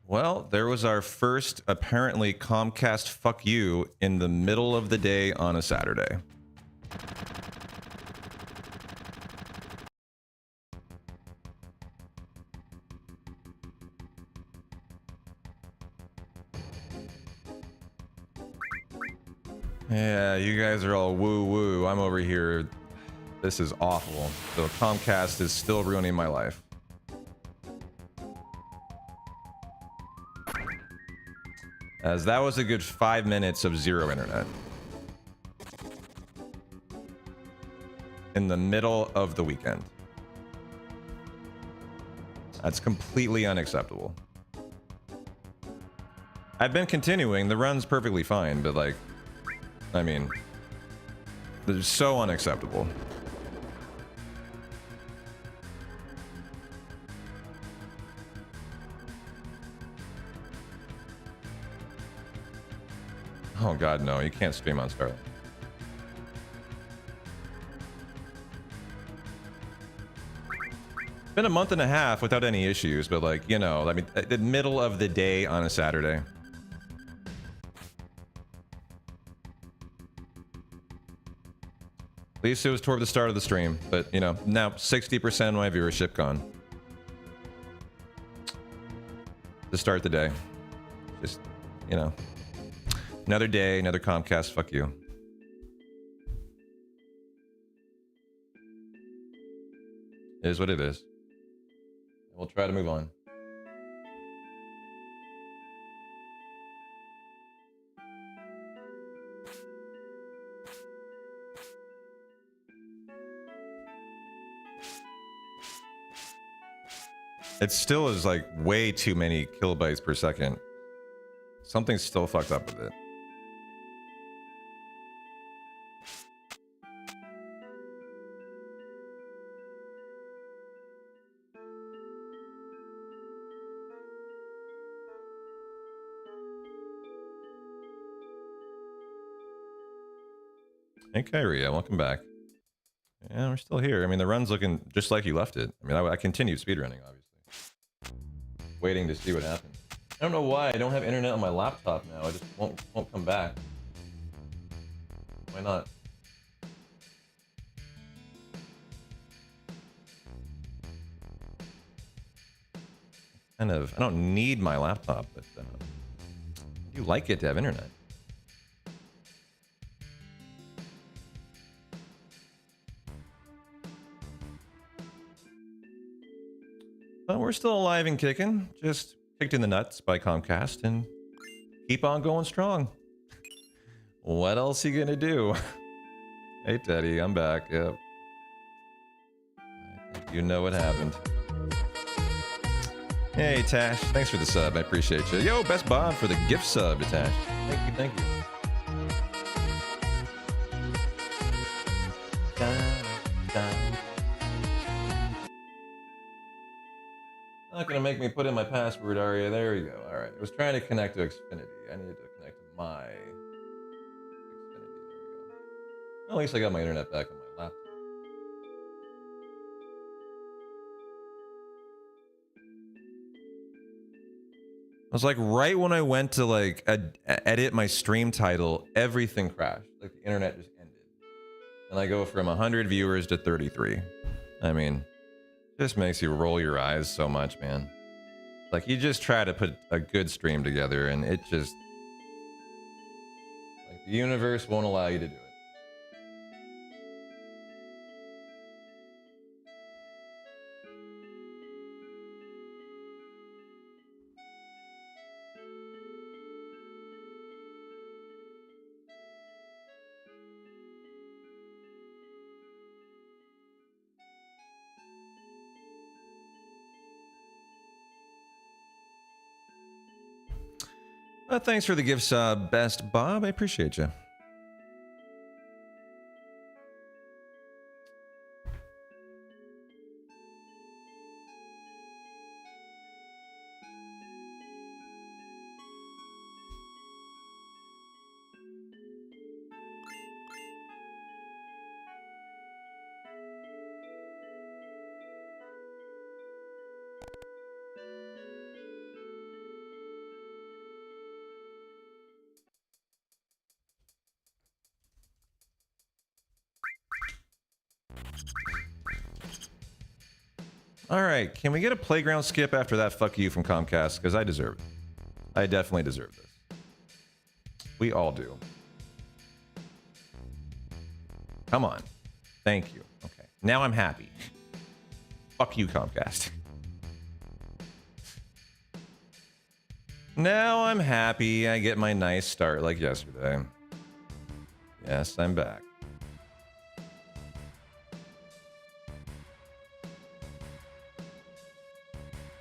Well, there was our first apparently Comcast fuck you in the middle of the day on a Saturday. Yeah, you guys are all woo woo. I'm over here. This is awful. So Comcast is still ruining my life. As that was a good 5 minutes of zero internet. In the middle of the weekend. That's completely unacceptable. I've been continuing. The run's perfectly fine, but like, I mean, it's so unacceptable. Oh god, no, you can't stream on Starlink. Been a month and a half without any issues, but like, you know, I mean, the middle of the day on a Saturday. At least it was toward the start of the stream, but you know, now 60% of my viewership gone. To start the day. Just, you know, another day, another Comcast, fuck you. It is what it is. We'll try to move on. It still is like way too many kilobytes per second. Something's still fucked up with it. Hey Kyria, welcome back. Yeah, we're still here. I mean, the run's looking just like you left it. I mean, I continued speedrunning, obviously. Waiting to see what happens. I don't know why I don't have internet on my laptop now. I just won't come back. Why not? I don't need my laptop, but I do like it to have internet. But we're still alive and kicking. Just kicked in the nuts by Comcast and keep on going strong. What else are you gonna do? Hey Teddy, I'm back. Yep. I think you know what happened. Hey Tash, thanks for the sub. I appreciate you. Yo, Best Bob for the gift sub to Tash. Thank you, thank you. Not gonna make me put in my password, Aria. There we go. Alright. I was trying to connect to Xfinity. I needed to connect to my Xfinity. There we go. Well, at least I got my internet back on my laptop. I was like, right when I went to like edit my stream title, everything crashed. Like the internet just ended. And I go from 100 viewers to 33. I mean, just makes you roll your eyes so much, man. Like you just try to put a good stream together and it just, like the universe won't allow you to do it. Thanks for the gifts, Best Bob. I appreciate you. All right, can we get a playground skip after that fuck you from Comcast? Because I deserve it. I definitely deserve this. We all do. Come on. Thank you. Okay. Now I'm happy. Fuck you, Comcast. Now I'm happy. I get my nice start like yesterday. Yes, I'm back.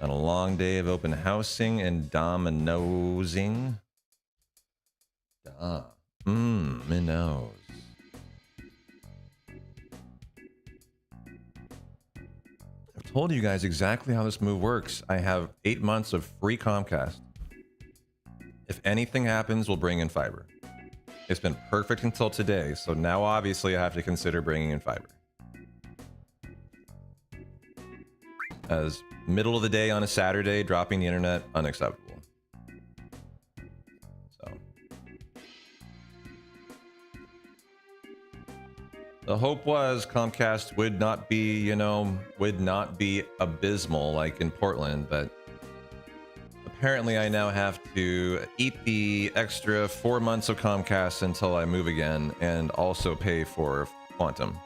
On a long day of open housing and dominosing. Minos. I've told you guys exactly how this move works. I have 8 months of free Comcast. If anything happens, we'll bring in fiber. It's been perfect until today, so now obviously I have to consider bringing in fiber. As middle of the day on a Saturday, dropping the internet, unacceptable. So. The hope was Comcast would not be, you know, would not be abysmal like in Portland, but apparently I now have to eat the extra 4 months of Comcast until I move again and also pay for quantum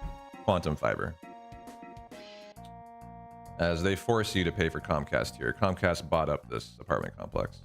fiber. As they force you to pay for Comcast here. Comcast bought up this apartment complex.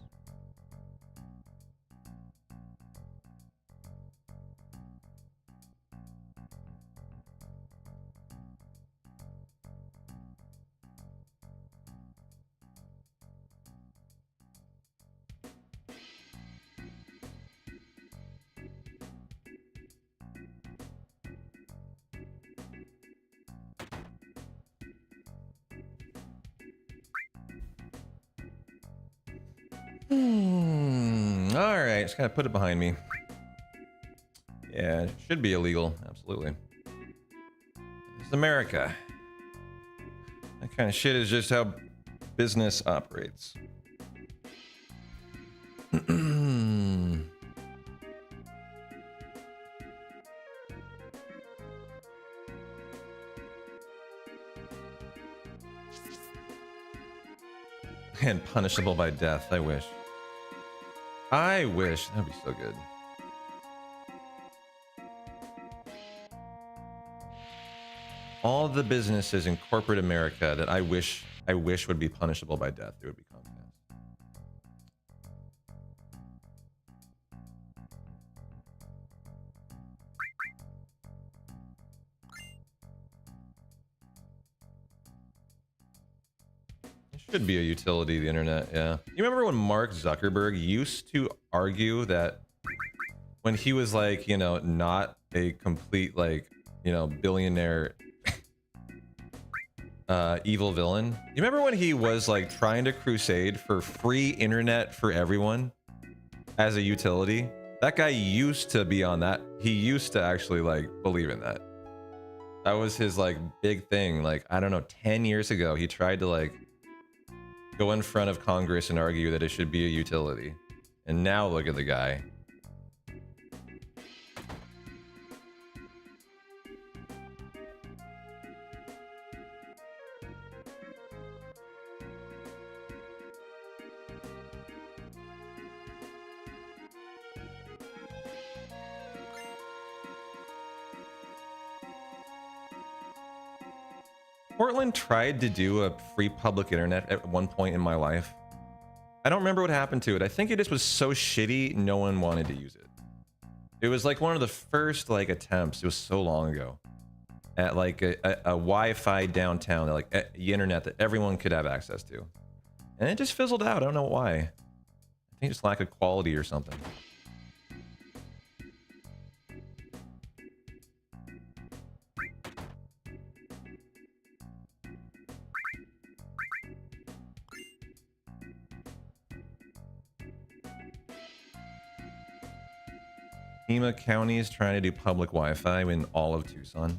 All right, just gotta put it behind me. Yeah, it should be illegal. Absolutely. This is America. That kind of shit is just how business operates. And punishable by death. I wish. I wish. That'd be so good. All the businesses in corporate America that I wish would be punishable by death, it would be Comcast. It should be a utility, the internet, yeah. You remember when Mark Zuckerberg used to argue that when he was like, you know, not a complete, like, you know, billionaire evil villain? You remember when he was like trying to crusade for free internet for everyone as a utility? That guy used to be on that. He used to actually like believe in that. That was his like big thing. Like, I don't know, 10 years ago, he tried to like go in front of Congress and argue that it should be a utility. And now look at the guy. Portland tried to do a free public internet at one point in my life. I don't remember what happened to it. I think it just was so shitty, no one wanted to use it. It was like one of the first like attempts, it was so long ago, at like a Wi-Fi downtown, like the internet that everyone could have access to. And it just fizzled out. I don't know why. I think it's lack of quality or something. Pima County is trying to do public Wi-Fi in all of Tucson.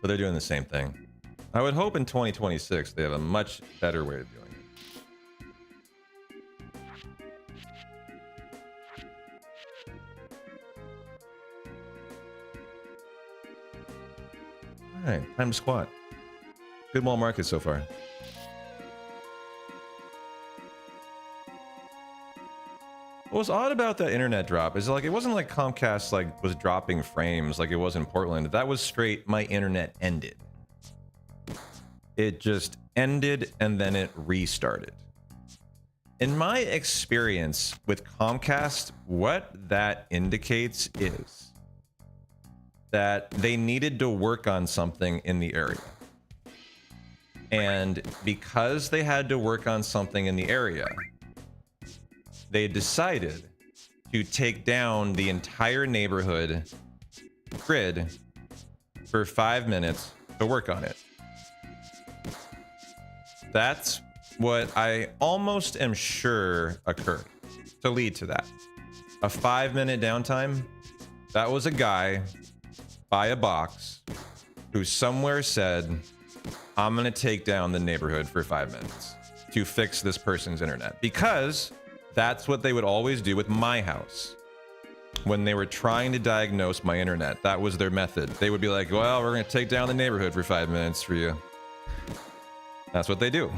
So they're doing the same thing. I would hope in 2026 they have a much better way of doing it. All right, time to squat. Good mall market so far. What was odd about that internet drop is like it wasn't like Comcast like was dropping frames like it was in Portland. That was straight my internet ended. It just ended and then it restarted. In my experience with Comcast, what that indicates is that they needed to work on something in the area. And because they had to work on something in the area, they decided to take down the entire neighborhood grid for 5 minutes to work on it. That's what I almost am sure occurred to lead to that. A 5-minute downtime. That was a guy by a box who somewhere said, I'm going to take down the neighborhood for 5 minutes to fix this person's internet, because that's what they would always do with my house. When they were trying to diagnose my internet, that was their method. They would be like, well, we're going to take down the neighborhood for 5 minutes for you. That's what they do.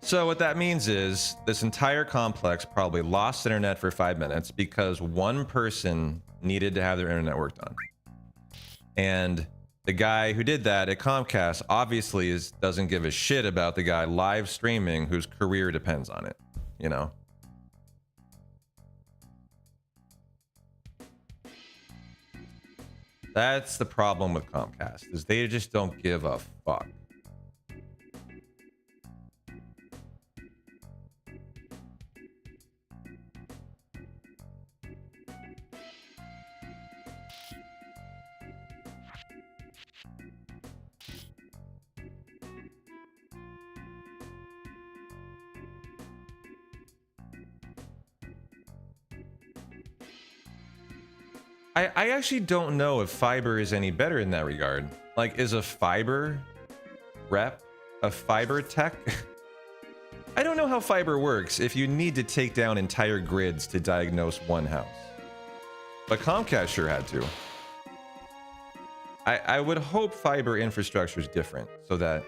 So what that means is this entire complex probably lost internet for 5 minutes because one person needed to have their internet worked on. And the guy who did that at Comcast obviously doesn't give a shit about the guy live streaming whose career depends on it, you know? That's the problem with Comcast, is they just don't give a fuck. I actually don't know if fiber is any better in that regard. Like, is a fiber rep a fiber tech? I don't know how fiber works if you need to take down entire grids to diagnose one house. But Comcast sure had to. I would hope fiber infrastructure is different so that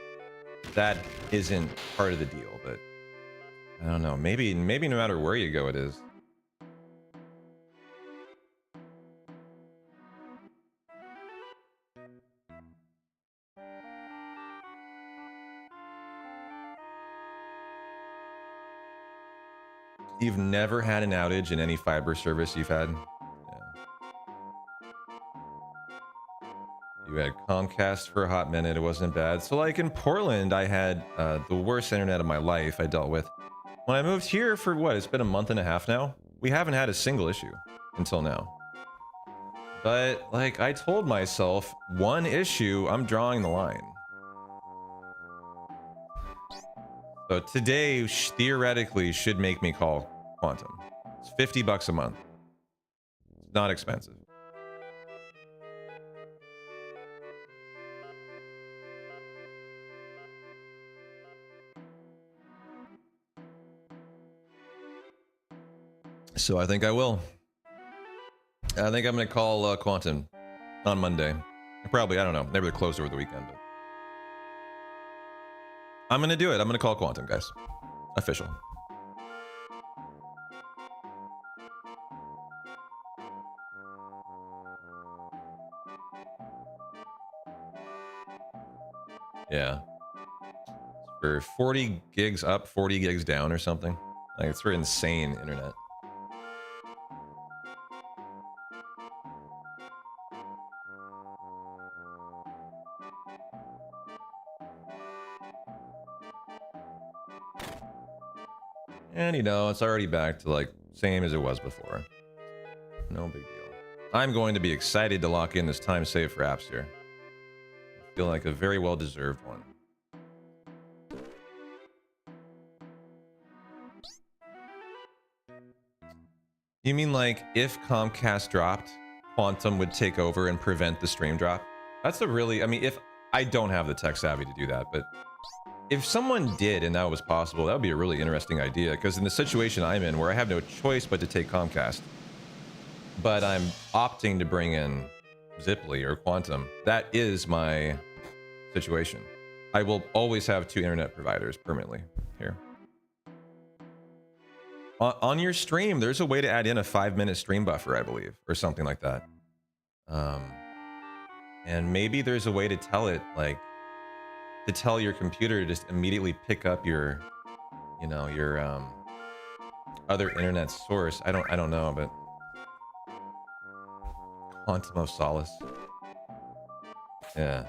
that isn't part of the deal, but I don't know. Maybe no matter where you go, it is. You've never had an outage in any fiber service you've had? Yeah. You had Comcast for a hot minute. It wasn't bad. So like in Portland, I had the worst internet of my life I dealt with. When I moved here for what? It's been a month and a half now. We haven't had a single issue until now. But like I told myself, one issue, I'm drawing the line. So today theoretically should make me call Quantum. It's $50 a month. It's not expensive. So I think I will. I think I'm gonna call Quantum on Monday. Probably, I don't know. Maybe they're closed over the weekend, but I'm gonna do it. I'm gonna call Quantum, guys. Official. Yeah. For 40 gigs up, 40 gigs down or something. Like, it's for insane internet. And you know, it's already back to like same as it was before. No big deal. I'm going to be excited to lock in this time save for apps here. I feel like a very well deserved one. You mean like if Comcast dropped, Quantum would take over and prevent the stream drop? That's a really, I mean, if I don't have the tech savvy to do that, but if someone did and that was possible, that would be a really interesting idea, because in the situation I'm in where I have no choice but to take Comcast, but I'm opting to bring in Ziply or Quantum. That is my situation. I will always have 2 internet providers permanently here. On your stream, there's a way to add in a 5-minute stream buffer, I believe, or something like that. And maybe there's a way to tell it, like, to tell your computer to just immediately pick up your, you know, your other internet source. I don't know, but Quantum of Solace. Yeah.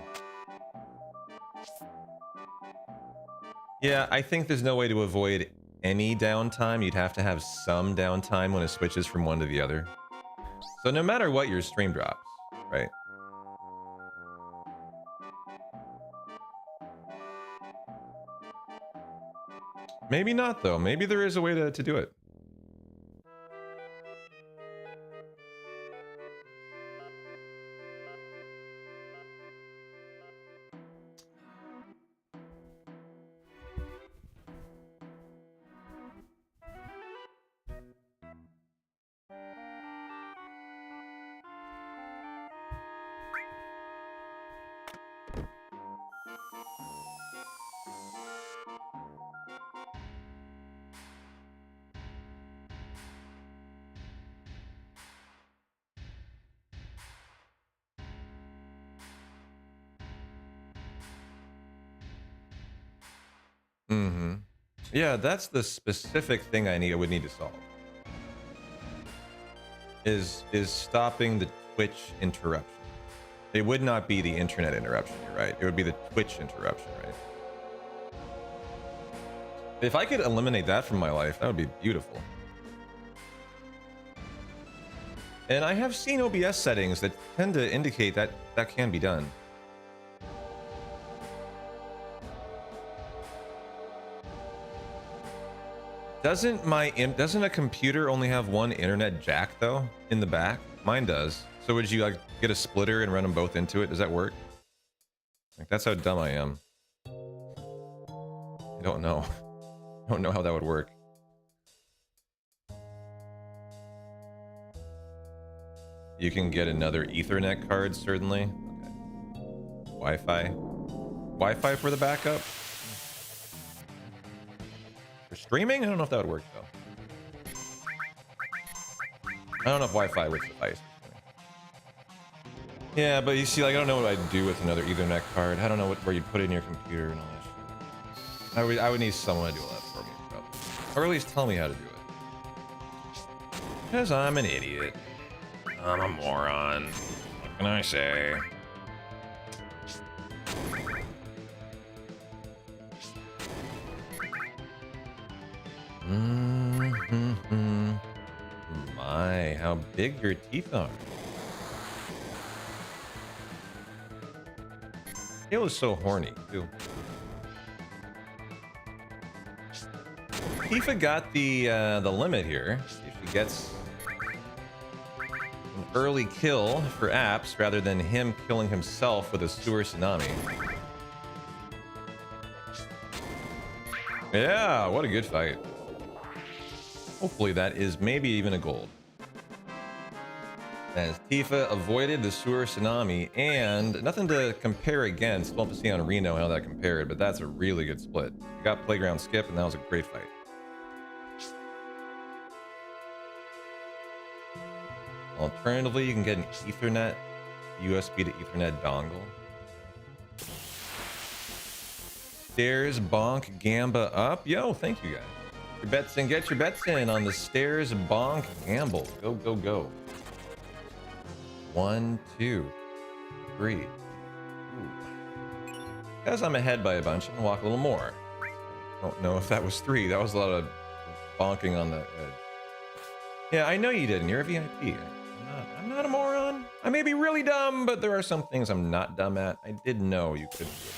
Yeah, I think there's no way to avoid any downtime. You'd have to have some downtime when it switches from one to the other. So no matter what, your stream drops, right? Maybe not, though. Maybe there is a way to do it. Mm-hmm. Yeah, that's the specific thing I would need to solve. Is stopping the Twitch interruption. It would not be the internet interruption, you're right? It would be the Twitch interruption, right? If I could eliminate that from my life, that would be beautiful. And I have seen OBS settings that tend to indicate that that can be done. Doesn't a computer only have one internet jack though in the back? Mine does. So would you like get a splitter and run them both into it? Does that work? Like, that's how dumb I am. I don't know. I don't know how that would work. You can get another Ethernet card, certainly. Okay. Wi-Fi. Wi-Fi for the backup? For streaming? I don't know if that would work, though. I don't know if Wi-Fi would suffice. Yeah, but you see, like, I don't know what I'd do with another Ethernet card. I don't know where you'd put it in your computer and all that shit. I would need someone to do all that for me, probably. Or at least tell me how to do it. Because I'm an idiot. I'm a moron. What can I say? My, how big your teeth are. It was so horny, too. Tifa got the limit here. If she gets an early kill for Apps rather than him killing himself with a sewer tsunami. Yeah, what a good fight. Hopefully that is maybe even a gold. As Tifa avoided the sewer tsunami, and nothing to compare against. We'll have to see on Reno how that compared, but that's a really good split. You got playground skip, and that was a great fight. Alternatively, you can get an Ethernet, USB to Ethernet dongle. Stairs bonk gamba up. Yo, thank you guys. Your bets in, get your bets in on the stairs bonk gamble. Go, go, go. 1, 2, 3. Ooh. As I'm ahead by a bunch, I'm gonna walk a little more. I don't know if that was 3. That was a lot of bonking on the edge. Yeah, I know you didn't. You're a VIP. I'm not a moron. I may be really dumb, but there are some things I'm not dumb at. I did know you could do it.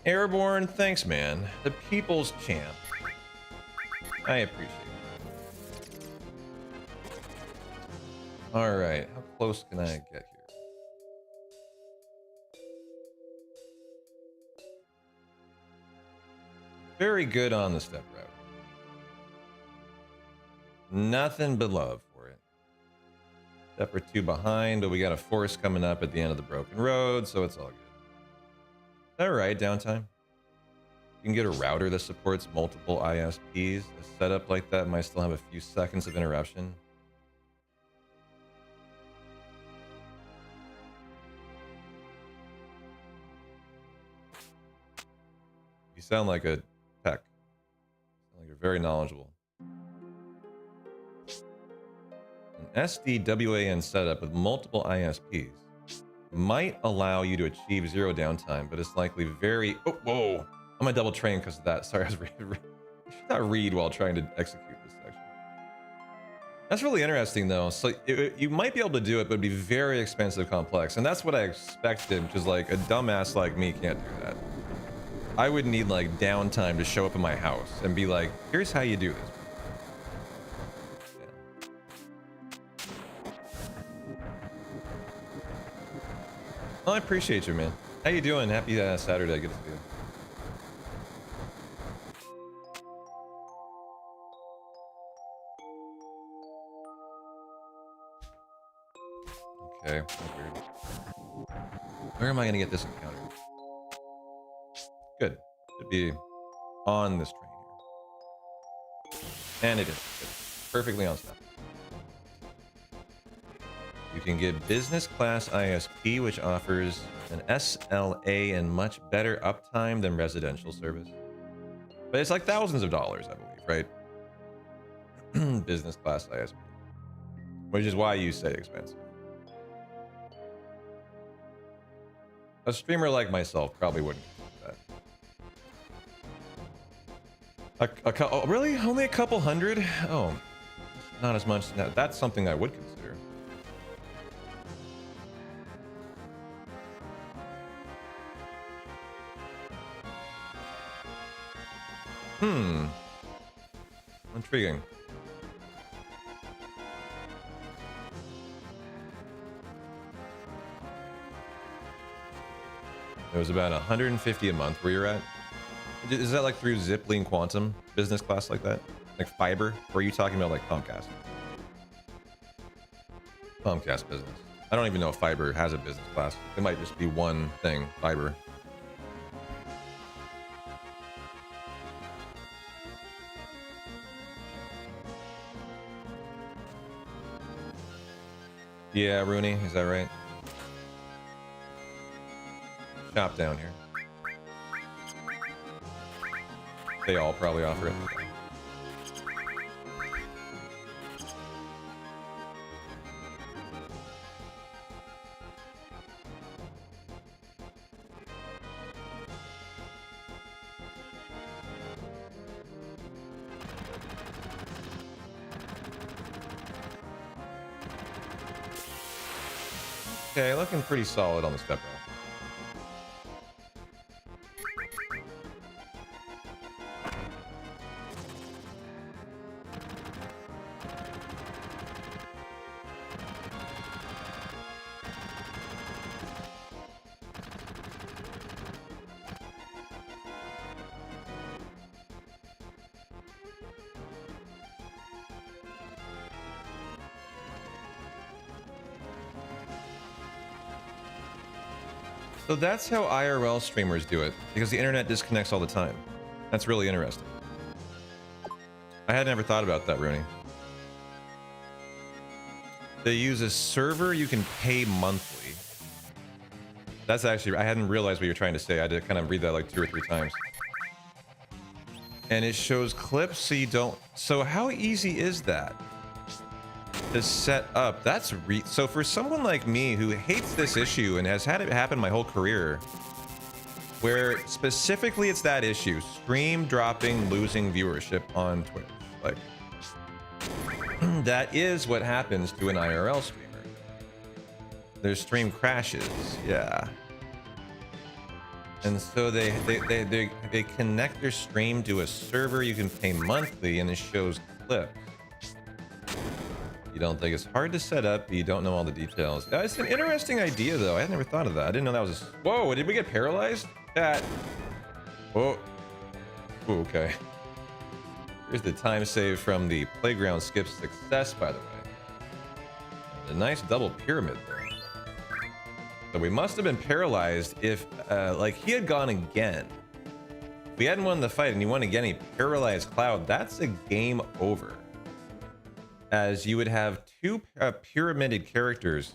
Airborne, thanks, man. The people's champ. I appreciate it. All right, how close can I get here? Very good on the step route. Nothing but love for it. Step or two behind, but we got a force coming up at the end of the broken road, so it's all good. All right, downtime. You can get a router that supports multiple ISPs. A setup like that might still have a few seconds of interruption. You sound like a tech. You sound like you're very knowledgeable. An SDWAN setup with multiple ISPs might allow you to achieve zero downtime, but it's likely very... Oh, whoa! I'm gonna double train because of that. Sorry, I should not read while trying to execute this section. That's really interesting, though. So you might be able to do it, but it'd be very expensive, complex, and that's what I expected. Because like a dumbass like me can't do that. I would need like downtime to show up in my house and be like, "Here's how you do this." Oh, I appreciate you, man. How you doing? Happy Saturday. Good to see you. Okay, that's weird. Where am I gonna get this encounter? Good. Should be on this train here. And it is. Good. Perfectly on step. You can get business class ISP, which offers an SLA and much better uptime than residential service. But it's like thousands of dollars, I believe, right? Business class ISP. Which is why you say expensive. A streamer like myself probably wouldn't do that. Oh, really? Only a couple hundred? Oh, not as much. No, that's something I would consider. Intriguing. It was about 150 a month where you're at. Is that like through Zipline Quantum business class like that? Like fiber? Or are you talking about like Comcast? Comcast business. I don't even know if fiber has a business class. It might just be one thing, fiber. Yeah, Rooney, is that right? Shop down here. They all probably offer it. Okay, looking pretty solid on the step row. So that's how IRL streamers do it, because the internet disconnects all the time. That's really interesting. I had never thought about that, Rooney. They use a server you can pay monthly. That's actually, I hadn't realized what you're trying to say. I had to kind of read that like 2 or 3 times. And it shows clips so you don't... So how easy is that to set up? That's so for someone like me who hates this issue and has had it happen my whole career, where specifically it's that issue, stream dropping, losing viewership on Twitch, like that is what happens to an IRL streamer. Their stream crashes, yeah. And so they connect their stream to a server you can pay monthly, and it shows clips. You don't think it's hard to set up, but you don't know all the details. It's an interesting idea, though. I had never thought of that. I didn't know that was a... Whoa, did we get paralyzed? Chat. Whoa. Ooh, okay. Here's the time save from the playground skip success, by the way. A nice double pyramid there. So we must have been paralyzed if, like, he had gone again. If we hadn't won the fight and he won again, he paralyzed Cloud. That's a game over. As you would have two pyramided characters.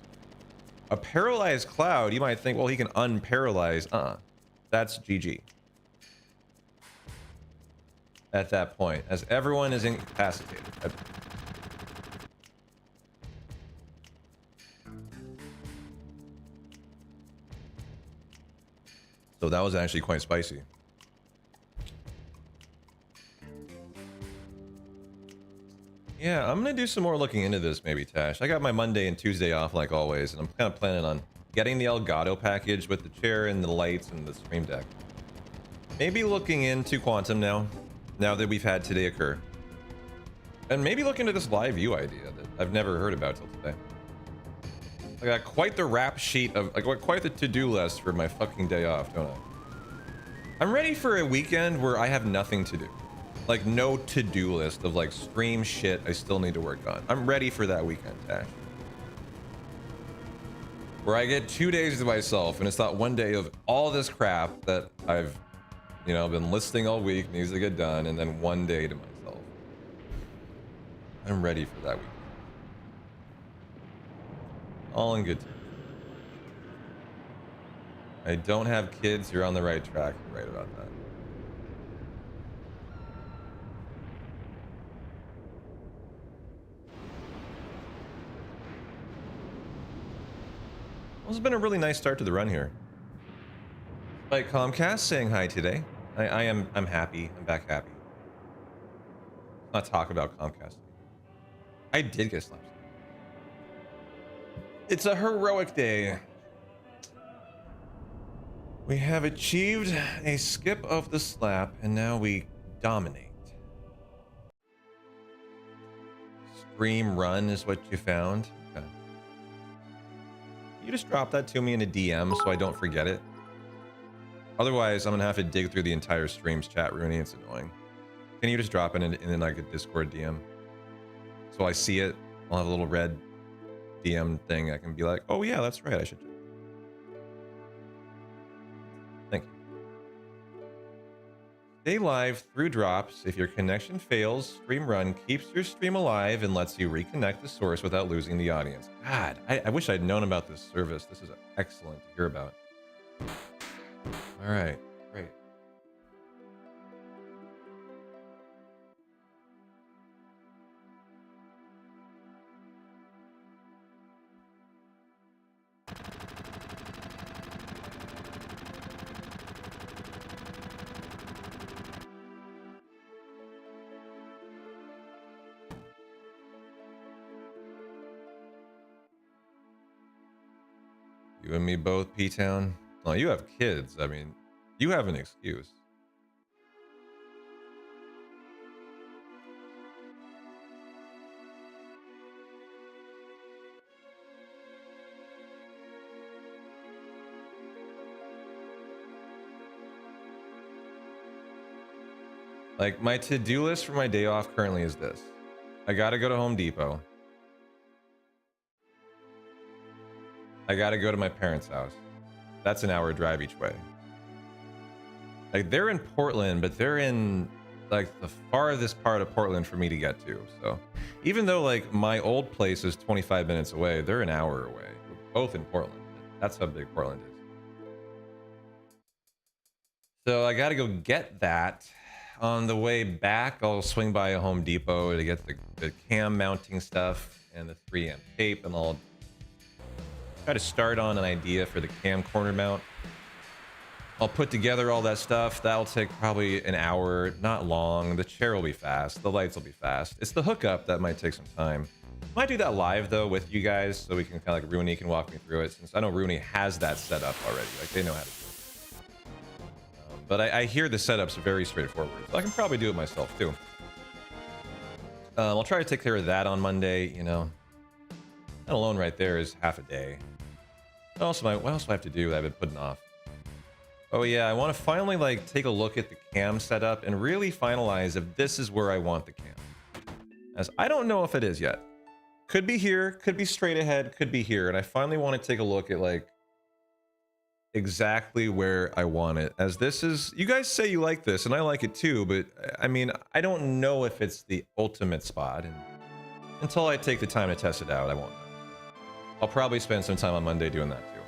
A paralyzed Cloud, you might think, well, he can unparalyze. That's GG. At that point, as everyone is incapacitated. So that was actually quite spicy. Yeah, I'm gonna do some more looking into this maybe, Tash. I got my Monday and Tuesday off like always, and I'm kind of planning on getting the Elgato package with the chair and the lights and the stream deck. Maybe looking into Quantum now that we've had today occur. And maybe look into this live view idea that I've never heard about till today. I got quite the rap sheet of, like, quite the to-do list for my fucking day off, don't I? I'm ready for a weekend where I have nothing to do. Like, no to-do list of, like, stream shit I still need to work on. I'm ready for that weekend, Tash. Where I get 2 days to myself, and it's not one day of all this crap that I've, you know, been listing all week, needs to get done, and then 1 day to myself. I'm ready for that weekend. All in good time. I don't have kids. You're on the right track. You're right about that. Well, it's been a really nice start to the run here. Like Comcast saying hi today. I'm happy. I'm back happy. Not talk about Comcast. I did get slapped. It's a heroic day. We have achieved a skip of the slap, and now we dominate. Stream run is what you found. Okay. You just drop that to me in a DM so I don't forget it. Otherwise, I'm gonna have to dig through the entire stream's chat, Rooney. It's annoying. Can you just drop it in like a Discord DM? So I see it. I'll have a little red DM thing. I can be like, oh yeah, that's right. I should. Thank you. Stay live through drops. If your connection fails, stream run keeps your stream alive and lets you reconnect the source without losing the audience. God, I wish I'd known about this service. This is excellent to hear about. All right, great. You and me both, P-Town. Oh, you have kids. I mean, you have an excuse. Like, my to-do list for my day off currently is this. I gotta go to Home Depot. I gotta go to my parents' house. That's an hour drive each way. Like, they're in Portland, but they're in like the farthest part of Portland for me to get to. So even though like my old place is 25 minutes away, they're an hour away. We're both in Portland. That's how big Portland is. So I gotta go get that. On the way back, I'll swing by a Home Depot to get the cam mounting stuff and the 3-amp tape, and I'll try to start on an idea for the cam corner mount. I'll put together all that stuff. That'll take probably an hour, not long. The chair will be fast. The lights will be fast. It's the hookup that might take some time. Might do that live though with you guys, so we can kind of like Rooney can walk me through it, since I know Rooney has that set up already. Like they know how to do it. But I hear the setup's very straightforward. So I can probably do it myself too. I'll try to take care of that on Monday. You know, that alone right there is half a day. What else do I have to do that I've been putting off? Oh yeah, I want to finally like take a look at the cam setup and really finalize if this is where I want the cam. As I don't know if it is yet. Could be here, could be straight ahead, could be here. And I finally want to take a look at like exactly where I want it. As this is, you guys say you like this and I like it too, but I mean, I don't know if it's the ultimate spot. And until I take the time to test it out, I won't know. I'll probably spend some time on Monday doing that too.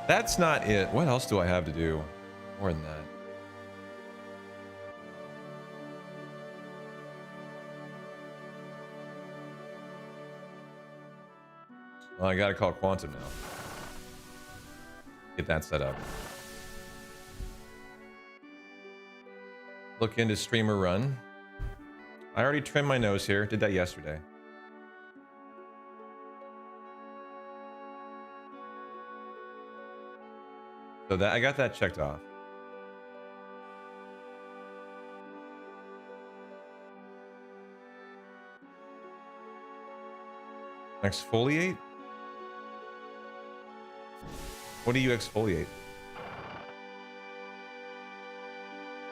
That's not it. What else do I have to do more than that? Well, I gotta call Quantum now. Get that set up. Look into streamer run. I already trimmed my nose here. Did that yesterday. So that I got that checked off. Exfoliate? What do you exfoliate?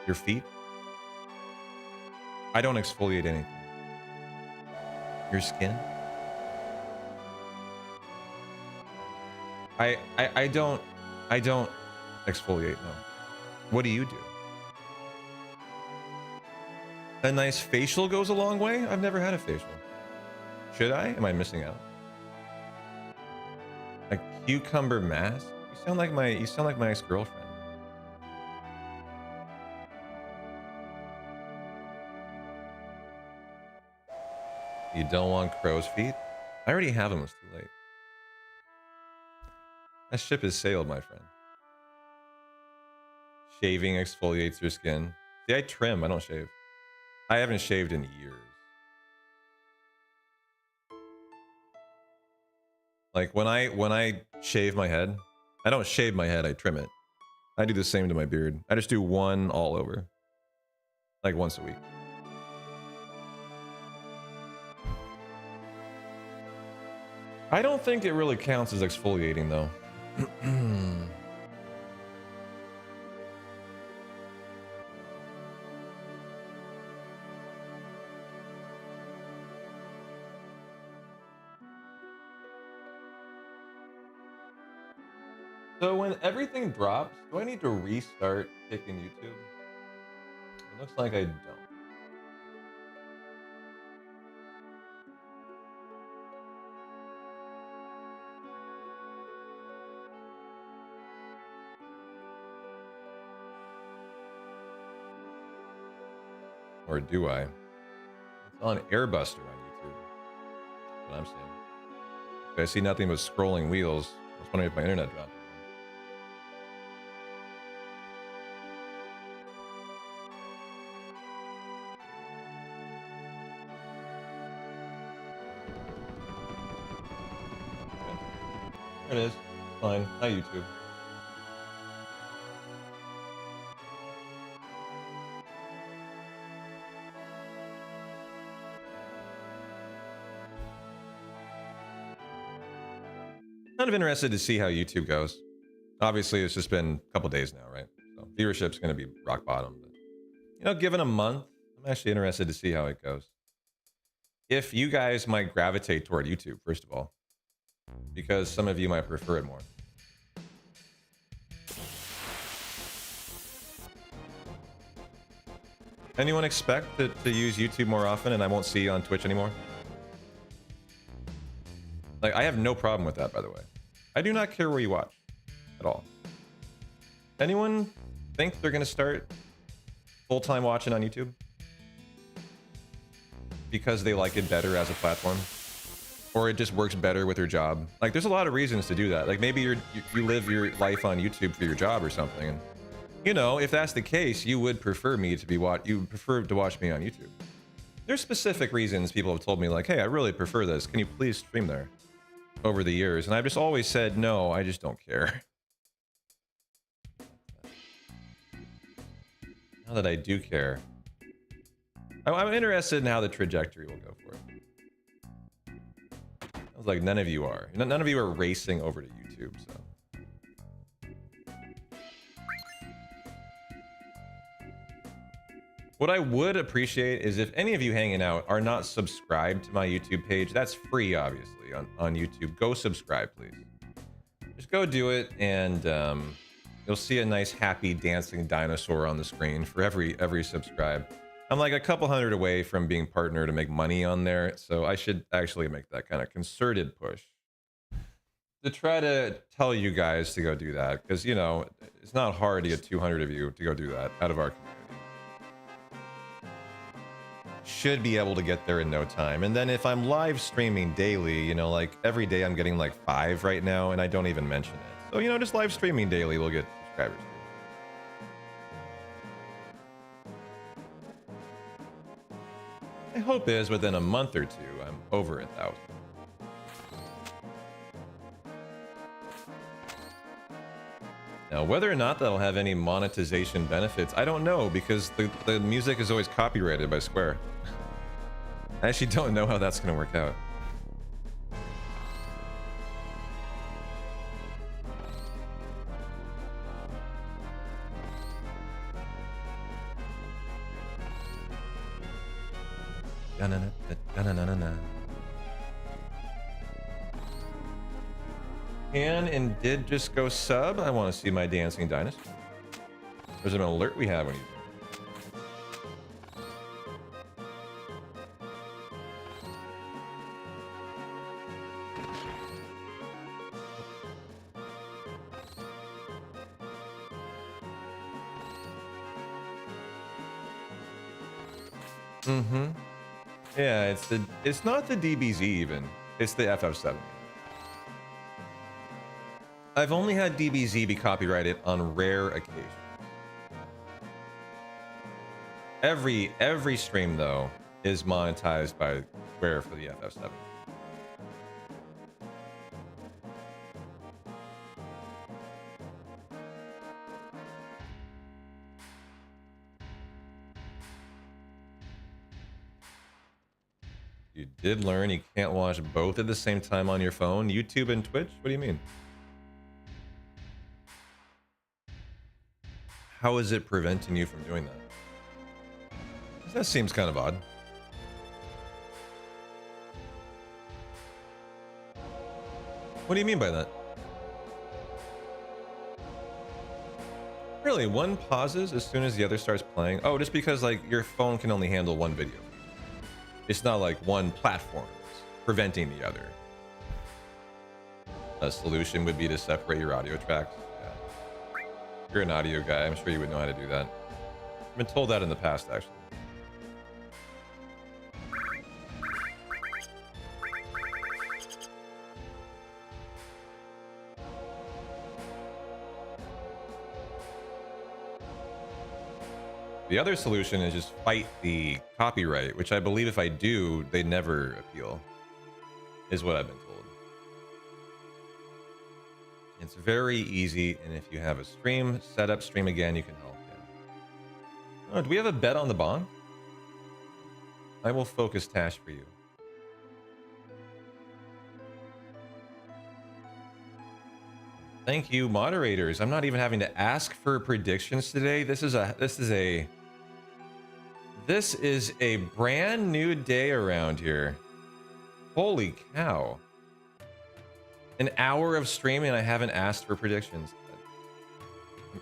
Your feet? I don't exfoliate anything. Your skin? I don't exfoliate, no. What do you do? A nice facial goes a long way? I've never had a facial. Should I? Am I missing out? A cucumber mask? You sound like my ex-girlfriend. You don't want crow's feet? I already have them, it's too late. That ship has sailed, my friend. Shaving exfoliates your skin. See, I trim, I don't shave. I haven't shaved in years. Like when I shave my head, I don't shave my head, I trim it. I do the same to my beard. I just do one all over. Like once a week. I don't think it really counts as exfoliating though. So when everything drops, do I need to restart picking YouTube? It looks like I don't. Or do I? It's on Airbuster on YouTube. That's what I'm saying. If I see nothing but scrolling wheels, I was wondering if my internet dropped. There it is. Fine. Hi, YouTube. Kind of interested to see how YouTube goes. Obviously, it's just been a couple days now, right? So viewership's going to be rock bottom. But, you know, given a month, I'm actually interested to see how it goes. If you guys might gravitate toward YouTube, first of all, because some of you might prefer it more. Anyone expect to use YouTube more often and I won't see you on Twitch anymore? Like, I have no problem with that, by the way. I do not care where you watch at all. Anyone think they're going to start full-time watching on YouTube? Because they like it better as a platform? Or it just works better with their job? Like, there's a lot of reasons to do that. Like, maybe you live your life on YouTube for your job or something. And, you know, if that's the case, you would prefer me to be you would prefer to watch me on YouTube. There's specific reasons people have told me, like, hey, I really prefer this. Can you please stream there? Over the years, and I've just always said no, I just don't care. Now that I do care, I'm interested in how the trajectory will go for it. I was like, none of you are. None of you are racing over to YouTube, so. What I would appreciate is if any of you hanging out are not subscribed to my YouTube page. That's free, obviously, on YouTube. Go subscribe, please. Just go do it, and you'll see a nice, happy, dancing dinosaur on the screen for every subscribe. I'm like a couple hundred away from being partner to make money on there, so I should actually make that kind of concerted push to try to tell you guys to go do that, because, you know, it's not hard to get 200 of you to go do that out of our community. Should be able to get there in no time. And then if I'm live streaming daily, you know, like every day I'm getting like 5 right now, and I don't even mention it. So, you know, just live streaming daily will get subscribers. My hope is within a month or two, I'm over 1,000. Now, whether or not that'll have any monetization benefits, I don't know, because the music is always copyrighted by Square. I actually don't know how that's going to work out. Can and did just go sub. I want to see my dancing dinosaur. There's an alert we have when you do. Yeah, it's not the DBZ even. It's the FF7. I've only had DBZ be copyrighted on rare occasions. Every stream though is monetized by Square for the FF7. You did learn you can't watch both at the same time on your phone, YouTube and Twitch? What do you mean? How is it preventing you from doing that? That seems kind of odd. What do you mean by that? Really, one pauses as soon as the other starts playing? Oh, just because like your phone can only handle one video. It's not like one platform is preventing the other. A solution would be to separate your audio tracks. Yeah. You're an audio guy. I'm sure you would know how to do that. I've been told that in the past, actually. The other solution is just fight the copyright, which I believe if I do, they never appeal, is what I've been told. It's very easy, and if you have a stream set up, stream again, you can help. Yeah. Oh, do we have a bet on the bong? I will focus Tash for you. Thank you, moderators. I'm not even having to ask for predictions today. This is a brand new day around here. Holy cow. An hour of streaming and I haven't asked for predictions.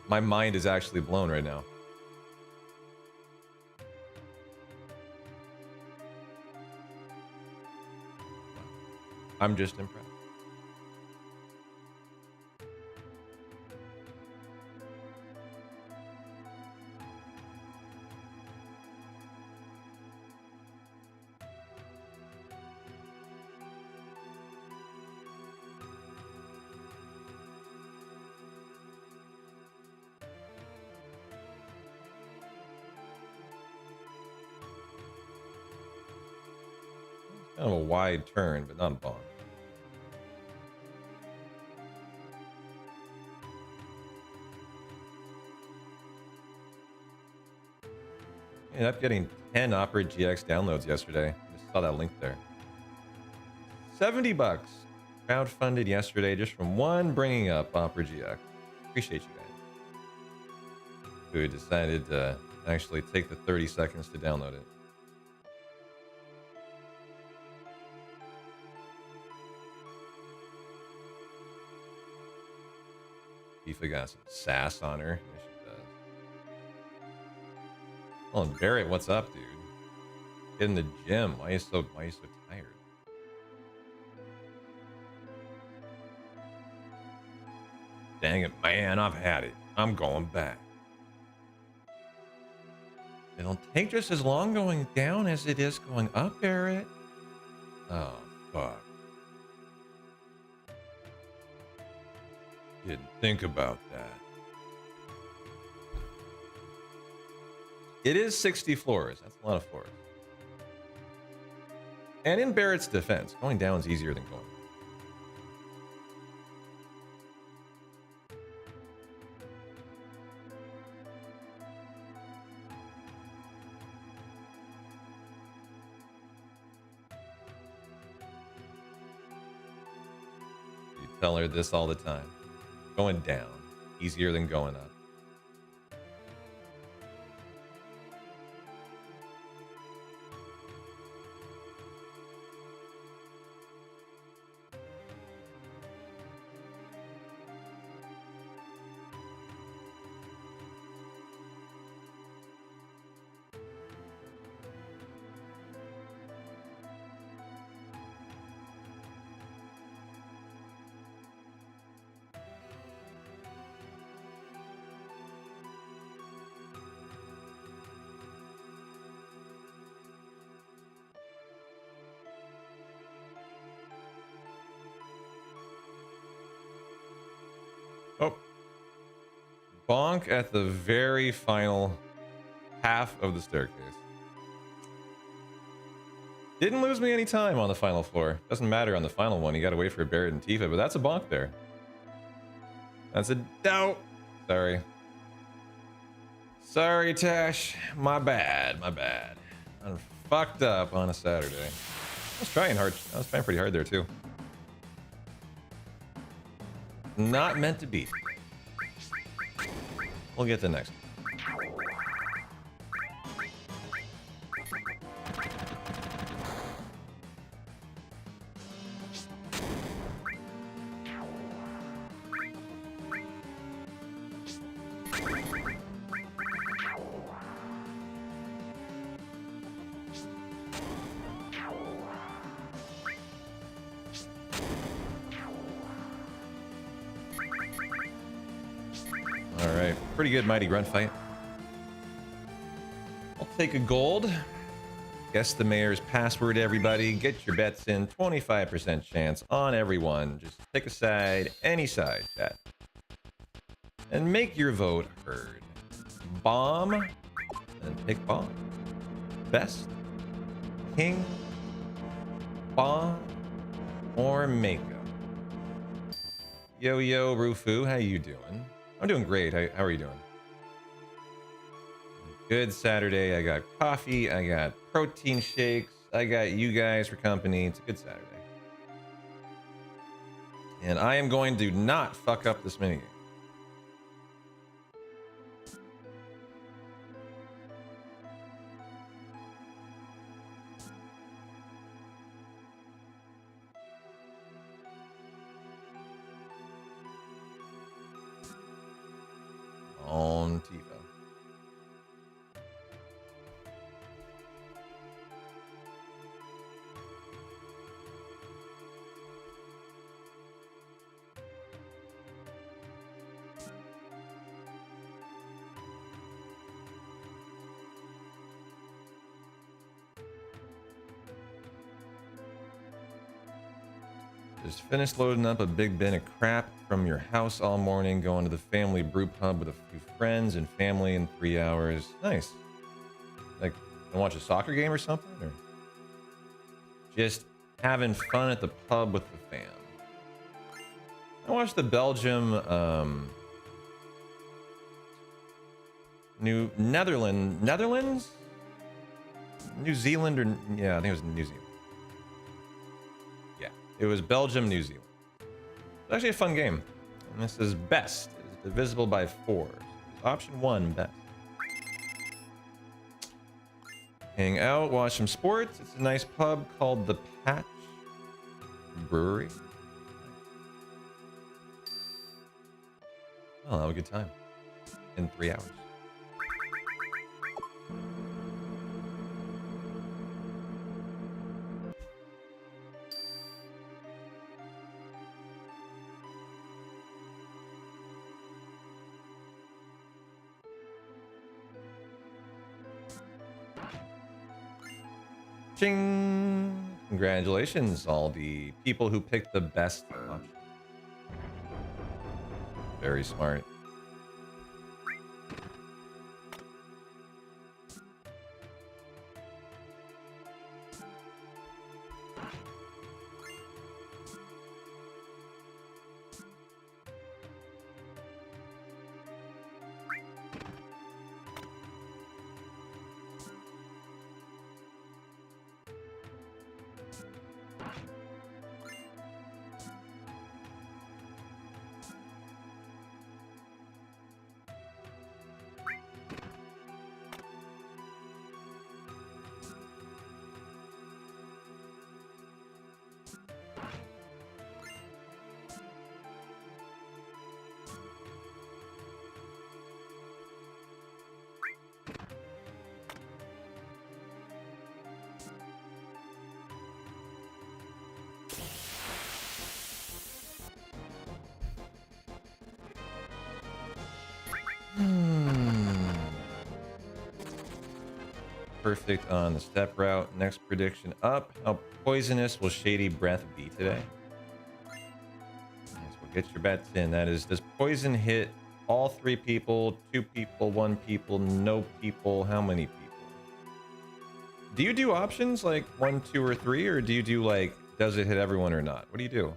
My mind is actually blown right now. I'm just impressed. Kind of a wide turn, but not a bomb. Ended up getting 10 Opera GX downloads yesterday. I just saw that link there. $70 crowdfunded yesterday just from one bringing up Opera GX. Appreciate you guys who decided to actually take the 30 seconds to download it. Tifa got some sass on her. Yeah, she does. Oh, and Barrett, what's up, dude? Get in the gym. Why are you so tired? Dang it, man, I've had it. I'm going back. It'll take just as long going down as it is going up, Barrett. Oh, fuck. Didn't think about that. It is 60 floors. That's a lot of floors. And in Barrett's defense, going down is easier than going up. You tell her this all the time. Going down, easier than going up. Oh. Bonk at the very final half of the staircase. Didn't lose me any time on the final floor. Doesn't matter on the final one. You gotta wait for Barrett and Tifa, but that's a bonk there. That's a doubt. Sorry. Sorry, Tash. My bad. My bad. I'm fucked up on a Saturday. I was trying hard. I was trying pretty hard there, too. Not meant to be. We'll get the next one. Alright, pretty good mighty run fight. I'll take a gold. Guess the mayor's password, everybody. Get your bets in. 25% chance on everyone. Just pick a side, any side, chat. And make your vote heard. Bomb, and pick bomb. Best, king, bomb, or makeup. Yo, yo, Rufu, how you doing? I'm doing great. How are you doing? Good Saturday. I got coffee. I got protein shakes. I got you guys for company. It's a good Saturday. And I am going to not fuck up this minigame. On Tifa. Just finished loading up a big bin of crap from your house all morning, going to the family brew pub with a few friends and family in 3 hours. Nice. Like, gonna watch a soccer game or something? Or just having fun at the pub with the fam? I watched the Belgium, Netherlands? New Zealand, or yeah, I think it was New Zealand. Yeah, it was Belgium, New Zealand. It's actually a fun game. And this is best. It's divisible by 4. Option 1, best. hang out, watch some sports. It's a nice pub called the Patch Brewery. I'll have a good time in 3 hours. Ching! Congratulations, all the people who picked the best option. Very smart. Perfect on the step route. Next prediction up. How poisonous will Shady Breath be today? Nice, well, get your bets in. That is, does poison hit all 3 people, 2 people, 1 people, no people? How many people? Do you do options like 1, 2, or 3, or do you do like, does it hit everyone or not? What do you do?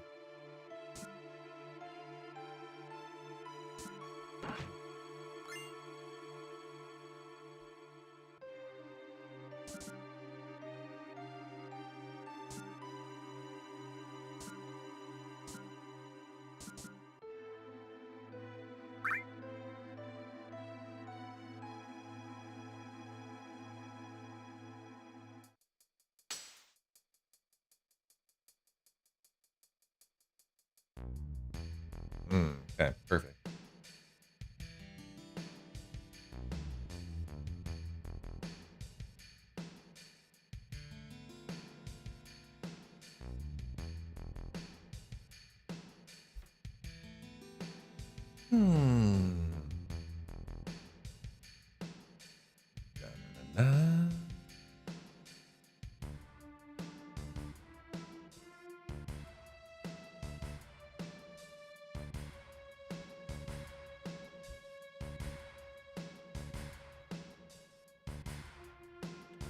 Okay, perfect. Da-na-na-na.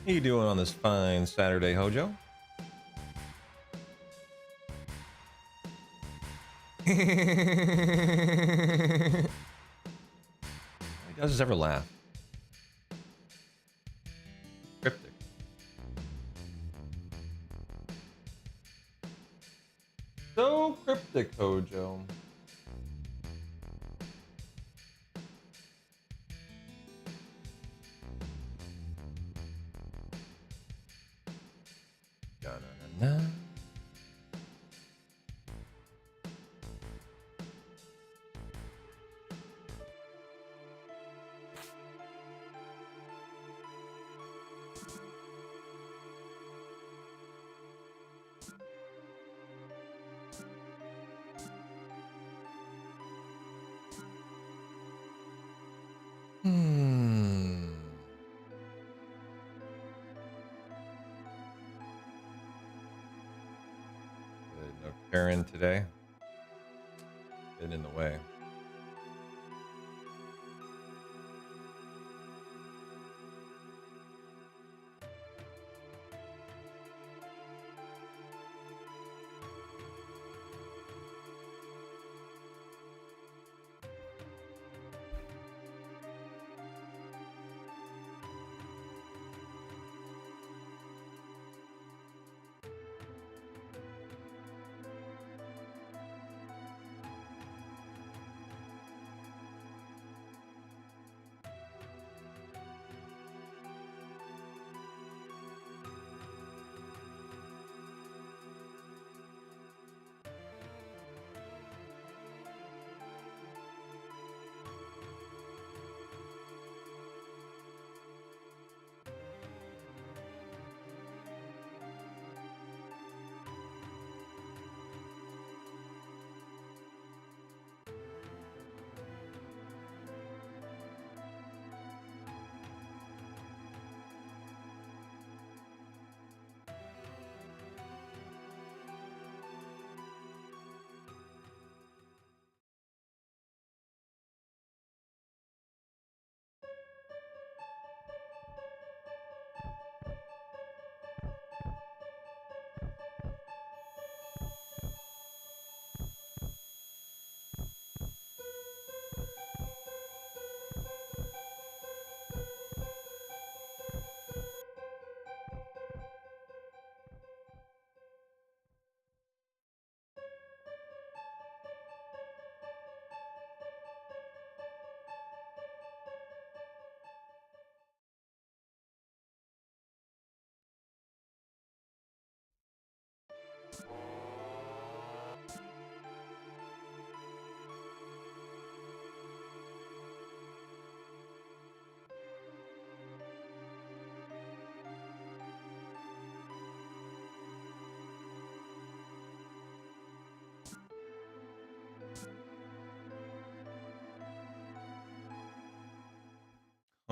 How you doing on this fine Saturday, Hojo? Why does this ever laugh? Cryptic. So cryptic, Hojo. Da-na-na-na. Good, no Karen today. Getting in the way.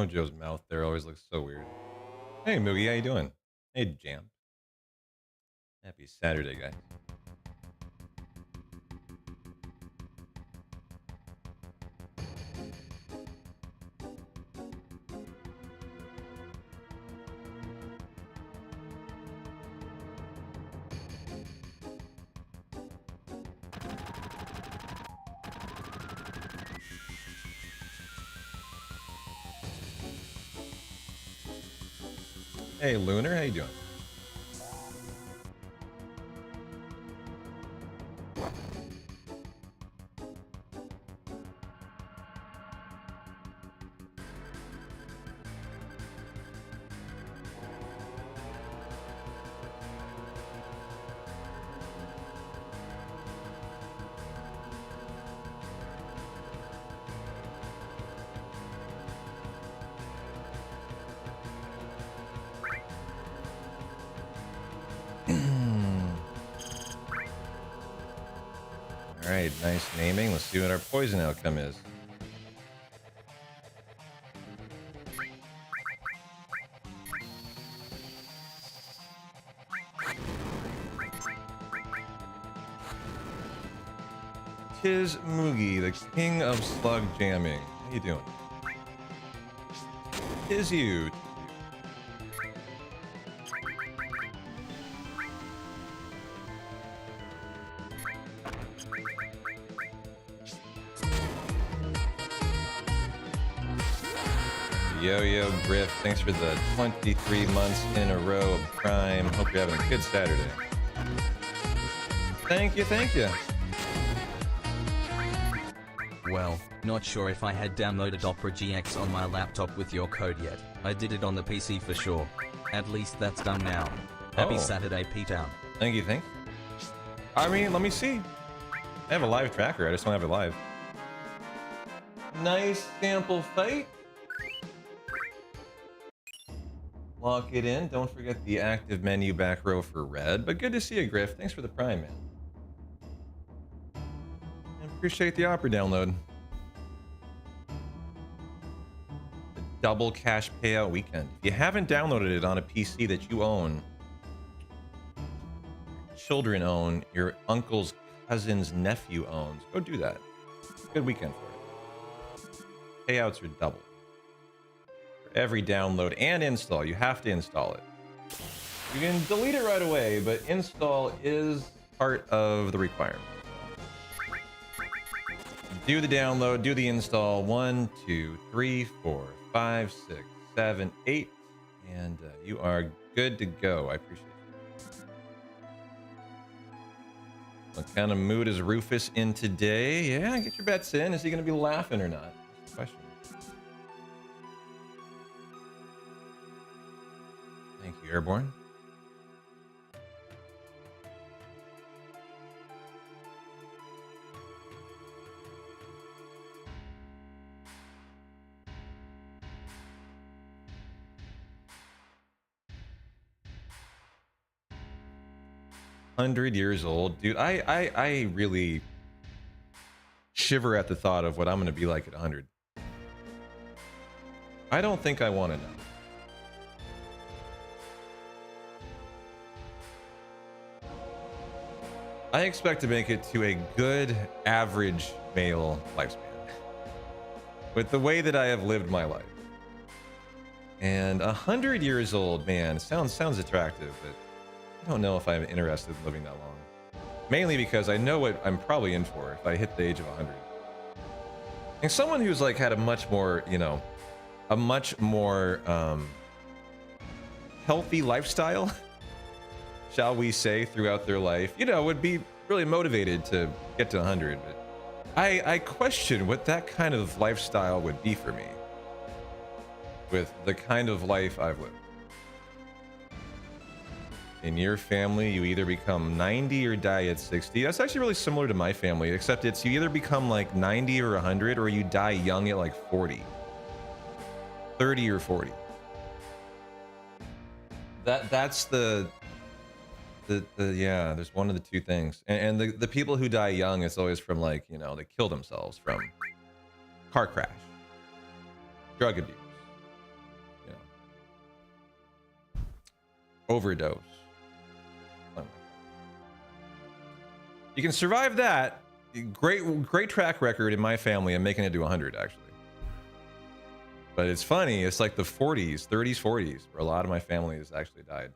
Oh, Joe's mouth there always looks so weird. Hey, Moogie, how you doing? Hey, Jam. Happy Saturday, guys. Hey, Lunar, how you doing? All right, nice naming. Let's see what our poison outcome is. Tis Moogie, the king of slug jamming. How you doing? Tis you. Yo Griff, thanks for the 23 months in a row of Prime. Hope you're having a good Saturday. Thank you, thank you. Well, not sure if I had downloaded Opera GX on my laptop with your code yet. I did it on the PC for sure. At least that's done now. Happy Saturday, P-Town. Thank you, thank you. I mean, let me see. I have a live tracker, I just don't have it live. Nice sample fight. Lock it in. Don't forget the active menu back row for red. But good to see you, Griff. Thanks for the Prime, man. I appreciate the Opera download. The double cash payout weekend. If you haven't downloaded it on a PC that you own, children own, your uncle's cousin's nephew owns, go do that. Good weekend for it. Payouts are double. Every download and install, you have to install it. You can delete it right away, but install is part of the requirement. Do the download, do the install. 1, 2, 3, 4, 5, 6, 7, 8, and you are good to go. I appreciate it. What kind of mood is Rufus in today? Yeah, get your bets in. Is he going to be laughing or not? That's the question. Thank you, Airborne. $100 old, dude. I really shiver at the thought of what I'm gonna be like at 100. I don't think I want to know. I expect to make it to a good average male lifespan with the way that I have lived my life. And 100 years old, man, sounds attractive, but I don't know if I'm interested in living that long. Mainly because I know what I'm probably in for if I hit the age of 100. And someone who's like had a much more, you know, a much more healthy lifestyle, shall we say, throughout their life, you know, would be really motivated to get to 100. But I question what that kind of lifestyle would be for me with the kind of life I've lived. In your family, you either become 90 or die at 60. That's actually really similar to my family, except it's you either become like 90 or 100, or you die young at like 40. 30 or 40. That's the yeah, there's one of the two things. And the people who die young, it's always from like, you know, they kill themselves from car crash, drug abuse, overdose. You can survive that. Great track record in my family of making it to 100, actually. But it's funny, it's like the 40s, 30s, 40s, where a lot of my family has actually died.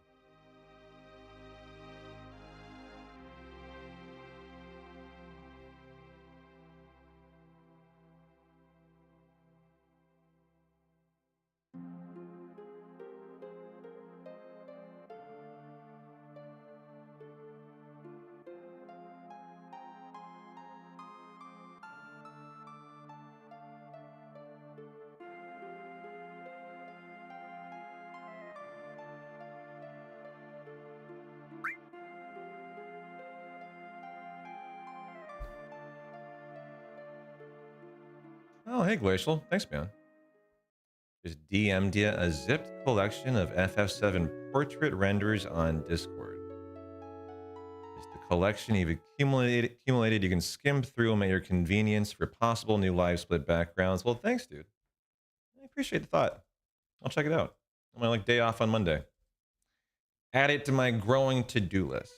Oh, hey, Glacial. Thanks, man. Just DM'd you a zipped collection of FF7 portrait renders on Discord. It's the collection you've accumulated. You can skim through them at your convenience for possible new live split backgrounds. Well, thanks, dude. I appreciate the thought. I'll check it out on my day off on Monday. Add it to my growing to-do list.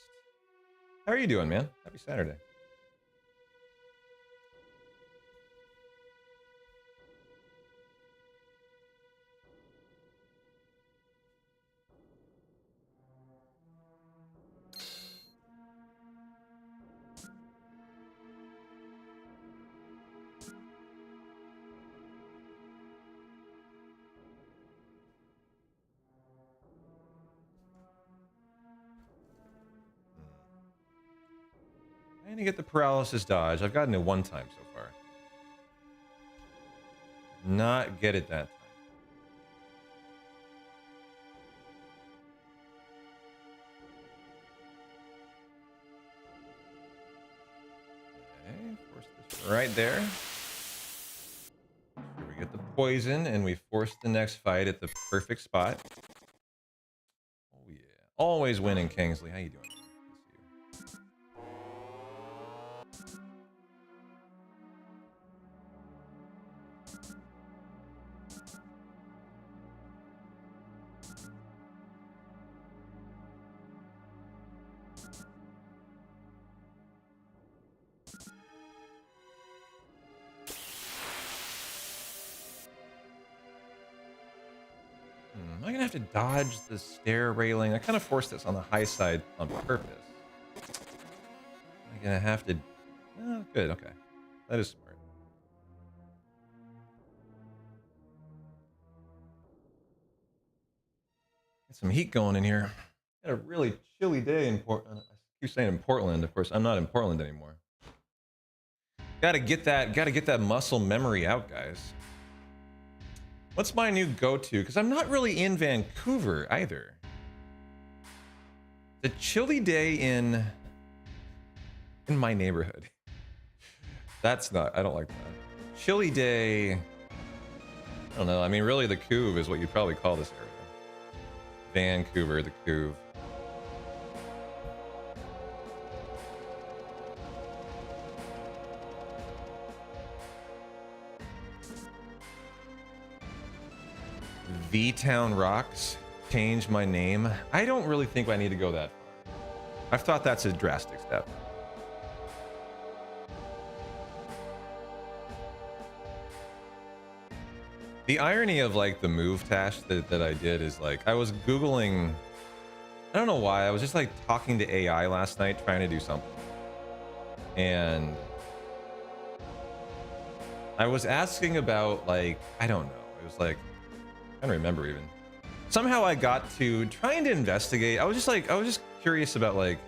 How are you doing, man? Happy Saturday. I'm gonna get the paralysis dodge. I've gotten it one time so far. Not get it that time. Okay, force this right there. Here we get the poison, and we force the next fight at the perfect spot. Oh yeah, always winning, Kingsley. How you doing? I'm gonna have to dodge the stair railing. I kind of forced this on the high side on purpose. I'm gonna have to. Oh, good. Okay, that is smart. Get some heat going in here. Had a really chilly day in Portland. I keep saying in Portland. Of course, I'm not in Portland anymore. Gotta get that muscle memory out, guys. What's my new go-to? Because I'm not really in Vancouver either. The chilly day in my neighborhood. That's not, I don't like that. Chilly day, I don't know. I mean, really the Couve is what you'd probably call this area. Vancouver, the Couve. V-Town Rocks, change my name. I don't really think I need to go that far. I've thought that's a drastic step. The irony of like the move task that I did is like, I was Googling, I don't know why, I was just like talking to AI last night trying to do something. And I was asking about like, I don't know, it was like, I don't remember even. Somehow I got to trying to investigate. I was just curious about like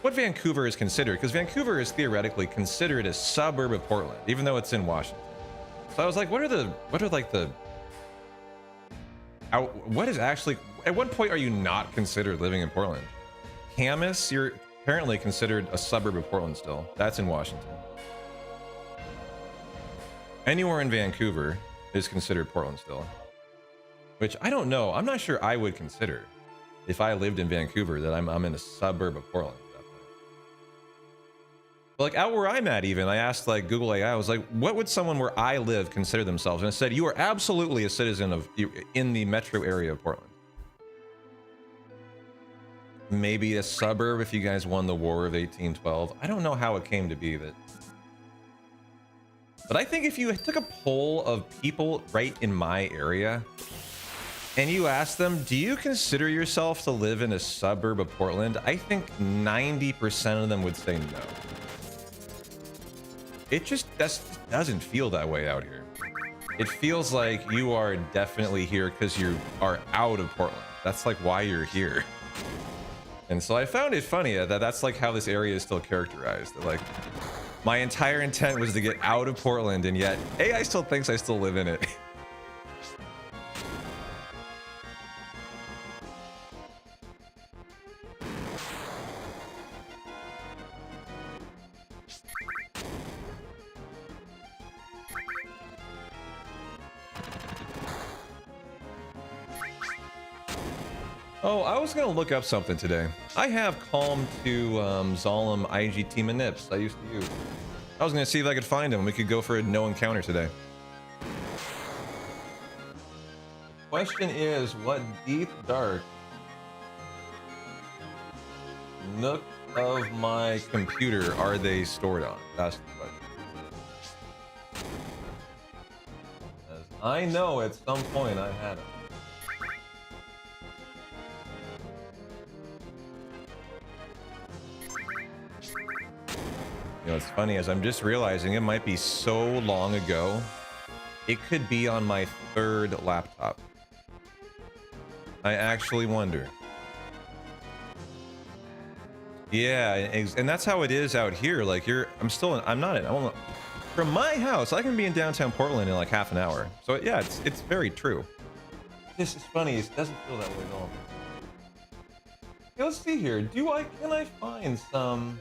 what Vancouver is considered, because Vancouver is theoretically considered a suburb of Portland, even though it's in Washington. So I was like, what is actually, at what point are you not considered living in Portland? Camas, you're apparently considered a suburb of Portland still. That's in Washington. Anywhere in Vancouver is considered Portland still. Which I don't know. I'm not sure I would consider if I lived in Vancouver that I'm in a suburb of Portland at that point. But like out where I'm at, even I asked like Google AI, I was like, what would someone where I live consider themselves? And it said, you are absolutely a citizen in the metro area of Portland. maybe a suburb if you guys won the War of 1812. I don't know how it came to be that. But I think if you took a poll of people right in my area and you asked them, do you consider yourself to live in a suburb of Portland? I think 90% of them would say no. It just doesn't feel that way out here. It feels like you are definitely here because you are out of Portland. That's like why you're here. And so I found it funny that that's like how this area is still characterized. That like my entire intent was to get out of Portland, and yet AI still thinks I still live in it. Oh, I was gonna look up something today. I have Calm to Zalem IGT Manips I used to use. I was gonna see if I could find him. We could go for a no encounter today. Question is, what deep dark nook of my computer are they stored on? That's the question. As I know at some point I had them. You know, it's funny as I'm just realizing it might be so long ago. It could be on my third laptop. I actually wonder. Yeah, and that's how it is out here. Like I'm not from my house. I can be in downtown Portland in like half an hour. So yeah, it's very true. This is funny. It doesn't feel that way at all. Okay, let's see here. Can I find some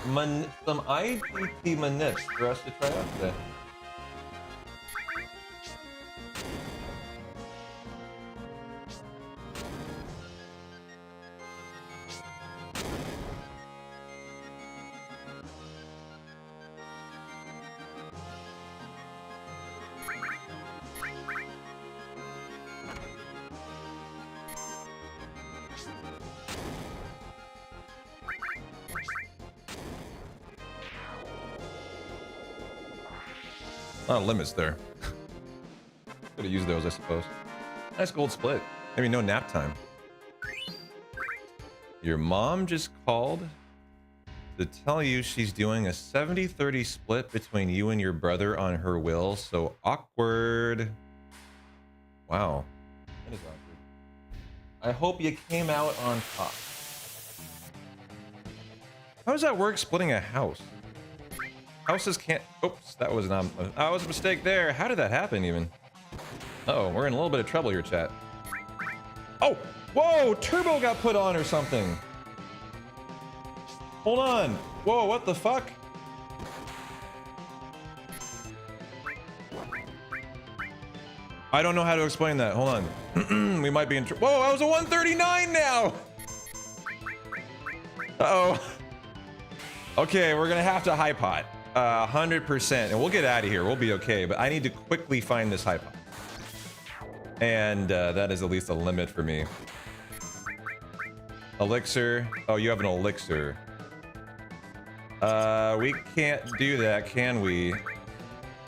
IGT manips for us to try out today? A lot of limits there. Could have used those, I suppose. Nice gold split. Maybe no nap time. Your mom just called to tell you she's doing a 70-30 split between you and your brother on her will. So awkward. Wow. That is awkward. I hope you came out on top. How does that work, splitting a house? Houses can't. Oops, that was a mistake there. How did that happen even? Uh-oh, we're in a little bit of trouble here, chat. Oh, whoa, turbo got put on or something. Hold on. Whoa, what the fuck? I don't know how to explain that. Hold on. We might be in. Whoa, I was a 139 now. Uh-oh. Okay, we're gonna have to high pot. 100%, and we'll get out of here. We'll be okay, but I need to quickly find this high pot. And that is at least a limit for me. Elixir. Oh, you have an elixir. We can't do that, can we?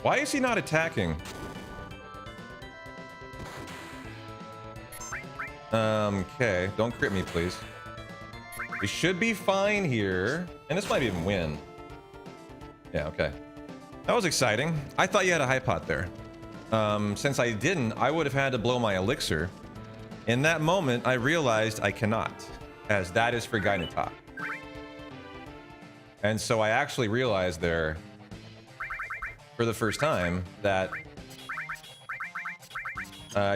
Why is he not attacking? Okay. Don't crit me, please. We should be fine here. And this might even win. Yeah, okay. That was exciting. I thought you had a high pot there. Since I didn't, I would have had to blow my elixir. In that moment, I realized I cannot, as that is for Gainatak. And so I actually realized there, for the first time, that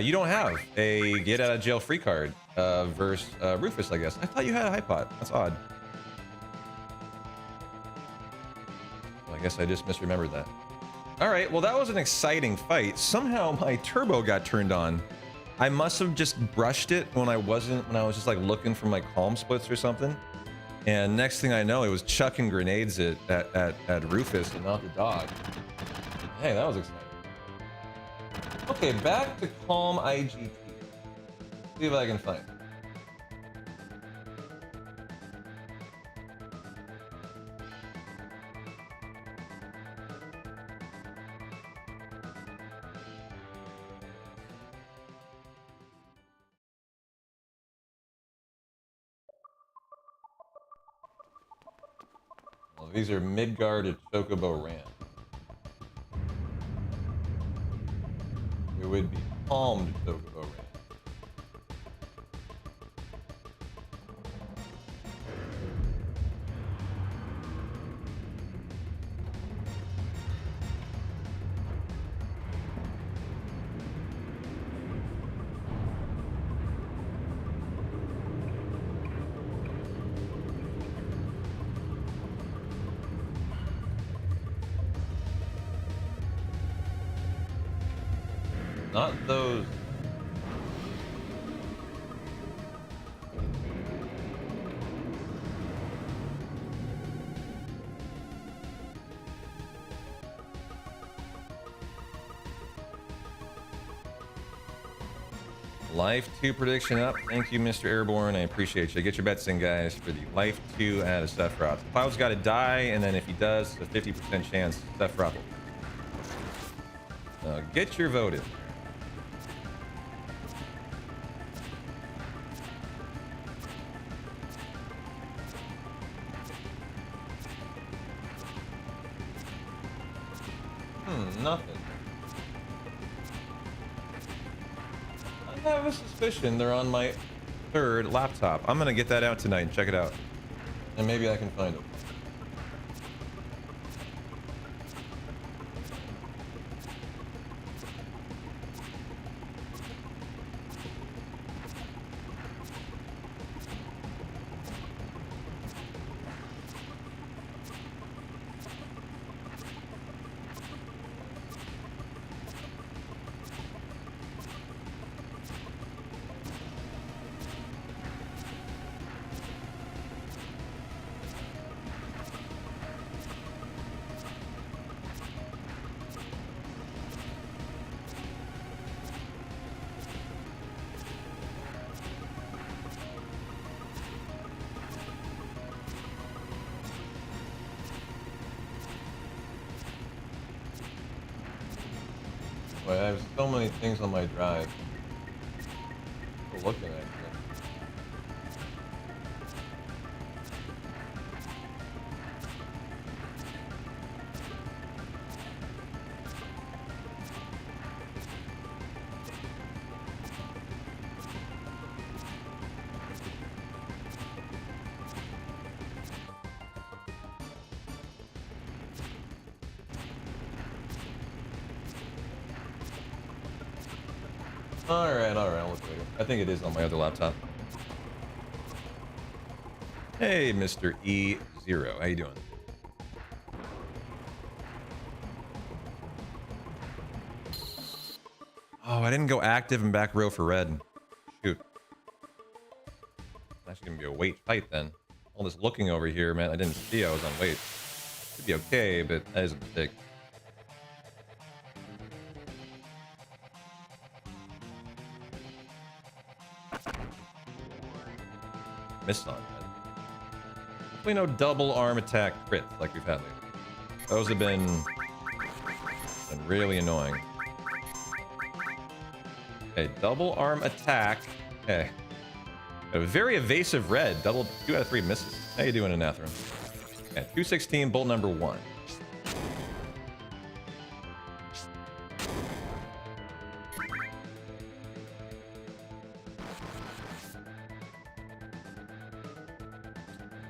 you don't have a get out of jail free card versus Rufus, I guess. I thought you had a high pot. That's odd. Well, I guess I just misremembered that. All right, well, that was an exciting fight. Somehow my turbo got turned on. I must have just brushed it when I was just like looking for my calm splits or something. And next thing I know, it was chucking grenades at Rufus and not the dog. Hey, that was exciting. Okay, back to calm IGT. See if I can find it. Oh, these are Midgard and Chocobo Ram. It would be palmed Chocobo Ram. Not those. Life 2 prediction up. Thank you, Mr. Airborne. I appreciate you. Get your bets in, guys, for the Life 2 out of Sephiroth. Cloud's got to die, and then if he does, a 50% chance Sephiroth will. Get your vote in. Nothing. I have a suspicion they're on my third laptop. I'm gonna get that out tonight and check it out. And maybe I can find them. Boy, I have so many things on my drive. Still looking at it. Alright, I'll look later. I think it is on my other laptop. Hey, Mr. E0. How you doing? Oh, I didn't go active and back row for red. Shoot. It's actually gonna be a wait fight then. All this looking over here, man. I didn't see I was on wait. Should be okay, but that is a mistake. Missed on that. Hopefully no double arm attack crits like we've had lately. Those have been really annoying. Okay, double arm attack. Okay. A very evasive red. 2 out of 3 misses. How you doing, Anathram? Okay, 216, bolt number 1.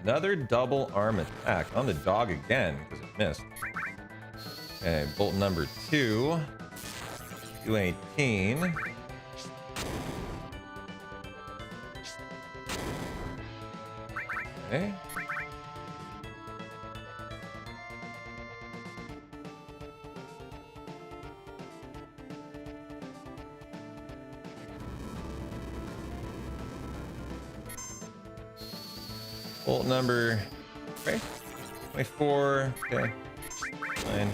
Another double arm attack on the dog again because it missed. Okay, bolt number 2. 218. Okay. Bolt number, okay, 24, okay, fine.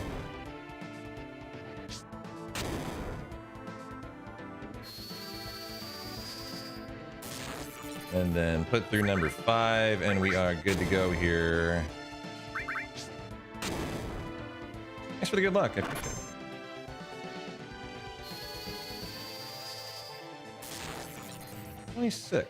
And then put through number 5, and we are good to go here. Thanks for the good luck, I appreciate it. $26.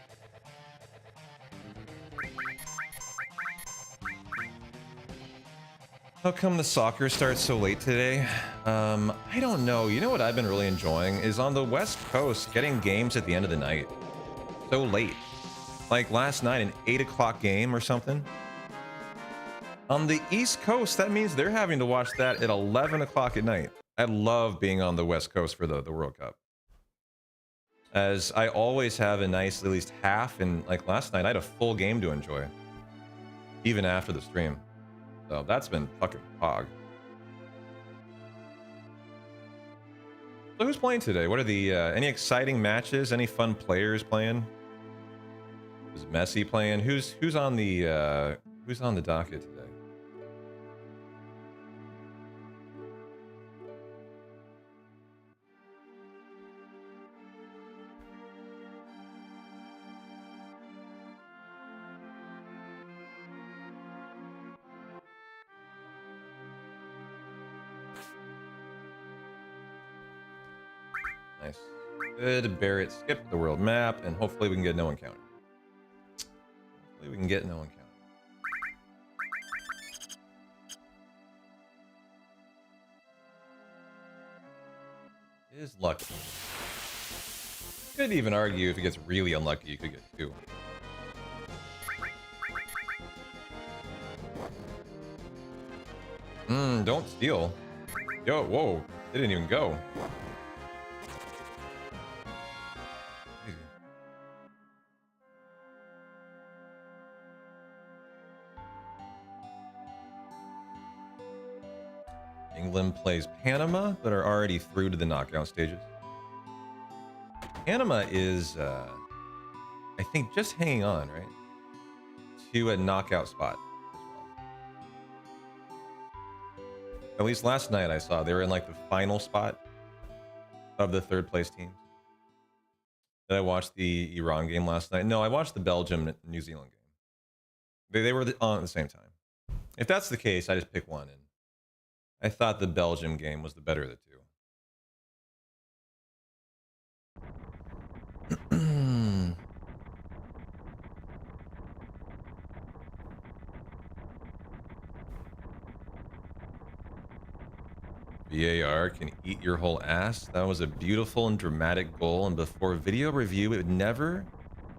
How come the soccer starts so late today? I don't know. You know what I've been really enjoying is on the West Coast getting games at the end of the night. So late. Like last night, an 8 o'clock game or something. On the East Coast, that means they're having to watch that at 11 o'clock at night. I love being on the West Coast for the World Cup, as I always have a nice at least half, and like last night I had a full game to enjoy even after the stream, so that's been fucking pog. So who's playing today? What are the any exciting matches? Any fun players playing? Is Messi playing? Who's on the docket today? Nice. Good. Barrett skipped the world map, and hopefully we can get no encounter. Hopefully we can get no encounter. It is lucky. Could even argue if it gets really unlucky, you could get two. Don't steal. Yo, whoa. They didn't even go. England plays Panama, but are already through to the knockout stages. Panama is, I think, just hanging on, right? To a knockout spot as well. At least last night I saw they were in like the final spot of the third place teams. Did I watch the Iran game last night? No, I watched the Belgium-New Zealand game. They were on at the same time. If that's the case, I just pick one, and I thought the Belgium game was the better of the two. VAR can eat your whole ass. That was a beautiful and dramatic goal, and before video review, it never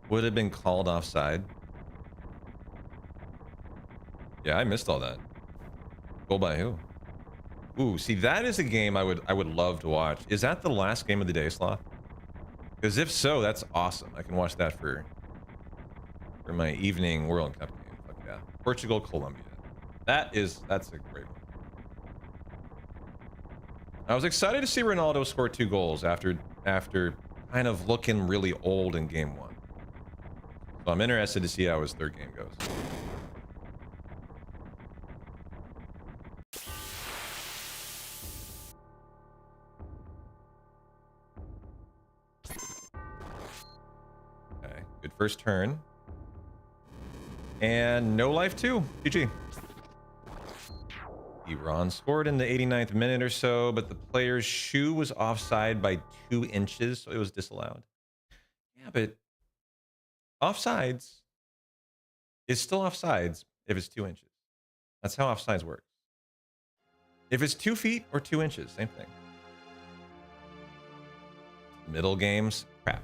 would have been called offside. Yeah, I missed all that. Goal by who? Ooh, see, that is a game I would love to watch. Is that the last game of the day, Sloth? Because if so, that's awesome. I can watch that for my evening World Cup game. Fuck yeah. Portugal, Colombia. That's a great one. I was excited to see Ronaldo score 2 goals after kind of looking really old in game 1. So I'm interested to see how his third game goes. Okay, good first turn. And no life too. GG. Iran scored in the 89th minute or so, but the player's shoe was offside by 2 inches, so it was disallowed. Yeah, but offsides is still offsides if it's 2 inches. That's how offsides work. If it's 2 feet or 2 inches, same thing. Middle games, crap.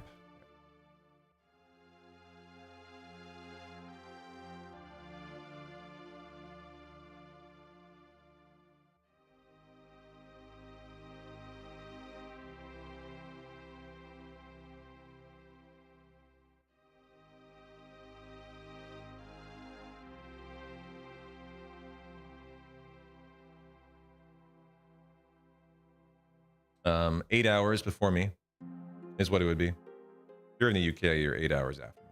Um, 8 hours before me is what it would be. If you're in the UK, you're 8 hours after me.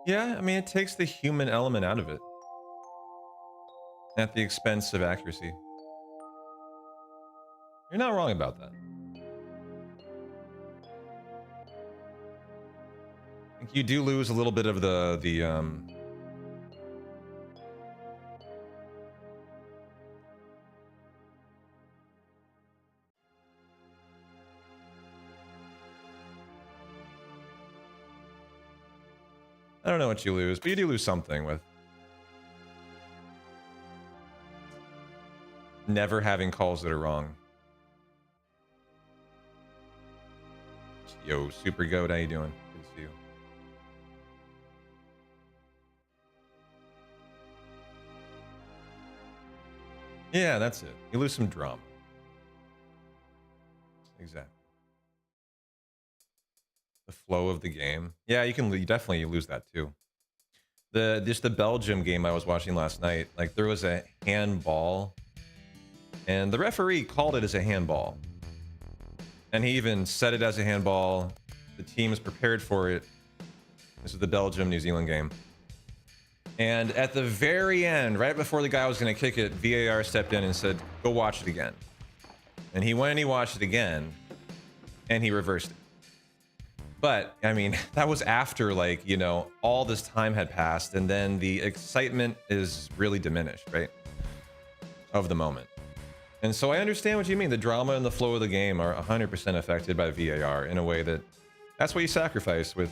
Yeah, I mean, it takes the human element out of it at the expense of accuracy. You're not wrong about that. I think you do lose a little bit of the I don't know what you lose, but you do lose something with never having calls that are wrong. Yo, Super Goat, how you doing? Good to see you. Yeah, that's it. You lose some drama. Exactly. The flow of the game. Yeah, you definitely lose that too. The Belgium game I was watching last night, like there was a handball and the referee called it as a handball. And he even said it as a handball. The team is prepared for it. This is the Belgium-New Zealand game. And at the very end, right before the guy was going to kick it, VAR stepped in and said, go watch it again. And he went and he watched it again, and he reversed it. But, I mean, that was after, like, you know, all this time had passed, and then the excitement is really diminished, right? Of the moment. And so I understand what you mean. The drama and the flow of the game are 100% affected by VAR in a way that's what you sacrifice with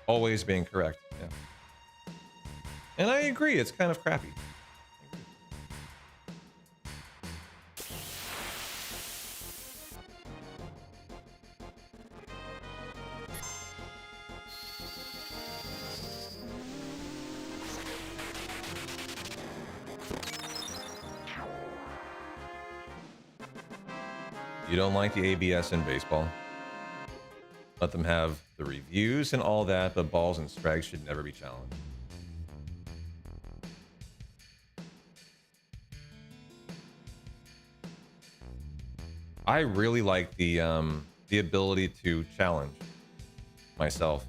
always being correct. Yeah. And I agree, it's kind of crappy. You don't like the ABS in baseball? Let them have the reviews and all that, but balls and strikes should never be challenged. I really like the ability to challenge myself.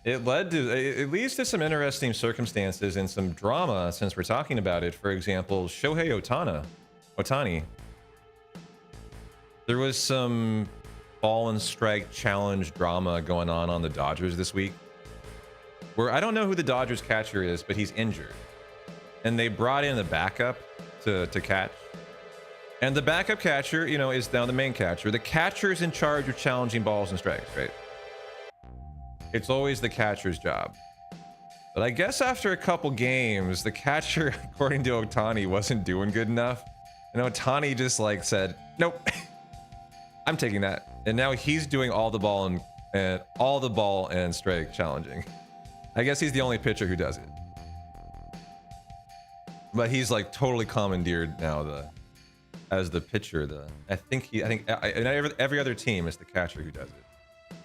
It led to at least to some interesting circumstances and some drama since we're talking about it. For example, Shohei Ohtani. There was some ball and strike challenge drama going on the Dodgers this week, where I don't know who the Dodgers catcher is, but he's injured, and they brought in the backup to catch. And the backup catcher, you know, is now the main catcher. The catcher is in charge of challenging balls and strikes, right? It's always the catcher's job. But I guess after a couple games, the catcher, according to Ohtani, wasn't doing good enough. And Ohtani just like said, nope, I'm taking that. And now he's doing all the ball and strike challenging. I guess he's the only pitcher who does it. But he's like totally commandeered now as the pitcher. I think every other team is the catcher who does it.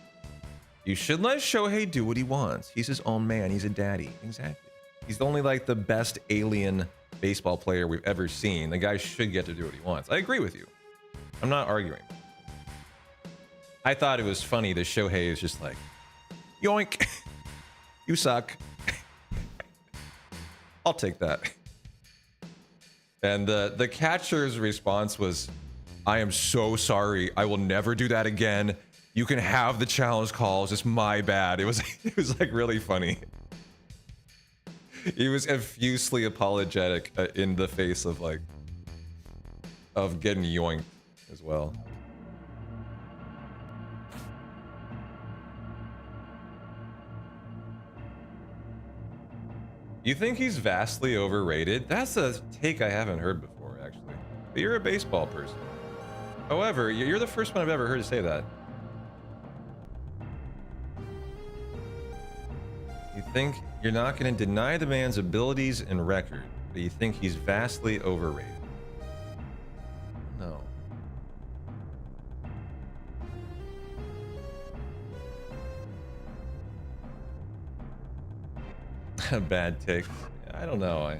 You should let Shohei do what he wants. He's his own man. He's a daddy. Exactly. He's only like the best alien baseball player we've ever seen. The guy should get to do what he wants. I agree with you. I'm not arguing. I thought it was funny that Shohei is just like, yoink, you suck. I'll take that. And the catcher's response was, I am so sorry. I will never do that again. You can have the challenge calls. It's my bad. It was like really funny. He was effusively apologetic in the face of getting yoinked as well. You think he's vastly overrated? That's a take I haven't heard before, actually. But you're a baseball person. However, you're the first one I've ever heard to say that. You think you're not going to deny the man's abilities and record, but you think he's vastly overrated. No. A bad take. I don't know.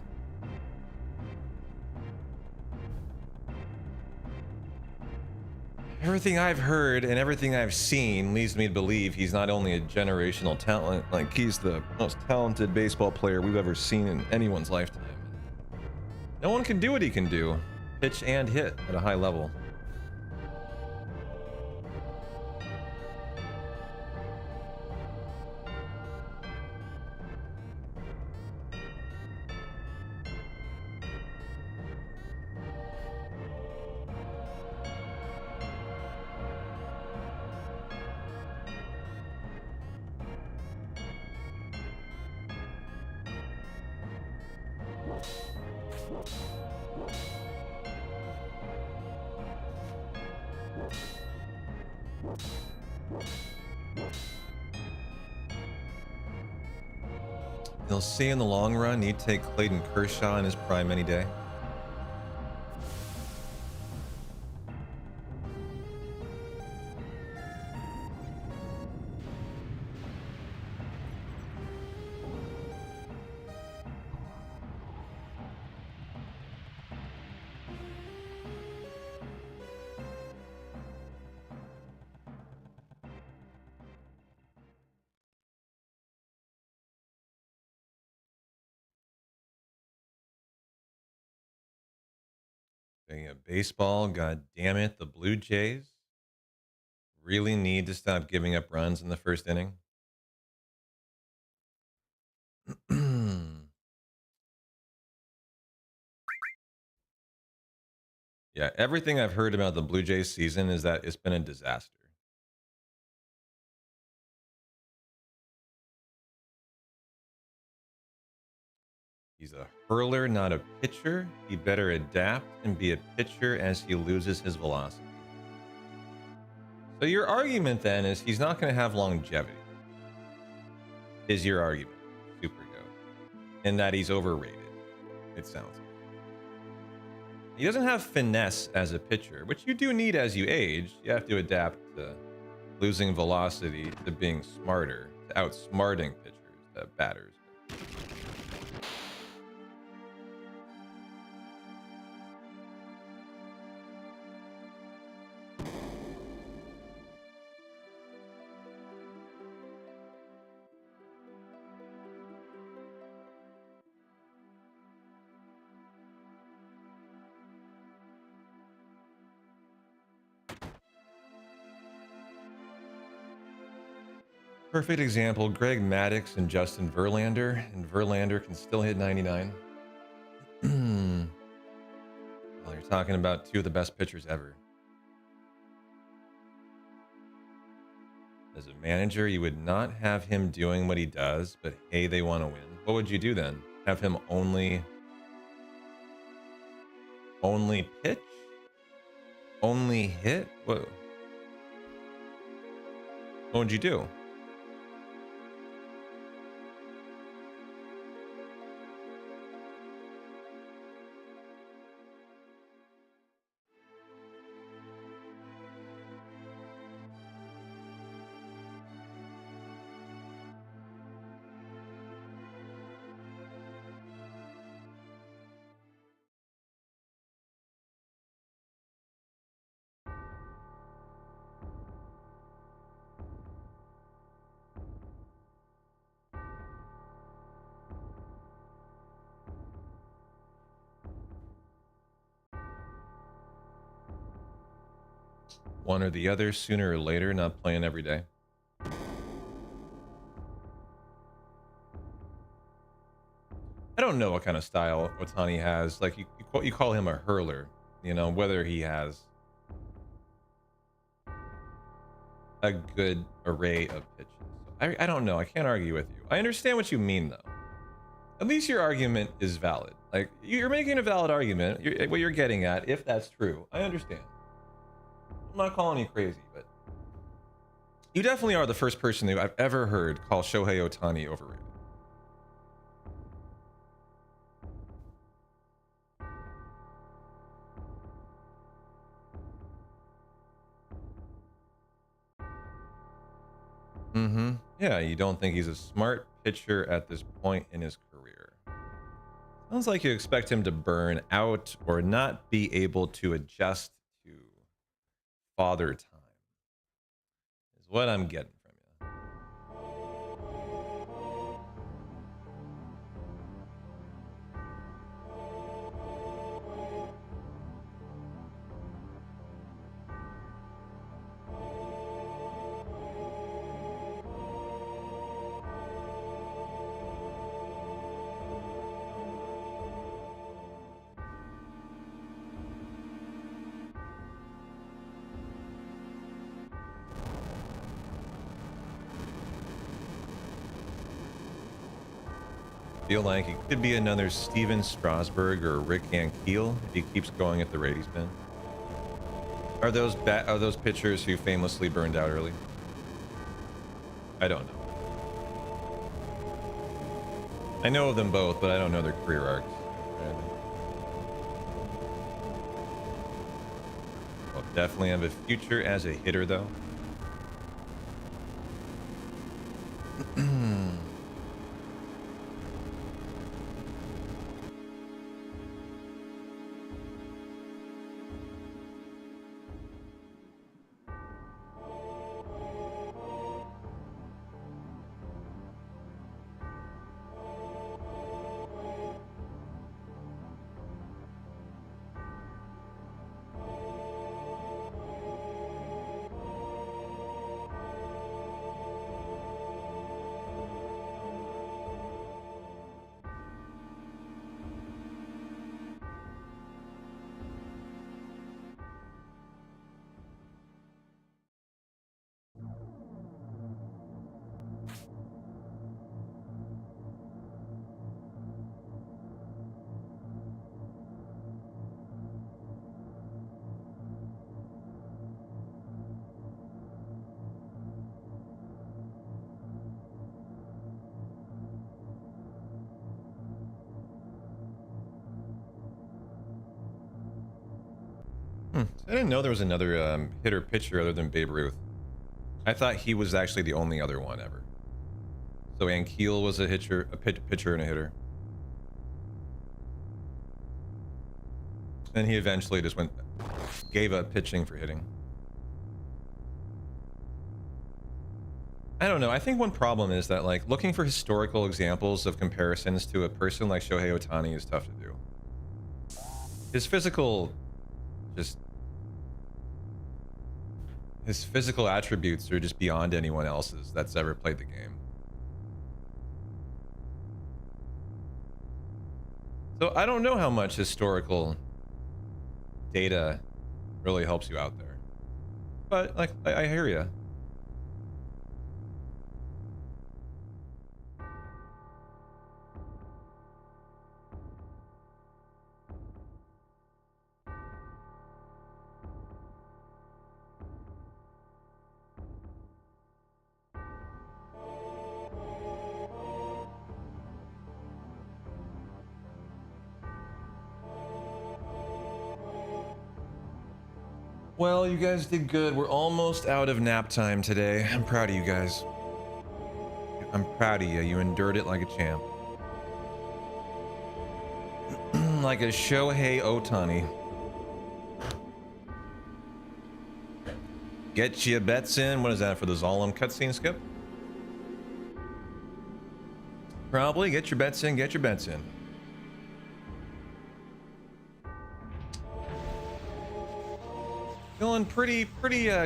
Everything I've heard and everything I've seen leads me to believe he's not only a generational talent, like he's the most talented baseball player we've ever seen in anyone's lifetime. No one can do what he can do, pitch and hit at a high level. You'll see in the long run, he'd take Clayton Kershaw in his prime any day. Yeah, baseball, god damn it, the Blue Jays really need to stop giving up runs in the first inning. Yeah, everything I've heard about the Blue Jays season is that it's been a disaster. He's a hurler, not a pitcher. He better adapt and be a pitcher as he loses his velocity. So your argument then is he's not going to have longevity. Is your argument, Super Goat, and that he's overrated? It sounds like. He doesn't have finesse as a pitcher, which you do need as you age. You have to adapt to losing velocity, to being smarter, to outsmarting pitchers, batters. Perfect example, Greg Maddux and Justin Verlander, and Verlander can still hit 99. Well, you're talking about two of the best pitchers ever. As a manager, you would not have him doing what he does, but hey, they want to win. What would you do then? Have him only pitch? Only hit? What would you do? One or the other, sooner or later, not playing every day. I don't know what kind of style Otani has. Like you call him a hurler, you know, whether he has a good array of pitches. I don't know. I can't argue with you. I understand what you mean, though. At least your argument is valid. Like, you're making a valid argument. What you're getting at, if that's true, I understand. I'm not calling you crazy, but you definitely are the first person who I've ever heard call Shohei Otani overrated. Mm-hmm. Yeah, you don't think he's a smart pitcher at this point in his career. Sounds like you expect him to burn out or not be able to adjust to father time is what I'm getting from you. Feel like it could be another Steven Strasberg or Rick Ankiel if he keeps going at the rate he's been. Are those pitchers who famously burned out early? I don't know. I know of them both, but I don't know their career arcs. Well, definitely have a future as a hitter, though. I didn't know there was another hitter pitcher other than Babe Ruth. I thought he was actually the only other one ever. So Ankiel was a pitcher and a hitter. And he eventually just gave up pitching for hitting. I don't know. I think one problem is that, like, looking for historical examples of comparisons to a person like Shohei Ohtani is tough to do. His physical attributes are just beyond anyone else's that's ever played the game. So I don't know how much historical data really helps you out there. But, like, I hear you. Well, you guys did good. We're almost out of nap time today. I'm proud of you guys. I'm proud of you. You endured it like a champ. Like a Shohei Ohtani. Get your bets in. What is that for the Zolom cutscene skip? Probably. Get your bets in. Get your bets in. Feeling pretty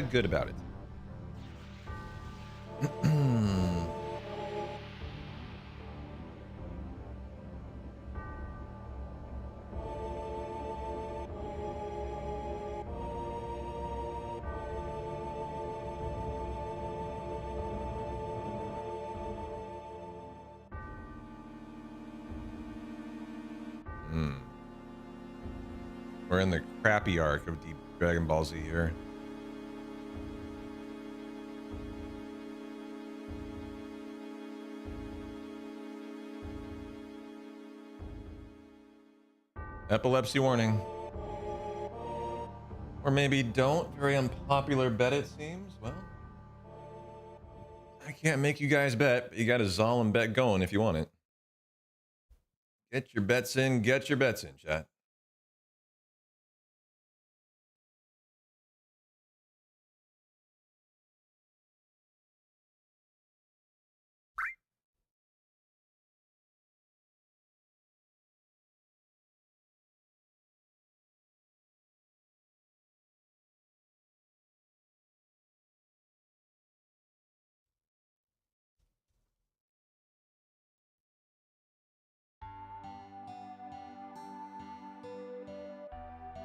good about it. We're in the crappy arc of Deep Dragon Ball Z here. Epilepsy warning. Or maybe don't. Very unpopular bet, it seems. Well, I can't make you guys bet, but you got a Zolom bet going if you want it. Get your bets in. Get your bets in, chat.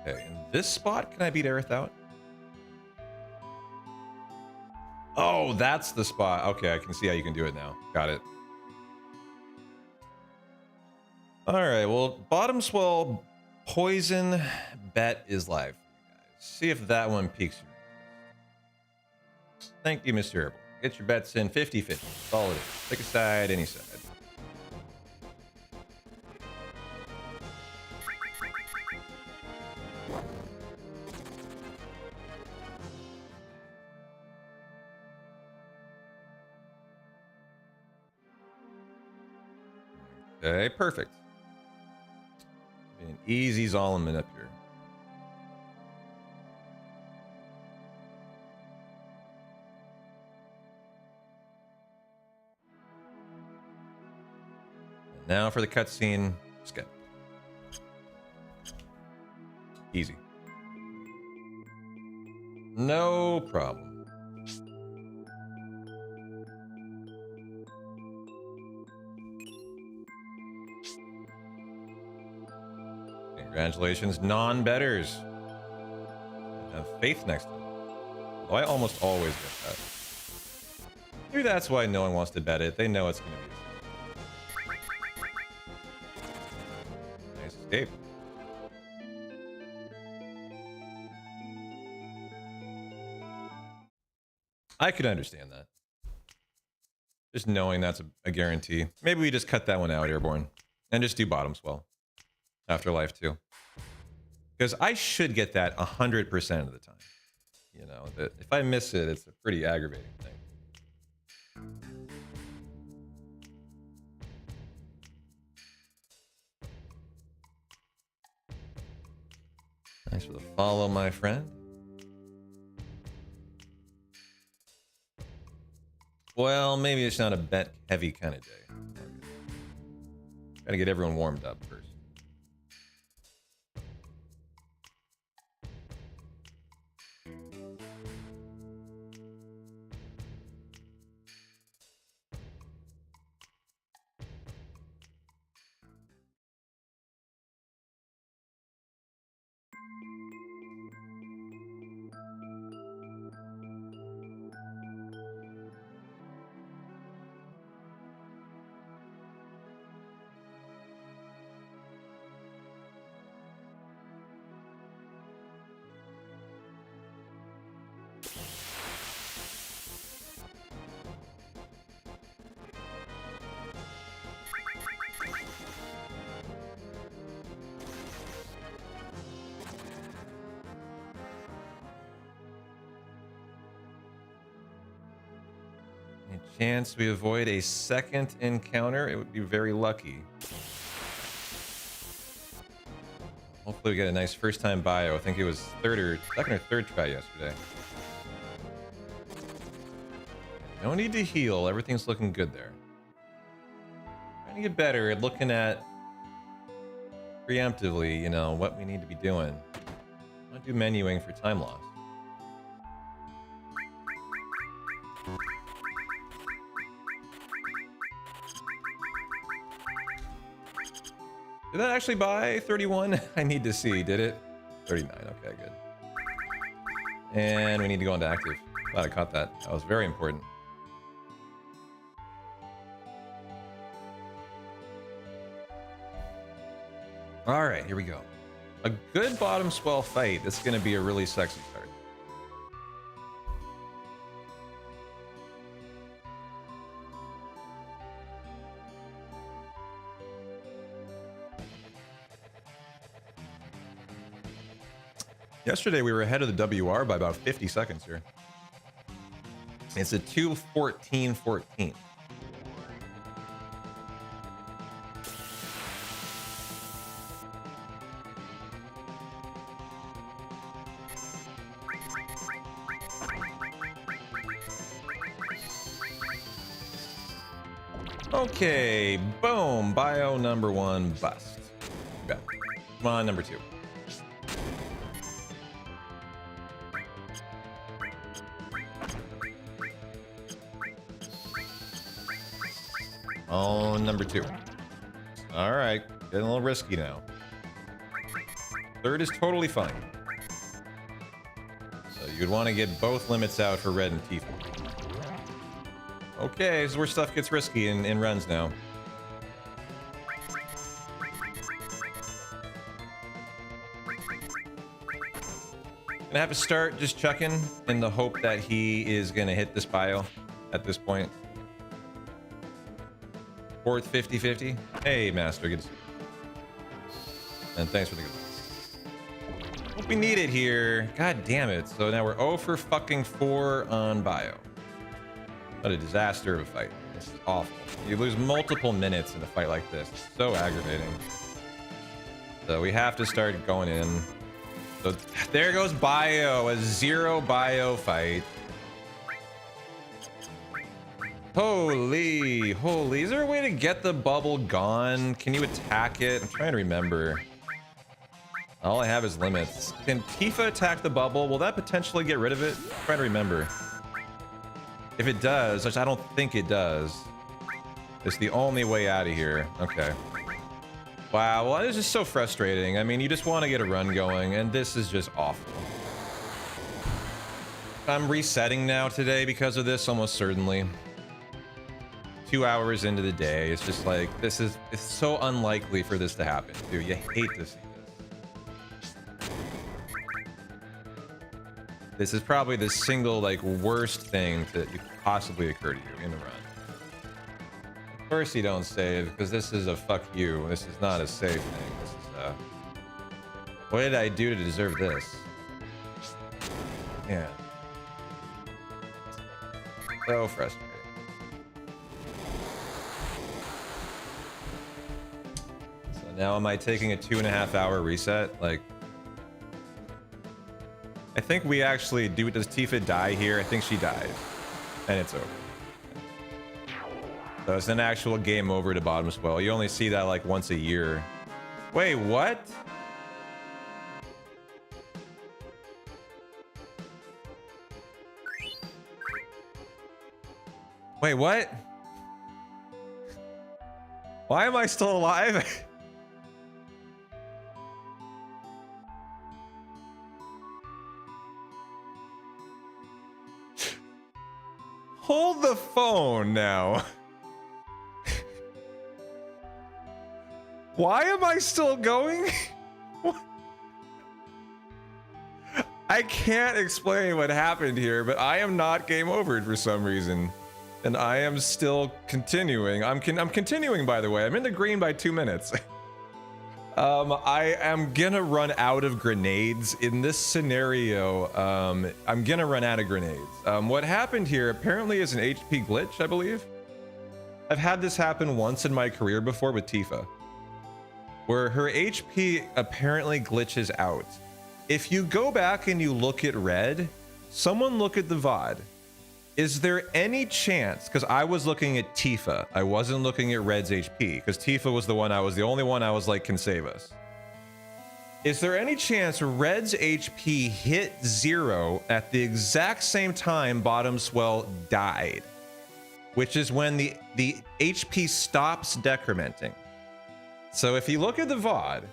Okay, in this spot, can I beat Aerith out? Oh, that's the spot. Okay, I can see how you can do it now. Got it. All right, well, bottom swell poison bet is live for you guys. See if that one piques your interest. Thank you, Mr. Herbal. Get your bets in 50-50. That's all it is. Pick a side, any side. Okay, perfect. An easy Zolomon up here. And now for the cutscene. Skip. Easy. No problem. Congratulations, non-betters. Have faith next time. Oh, I almost always get that. Maybe that's why no one wants to bet it. They know it's going to be a nice escape. I could understand that. Just knowing that's a guarantee. Maybe we just cut that one out, Airborne, and just do bottom swell. Afterlife too, because I should get that 100% of the time. You know, that if I miss it, it's a pretty aggravating thing. Thanks for the follow, my friend. Well, maybe it's not a bet heavy kind of day. Gotta get everyone warmed up first. Any chance we avoid a second encounter? It would be very lucky. Hopefully we get a nice first time bio. I think it was second or third try yesterday. No need to heal. Everything's looking good there. Trying to get better at looking at preemptively, you know, what we need to be doing. I want to do menuing for time loss. Did that actually buy 31? I need to see. Did it? 39. Okay, good. And we need to go into active. Glad I caught that. That was very important. All right, here we go. A good bottom swell fight. This is going to be a really sexy start. Yesterday we were ahead of the WR by about 50 seconds here. It's a 2:14.14. Okay, boom, bio number 1 bust. Okay. Come on, number 2. Oh, number 2. All right, getting a little risky now. Third is totally fine. So you'd want to get both limits out for Red and Tifa. Okay, this is where stuff gets risky in runs now. Gonna have to start just chucking in the hope that he is gonna hit this bio at this point. Fourth 50-50. Hey, Master, good to see you. And thanks for the good advice. Hope we need it here. God damn it. So now we're 0 for fucking 4 on bio. What a disaster of a fight. This is awful. You lose multiple minutes in a fight like this. It's so aggravating. So we have to start going in. So there goes bio, a 0 bio fight. Holy, is there a way to get the bubble gone? Can you attack it? I'm trying to remember. All I have is limits. Can Tifa attack the bubble? Will that potentially get rid of it? I'm trying to remember. If it does, which I don't think it does, it's the only way out of here. Okay. Wow, well, this is so frustrating. I mean, you just want to get a run going, and this is just awful. I'm resetting now today because of this, almost certainly. 2 hours into the day, it's just like, it's so unlikely for this to happen, dude. You hate to see this. This is probably the single, like, worst thing that could possibly occur to you in the run. Of course you don't save, because this is a fuck you. This is not a save thing. This is what did I do to deserve this? Yeah. So frustrating. So now am I taking a 2.5 hour reset? Like, I think we actually do. Does Tifa die here? I think she died. And it's over. So it's an actual game over to bottom swell. You only see that like once a year. Wait, what? Wait, what? Why am I still alive? Hold the phone now. Why am I still going? I can't explain what happened here, but I am not game overed for some reason. And I am still continuing. I'm continuing, by the way. I'm in the green by 2 minutes. I am gonna run out of grenades in this scenario. I'm gonna run out of grenades. What happened here apparently is an HP glitch, I believe. I've had this happen once in my career before with Tifa, where her HP apparently glitches out. If you go back and you look at Red, someone look at the VOD. Is there any chance, because I was looking at Tifa, I wasn't looking at Red's HP, because Tifa was the only one I was like, can save us. Is there any chance Red's HP hit 0 at the exact same time Bottom Swell died? Which is when the HP stops decrementing. So if you look at the VOD,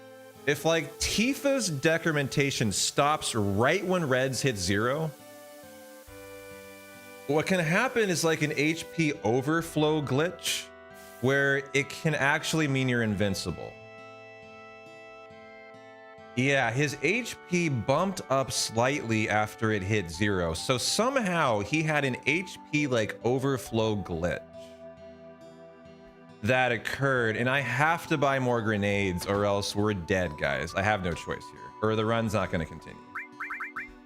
if like Tifa's decrementation stops right when Red's hit 0, what can happen is like an HP overflow glitch where it can actually mean you're invincible. Yeah, his HP bumped up slightly after it hit 0. So somehow he had an HP like overflow glitch that occurred, and I have to buy more grenades or else we're dead, guys. I have no choice here, or the run's not going to continue.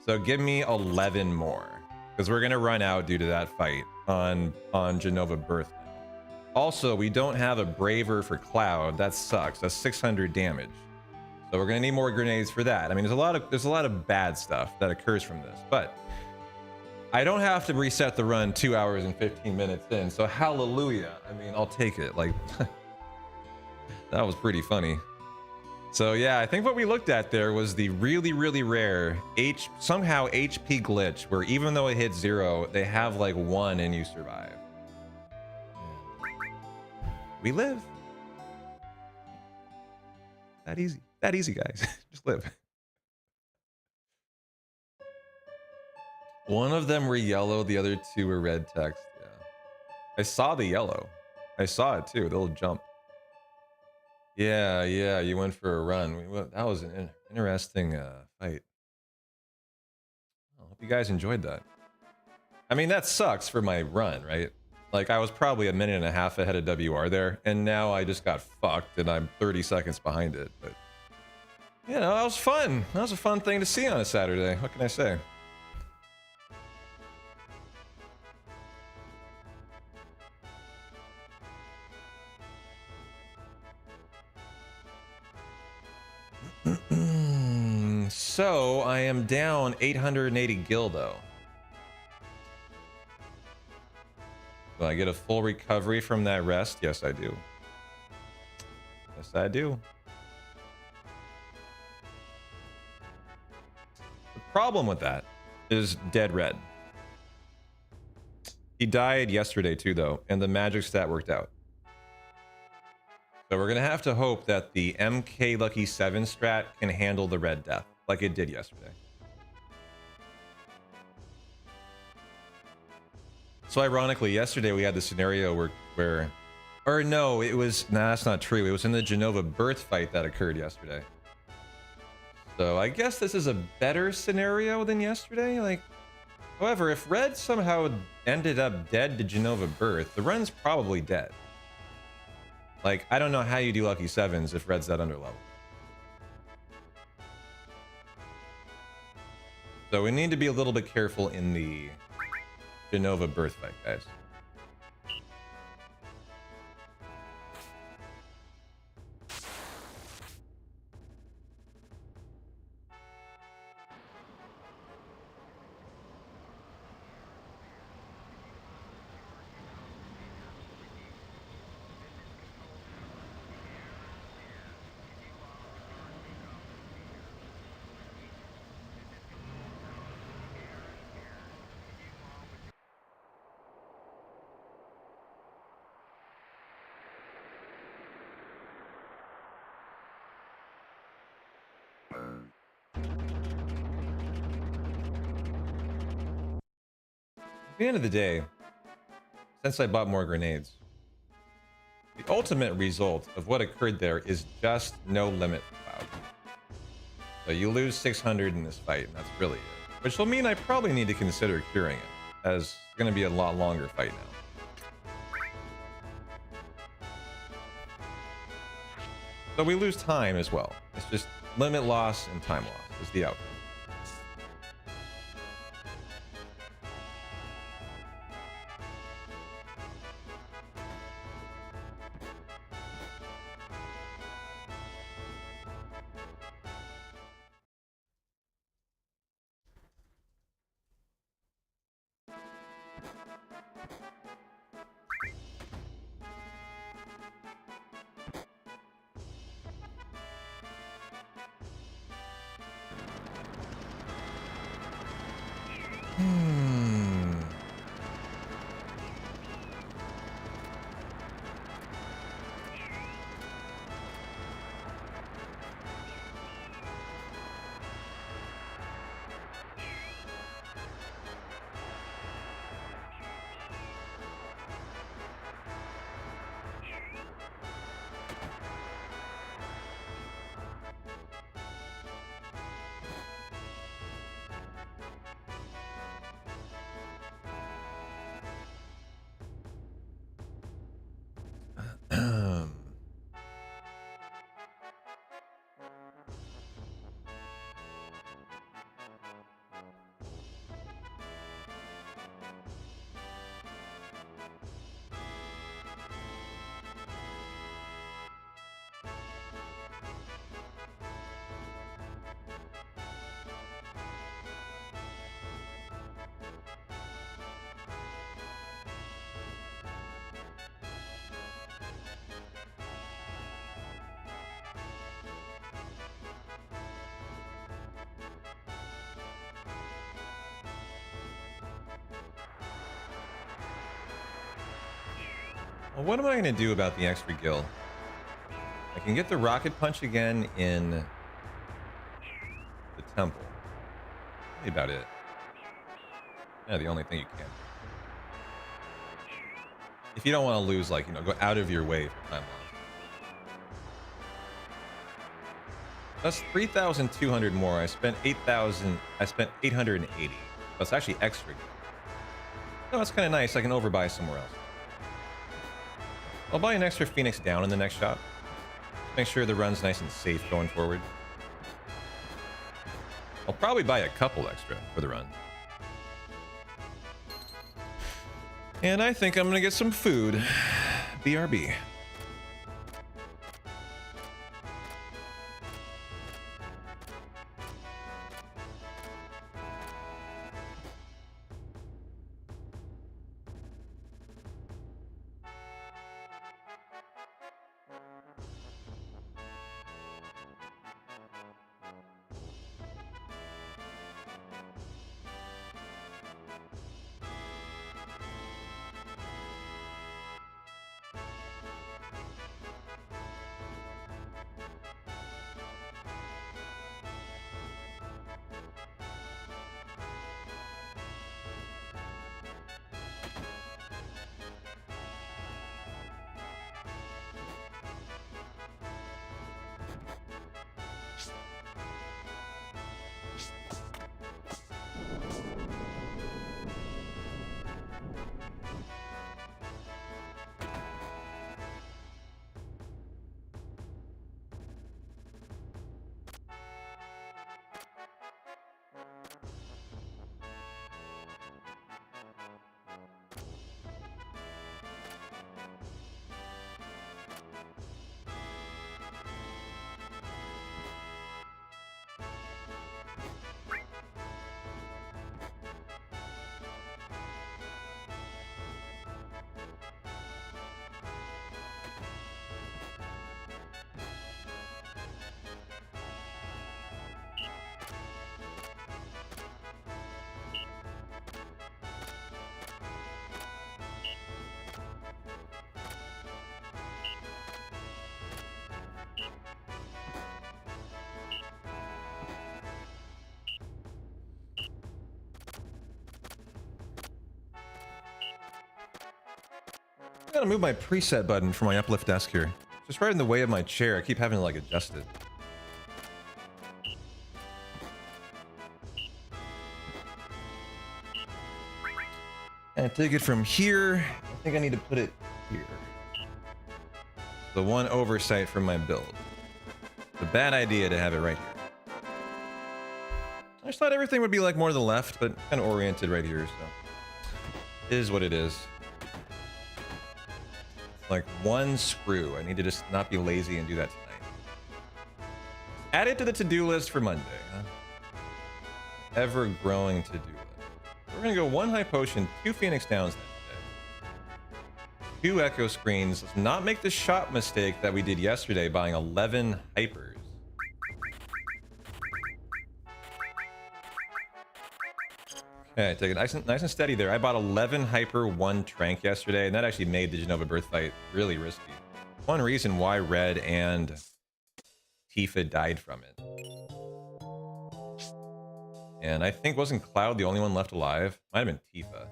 So give me 11 more, because we're going to run out due to that fight on Genova Birth now. Also, we don't have a Braver for Cloud. That sucks. That's 600 damage. So we're going to need more grenades for that. I mean, there's a lot of bad stuff that occurs from this, but I don't have to reset the run 2 hours and 15 minutes in, so hallelujah. I mean, I'll take it. Like, that was pretty funny. So yeah, I think what we looked at there was the really, really rare somehow HP glitch, where even though it hits 0, they have like 1 and you survive. We live. That easy, guys. Just live. One of them were yellow, the other two were red text. Yeah. I saw the yellow. I saw it too, the little jump. Yeah, yeah, you went for a run. That was an interesting fight. I hope you guys enjoyed that. I mean, that sucks for my run, right? Like, I was probably a minute and a half ahead of WR there, and now I just got fucked, and I'm 30 seconds behind it. But, you know, that was fun. That was a fun thing to see on a Saturday. What can I say? So, I am down 880 gil, though. Do I get a full recovery from that rest? Yes, I do. Yes, I do. The problem with that is dead red. He died yesterday too, though, and the magic stat worked out. So we're going to have to hope that the MK Lucky 7 strat can handle the red death like it did yesterday. So ironically, yesterday we had the scenario where or no, it was, nah, that's not true. It was in the Genova birth fight that occurred yesterday. So I guess this is a better scenario than yesterday. Like, however, if red somehow ended up dead to Genova birth, the run's probably dead. Like, I don't know how you do lucky sevens if red's that underlevel. So we need to be a little bit careful in the Genova birth fight, guys. At the end of the day, since I bought more grenades, the ultimate result of what occurred there is just no limit cloud. So you lose 600 in this fight, and that's really it. Which will mean I probably need to consider curing it, as it's going to be a lot longer fight now. So we lose time as well. It's just limit loss and time loss is the outcome. Well, what am I going to do about the extra gil? I can get the rocket punch again in the temple. That's about it. Yeah, the only thing you can do. If you don't want to lose, like, you know, go out of your way for time loss. That's 3,200 more. I spent 8,000. I spent 880. That's actually extra good. No, that's kind of nice. I can overbuy somewhere else. I'll buy an extra Phoenix down in the next shot. Make sure the run's nice and safe going forward. I'll probably buy a couple extra for the run. And I think I'm gonna get some food. BRB. I gotta move my preset button for my uplift desk here. Just right in the way of my chair. I keep having to like adjust it. And take it from here. I think I need to put it here. The one oversight from my build. It's a bad idea to have it right here. I just thought everything would be like more to the left, but kind of oriented right here, so. It is what it is. Like one screw. I need to just not be lazy and do that tonight. Add it to the to-do list for Monday. Huh? Ever-growing to-do list. We're gonna go 1 high potion, 2 Phoenix Downs today. 2 echo screens. Let's not make the shot mistake that we did yesterday buying 11 hypers. Okay, take it nice and steady there. I bought 11 hyper, 1 trank yesterday, and that actually made the Genova birth fight really risky. One reason why Red and Tifa died from it. And I think wasn't Cloud the only one left alive? Might have been Tifa.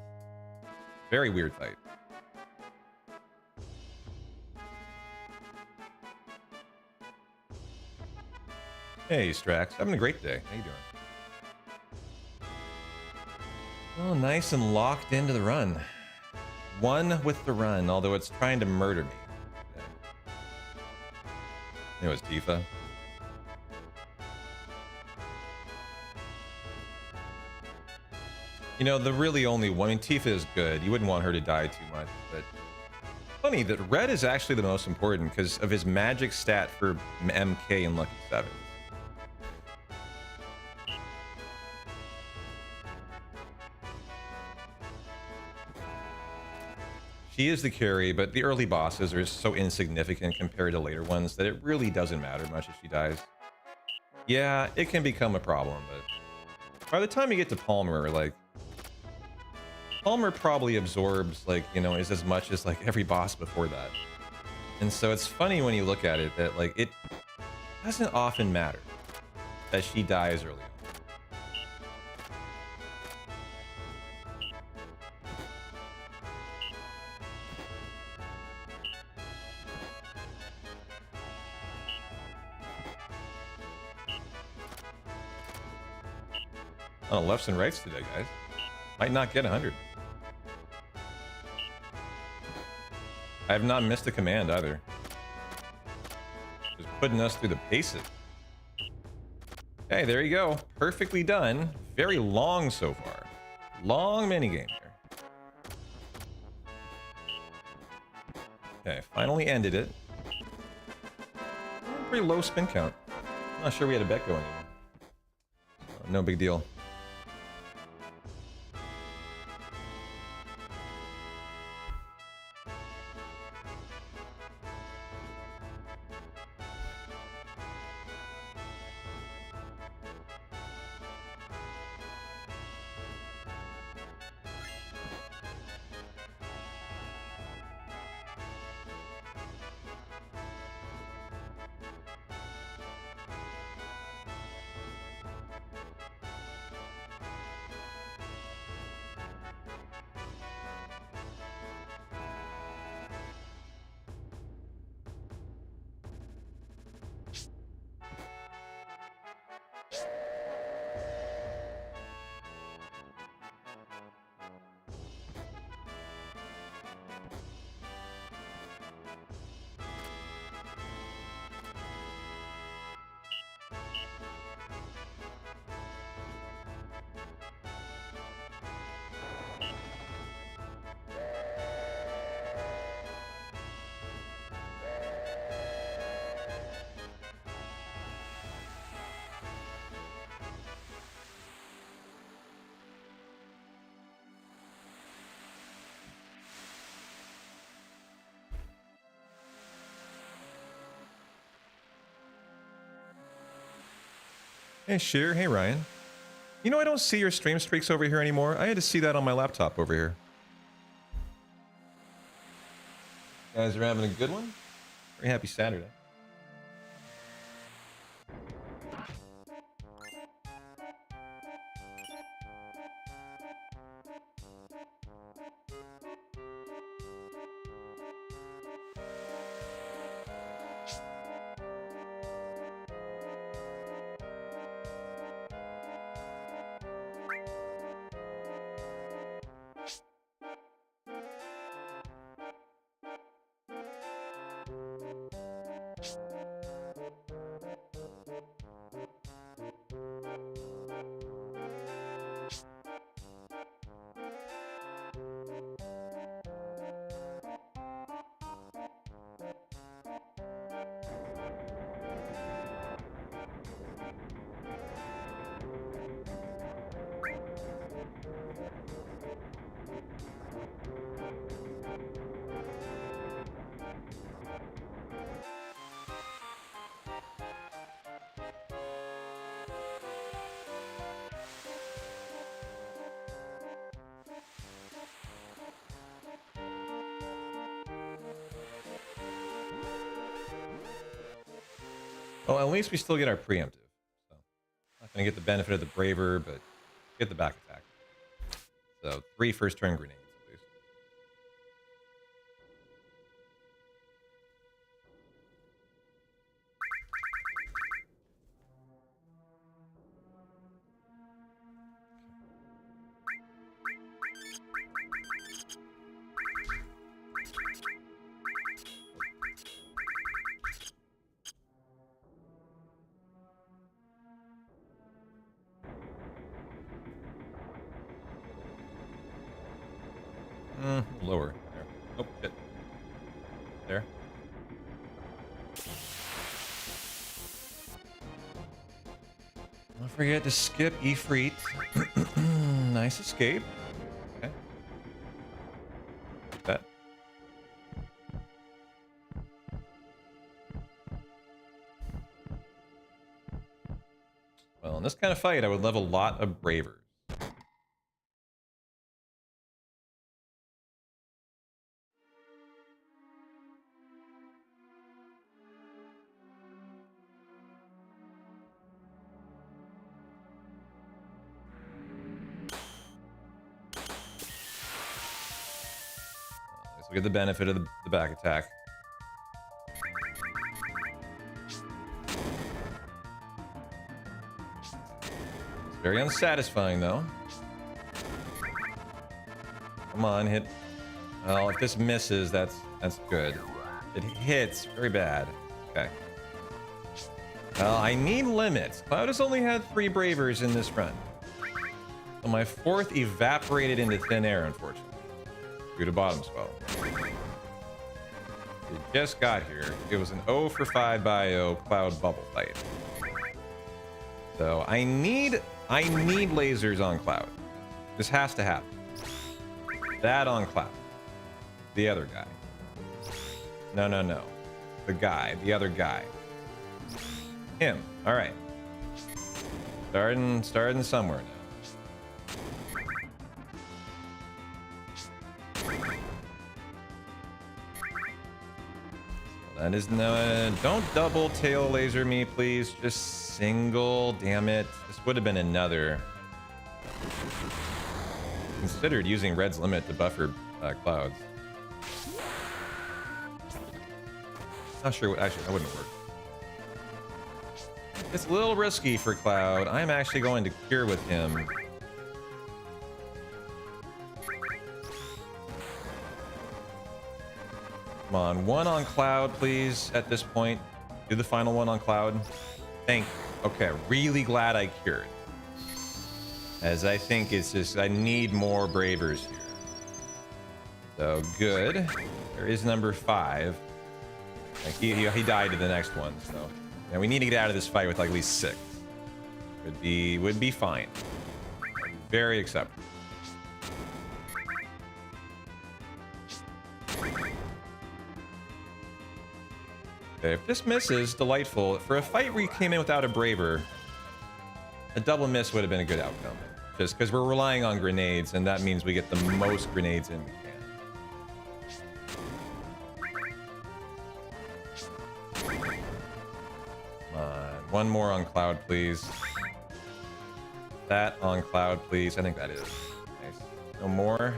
Very weird fight. Hey, Strax. Having a great day. How you doing? Oh, nice and locked into the run. 1 with the run, although it's trying to murder me. It was Tifa. You know, the really only one, I mean, Tifa is good. You wouldn't want her to die too much, but funny that Red is actually the most important because of his magic stat for MK and Lucky 7. She is the carry, but the early bosses are so insignificant compared to later ones that it really doesn't matter much if she dies. Yeah, it can become a problem, but by the time you get to Palmer, like, Palmer probably absorbs, like, you know, is as much as, like, every boss before that. And so it's funny when you look at it that, like, it doesn't often matter that she dies early on. On lefts and rights today, guys. Might not get 100. I have not missed a command either. Just putting us through the paces. Okay, there you go. Perfectly done. Very long so far. Long minigame here. Okay, finally ended it. Pretty low spin count. I'm not sure we had a bet going anymore. So, no big deal. Hey, Sheer. Hey, Ryan. You know, I don't see your stream streaks over here anymore. I had to see that on my laptop over here. You guys are having a good one? Very happy Saturday. Well, at least we still get our preemptive. So, not going to get the benefit of the braver, but get the back attack. So, 3 first turn grenades at least. Lower. There. Oh, shit. There. Don't forget to skip Ifrit. Nice escape. Okay. That. Well, in this kind of fight, I would level a lot of bravers. So we get the benefit of the back attack. Very unsatisfying though. Come on, hit. Well, if this misses, that's good. It hits, very bad. Okay. Well, I need limits. Cloud has only had 3 Bravers in this run. So my 4th evaporated into thin air, unfortunately. Due to bottom swell. It just got here. It was an 0 for 5 bio Cloud bubble fight. So I need lasers on Cloud. This has to happen. That on Cloud. The other guy. No. The guy. The other guy. Him. All right. Starting somewhere now. That is no. Don't double tail laser me, please. Just single. Damn it. This would have been another. Considered using Red's limit to buffer clouds. Not sure what. Actually, that wouldn't work. It's a little risky for Cloud. I'm actually going to cure with him. Come on, 1 on Cloud, please, at this point. Do the final 1 on Cloud. Thank you. Okay, really glad I cured. As I think it's just, I need more Bravers here. So, good. There is number 5. Like he died to the next one, so. And we need to get out of this fight with like at least 6. Would be fine. Very acceptable. Okay, if this misses, delightful. For a fight where you came in without a Braver, a double miss would have been a good outcome. Just because we're relying on grenades, and that means we get the most grenades in we can. Come on. 1 more on Cloud, please. That on Cloud, please. I think that is. Nice. No more.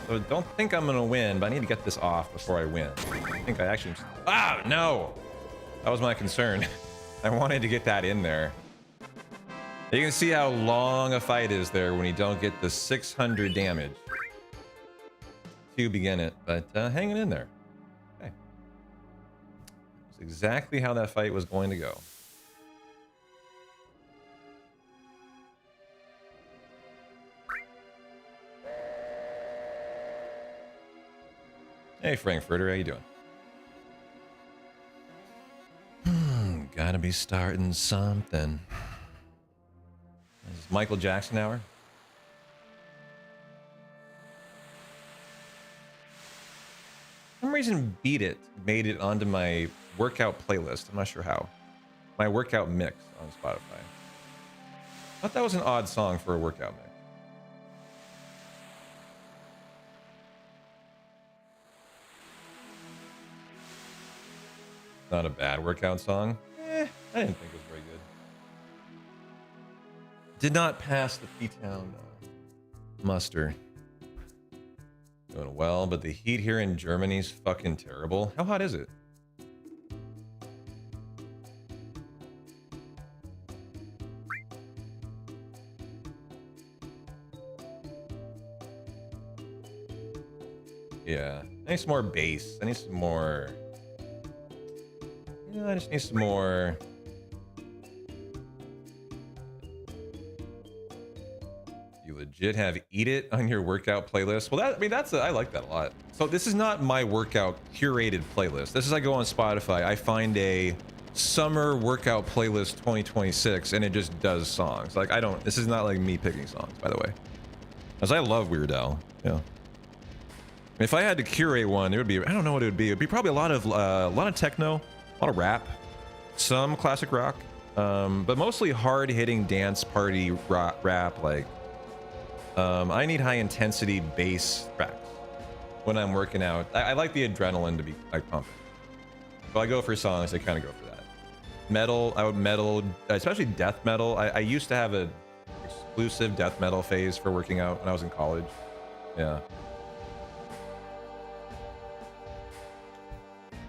So don't think I'm gonna win, but I need to get this off before I win. I think I actually... Ah, no! That was my concern. I wanted to get that in there. You can see how long a fight is there when you don't get the 600 damage to begin it, but hanging in there. Okay. That's exactly how that fight was going to go. Hey, Frankfurter, how you doing? Gotta be starting something. This is Michael Jackson hour. For some reason, Beat It made it onto my workout playlist. I'm not sure how. My workout mix on Spotify. I thought that was an odd song for a workout mix. Not a bad workout song. I didn't think it was very good. Did not pass the P-Town muster. Doing well, but the heat here in Germany's fucking terrible. How hot is it? Yeah, I need some more bass. I need some more... I just need some more. You legit have Eat It on your workout playlist. Well, I like that a lot. So this is not my workout curated playlist. This is I go on Spotify. I find a summer workout playlist 2026, and it just does songs. Like this is not like me picking songs, by the way. As I love Weird Al. Yeah. If I had to curate one, it would be, I don't know what it would be. It would be probably a lot of techno. A lot of rap, some classic rock, but mostly hard-hitting dance party rap. Like, I need high-intensity bass tracks when I'm working out. I like the adrenaline to be like pumping. So I go for songs that kind of go for that. Metal, especially death metal. I used to have an exclusive death metal phase for working out when I was in college. Yeah.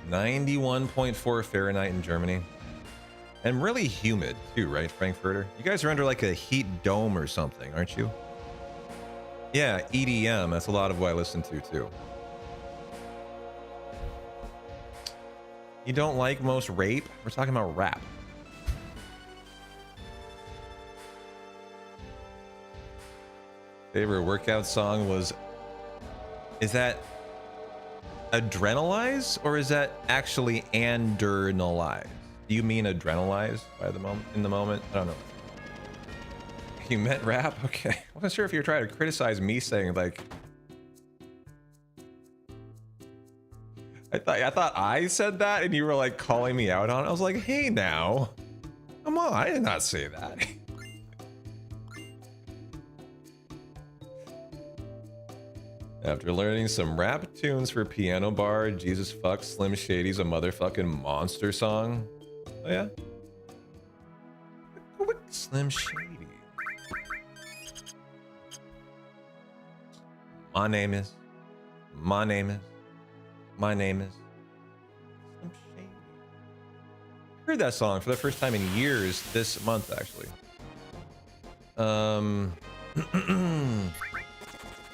91.4 Fahrenheit in Germany. And really humid too, right, Frankfurter? You guys are under like a heat dome or something, aren't you? Yeah, EDM. That's a lot of what I listen to too. You don't like most rape? We're talking about rap. Favorite workout song was... Is that Adrenalize or is that actually Andernalize? Do you mean adrenalize by the moment in the moment? I don't know. You meant rap? Okay. I wasn't sure if you were trying to criticize me saying like... I thought I said that and you were like calling me out on it. I was like, hey now. Come on, I did not say that. After learning some rap tunes for Piano Bar, Jesus Fuck Slim Shady's a motherfucking monster song. Oh yeah? Slim Shady. My name is Slim Shady. I heard that song for the first time in years this month, actually.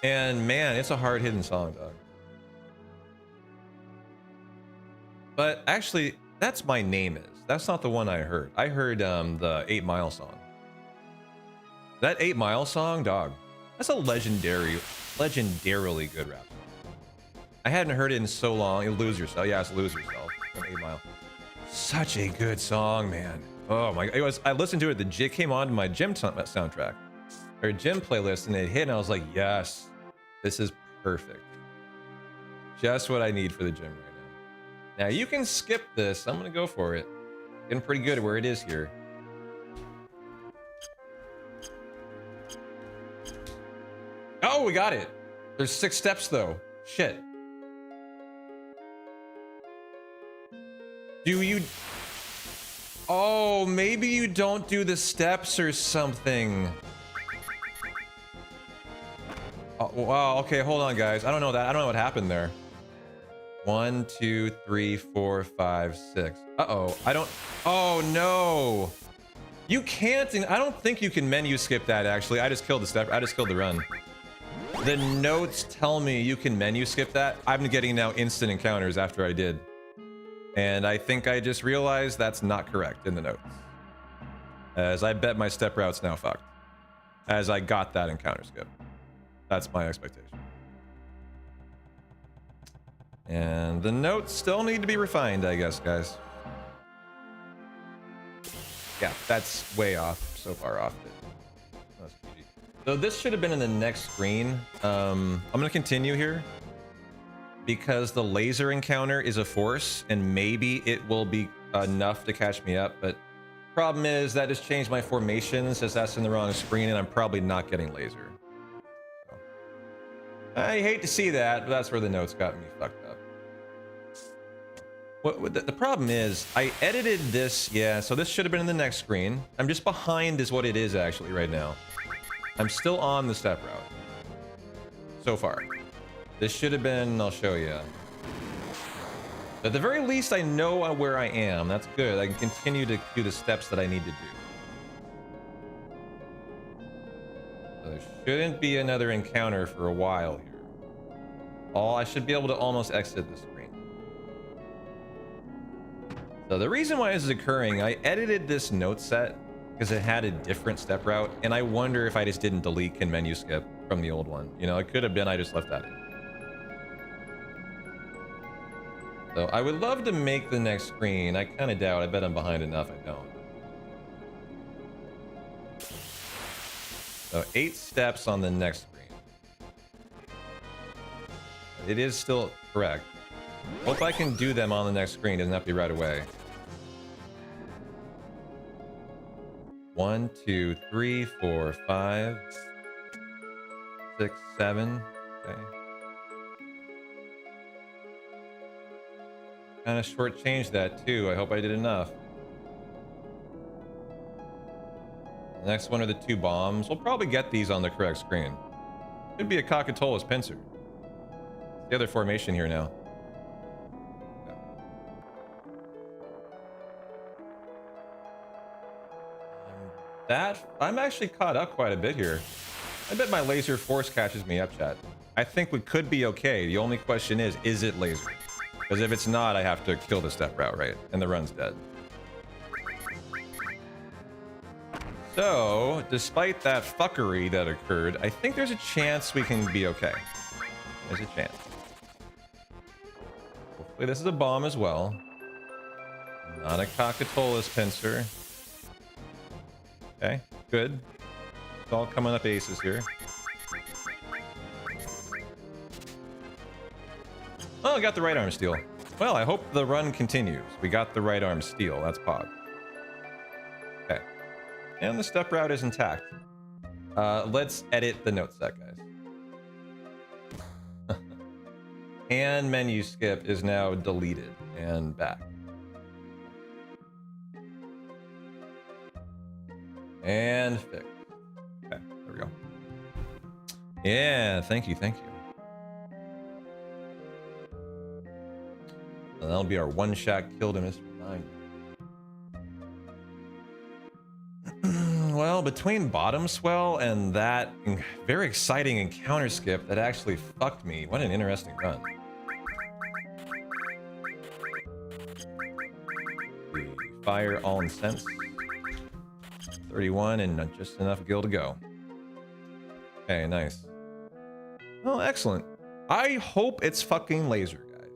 And man, it's a hard-hitting song, dog. But actually, that's My Name Is. That's not the one I heard. I heard the 8 Mile song. That 8 Mile song, dog. That's a legendarily good rap song. I hadn't heard it in so long. Lose Yourself. Yeah, it's Lose Yourself from 8 Mile. Such a good song, man. Oh my! I listened to it. It came on to my gym soundtrack or gym playlist, and it hit, and I was like, yes, this is perfect. Just what I need for the gym right now. Now you can skip this. I'm gonna go for it. Getting pretty good at where it is here. Oh, we got it. There's 6 steps though. Shit. Do you... Oh, maybe you don't do the steps or something. Oh, wow, okay, hold on, guys. I don't know that. I don't know what happened there. 1, 2, 3, 4, 5, 6. Uh-oh. I don't... Oh, no. You can't... I don't think you can menu skip that, actually. I just killed the step. I just killed the run. The notes tell me you can menu skip that. I'm getting now instant encounters after I did. And I think I just realized that's not correct in the notes. As I bet my step route's now fucked. As I got that encounter skip. That's my expectation. And the notes still need to be refined, I guess, guys. Yeah, that's way off. So far off. That's GG. So this should have been in the next screen. I'm going to continue here. Because the laser encounter is a force, and maybe it will be enough to catch me up, but problem is that just changed my formation since that's in the wrong screen, and I'm probably not getting laser. So, I hate to see that, but that's where the notes got me fucked up. The problem is, I edited this, yeah, so this should have been in the next screen. I'm just behind is what it is actually right now. I'm still on the step route. So far. This should have been, I'll show you. At the very least, I know where I am. That's good. I can continue to do the steps that I need to do. So there shouldn't be another encounter for a while here. I should be able to almost exit the screen. So the reason why this is occurring, I edited this note set because it had a different step route, and I wonder if I just didn't delete can menu skip from the old one. You know, it could have been I just left that in. So I would love to make the next screen. I kind of doubt. I bet I'm behind enough. I don't. So 8 steps on the next screen. It is still correct. Hope I can do them on the next screen. Doesn't have to be right away. 1, 2, 3, 4, 5, 6, 7. Okay. Kind of shortchanged that too. I hope I did enough. The next one are the 2 bombs. We'll probably get these on the correct screen. Could be a Cockatola's pincer. The other formation here now. That I'm actually caught up quite a bit here. I bet my laser force catches me up, chat. I think we could be okay. The only question is it laser? Because if it's not, I have to kill the step route, right? And the run's dead. So, despite that fuckery that occurred, I think there's a chance we can be okay. There's a chance. Hopefully this is a bomb as well. Not a Coca-Cola's pincer. Okay, good. It's all coming up aces here. Oh, I got the right arm steal. Well, I hope the run continues. We got the right arm steal. That's pog. Okay. And the step route is intact. Let's edit the note set, guys. And menu skip is now deleted and back. And fix. Okay, there we go. Yeah, thank you, thank you. And that'll be our one-shot kill to Mr. 9. Well, between bottom swell and that very exciting encounter skip that actually fucked me. What an interesting run. The fire all incensed. 31 and just enough gil to go. Okay, nice. Oh, excellent. I hope it's fucking laser, guys.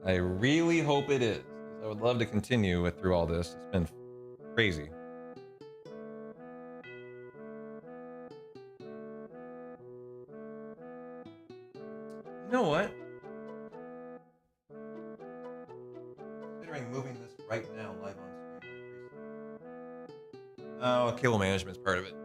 I really hope it is. I would love to continue with through all this. It's been crazy. You know what? Considering moving this right now live on stream. Oh, cable management's part of it.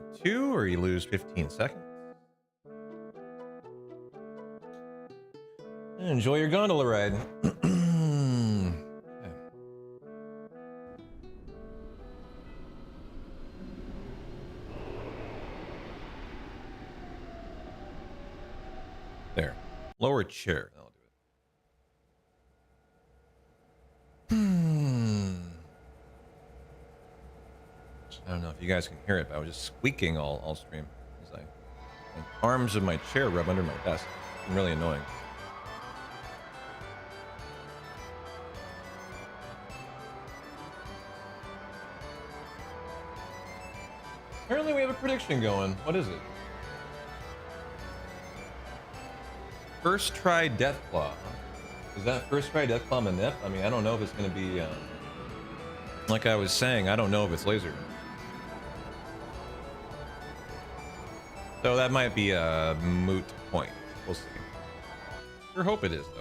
Option 2, or you lose 15 seconds. Enjoy your gondola ride. There. Lower chair. That'll do it. I don't know if you guys can hear it, but I was just squeaking all stream. As the arms of my chair rub under my desk. It's really annoying. Apparently we have a prediction going. What is it? First try Deathclaw. Is that first try Deathclaw Manip? I mean, I don't know if it's going to be... like I was saying, I don't know if it's laser. So that might be a moot point. We'll see. Sure hope it is, though.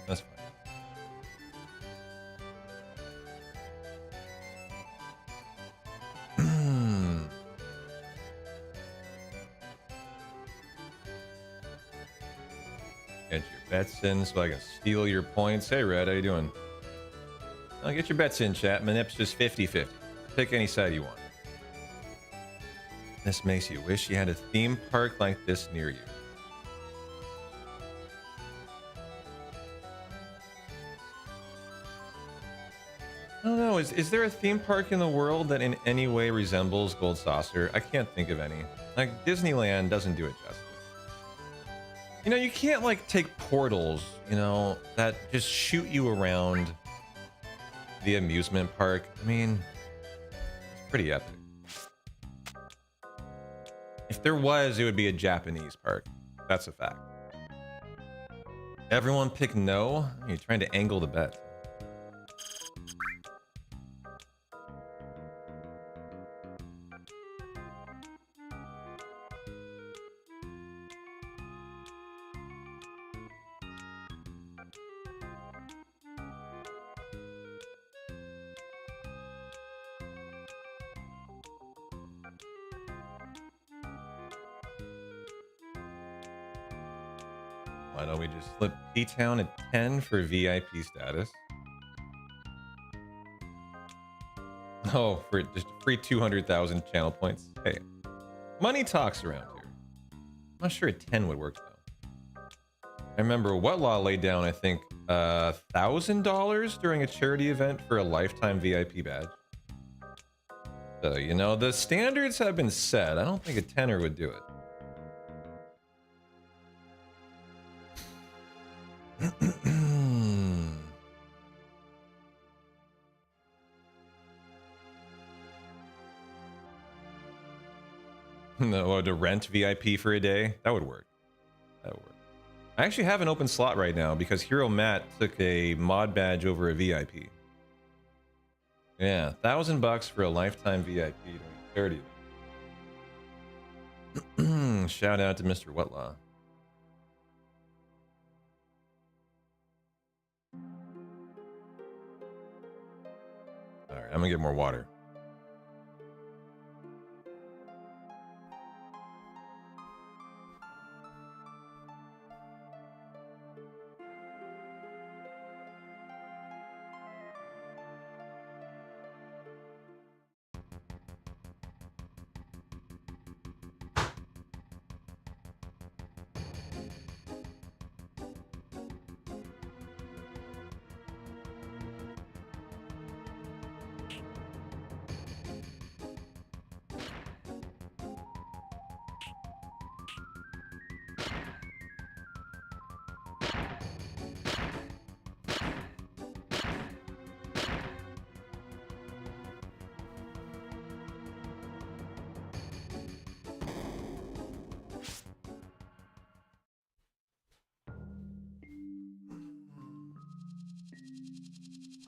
That's fine. Get your bets in so I can steal your points. Hey, Red, how you doing? I'll get your bets in, chat. Manip's just 50-50. Pick any side you want. This makes you wish you had a theme park like this near you. I don't know. Is there a theme park in the world that in any way resembles Gold Saucer? I can't think of any. Like, Disneyland doesn't do it justice. You know, you can't, like, take portals, you know, that just shoot you around the amusement park. I mean, it's pretty epic. If there was, it would be a Japanese park. That's a fact. Everyone pick no? You're trying to angle the bet. Why don't we just flip P-Town at 10 for VIP status? Oh, for just free 200,000 channel points. Hey, money talks around here. I'm not sure a 10 would work though. I remember Wetlaw laid down, I think, $1,000 during a charity event for a lifetime VIP badge. So, you know, the standards have been set. I don't think a tenner would do it. No, to rent VIP for a day? That would work. That would work. I actually have an open slot right now because Hero Matt took a mod badge over a VIP. Yeah, $1,000 for a lifetime VIP during 30. Shout out to Mr. Wetlaw. All right, I'm gonna get more water.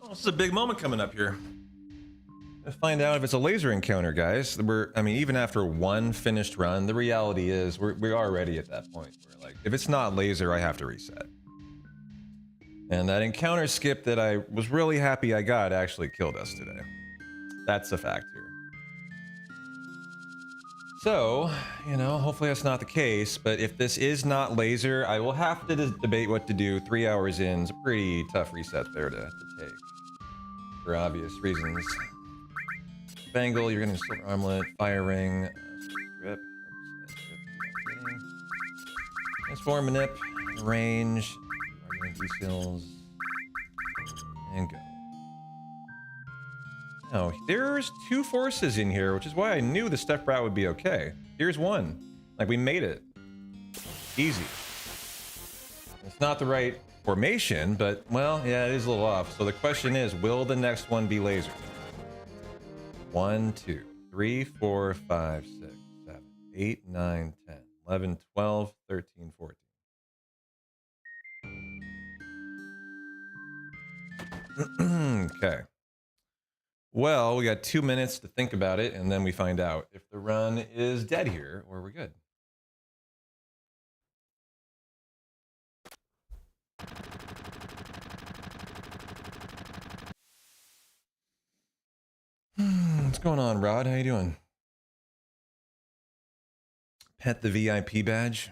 This is a big moment coming up here. Let's find out if it's a laser encounter, guys. I mean, even after one finished run, the reality is we're already at that point where, like, if it's not laser, I have to reset. And that encounter skip that I was really happy I got actually killed us today. That's a fact here. So, you know, hopefully that's not the case, but if this is not laser, I will have to debate what to do. 3 hours in is a pretty tough reset there to take. For obvious reasons. Bangle, you're getting a silver armlet, fire ring, strip, transform, manip, range, skills, and go. Now, there's 2 forces in here, which is why I knew the step route would be okay. Here's one. Like, we made it. Easy. It's not the right formation, but, well, yeah, it is a little off. So the question is, will the next one be laser? 1, 2, 3, 4, 5, 6, 7, 8, 9, 10, 11, 12, 13, 14. Okay. Well, we got 2 minutes to think about it, and then we find out if the run is dead here or we're good. What's going on, Rod? How you doing? Pet the VIP badge.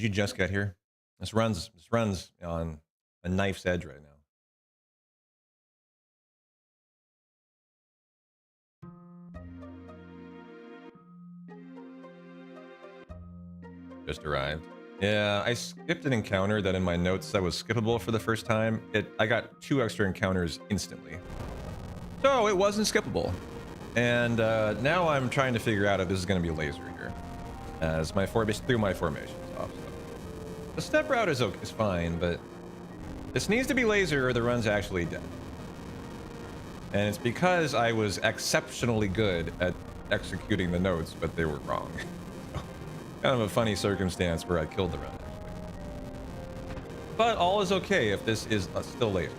Did you just get here? This runs on a knife's edge right now. Just arrived. Yeah, I skipped an encounter that in my notes said was skippable for the first time. I got 2 extra encounters instantly. So it wasn't skippable. And now I'm trying to figure out if this is going to be a laser here. As my through my formations off. So. The step route is fine, but this needs to be laser or the run's actually dead. And it's because I was exceptionally good at executing the notes, but they were wrong. Kind of a funny circumstance where I killed the run, actually. But all is okay if this is still laser.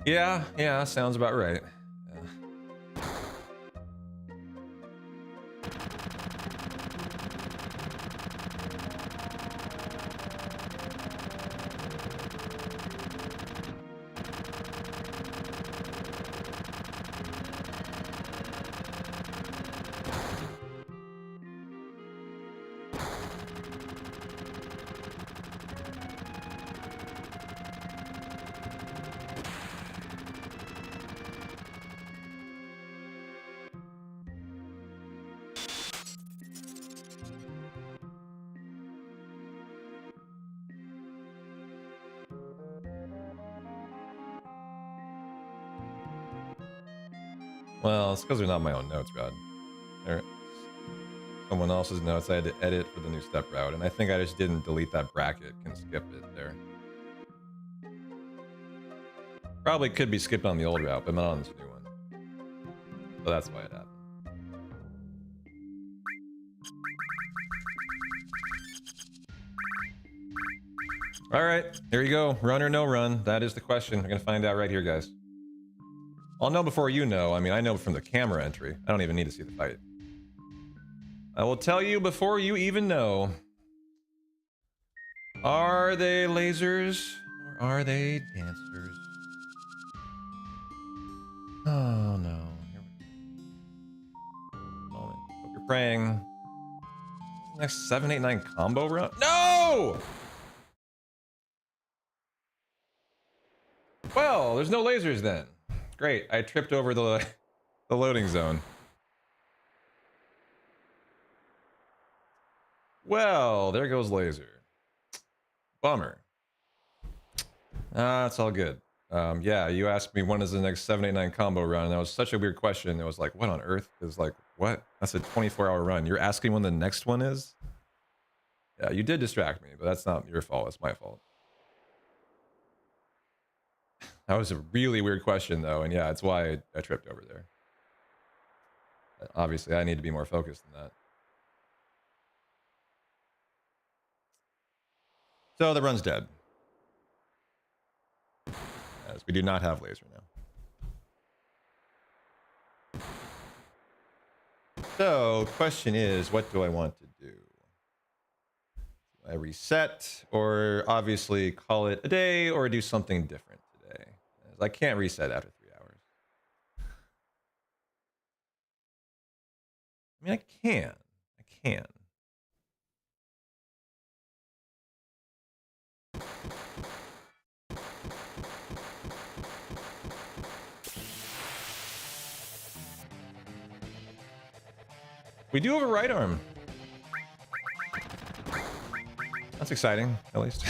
Yeah, sounds about right. Well, it's because they're not my own notes, Rod. They're someone else's notes I had to edit for the new step route, and I think I just didn't delete that bracket. Can skip it there. Probably could be skipped on the old route, but not on this new one. So that's why it happened. All right, here you go. Run or no run? That is the question. We're gonna find out right here, guys. I'll know before you know. I mean, I know from the camera entry. I don't even need to see the fight. I will tell you before you even know. Are they lasers or are they dancers? Oh no. Here we go. Moment. Hope you're praying. Next 789 combo run? No! Well, there's no lasers then. Great, I tripped over the loading zone. Well, there goes laser. Bummer. It's all good. Yeah, you asked me when is the next 789 combo run, and that was such a weird question. It was like, what on earth? It was like, what? That's a 24-hour run. You're asking when the next one is? Yeah, you did distract me, but that's not your fault. It's my fault. That was a really weird question, though, and yeah, it's why I tripped over there. Obviously, I need to be more focused than that. So the run's dead. As we do not have laser now. So, question is, what do I want to do? Do I reset, or obviously call it a day, or do something different today? As I can't reset after 3 hours. I mean, I can. We do have a right arm. That's exciting, at least.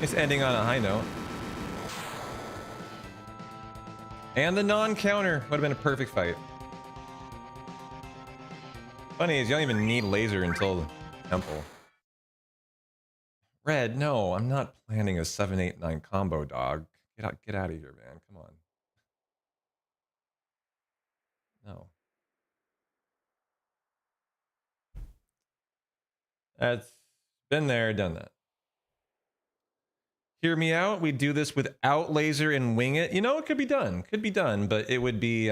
It's ending on a high note. And the non-counter would have been a perfect fight. Funny is, you don't even need laser until Temple. Red, no, I'm not planning a 789 combo, dog. Get out of here, man. Come on. No. That's been there, done that. Hear me out. We do this without laser and wing it. You know, it could be done. Could be done, but it would be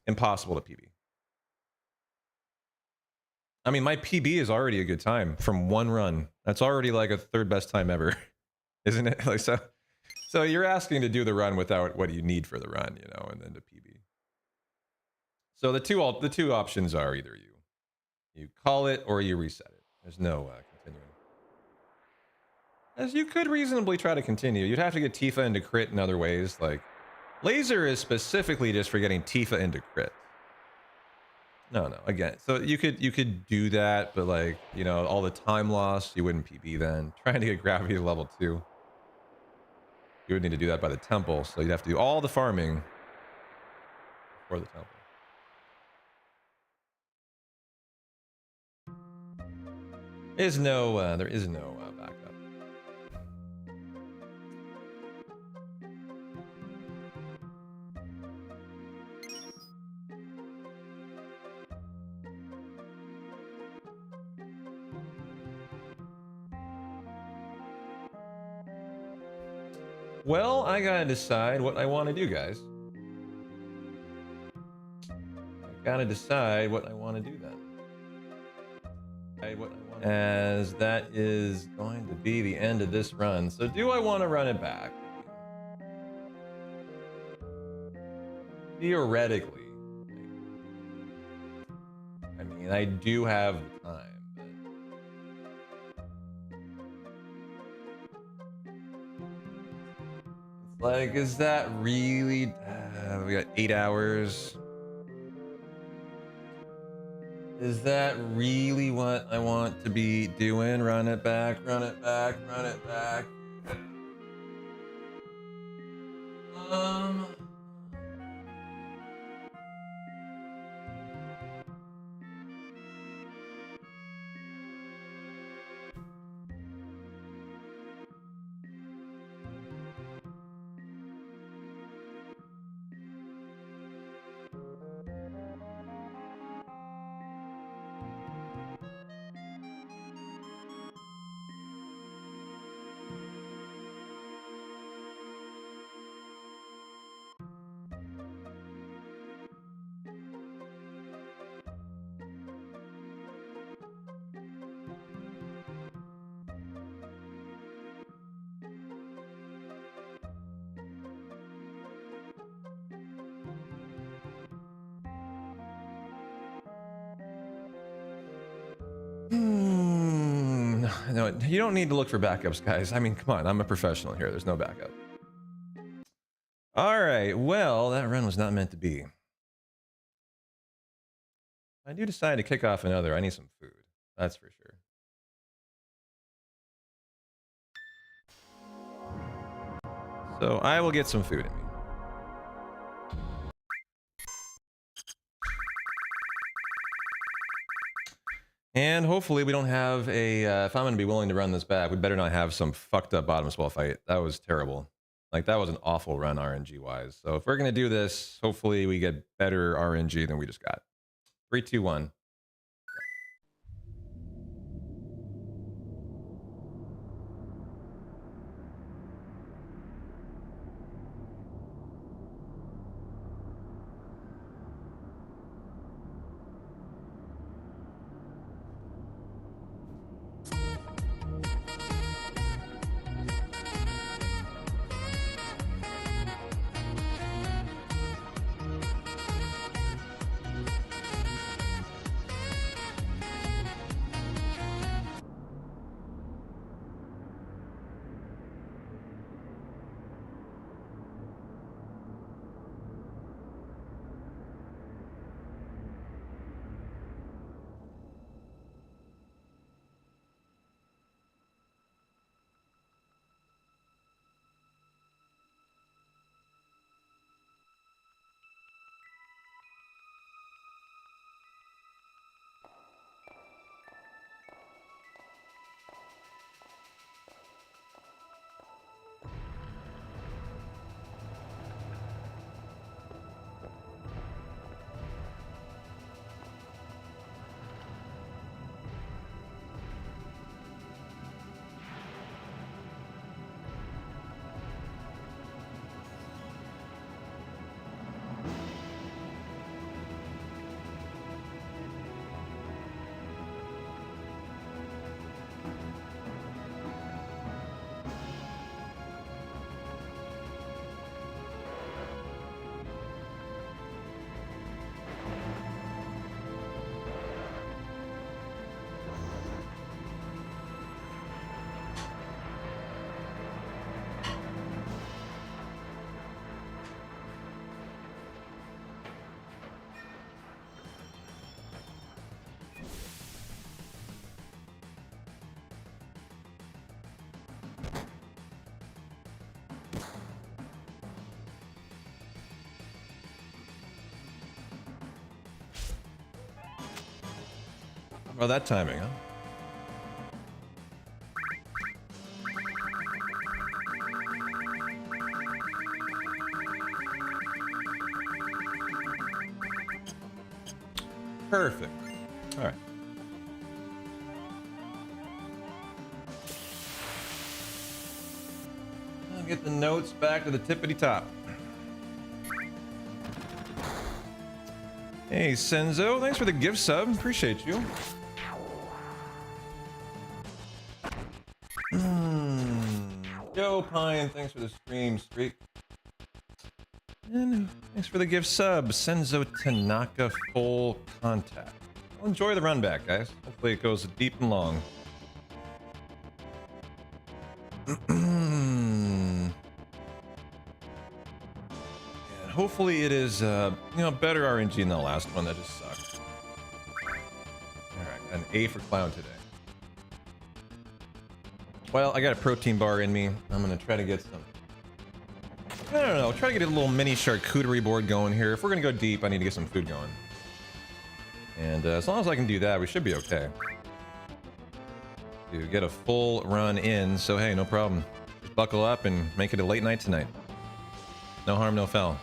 impossible to PB. I mean, my PB is already a good time from one run. That's already like a third best time ever, isn't it? Like so you're asking to do the run without what you need for the run, you know, and then to PB. So the two options are either you You call it or you reset it. There's no continuing. As you could reasonably try to continue. You'd have to get Tifa into crit in other ways. Like, laser is specifically just for getting Tifa into crit. No, again, so you could do that, but like, you know, all the time lost, you wouldn't PB then. Trying to get gravity to level 2. You would need to do that by the temple, so you'd have to do all the farming for the temple. There is no backup. Well, I gotta decide what I want to do, guys. I gotta decide what I want to do then. As that is going to be the end of this run. So do I want to run it back? Theoretically. I mean, I do have the time, but... It's like, is that really... we got 8 hours. Is that really what I want to be doing? Run it back, run it back, run it back. No, you don't need to look for backups, guys. I mean, come on, I'm a professional here. There's no backup. All right, well, that run was not meant to be. I do decide to kick off another. I need some food. That's for sure. So I will get some food in me. And hopefully we don't have a, if I'm going to be willing to run this back, we better not have some fucked up bottom swell fight. That was terrible. Like, that was an awful run RNG-wise. So if we're going to do this, hopefully we get better RNG than we just got. 3, 2, 1. Oh, that timing, huh? Perfect. All right. I'll get the notes back to the tippity top. Hey, Senzo, thanks for the gift sub. Appreciate you. Yo, Pine, thanks for the stream streak. And thanks for the gift sub. Senzo Tanaka full contact. Well, enjoy the run back, guys. Hopefully it goes deep and long. And hopefully it is, better RNG than the last one that just sucked. Alright, an A for Clown today. Well, I got a protein bar in me. I'm gonna try to get some. I don't know, try to get a little mini charcuterie board going here. If we're gonna go deep, I need to get some food going. And as long as I can do that, we should be okay. To get a full run in, so hey, no problem. Just buckle up and make it a late night tonight. No harm, no foul.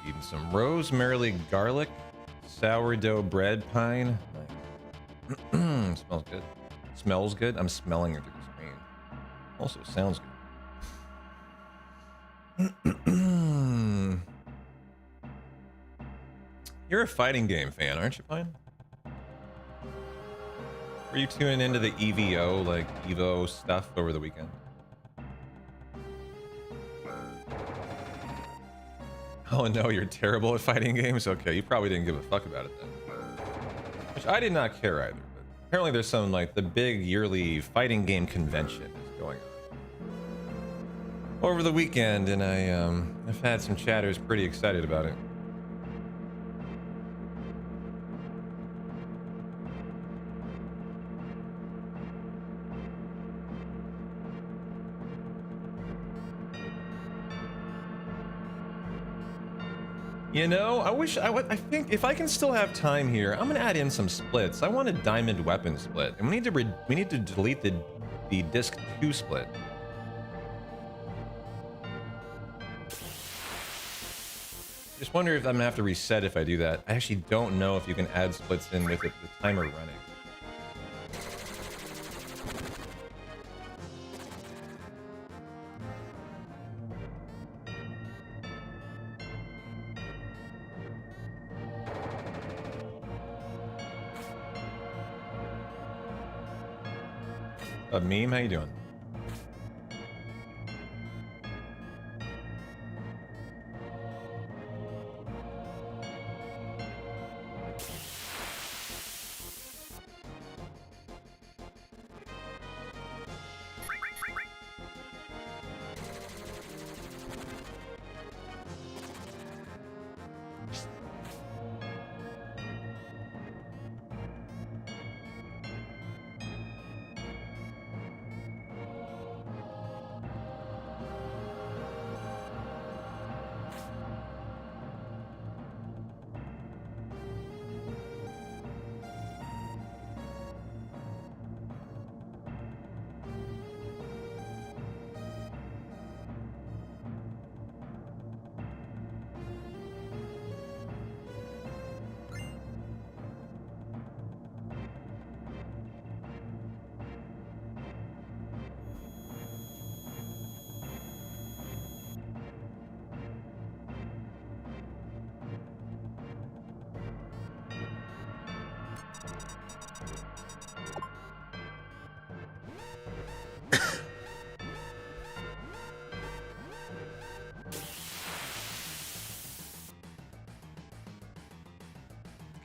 Eating some rosemary garlic sourdough bread pine. Nice. Smells good. Smells good. I'm smelling it through the screen. Also sounds good. You're a fighting game fan, aren't you, Pine? Were you tuning into the EVO, like Evo stuff over the weekend? Oh no, you're terrible at fighting games? Okay, you probably didn't give a fuck about it then. Which I did not care either, but apparently there's some, like, the big yearly fighting game convention is going on over the weekend, and I've had some chatters pretty excited about it. You know, I think if I can still have time here, I'm gonna add in some splits. I want a diamond weapon split, and we need to delete the disc 2 split. Just wonder if I'm gonna have to reset if I do that. I actually don't know if you can add splits in with the timer running. Meme, how you doing?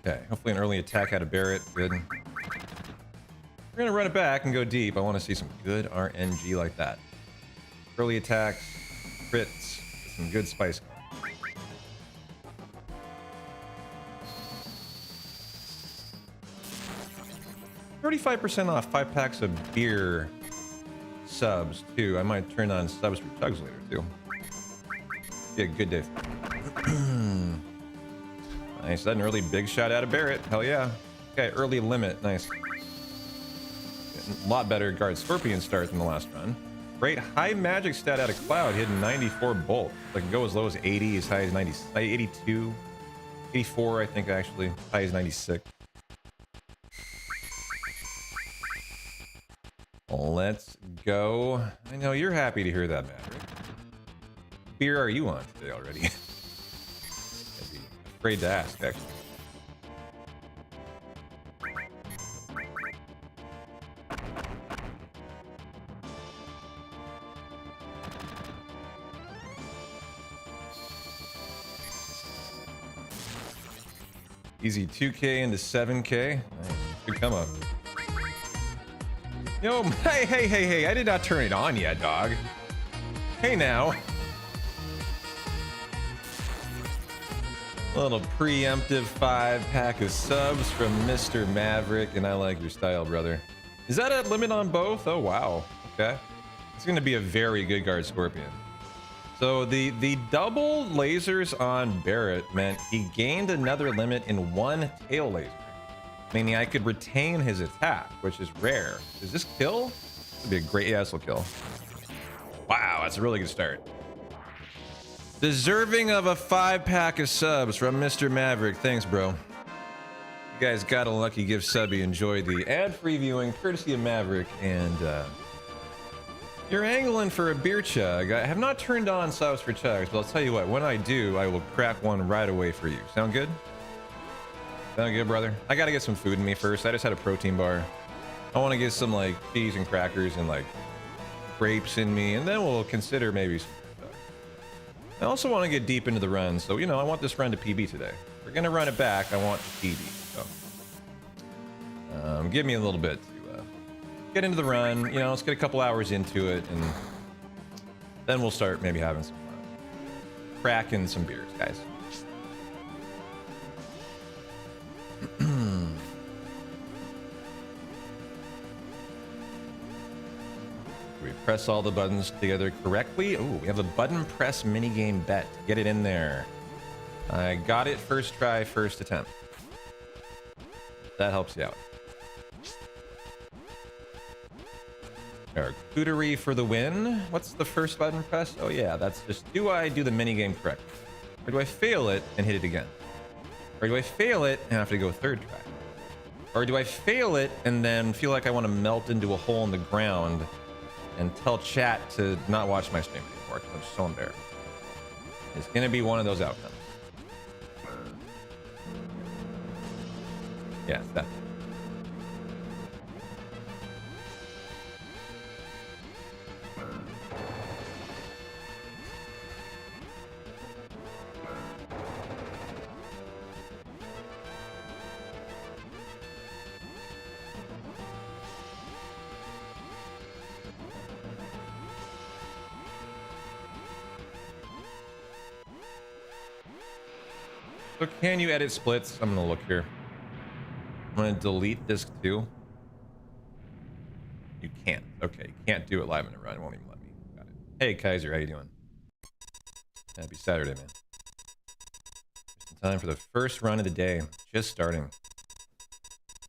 Okay, hopefully an early attack out of Barrett. Good. We're gonna run it back and go deep. I want to see some good RNG like that. Early attacks, crits, some good spice. 35% off 5 packs of beer subs too. I might turn on subs for Tugs later too. Be a good day. Nice. That an early big shot out of Barrett. Hell yeah. Okay, early limit. Nice. A lot better guard scorpion start than the last run. Great high magic stat out of Cloud, hitting 94 bolt. Like go as low as 80, as high as 90, 82, 84, I think actually. High as 96. Let's go. I know you're happy to hear that, Maverick. Beer are you on today already? I'd be afraid to ask, actually. Easy 2K into 7K. Nice. Good come up. Yo, hey, I did not turn it on yet, dog. Hey now. A little preemptive 5-pack of subs from Mr. Maverick, and I like your style, brother. Is that a limit on both? Oh, wow. Okay. It's going to be a very good guard scorpion. So the double lasers on Barrett meant he gained another limit in one tail laser, meaning I could retain his attack, which is rare. Does this kill? This would be a great, yeah, this will kill. Wow, that's a really good start. Deserving of a 5-pack of subs from Mr. Maverick. Thanks, bro. You guys got a lucky gift subby. Enjoy the ad-free viewing courtesy of Maverick, and you're angling for a beer chug. I have not turned on subs for chugs, but I'll tell you what, when I do, I will crack one right away for you. Sound good? Sound good, brother? I gotta get some food in me first. I just had a protein bar. I want to get some like cheese and crackers and like grapes in me, and then we'll consider maybe some chug. I also want to get deep into the run, so you know, I want this run to PB today. If we're gonna run it back, I want to PB. So give me a little bit to get into the run. You know, let's get a couple hours into it, and then we'll start maybe having some fun, cracking some beers, guys. We press all the buttons together correctly. Oh, we have a button press minigame bet. Get it in there. I got it first try, first attempt. That helps you out. Charcuterie for the win. What's the first button press? Oh yeah, that's just, do I do the minigame correctly? Or do I fail it and hit it again? Or do I fail it and have to go third try? Or do I fail it and then feel like I want to melt into a hole in the ground and tell chat to not watch my stream anymore because I'm so embarrassed? It's gonna be one of those outcomes. Yeah, that. So can you edit splits? I'm gonna look here. I'm gonna delete this too. You can't. Okay, you can't do it live in a run. It won't even let me. Got it. Hey Kaiser, how you doing? Happy Saturday, man. Just in time for the first run of the day. Just starting.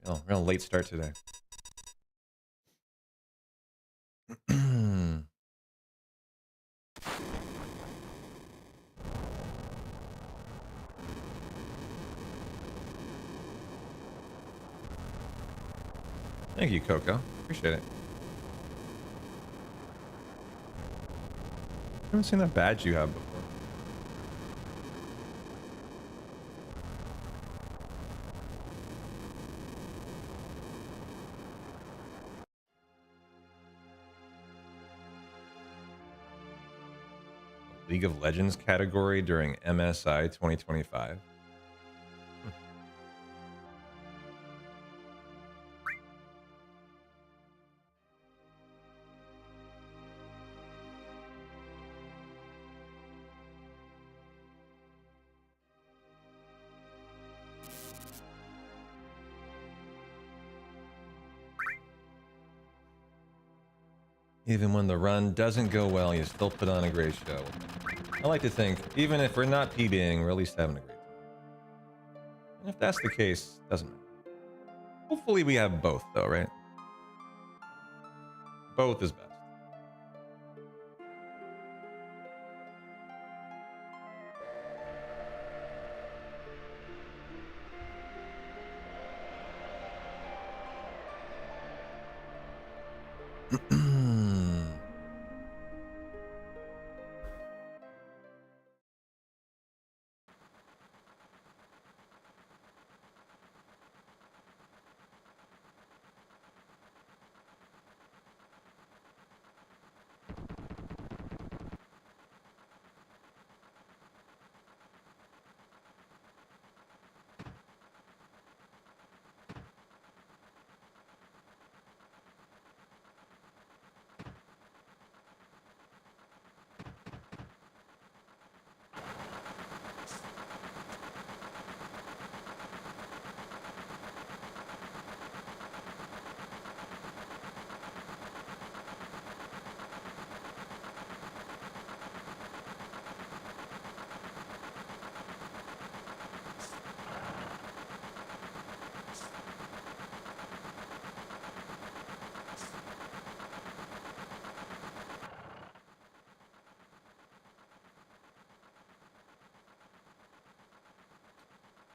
Oh, real late start today. Thank you, Coco. Appreciate it. I haven't seen that badge you have before. League of Legends category during MSI 2025. Even when the run doesn't go well, you still put on a great show. I like to think, even if we're not PBing, we're at least having a great time. And if that's the case, doesn't matter. Hopefully we have both, though, right? Both is best.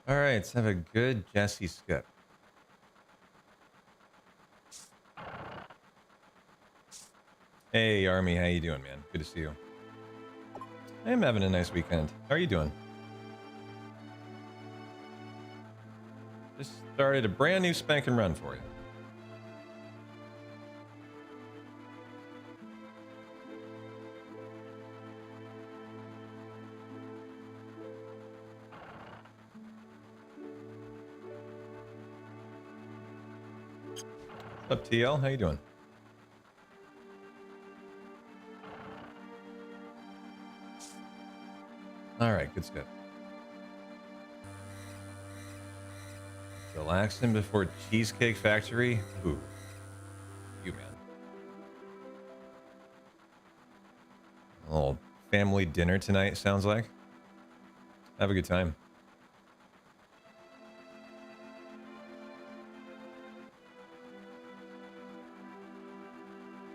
All right, let's have a good Jesse skip. Hey, Army, how you doing, man? Good to see you. I am having a nice weekend. How are you doing? Just started a brand new spank and run for you. What's up, TL? How you doing? All right, good stuff. Relaxing before Cheesecake Factory. Ooh, you man. A little family dinner tonight, sounds like. Have a good time.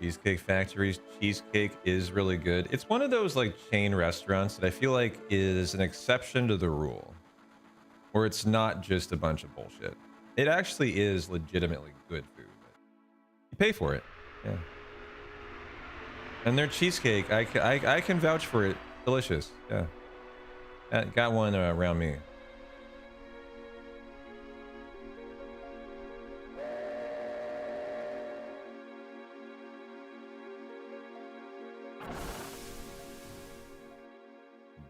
Cheesecake Factory's cheesecake is really good. It's one of those like chain restaurants that I feel like is an exception to the rule, where it's not just a bunch of bullshit. It actually is legitimately good food. You pay for it, yeah. And their cheesecake, I can vouch for it. Delicious, yeah. Got one around me.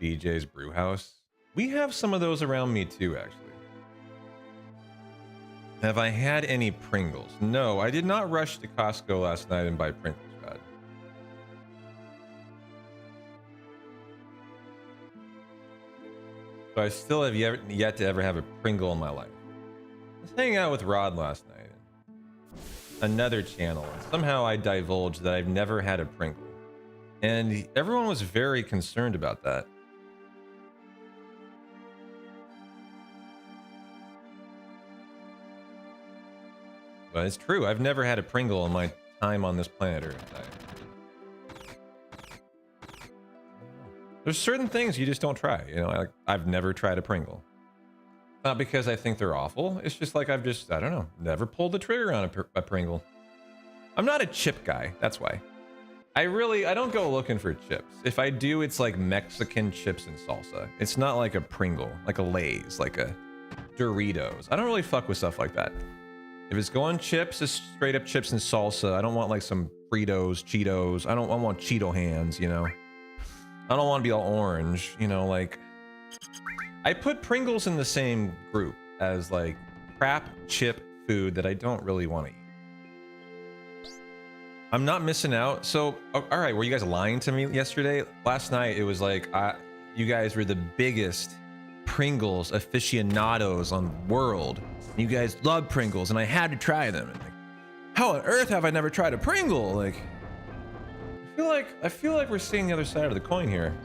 BJ's Brewhouse. We have some of those around me too, actually. Have I had any Pringles? No, I did not rush to Costco last night and buy Pringles, God. So I still have yet to ever have a Pringle in my life. I was hanging out with Rod last night. Another channel, and somehow I divulged that I've never had a Pringle. And everyone was very concerned about that. But it's true, I've never had a Pringle in my time on this planet Earth. There's certain things you just don't try, you know, I've never tried a Pringle. Not because I think they're awful, it's just like I've just, I don't know, never pulled the trigger on a Pringle. I'm not a chip guy, that's why. I don't go looking for chips. If I do, it's like Mexican chips and salsa. It's not like a Pringle, like a Lay's, like a Doritos. I don't really fuck with stuff like that. If it's going chips, it's straight up chips and salsa. I don't want like some Fritos, Cheetos. I want Cheeto hands, you know. I don't want to be all orange, you know, like. I put Pringles in the same group as like crap chip food that I don't really want to eat. I'm not missing out. So, all right, were you guys lying to me yesterday? Last night, it was like, you guys were the biggest Pringles aficionados on the world. You guys love Pringles, and I had to try them. And like, how on earth have I never tried a Pringle? Like, I feel like we're seeing the other side of the coin here.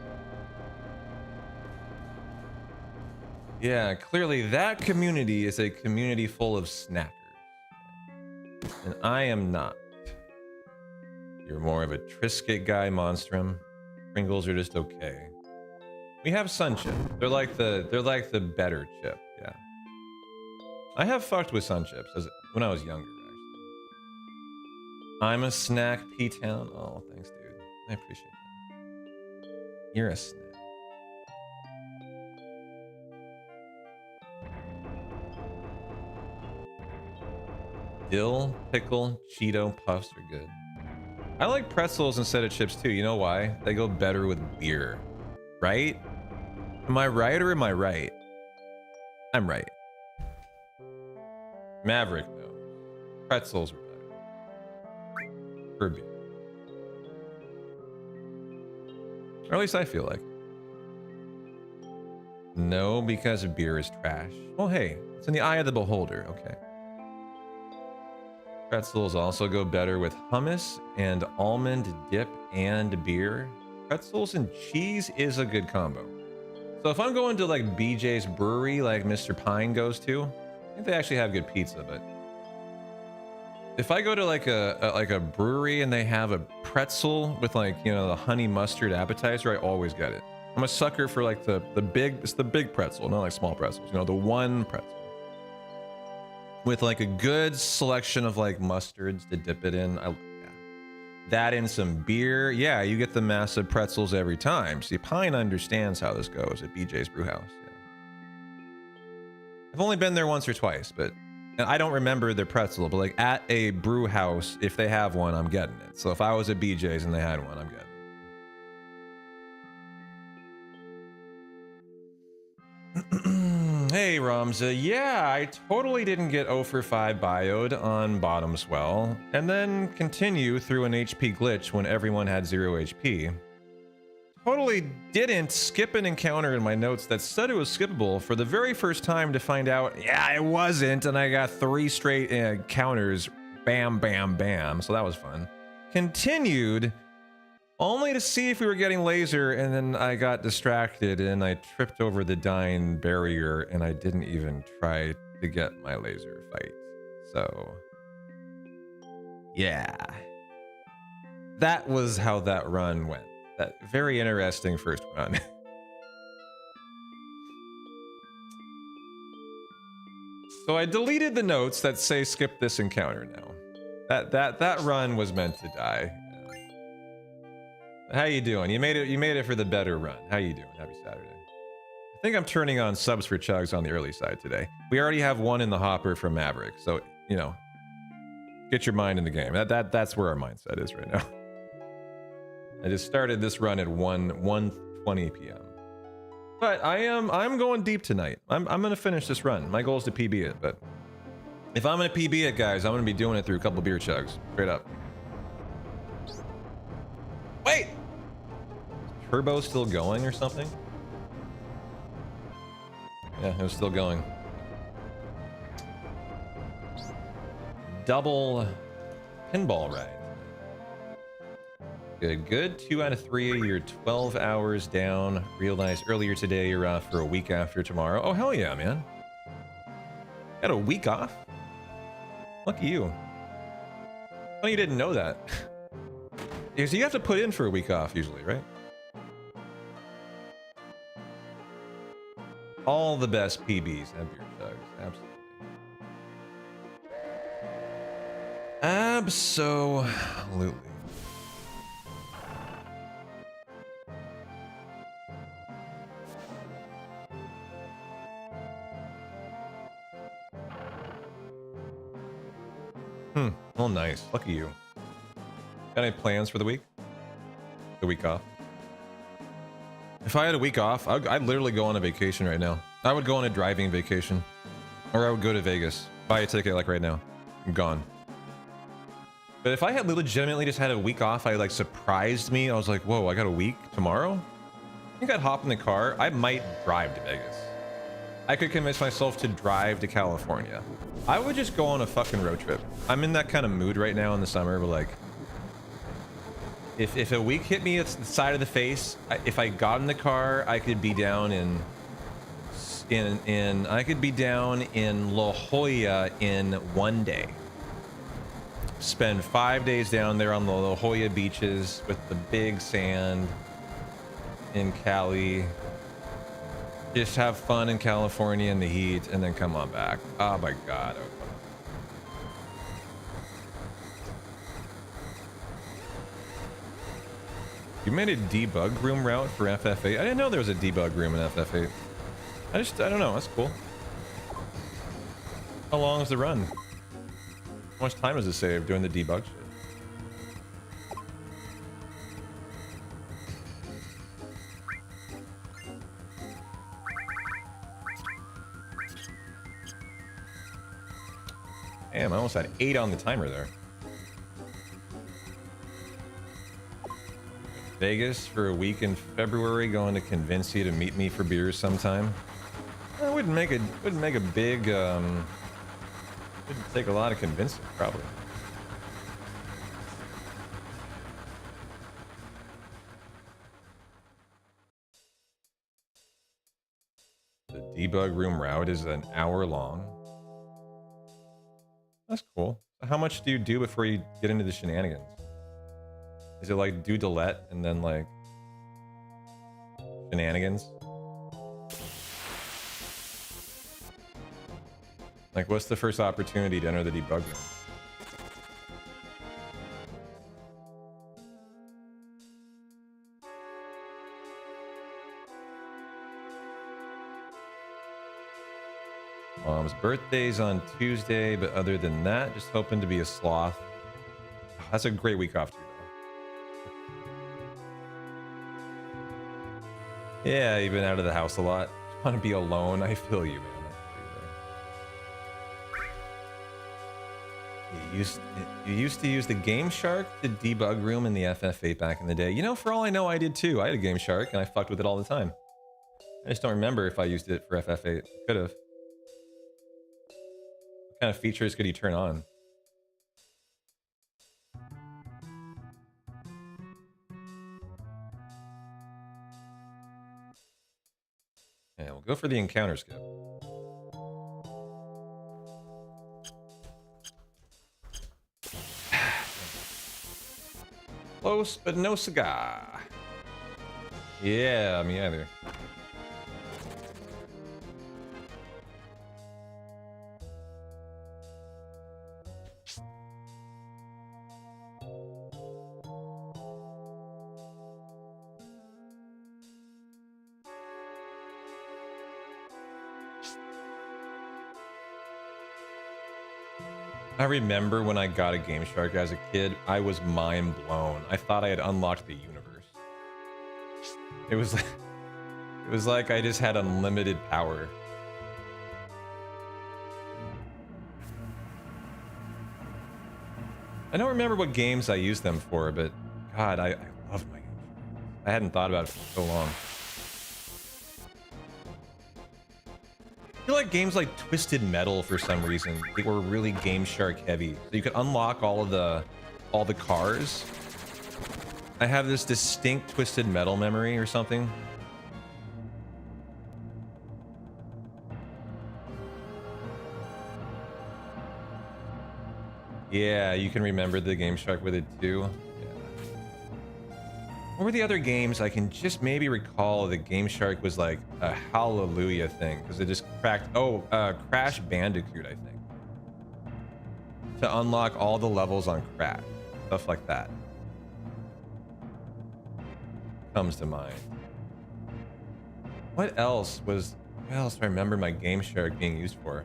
Yeah, clearly that community is a community full of snackers. And I am not. You're more of a Triscuit guy, Monstrum. Pringles are just okay. We have Sun Chip. They're like the better chip, yeah. I have fucked with Sun Chips when I was younger, actually. I'm a snack, P-Town. Oh, thanks, dude. I appreciate that. You're a snack. Dill, pickle, Cheeto puffs are good. I like pretzels instead of chips too. You know why? They go better with beer. Right? Am I right or am I right? I'm right. Maverick, though. Pretzels are better. For beer. Or at least I feel like it. No, because beer is trash. Well, hey, it's in the eye of the beholder. Okay. Pretzels also go better with hummus and almond dip and beer. Pretzels and cheese is a good combo. So if I'm going to like BJ's Brewery, like Mr. Pine goes to, I think they actually have good pizza, but if I go to like a brewery and they have a pretzel with like, you know, the honey mustard appetizer, I always get it. I'm a sucker for like the big pretzel, not like small pretzels, you know, the one pretzel. With like a good selection of like mustards to dip it in. Yeah. That and some beer. Yeah, you get the massive pretzels every time. See, Pine understands how this goes at BJ's Brewhouse. Yeah. I've only been there once or twice, but and I don't remember their pretzel, but like at a brew house, if they have one, I'm getting it. So if I was at BJ's and they had one, I'm getting it. Hey, Ramza. Yeah, I totally didn't get 0 for 5 bioed on bottom swell, and then continue through an HP glitch when everyone had 0 HP. Totally didn't skip an encounter in my notes that said it was skippable for the very first time to find out, yeah, it wasn't, and I got 3 straight encounters, bam, bam, bam, so that was fun. Continued, only to see if we were getting laser, and then I got distracted and I tripped over the dying barrier and I didn't even try to get my laser fight. So, yeah. That was how that run went. That very interesting first run. So I deleted the notes that say skip this encounter now. That run was meant to die. How you doing? You made it for the better run. How you doing? Happy Saturday. I think I'm turning on subs for Chugs on the early side today. We already have one in the hopper from Maverick, so you know, get your mind in the game. That's where our mindset is right now. I just started this run at 1:20 p.m. But I'm going deep tonight. I'm gonna finish this run. My goal is to PB it, but if I'm gonna PB it, guys, I'm gonna be doing it through a couple beer chugs, straight up. Wait! Turbo still going or something? Yeah, it was still going. Double pinball ride. Good. 2 out of 3. You're 12 hours down. Realized earlier today you're off for a week after tomorrow. Oh, hell yeah, man. Got a week off? Lucky you. Oh, you didn't know that. Because you have to put in for a week off usually, right? All the best PBs have beer chugs, absolutely. Absolutely. Oh, nice. Lucky you. Got any plans for the week? The week off? If I had a week off, I'd literally go on a vacation right now. I would go on a driving vacation. Or I would go to Vegas. Buy a ticket like right now. I'm gone. But if I had legitimately just had a week off, I like surprised me. I was like, whoa, I got a week tomorrow? I think I'd hop in the car. I might drive to Vegas. I could convince myself to drive to California. I would just go on a fucking road trip. I'm in that kind of mood right now in the summer, but like, If a week hit me at the side of the face, if I got in the car, I could be down in I could be down in La Jolla in 1 day. Spend 5 days down there on the La Jolla beaches with the big sand in Cali. Just have fun in California in the heat and then come on back. Oh my God. You made a debug room route for FF8? I didn't know there was a debug room in FF8. I don't know. That's cool. How long is the run? How much time does it save doing the debug shit? Damn, I almost had 8 on the timer there. Vegas for a week in February, going to convince you to meet me for beers sometime. It wouldn't make a big wouldn't take a lot of convincing, probably. The debug room route is an hour long. That's cool. How much do you do before you get into the shenanigans? Is it like do delete and then like shenanigans? Like what's the first opportunity to enter the debug room? Mom's birthday's on Tuesday, but other than that, just hoping to be a sloth. That's a great week off too. Yeah, you've been out of the house a lot. Just want to be alone. I feel you, man. I feel you there. You used to use the Game Shark, the debug room in the FF8 back in the day. You know, for all I know, I did too. I had a Game Shark and I fucked with it all the time. I just don't remember if I used it for FF8. Could have. What kind of features could you turn on? Yeah, we'll go for the encounter skip. Close, but no cigar. Yeah, me either. I remember when I got a Game Shark as a kid, I was mind blown. I thought I had unlocked the universe. It was like I just had unlimited power. I don't remember what games I used them for, but God, I love my Game Shark. I hadn't thought about it for so long. I feel like games like Twisted Metal, for some reason, they were really Game Shark heavy. So you could unlock all the cars. I have this distinct Twisted Metal memory or something. Yeah, you can remember the Game Shark with it too. What were the other games? I can just maybe recall the Game Shark was like a hallelujah thing because it just cracked. Oh, Crash Bandicoot, I think. To unlock all the levels on Crash, stuff like that comes to mind. What else do I remember my Game Shark being used for?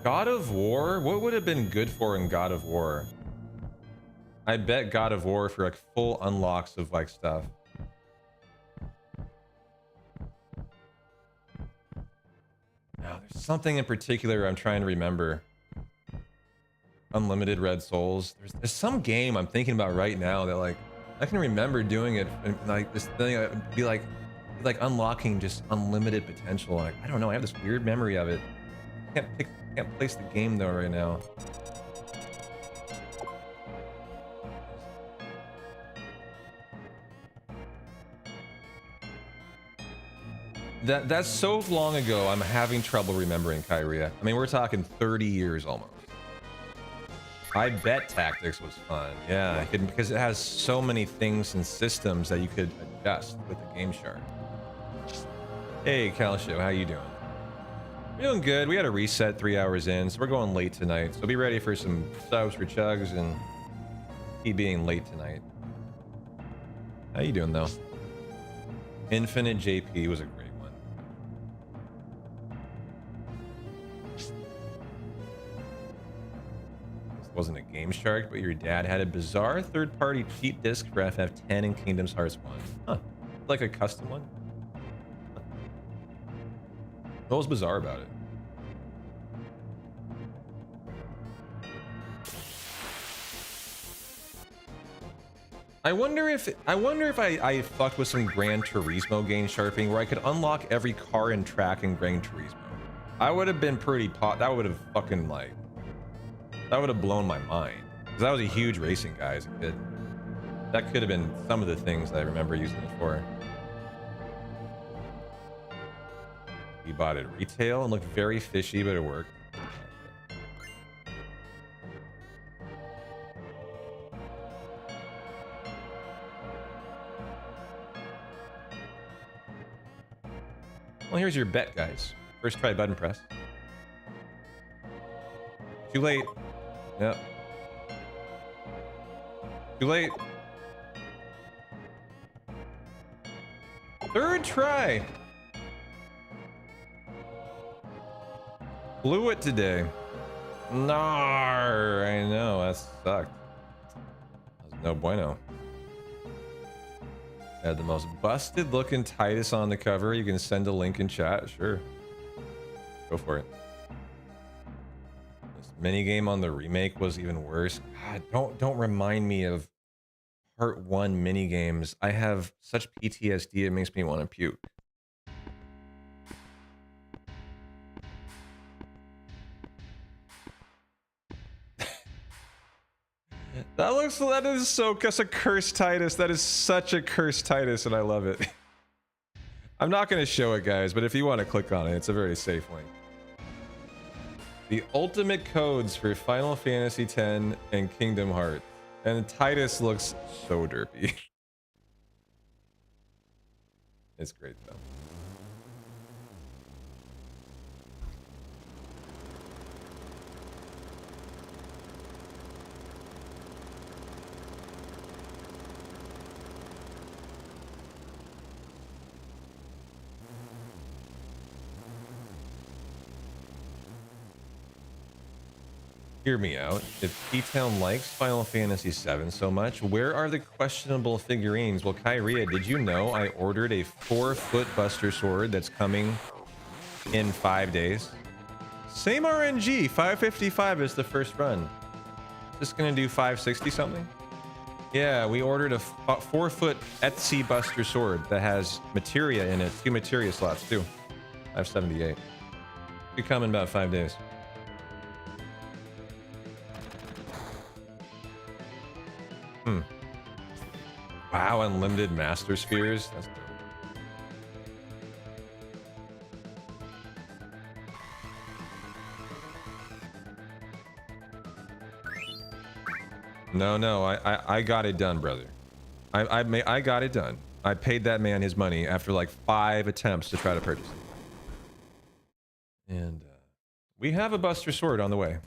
God of War? What would have been good for in God of War? I bet God of War for like full unlocks of like stuff. Now, there's something in particular I'm trying to remember. Unlimited Red Souls. There's some game I'm thinking about right now that like I can remember doing it and like this thing I'd be like, like unlocking just unlimited potential. Like, I don't know. I have this weird memory of it. Can't place the game though right now. That's so long ago. I'm having trouble remembering Kyria. I mean, we're talking 30 years almost. I bet Tactics was fun. Yeah, because it has so many things and systems that you could adjust with the game shark. Hey, Calcio, how you doing? We're doing good. We had a reset 3 hours in, so we're going late tonight. So be ready for some subs for Chugs and he being late tonight. How you doing though? Infinite JP was a great one. This wasn't a Game Shark, but your dad had a bizarre third-party cheat disc for FF10 and Kingdoms Hearts 1. Huh. Like a custom one? What was bizarre about it? I wonder if I fucked with some Gran Turismo game sharping where I could unlock every car and track in Gran Turismo. I would have been pretty that would have fucking like, that would have blown my mind. Because I was a huge racing guy as a kid. That could have been some of the things that I remember using it for. He bought it retail and looked very fishy, but it worked. Well, here's your bet, guys. First try button press. Too late. Yep. Too late. Third try. Blew it today. Nar. I know, that sucked. That was no bueno. Had the most busted looking Titus on the cover. You can send a link in chat. Sure. Go for it. This minigame on the remake was even worse. God, don't remind me of part 1 minigames. I have such PTSD, it makes me want to puke. That is so, that's a cursed Titus. That is such a cursed Titus, and I love it. I'm not going to show it, guys, but if you want to click on it, it's a very safe link. The ultimate codes for Final Fantasy X and Kingdom Hearts. And Titus looks so derpy. It's great, though. Hear me out. If P-Town likes Final Fantasy VII so much, where are the questionable figurines? Well, Kyria, did you know I ordered a 4-foot Buster Sword that's coming in 5 days? Same RNG, 555 is the first run. Just gonna do 560 something? Yeah, we ordered a 4-foot Etsy Buster Sword that has materia in it. 2 materia slots too. 578. Should come in about 5 days. Wow, unlimited master spheres. That's dope. No, I got it done, brother. I got it done. I paid that man his money after like 5 attempts to try to purchase it. And we have a Buster Sword on the way.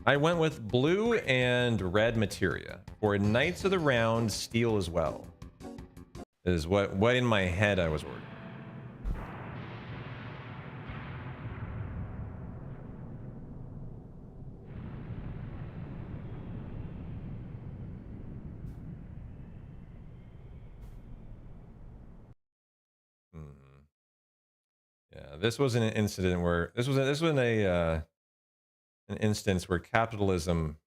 I went with blue and red materia for Knights of the Round steel as well. Is what in my head I was ordering. Yeah, this was an incident where this was an instance where capitalism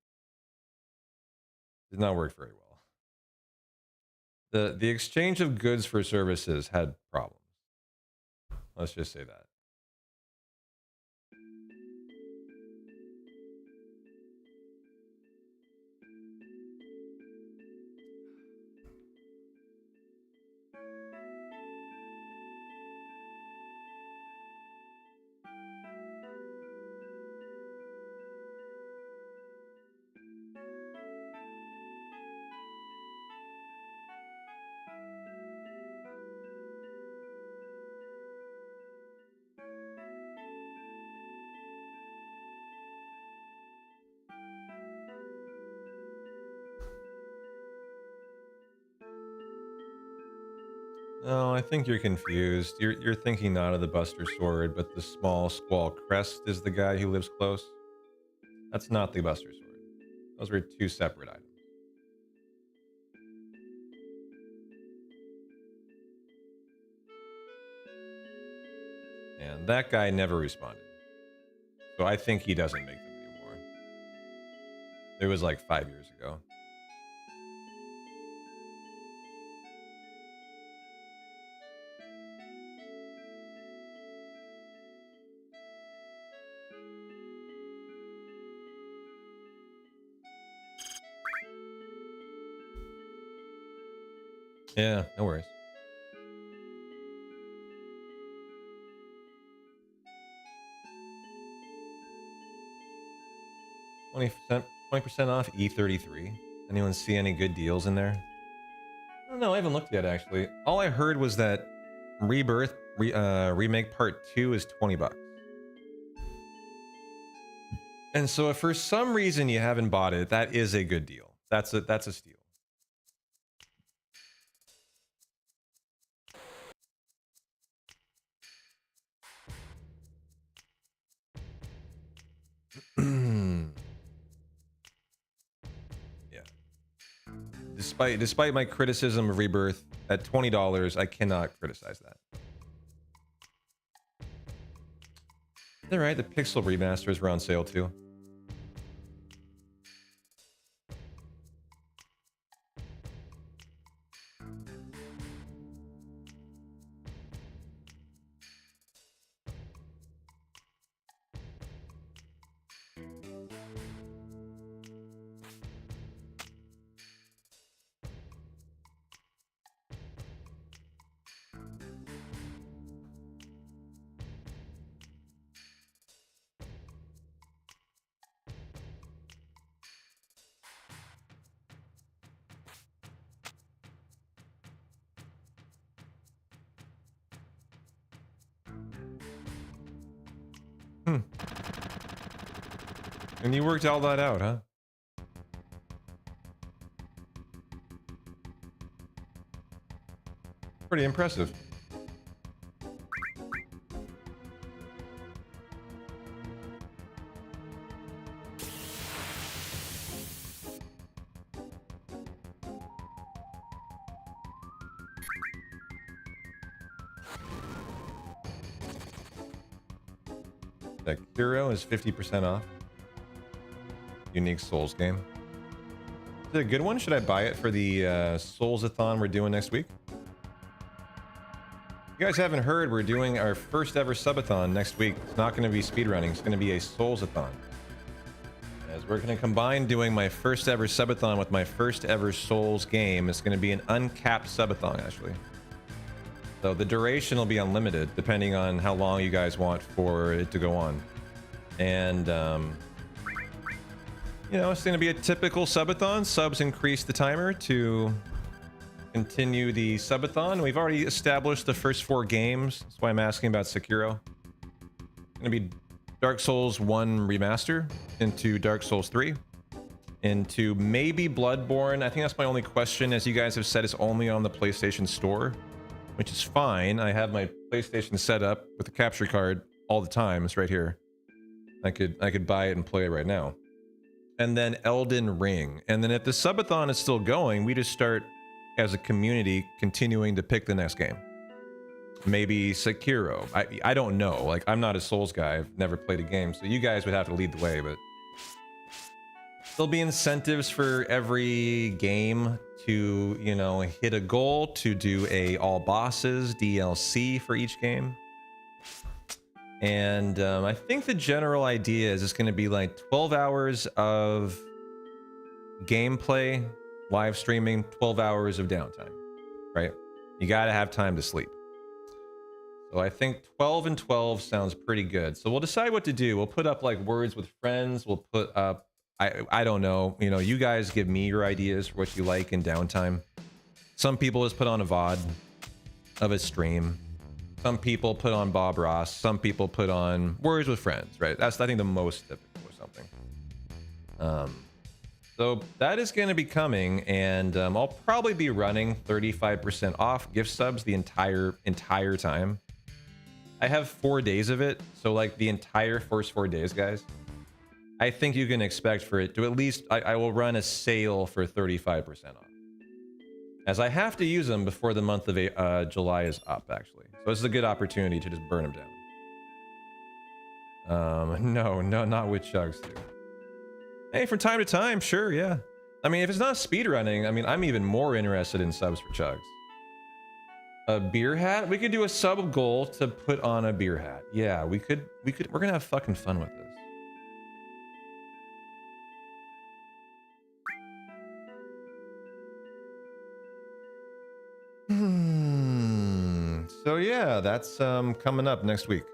did not work very well. The exchange of goods for services had problems. Let's just say that. No, I think you're confused. You're thinking not of the Buster Sword, but the small squall crest is the guy who lives close. That's not the Buster Sword. Those were two separate items. And that guy never responded. So I think he doesn't make them anymore. It was like 5 years ago. Yeah, no worries. 20% off E33. Anyone see any good deals in there? I don't know, I haven't looked yet actually. All I heard was that Rebirth Remake Part 2 is 20 bucks. And so if for some reason you haven't bought it, that is a good deal. That's a steal. Yeah. Despite my criticism of Rebirth at $20, I cannot criticize that. All right, the Pixel remasters were on sale too. And you worked all that out, huh? Pretty impressive. Sekiro is 50% off. Unique Souls game. Is it a good one? Should I buy it for the Souls-a-thon we're doing next week? If you guys haven't heard, we're doing our first ever subathon next week. It's not going to be speedrunning. It's going to be a Souls-a-thon. As we're going to combine doing my first ever subathon with my first ever Souls game. It's going to be an uncapped subathon, actually. So the duration will be unlimited, depending on how long you guys want for it to go on. And, you know, it's going to be a typical subathon. Subs increase the timer to continue the subathon. We've already established the first 4 games. That's why I'm asking about Sekiro. It's going to be Dark Souls 1 Remaster into Dark Souls 3 into maybe Bloodborne. I think that's my only question, as you guys have said it's only on the PlayStation Store, which is fine. I have my PlayStation set up with the capture card all the time. It's right here. I could buy it and play it right now. And then Elden Ring. And then if the subathon is still going, we just start as a community continuing to pick the next game. Maybe Sekiro. I don't know. Like, I'm not a Souls guy. I've never played a game, so you guys would have to lead the way, but There'll be incentives for every game to, you know, hit a goal, to do a all bosses DLC for each game. And I think the general idea is it's going to be like 12 hours of gameplay, live streaming, 12 hours of downtime, right? You got to have time to sleep. So I think 12 and 12 sounds pretty good. So we'll decide what to do. We'll put up like words with friends. We'll put up, I don't know, you know, you guys give me your ideas for what you like in downtime. Some people just put on a VOD of a stream. Some people put on Bob Ross. Some people put on words with friends, right? That's, I think, the most typical or something. So that is going to be coming, and I'll probably be running 35% off gift subs the entire time. I have 4 days of it, so like the entire first 4 days, guys. I think you can expect for it to at least, I will run a sale for 35% off. As I have to use them before the month of July is up, actually. So this is a good opportunity to just burn them down. No, not with chugs, too. Hey, from time to time, sure, yeah. I mean, if it's not speedrunning, I mean, I'm even more interested in subs for chugs. A beer hat? We could do a sub goal to put on a beer hat. Yeah, we could, we're gonna have fucking fun with this. So yeah, that's coming up next week.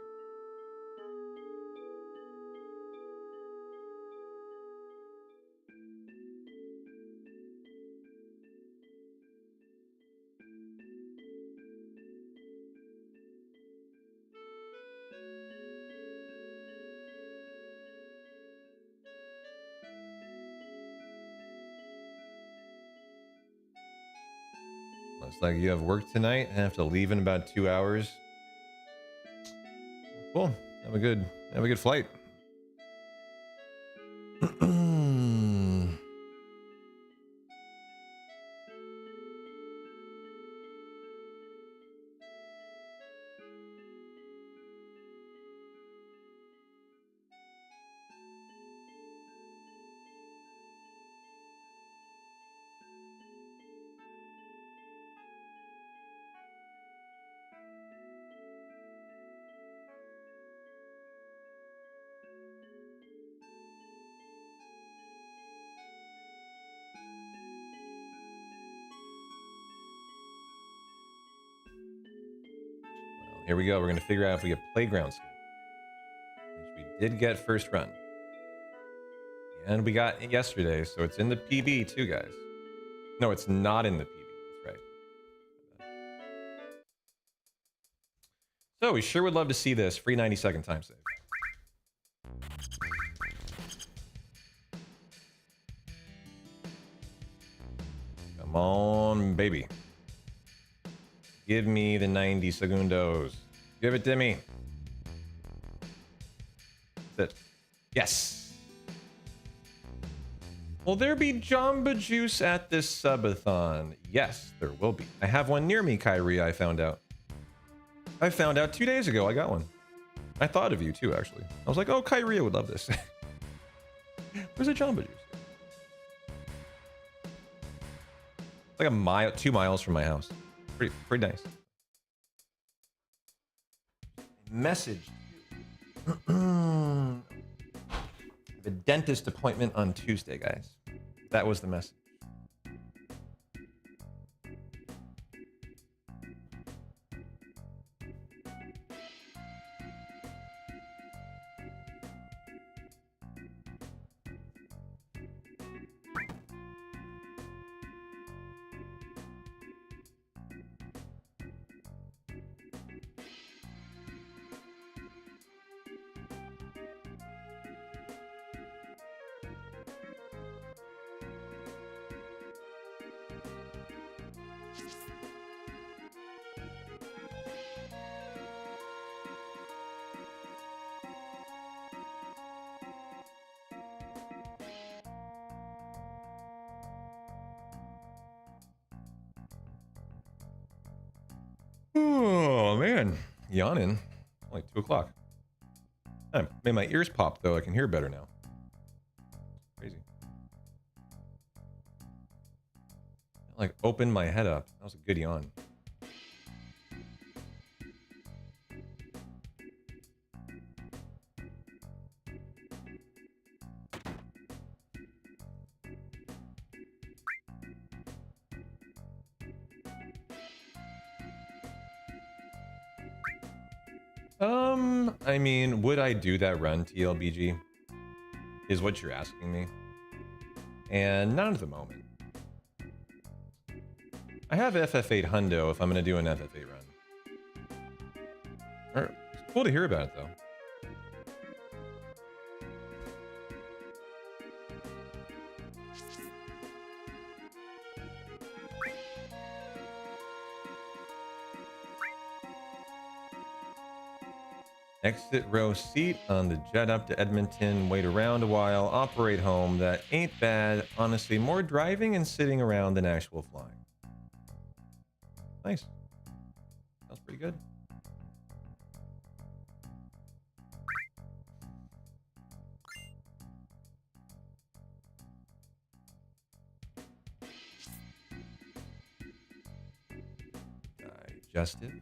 Looks like you have work tonight and have to leave in about 2 hours. Cool. Have a good flight. Here we go. We're going to figure out if we get playground skill, which we did get first run. And we got it yesterday, so it's in the PB too, guys. No, it's not in the PB. That's right. So we sure would love to see this. Free 90-second time save. Come on, baby. Give me the 90 segundos. Give it to me. That's it. Yes. Will there be Jamba Juice at this subathon? Yes, there will be. I have one near me, Kyrie, I found out. I found out 2 days ago I got one. I thought of you too, actually. I was like, oh, Kyrie would love this. Where's the Jamba Juice? It's like a mile, 2 miles from my house. Pretty nice. Message. The dentist appointment on Tuesday, guys. That was the message. Oh man, yawning. Only 2 o'clock. I made my ears pop though. I can hear better now. Crazy. Like opened my head up. That was a good yawn. I mean, would I do that run, TLBG? Is what you're asking me. And not at the moment. I have FF8 Hundo if I'm going to do an FF8 run. It's cool to hear about it, though. Exit row seat on the jet up to Edmonton, wait around a while, operate home. That ain't bad. Honestly, more driving and sitting around than actual flying. Nice. Sounds pretty good. Digested.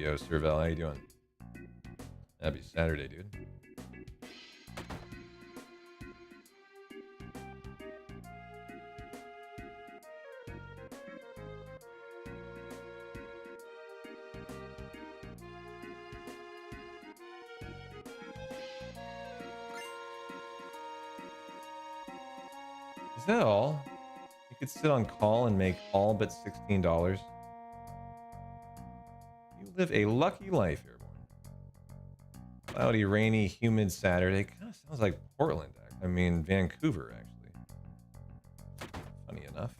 Yo, Serval, how you doing? Happy Saturday, dude. Is that all? You could sit on call and make all but $16. You live a lucky life, Airborne. Cloudy, rainy, humid Saturday. Kind of sounds like Portland. I mean, Vancouver, actually. Funny enough.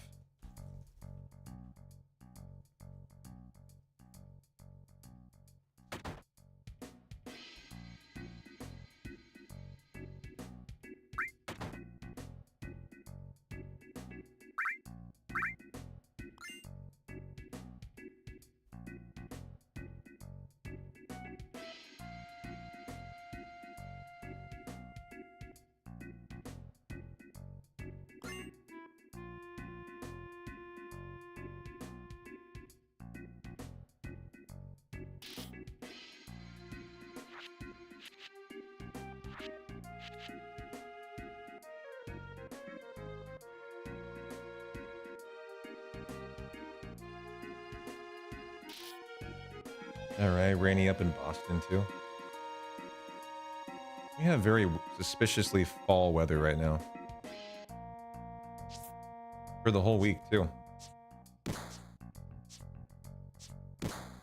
All right, rainy up in Boston too. We have very suspiciously fall weather right now. For the whole week too.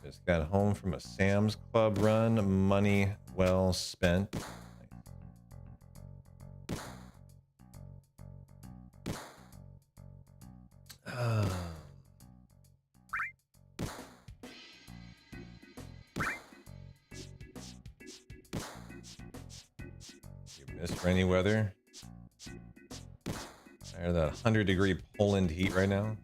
Just got home from a Sam's Club run. Money well spent. Rainy weather. Tired of that 100-degree Poland heat right now.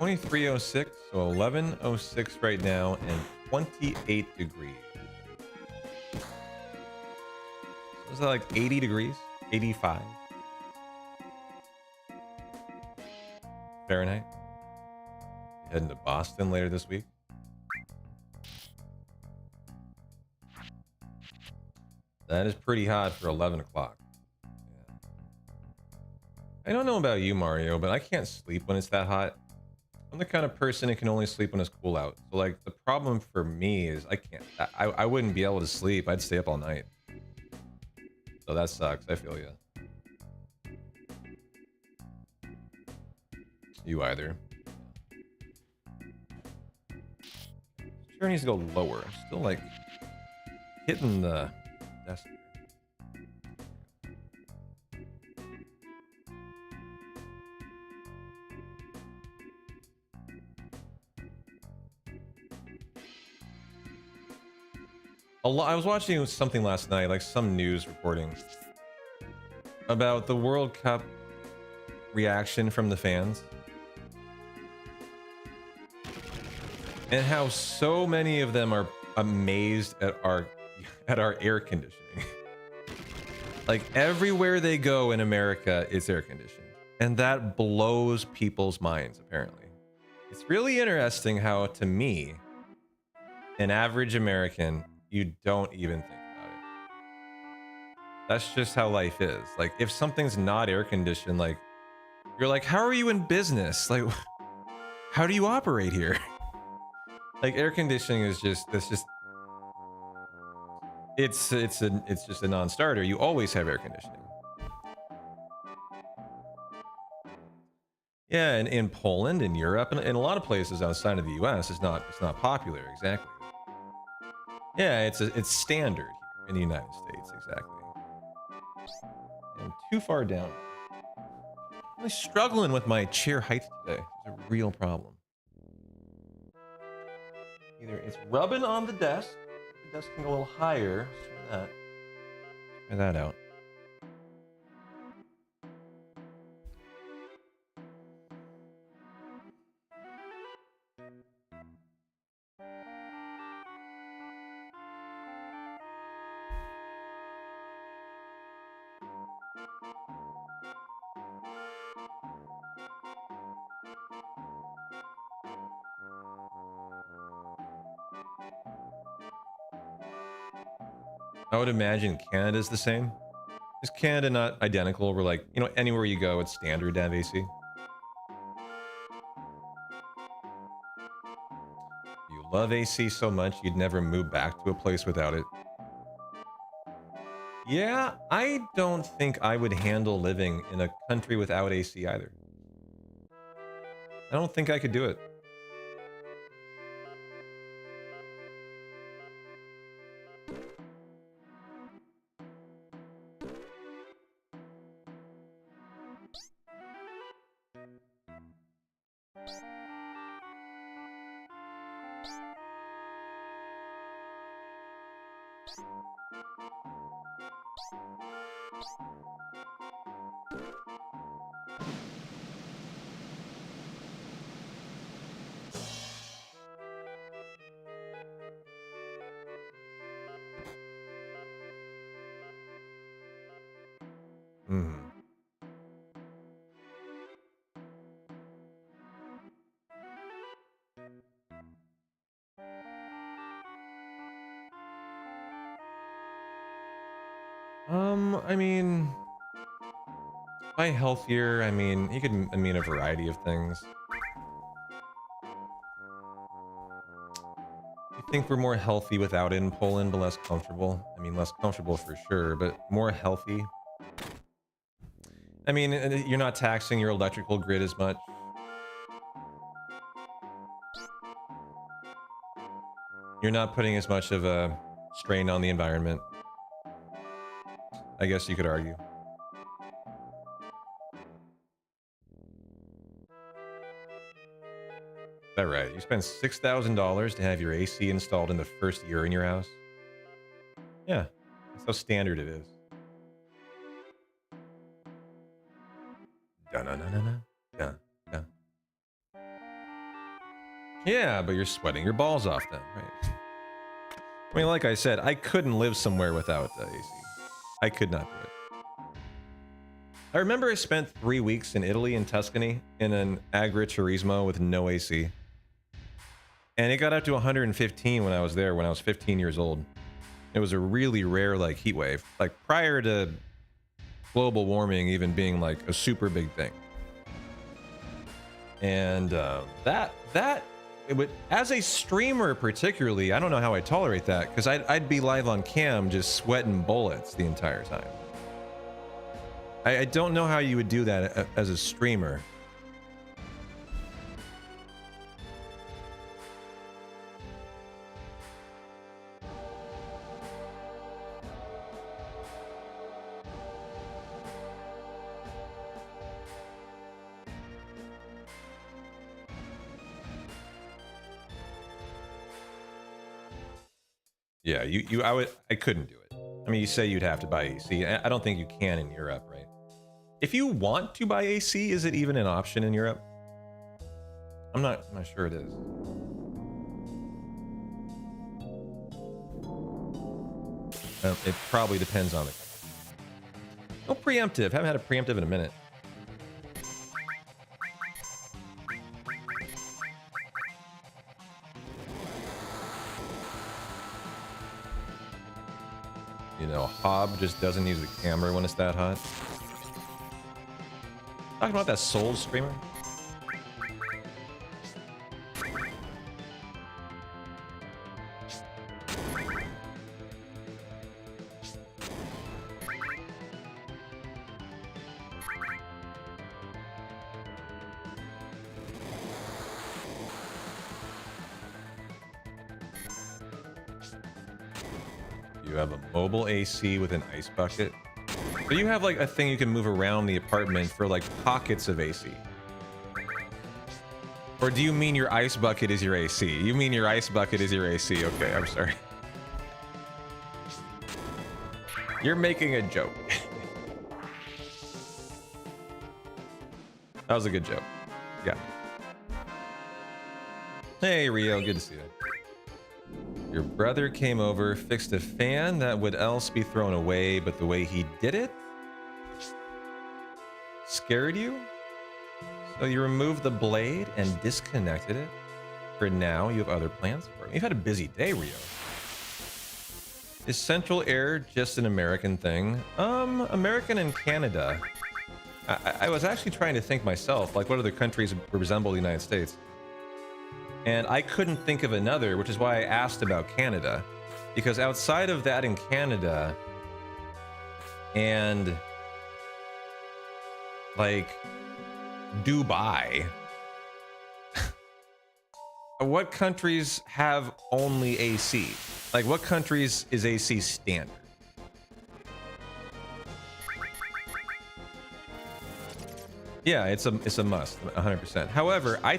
.306, so 11:06 right now, and 28 degrees. So is that like 80 degrees? 85 Fahrenheit. Heading to Boston later this week. That is pretty hot for 11 o'clock. Yeah. I don't know about you, Mario, but I can't sleep when it's that hot. I'm the kind of person who can only sleep when it's cool out. So like the problem for me is I can't. I wouldn't be able to sleep. I'd stay up all night. So that sucks. I feel you. You either. Sure needs to go lower. Still like hitting the desk. I was watching something last night, like some news reporting about the World Cup reaction from the fans and how so many of them are amazed at our air conditioning. Like everywhere they go in America, it's air conditioned, and that blows people's minds. Apparently, it's really interesting how, to me, an average American, you don't even think about it. That's just how life is. Like, if something's not air conditioned, like, you're like, how are you in business? Like, how do you operate here? Like, air conditioning is just, it's just a non-starter. You always have air conditioning. Yeah, and in Poland, in Europe, and in a lot of places outside of the US, it's not popular. Exactly. Yeah, it's standard here in the United States. Exactly. And too far down. I'm really struggling with my chair height today. It's a real problem. Either it's rubbing on the desk, the desk can go a little higher. Let's try that out. I would imagine Canada's the same. Is Canada not identical? We're like, you know, anywhere you go, it's standard to have AC. You love AC so much, you'd never move back to a place without it. Yeah, I don't think I would handle living in a country without AC either. I don't think I could do it. Hmm. I mean, by healthier, I mean, you could mean a variety of things. You think we're more healthy without it in Poland, but less comfortable? I mean, less comfortable for sure, but more healthy. I mean, you're not taxing your electrical grid as much. You're not putting as much of a strain on the environment. I guess you could argue. Is that right? You spend $6,000 to have your AC installed in the first year in your house? Yeah, that's how standard it is. Dun-dun-dun-dun-dun. Yeah, but you're sweating your balls off then, right? I mean, like I said, I couldn't live somewhere without the AC. I could not do it. I remember I spent 3 weeks in Italy, in Tuscany, in an agriturismo with no AC. And it got up to 115 when I was there, when I was 15 years old. It was a really rare, like, heat wave. Like, prior to global warming even being, like, a super big thing. And it would, as a streamer particularly, I don't know how I tolerate that, because I'd be live on cam just sweating bullets the entire time. I don't know how you would do that as a streamer. Yeah, I couldn't do it. I mean, you say you'd have to buy AC. I don't think you can in Europe, right? If you want to buy AC, is it even an option in Europe? I'm not sure it is. It probably depends on the country. No preemptive. Haven't had a preemptive in a minute. You know, Hob just doesn't use the camera when it's that hot. Talking about that Souls streamer. You have a mobile AC with an ice bucket. So you have like a thing you can move around the apartment for like pockets of AC. Or do you mean your ice bucket is your AC? You mean your ice bucket is your AC. Okay, I'm sorry. You're making a joke. That was a good joke. Yeah. Hey, Rio, good to see you. Your brother came over, fixed a fan that would else be thrown away, but the way he did it scared you? So you removed the blade and disconnected it? For now, you have other plans for it. You've had a busy day, Rio. Is central air just an American thing? American and Canada. I was actually trying to think myself, like what other countries resemble the United States? And I couldn't think of another, which is why I asked about Canada. Because outside of that in Canada, and like Dubai, what countries have only AC? Like what countries is AC standard? Yeah, it's a must, 100%. However, I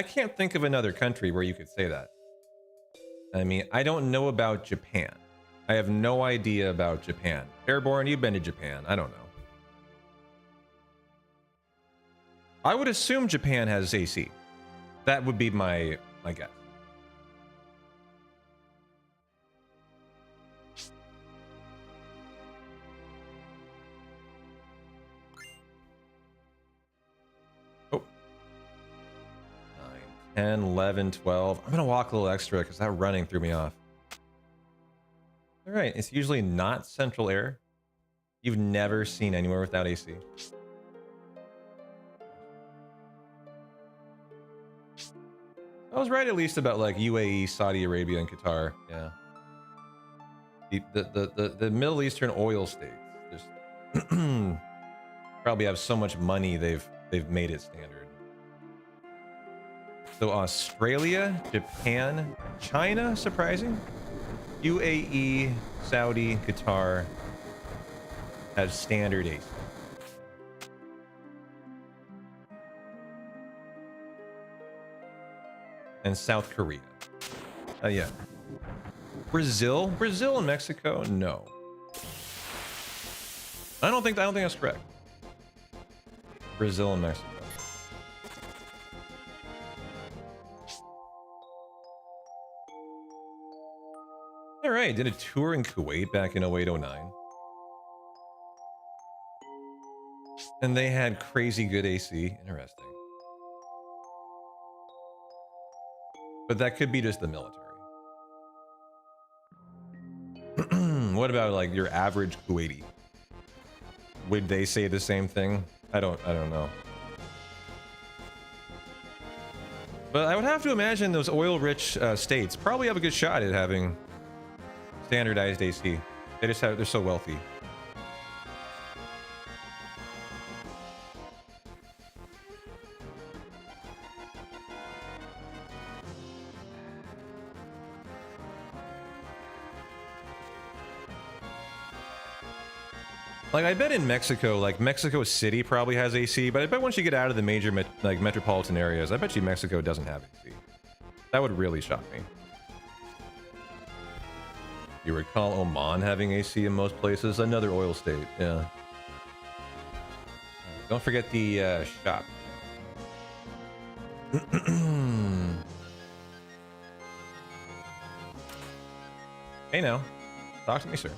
can't think of another country where you could say that. I mean, I don't know about Japan. I have no idea about Japan. Airborne, you've been to Japan. I don't know. I would assume Japan has AC. That would be my guess. Oh. 9, 10, 11, 12. I'm gonna walk a little extra because that running threw me off. All right, it's usually not central air. You've never seen anywhere without AC. I was right at least about like UAE, Saudi Arabia, and Qatar. Yeah. The Middle Eastern oil states just probably have so much money they've made it standard. So Australia, Japan, China, surprising. UAE, Saudi, Qatar have standard AC. And South Korea. Yeah. Brazil and Mexico? No. I don't think that's correct. Brazil and Mexico. All right, did a tour in Kuwait back in 0809. And they had crazy good AC. Interesting. But that could be just the military. What about like your average Kuwaiti? Would they say the same thing? I don't know. But I would have to imagine those oil-rich states probably have a good shot at having standardized AC. They're so wealthy. Like, I bet in Mexico, like, Mexico City probably has AC, but I bet once you get out of the major, metropolitan areas, I bet you Mexico doesn't have AC. That would really shock me. You recall Oman having AC in most places? Another oil state, yeah. Don't forget the, shop. Hey now. Talk to me, sir.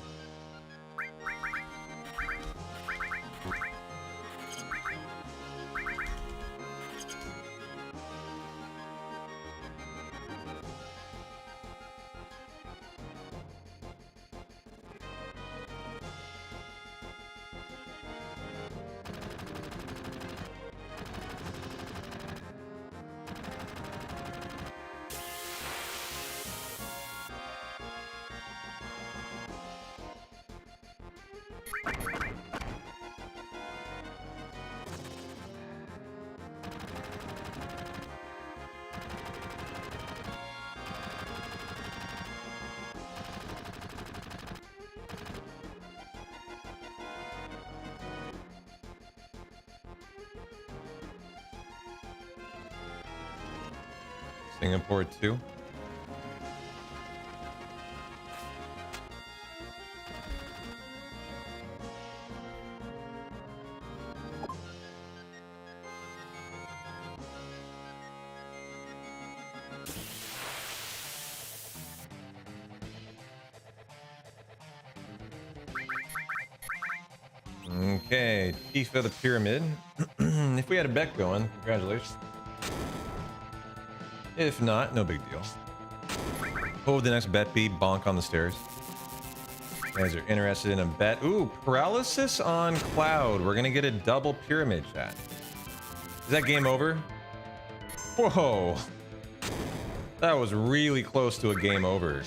Singapore too. Okay, Chief of the Pyramid. If we had a bet going, congratulations. If not, no big deal. What would the next bet be? Bonk on the stairs. You guys are interested in a bet. Ooh, paralysis on cloud. We're gonna get a double pyramid, chat. Is that game over? Whoa. That was really close to a game over.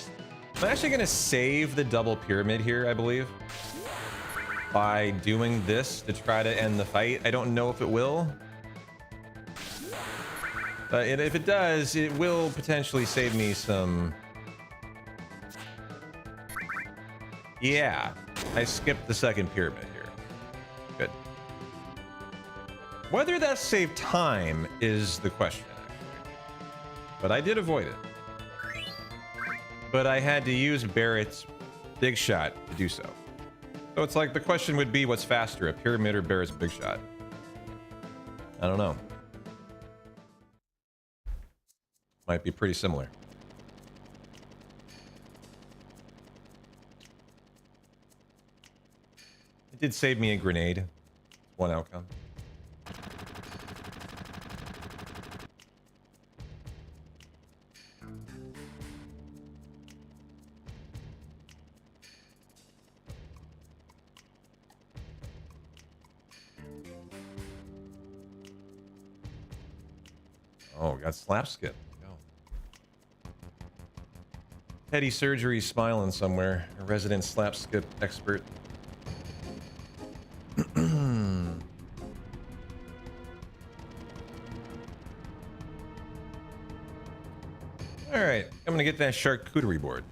I'm actually gonna save the double pyramid here, I believe, by doing this to try to end the fight. I don't know if it will. But if it does, it will potentially save me some... Yeah, I skipped the second pyramid here. Good. Whether that saved time is the question, actually. But I did avoid it. But I had to use Barrett's big shot to do so. So it's like the question would be, what's faster, a pyramid or Barrett's big shot? I don't know. Might be pretty similar. It did save me a grenade. One outcome. Oh, got slap skip. Petty surgery smiling somewhere. A resident slap skip expert. Alright, I'm gonna get that charcuterie board.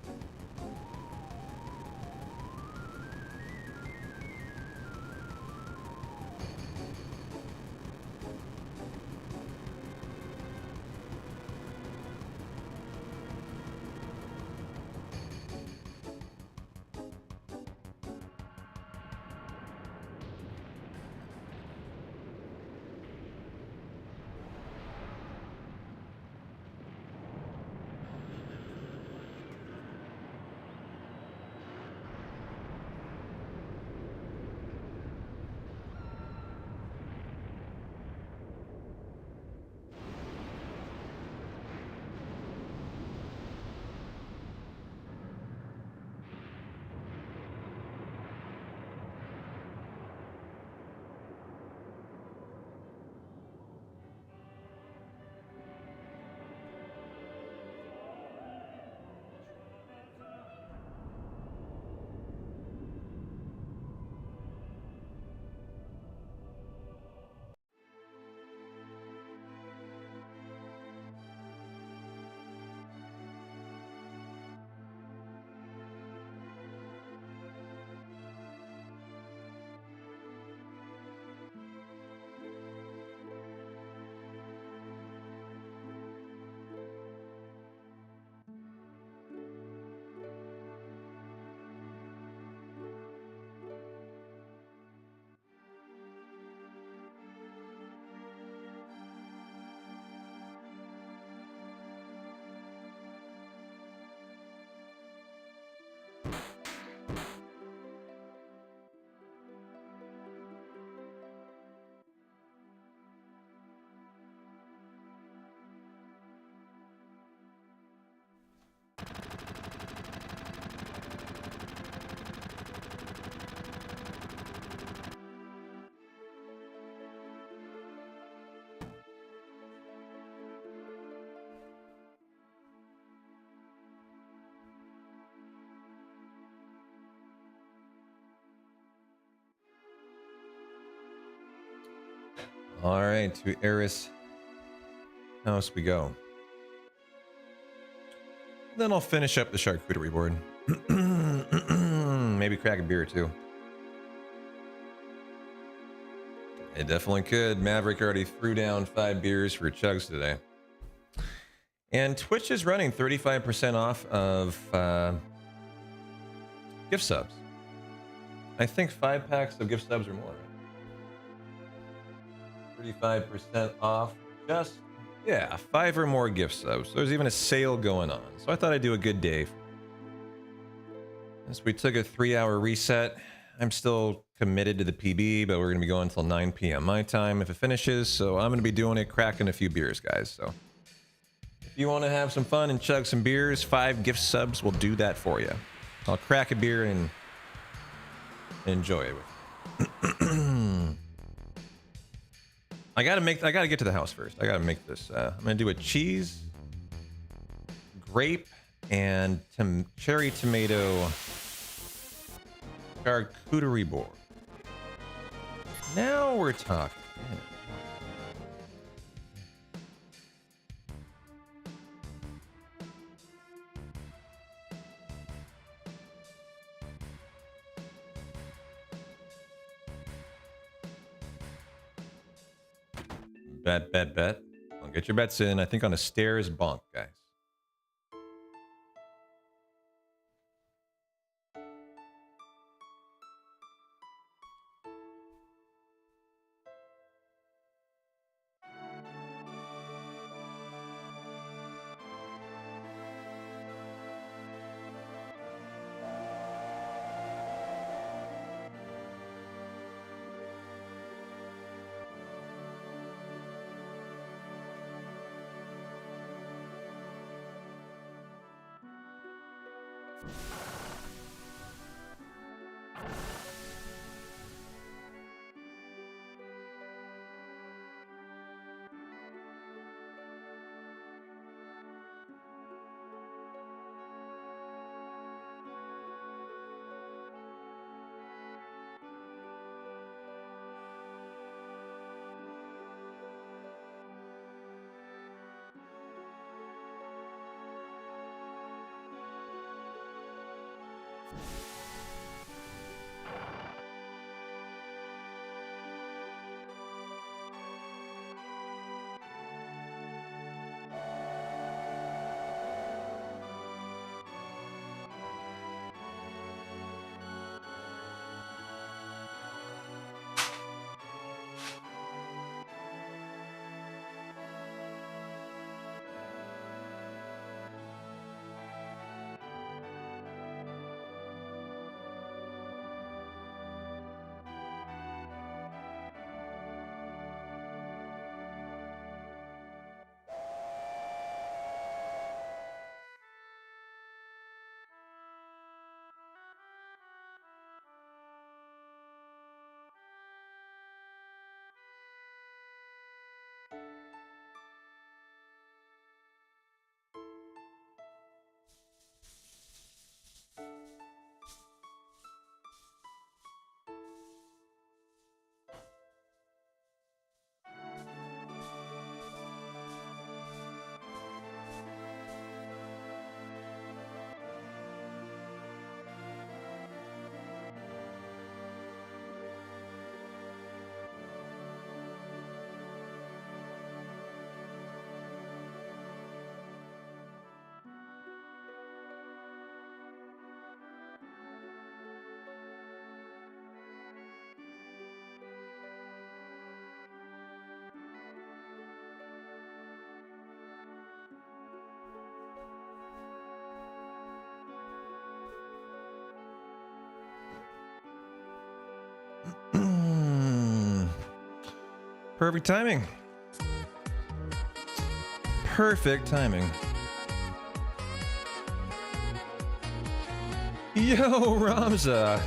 All right, to Eris house we go. Then I'll finish up the charcuterie board. Maybe crack a beer too. It definitely could. Maverick already threw down 5 beers for chugs today. And Twitch is running 35% off of gift subs. I think 5 packs of gift subs or more. 35% off. Just, yeah, 5 or more gift subs. There's even a sale going on. So I thought I'd do a good day. As we took a 3-hour reset, I'm still committed to the PB, but we're going to be going until 9 p.m. my time if it finishes. So I'm going to be doing it, cracking a few beers, guys. So if you want to have some fun and chug some beers, 5 gift subs will do that for you. I'll crack a beer and enjoy it. I gotta get to the house first. I gotta make this. I'm gonna do a cheese, grape, and cherry tomato charcuterie board. Now we're talking. Bet. Well, get your bets in. I think on a stairs bonk, guys. Perfect timing. Perfect timing. Yo, Ramza.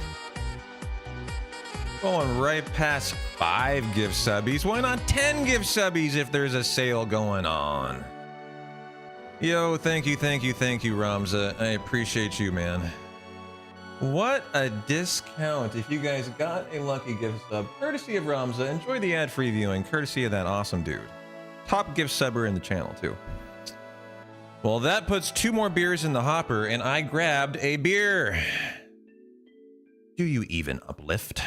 Going right past 5 gift subbies. Why not 10 gift subbies if there's a sale going on? Yo, thank you, Ramza. I appreciate you, man. What a discount if you guys got a lucky gift sub courtesy of Ramza. Enjoy the ad-free viewing courtesy of that awesome dude. Top gift subber in the channel too. Well, that puts 2 more beers in the hopper, and I grabbed a beer. Do you even uplift?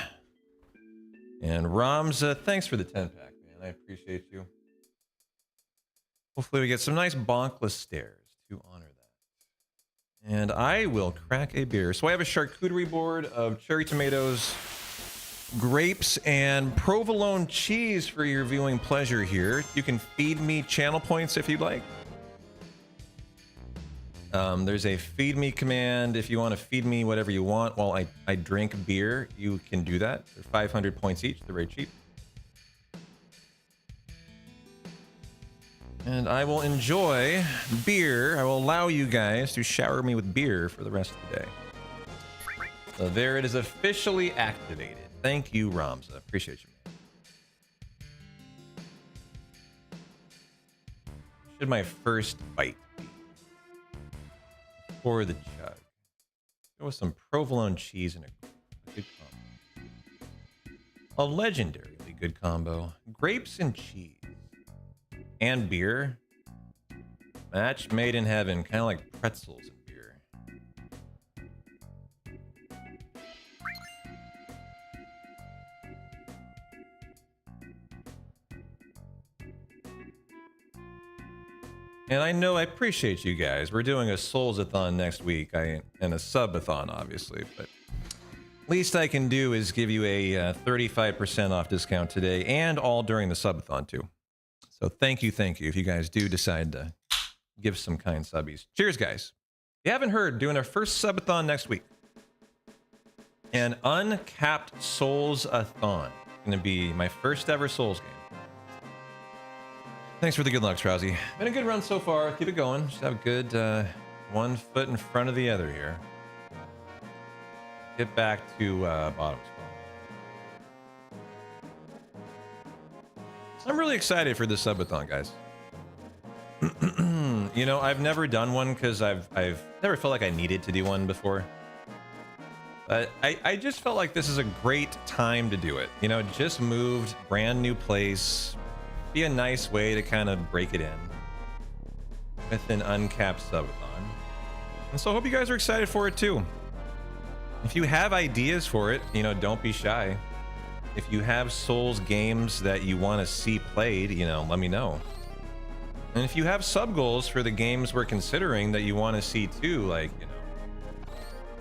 And Ramza, thanks for the 10-pack, man. I appreciate you. Hopefully we get some nice bonkless stares to honor that. And I will crack a beer. So I have a charcuterie board of cherry tomatoes, grapes, and provolone cheese for your viewing pleasure here. You can feed me channel points if you'd like. There's a feed me command. If you want to feed me whatever you want while I drink beer, you can do that. They're 500 points each. They're very cheap. And I will enjoy beer. I will allow you guys to shower me with beer for the rest of the day. So there it is, officially activated. Thank you, Ramza. Appreciate you, man. Should my first bite be? For the chug. Go with some provolone cheese and a good combo. A legendarily good combo. Grapes and cheese. And beer. Match made in heaven. Kind of like pretzels and beer. And I know I appreciate you guys. We're doing a Souls-a-thon next week. And a sub-a-thon, obviously. But least I can do is give you a 35% off discount today. And all during the sub-a-thon, too. So thank you if you guys do decide to give some kind subbies. Cheers, guys. If you haven't heard, doing our first subathon next week. An uncapped Souls-a-thon. Going to be my first ever Souls game. Thanks for the good luck, Strauzy. Been a good run so far. Keep it going. Just have a good one foot in front of the other here. Get back to bottom spot. I'm really excited for this subathon, guys. You know, I've never done one because I've never felt like I needed to do one before. But I just felt like this is a great time to do it. You know, just moved, brand new place. Be a nice way to kind of break it in with an uncapped subathon. And so I hope you guys are excited for it too. If you have ideas for it, you know, don't be shy. If you have Souls games that you want to see played, you know, let me know. And if you have sub goals for the games we're considering that you want to see too, like, you know,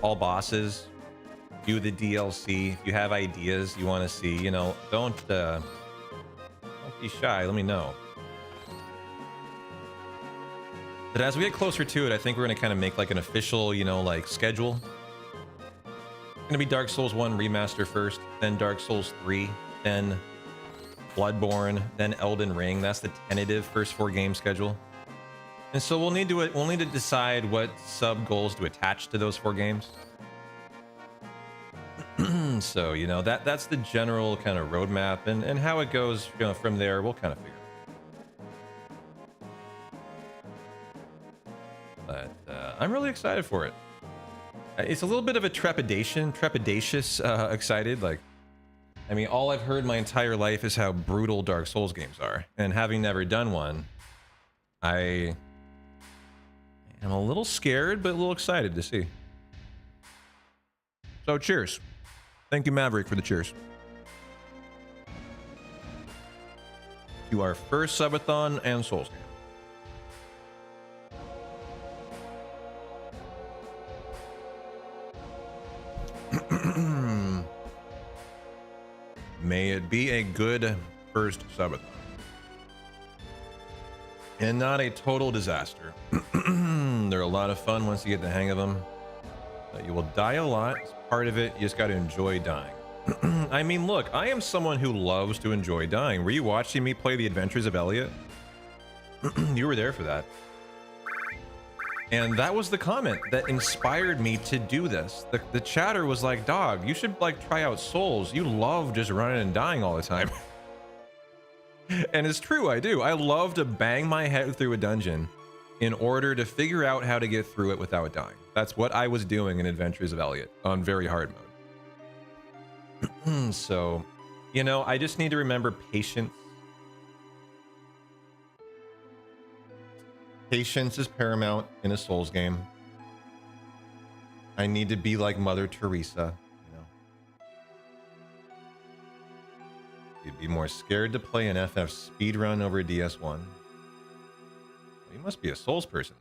all bosses, do the DLC. If you have ideas you want to see, you know, don't be shy. Let me know. But as we get closer to it, I think we're going to kind of make like an official, you know, like schedule. Gonna be Dark Souls 1 remaster first, then Dark Souls 3, then Bloodborne, then Elden Ring. That's the tentative first 4 game schedule. And so we'll need to decide what sub goals to attach to those 4 games. So, you know, that's the general kind of roadmap, and how it goes, you know, from there we'll kind of figure it. But I'm really excited for it. It's a little bit of a trepidatious excited. Like, I mean, all I've heard my entire life is how brutal Dark Souls games are, and having never done one, I am a little scared but a little excited to see. So cheers. Thank you, Maverick, for the cheers. To our first subathon and Souls game. May it be a good first subathon. And not a total disaster. They're a lot of fun once you get the hang of them. You will die a lot. It's part of it. You just got to enjoy dying. I mean, look, I am someone who loves to enjoy dying. Were you watching me play The Adventures of Elliot? You were there for that. And that was the comment that inspired me to do this. The chatter was like, dog, you should like try out Souls. You love just running and dying all the time. And it's true, I do. I love to bang my head through a dungeon in order to figure out how to get through it without dying. That's what I was doing in Adventures of Elliot on very hard mode. So, you know, I just need to remember patience. Patience is paramount in a Souls game. I need to be like Mother Teresa, you know. You'd be more scared to play an FF speedrun over DS1. Well, you must be a Souls person.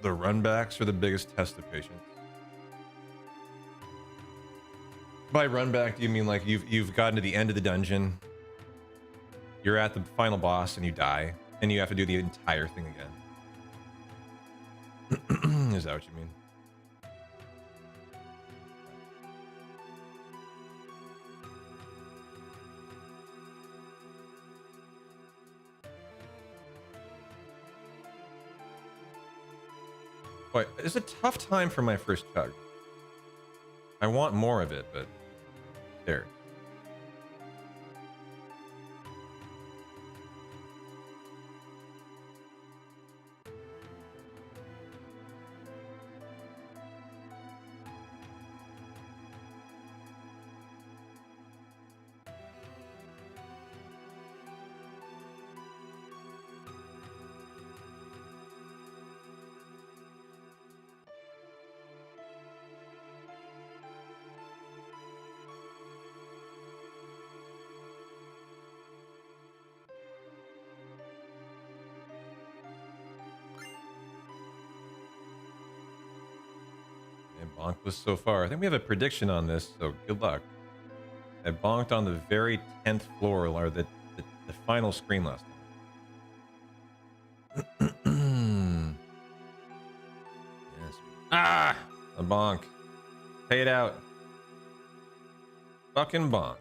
The runbacks are the biggest test of patience. By runback, do you mean like you've gotten to the end of the dungeon, you're at the final boss and you die, and you have to do the entire thing again? Is that what you mean? Boy, it's a tough time for my first chug. I want more of it, but there. Bonkless so far. I think we have a prediction on this, so good luck. I bonked on the very 10th floor, or the final screen last time. Yes. Ah! A bonk. Pay it out. Fucking bonk.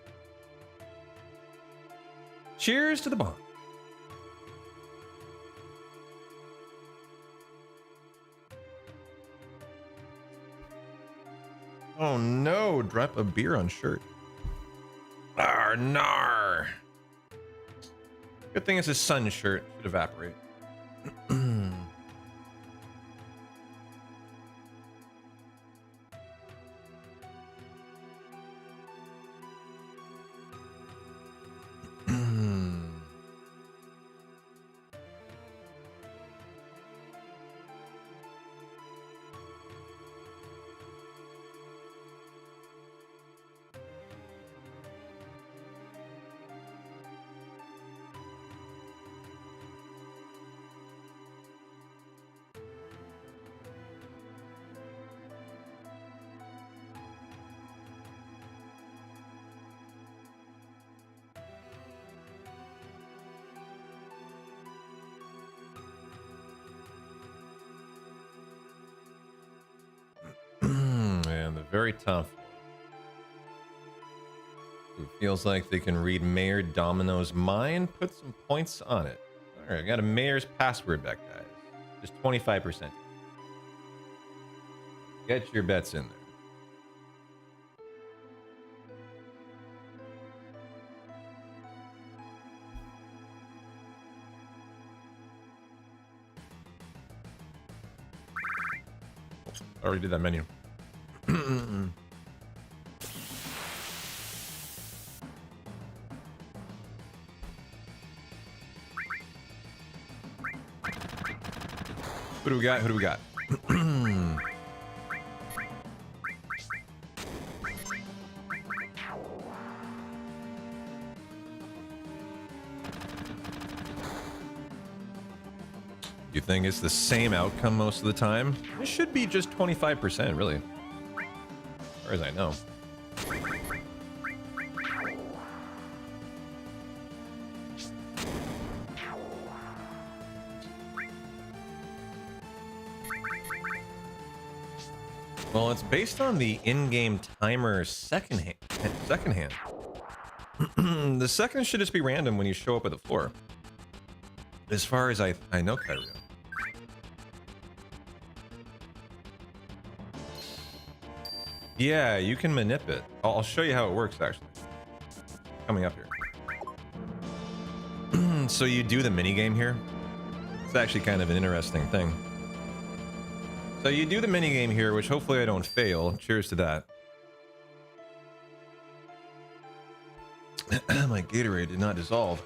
Cheers to the bonk. Oh no, drop a beer on shirt. Arr, nar. Good thing it's a sun shirt. Should evaporate. And the very tough one. Who feels like they can read Mayor Domino's mind? Put some points on it. All right, I got a mayor's password back, guys. Just 25%. Get your bets in there. I already did that menu. Who do we got? Who do we got? You think it's the same outcome most of the time? It should be just 25%, really. As far as I know. Well, it's based on the in-game timer second hand. The seconds should just be random when you show up at the floor. As far as I know, Kyrio. Yeah, you can manip it. I'll show you how it works, actually. Coming up here. So you do the mini game here. It's actually kind of an interesting thing. So you do the mini game here, which hopefully I don't fail. Cheers to that. My Gatorade did not dissolve.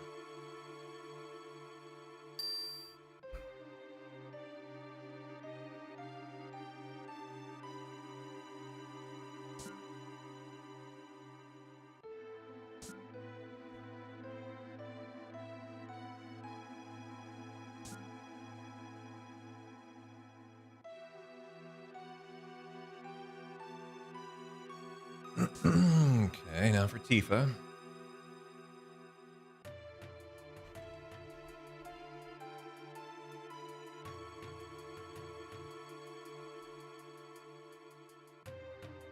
Okay, now for Tifa.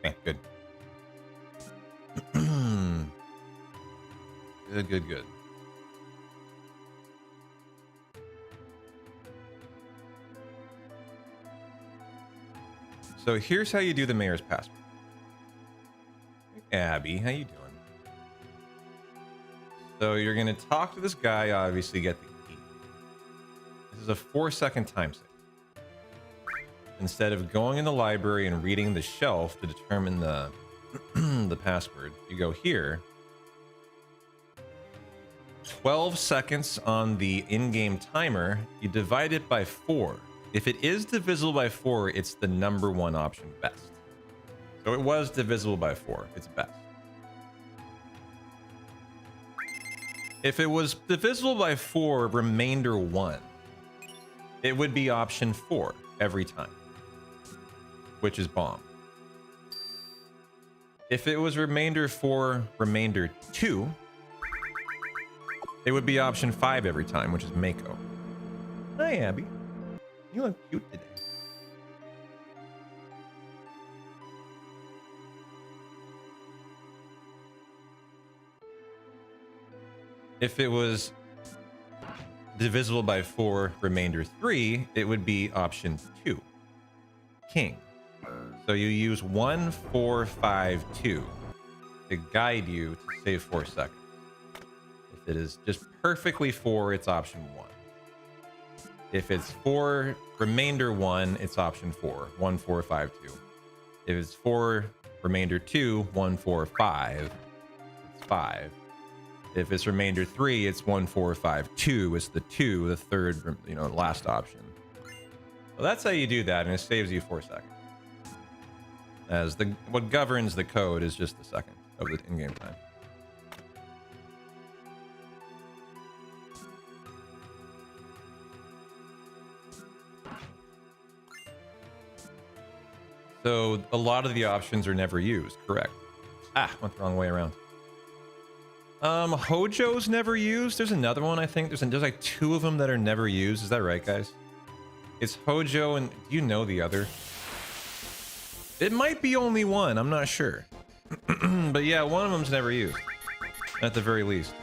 Okay, good. Good. So here's how you do the mayor's passport. Abby, how you doing? So you're gonna talk to this guy, obviously get the key. This is a 4-second time save. Instead of going in the library and reading the shelf to determine the the password, you go here. 12 seconds on the in-game timer, you divide it by 4. If it is divisible by 4, it's the number 1 option, best. So it was divisible by 4, it's best. If it was divisible by 4, remainder 1, it would be option 4 every time, which is bomb. If it was remainder 4, remainder 2, it would be option 5 every time, which is Mako. Hi, Abby. You look cute today. If it was divisible by 4, remainder 3, it would be option 2, King. So you use 1, 4, 5, 2 to guide you to save 4 seconds. If it is just perfectly 4, it's option 1. If it's 4, remainder 1, it's option 4, 1, 4, 5, 2. If it's 4, remainder 2, 1, 4, 5, it's 5. If it's remainder 3, it's 1, 4, 5, 2. It's the 2, the third, last option. So that's how you do that, and it saves you 4 seconds. As what governs the code is just the second of the in-game time. So a lot of the options are never used, correct? Went the wrong way around. Hojo's never used. There's another one, I think. There's like 2 of them that are never used. Is that right, guys? It's Hojo, and do you know the other? It might be only one. I'm not sure. But yeah, one of them's never used. At the very least.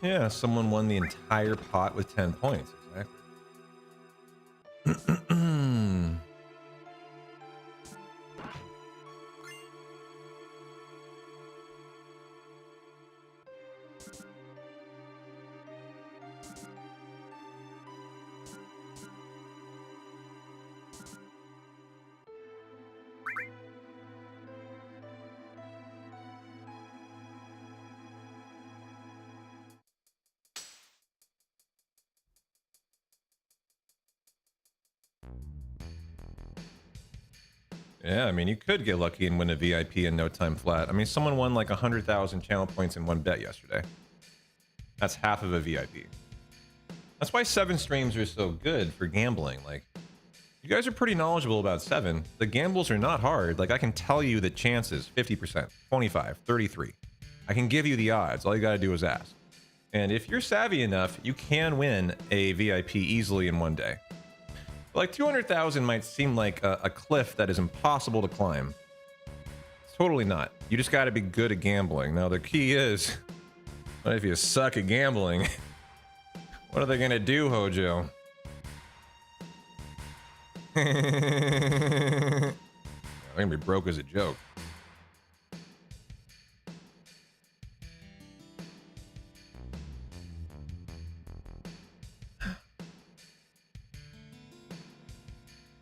Yeah, someone won the entire pot with 10 points. Exactly. Yeah, I mean, you could get lucky and win a VIP in no time flat. I mean, someone won like 100,000 channel points in one bet yesterday. That's half of a VIP. That's why 7 streams are so good for gambling. Like, you guys are pretty knowledgeable about 7. The gambles are not hard. Like, I can tell you the chances, 50%, 25, 33. I can give you the odds. All you got to do is ask. And if you're savvy enough, you can win a VIP easily in one day. Like 200,000 might seem like a cliff that is impossible to climb. It's totally not. You just got to be good at gambling. Now the key is, What if you suck at gambling? What are they gonna do, Hojo? I'm gonna be broke as a joke.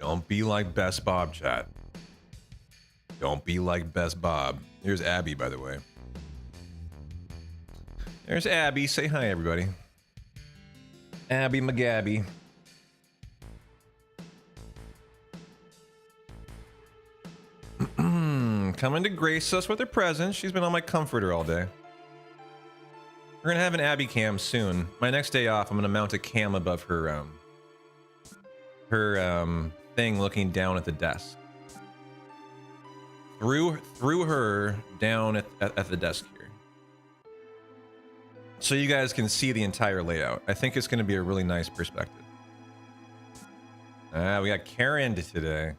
Don't be like Best Bob, chat. Don't be like Best Bob. Here's Abby, by the way. There's Abby. Say hi, everybody. Abby McGabby. Coming to grace us with her presence. She's been on my comforter all day. We're gonna have an Abby cam soon. My next day off, I'm gonna mount a cam above her thing, looking down at the desk. Through her down at the desk here, so you guys can see the entire layout. I think it's gonna be a really nice perspective. We got Karen today.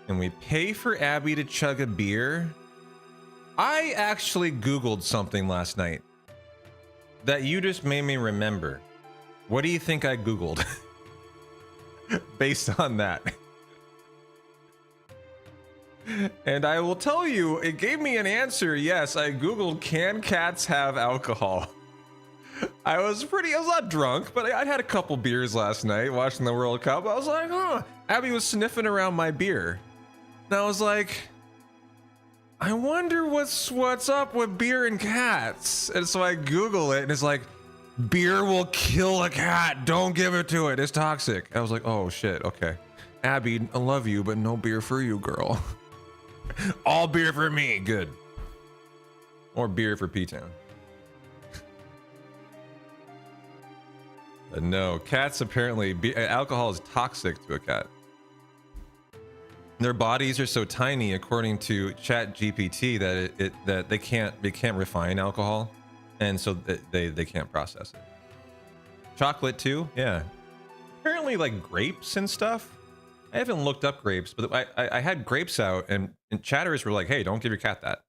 And we pay for Abby to chug a beer. I actually Googled something last night that you just made me remember. What do you think I Googled? Based on that. And I will tell you, it gave me an answer. Yes, I Googled, can cats have alcohol? I was not drunk, but I had a couple beers last night watching the World Cup. I was like, huh. Abby was sniffing around my beer. And I was like, I wonder what's up with beer and cats. And so I Google it, and it's like, beer will kill a cat. Don't give it to it. It's toxic. I was like, oh shit, okay. Abby, I love you, but no beer for you, girl. All beer for me. Good. More beer for P-Town. No, cats apparently, alcohol is toxic to a cat. Their bodies are so tiny, according to ChatGPT, that they can't refine alcohol, and so they can't process it. Chocolate too, yeah. Apparently, like grapes and stuff. I haven't looked up grapes, but I had grapes out, and chatters were like, "Hey, don't give your cat that."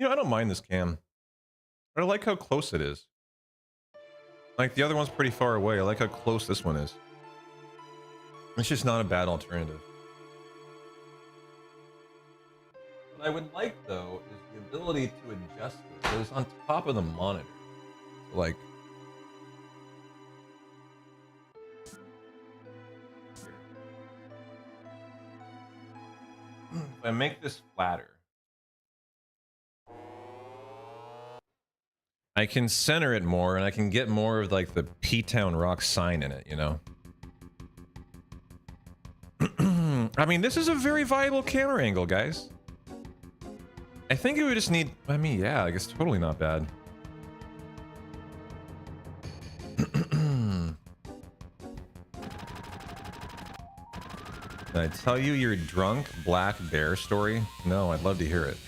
You know, I don't mind this cam. But I like how close it is. Like, the other one's pretty far away. I like how close this one is. It's just not a bad alternative. What I would like, though, is the ability to adjust it. So it's on top of the monitor. So, like... If I make this flatter, I can center it more, and I can get more of like the P-Town Rock sign in it, you know? I mean, this is a very viable camera angle, guys. I think it would just need, I mean, yeah, I guess totally not bad. Did I tell you your drunk black bear story? No, I'd love to hear it.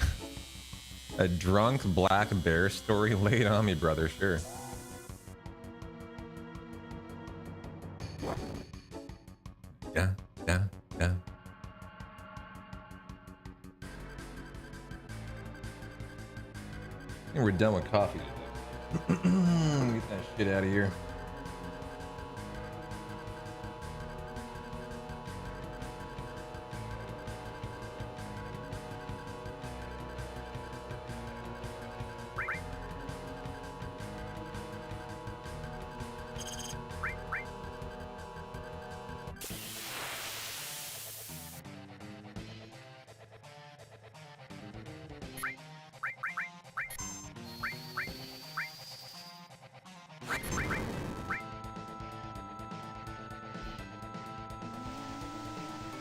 A drunk black bear story? Lay it on me, brother, sure. Yeah. I think we're done with coffee today. Get that shit out of here.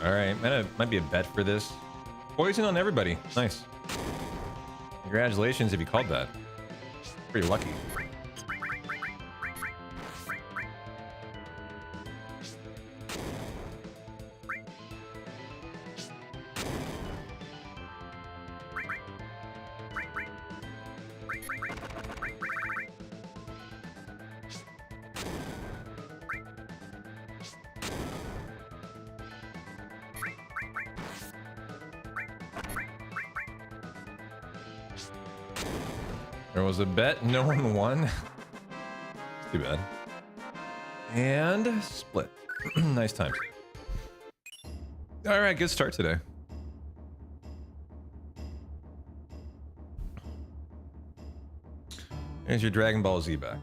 All right, might be a bet for this. poison on everybody. Nice. Congratulations if you called that. Pretty lucky. There was a bet, no one won. Too bad. And split. Nice times. All right, good start today. Here's your Dragon Ball Z back.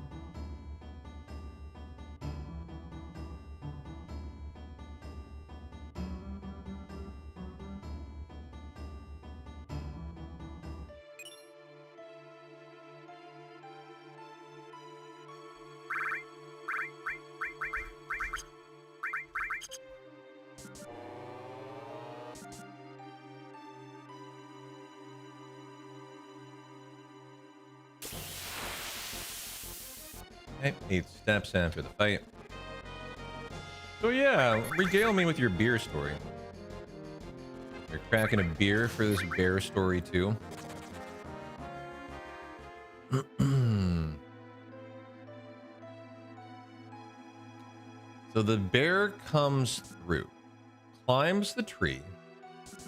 Okay, 8 steps after the fight. So yeah, regale me with your beer story. You're cracking a beer for this bear story too. So the bear comes through, climbs the tree,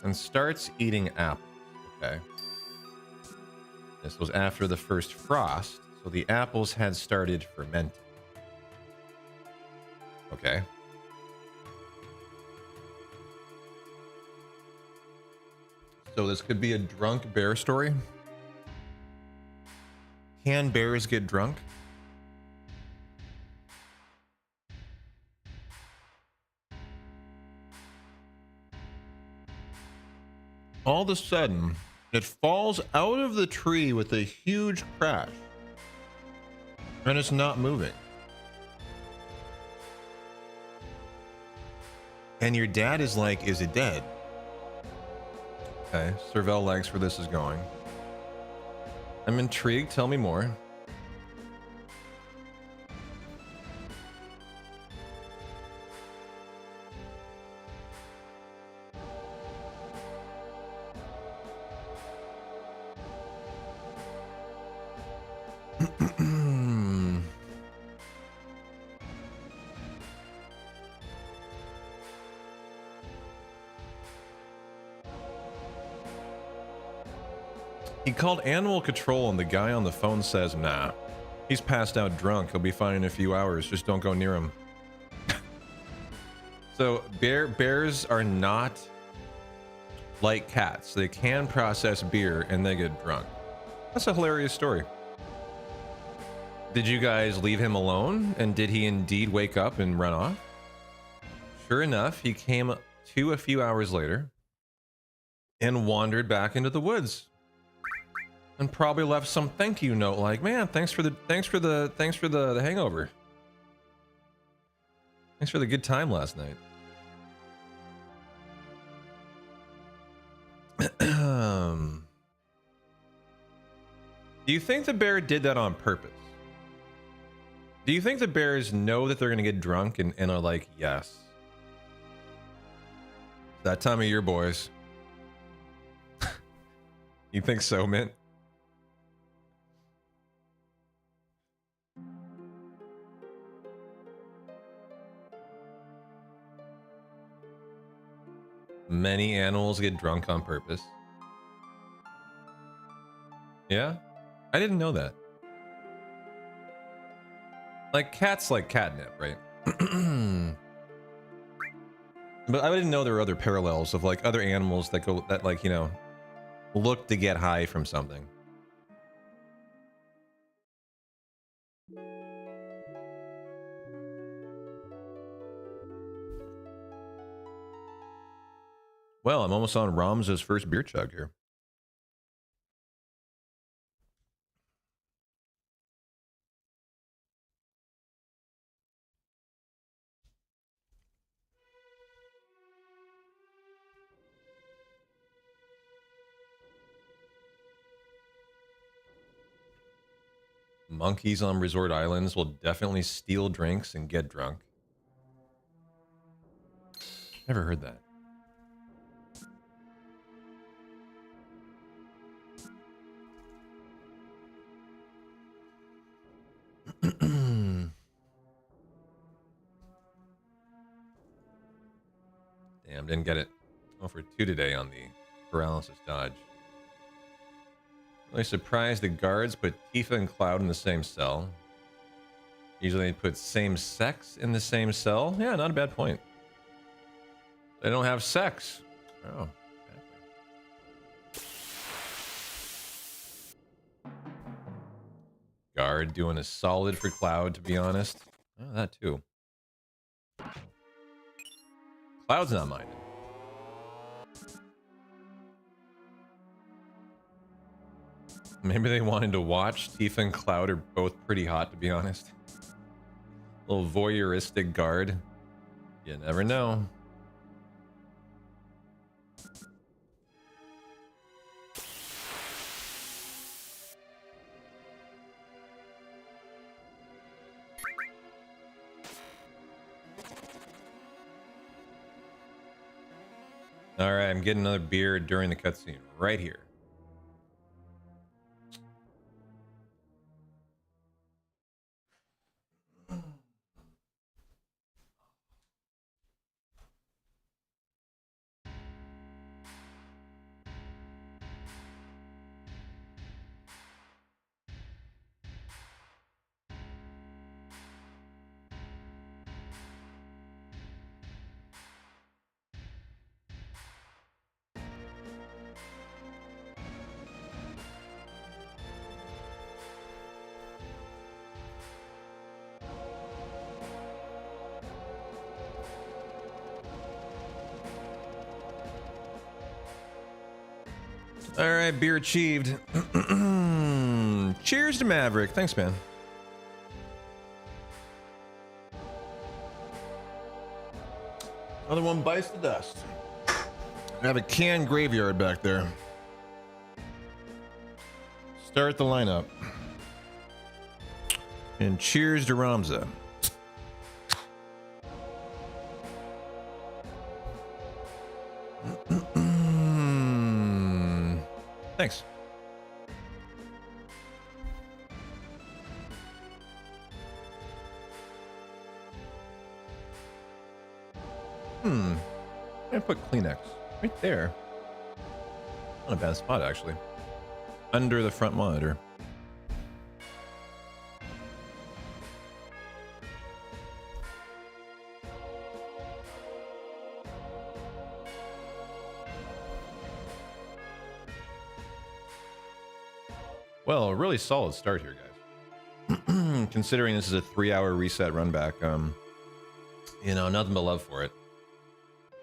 and starts eating apples. Okay. This was after the first frost, so the apples had started fermenting. Okay. So this could be a drunk bear story. Can bears get drunk? All of a sudden, it falls out of the tree with a huge crash. And it's not moving. And your dad is like, is it dead? Okay, Serval likes where this is going. I'm intrigued, tell me more. He called animal control and the guy on the phone says, nah, he's passed out drunk. He'll be fine in a few hours. Just don't go near him. So bears are not like cats. They can process beer and they get drunk. That's a hilarious story. Did you guys leave him alone? And did he indeed wake up and run off? Sure enough, he came to a few hours later and wandered back into the woods. And probably left some thank you note like, man, thanks for the hangover. Thanks for the good time last night. Do you think the bear did that on purpose? Do you think the bears know that they're gonna get drunk and are like, yes, that time of year, boys? You think so, Mint? Many animals get drunk on purpose. Yeah? I didn't know that. Like cats like catnip, right? But I didn't know there were other parallels of like other animals that go that like, you know, look to get high from something. Well, I'm almost on Ram's first beer chug here. Monkeys on resort islands will definitely steal drinks and get drunk. Never heard that. Damn, didn't get it. Oh, for 2 today on the paralysis dodge. Really surprised the guards put Tifa and Cloud in the same cell. Usually they put same sex in the same cell. Yeah, not a bad point. They don't have sex. Oh, exactly. Guard doing a solid for Cloud, to be honest. Oh, that too. Cloud's not minding. Maybe they wanted to watch. Tifa and Cloud are both pretty hot, to be honest. A little voyeuristic guard. You never know. All right, I'm getting another beer during the cutscene right here. All right, beer achieved. Cheers to Maverick. Thanks, man. Another one bites the dust. I have a canned graveyard back there. Start the lineup. And cheers to Ramza. Thanks. I put Kleenex right there. Not a bad spot, actually. Under the front monitor. Well, a really solid start here, guys. Considering this is a 3-hour reset run back, you know, nothing but love for it.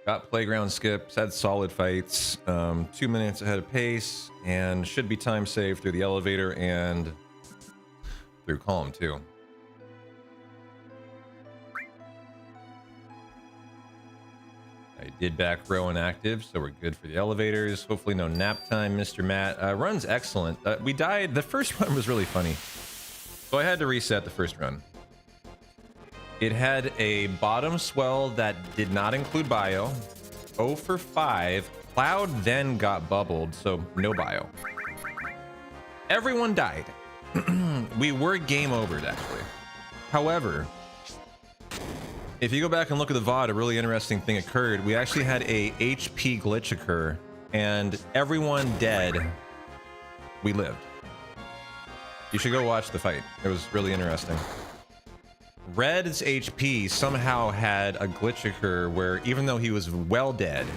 Got playground skips, had solid fights, 2 minutes ahead of pace, and should be time saved through the elevator and through Calm too. I did back row and active, so we're good for the elevators. Hopefully no nap time, Mr. Matt. Run's excellent. We died. The first run was really funny. So I had to reset the first run. It had a bottom swell that did not include bio. 0 for 5. Cloud then got bubbled, so no bio. Everyone died. We were game overed, actually. However, if you go back and look at the VOD, a really interesting thing occurred. We actually had a HP glitch occur, and everyone dead, we lived. You should go watch the fight. It was really interesting. Red's HP somehow had a glitch occur where even though he was well dead,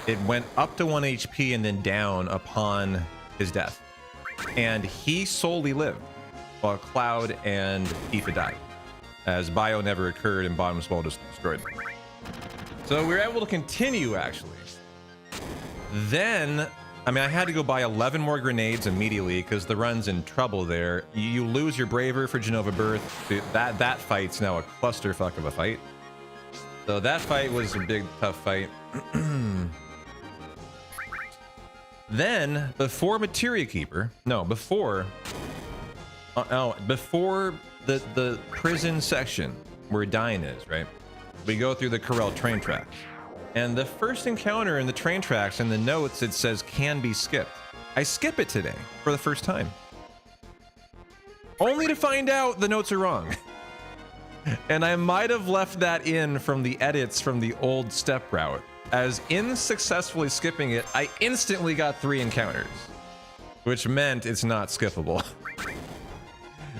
it went up to 1 HP and then down upon his death. And he solely lived, while Cloud and Tifa died, as bio never occurred and bottom swell just destroyed. So we were able to continue, actually. Then, I mean, I had to go buy 11 more grenades immediately because the run's in trouble there. You lose your Braver for Genova Birth. That fight's now a clusterfuck of a fight. So that fight was a big, tough fight. Then, before Materia Keeper, no, before Oh, before the prison section where Dine is, right? We go through the Corel train tracks. And the first encounter in the train tracks, in the notes, it says can be skipped. I skip it today for the first time. Only to find out the notes are wrong. And I might have left that in from the edits from the old step route. As in successfully skipping it, I instantly got 3 encounters, which meant it's not skippable.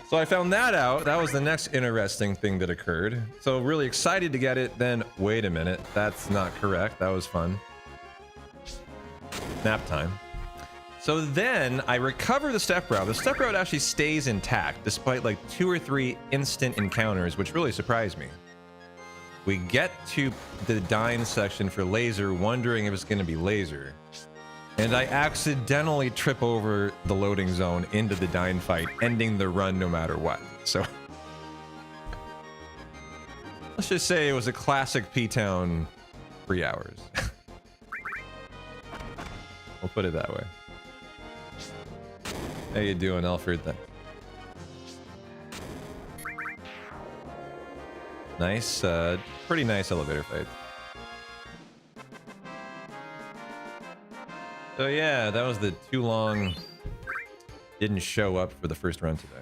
So I found that out. That was the next interesting thing that occurred. So really excited to get it. Then wait a minute, that's not correct. That was fun. Nap time. So then I recover the step route. The step route actually stays intact despite like 2 or 3 instant encounters, which really surprised me. We get to the Dine section for laser, wondering if it's going to be laser. And I accidentally trip over the loading zone into the Dine fight, ending the run no matter what. So let's just say it was a classic P-Town 3 hours. We'll put it that way. How you doing, Alfred? Nice, pretty nice elevator fight. So yeah, that was the too long. Didn't show up for the first run today.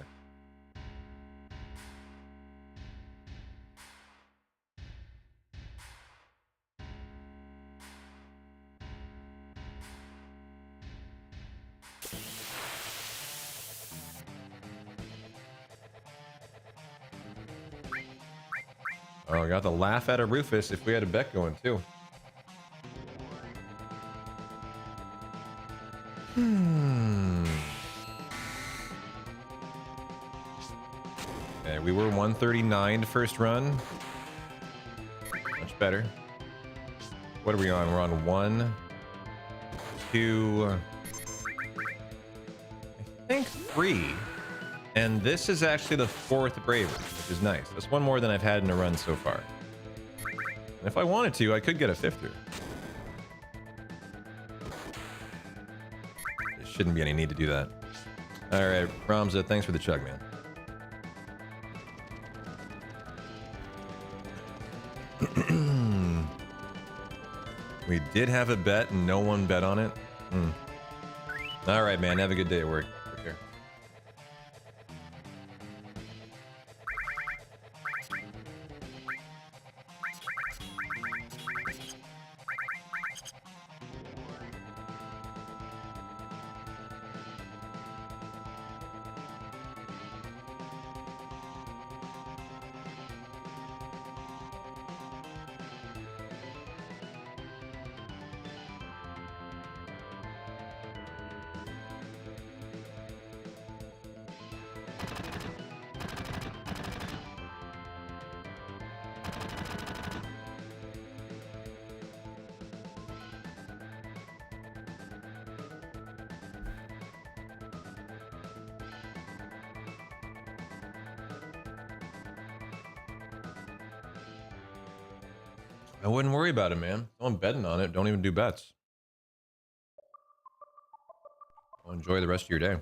Oh, I got the laugh out of Rufus if we had a bet going too. Okay, we were 139 first run. Much better. What are we on? We're on 1, 2, I think 3. And this is actually the 4th Braver, which is nice. That's 1 more than I've had in a run so far. And if I wanted to, I could get a 5th. There shouldn't be any need to do that. Alright, Ramza, thanks for the chug, man. We did have a bet and no one bet on it. Alright, man, have a good day at work. Take care. I wouldn't worry about it, man. No one betting on it. Don't even do bets. Well, enjoy the rest of your day.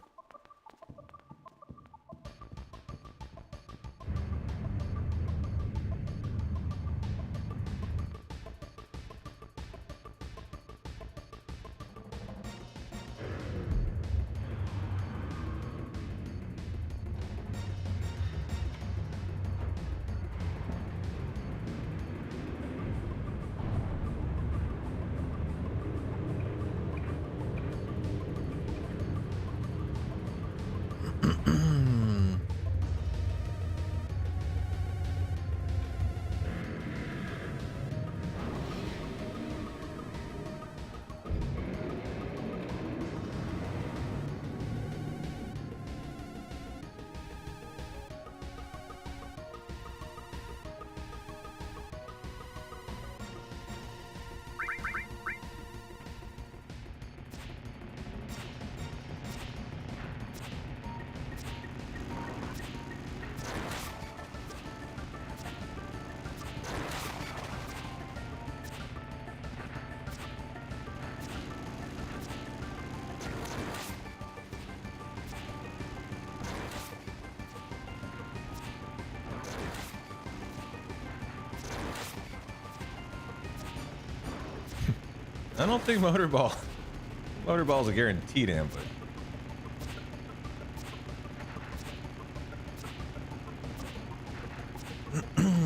I don't think Motorball's a guaranteed ambush.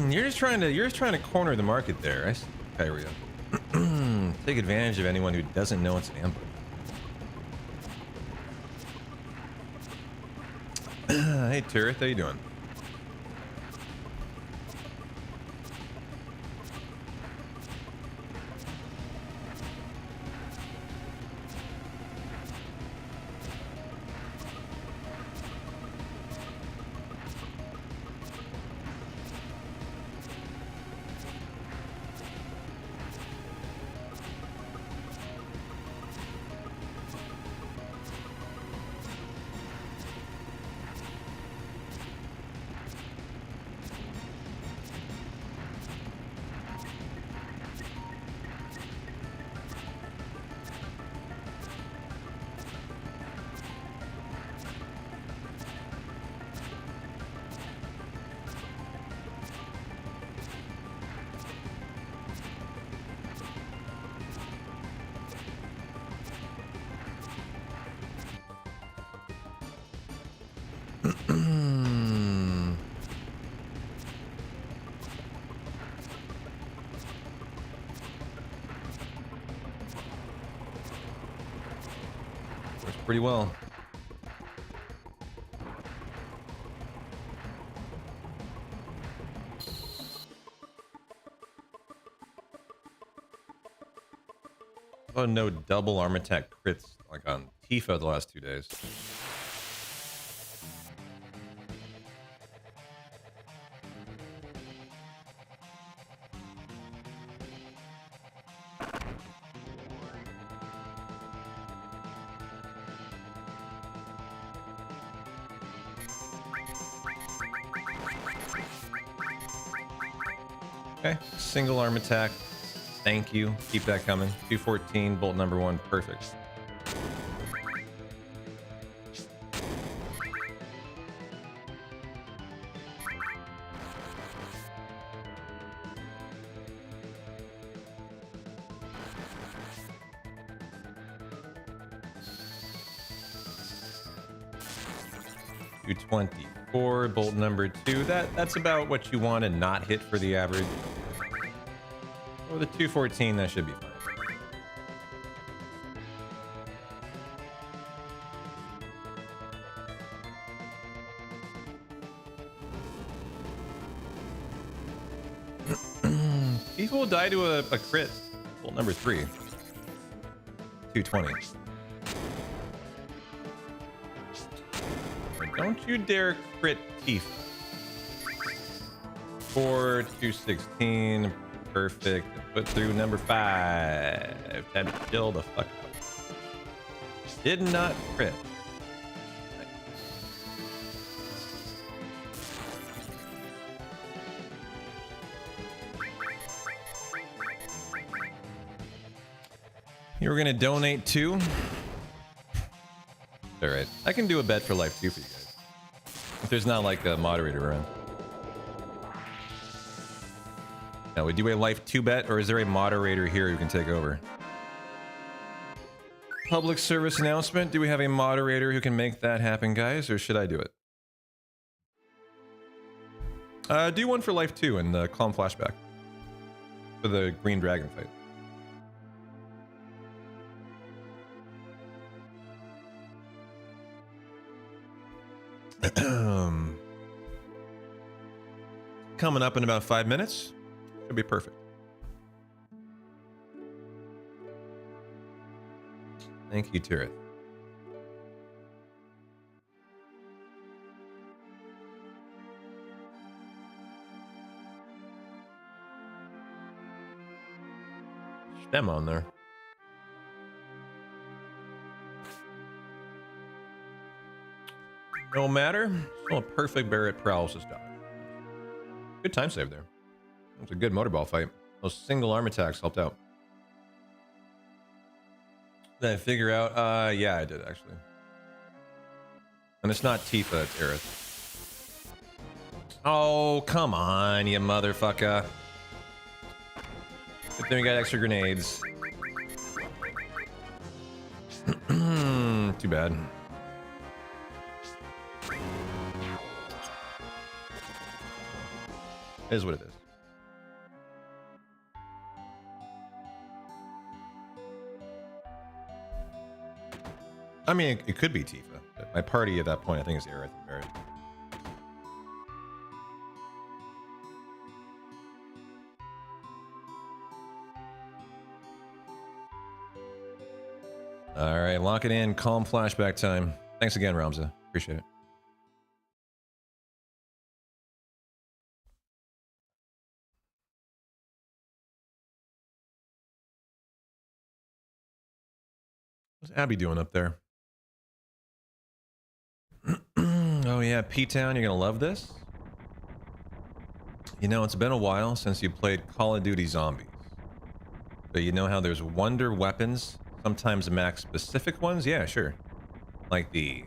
You're just trying to corner the market there. I see, Kyria. Take advantage of anyone who doesn't know it's an ambush. Hey Turret, how you doing? Works pretty well. Oh no, double arm attack crits like on Tifa the last 2 days. Okay, single arm attack. Thank you. Keep that coming. 214, bolt number 1, perfect. $224, bolt number 2. That's about what you want to not hit for the average. Or the 214, that should be fine. People will die to a crit. Bolt number 3. 220. Don't you dare crit teeth. 4, 216. Perfect. Put through number 5. Time to chill the fuck out. Did not crit. You were gonna donate too? Alright. I can do a bet for life 2 for you guys. If there's not like a moderator around. Now, we do a life 2 bet, or is there a moderator here who can take over? Public service announcement. Do we have a moderator who can make that happen, guys, or should I do it? Do one for life 2 and the calm flashback. For the green dragon fight. Coming up in about 5 minutes. Should be perfect. Thank you, Tirith. Stem on there. No matter. Still a perfect Barrett paralysis dodge. Good time save there. It was a good motorball fight. Those single arm attacks helped out. Did I figure out? Yeah, I did actually. And it's not Tifa, it's Aerith. Oh, come on, you motherfucker. But then we got extra grenades. too bad. It is what it is. I mean, it could be Tifa. But my party at that point, I think, is Aerith and Barret. All right, lock it in. Calm flashback time. Thanks again, Ramza. Appreciate it. What's Abby doing up there? Oh yeah, P-Town, you're gonna love this. You know, it's been a while since you played Call of Duty Zombies. But you know how there's wonder weapons, sometimes max specific ones? Yeah, sure. Like the...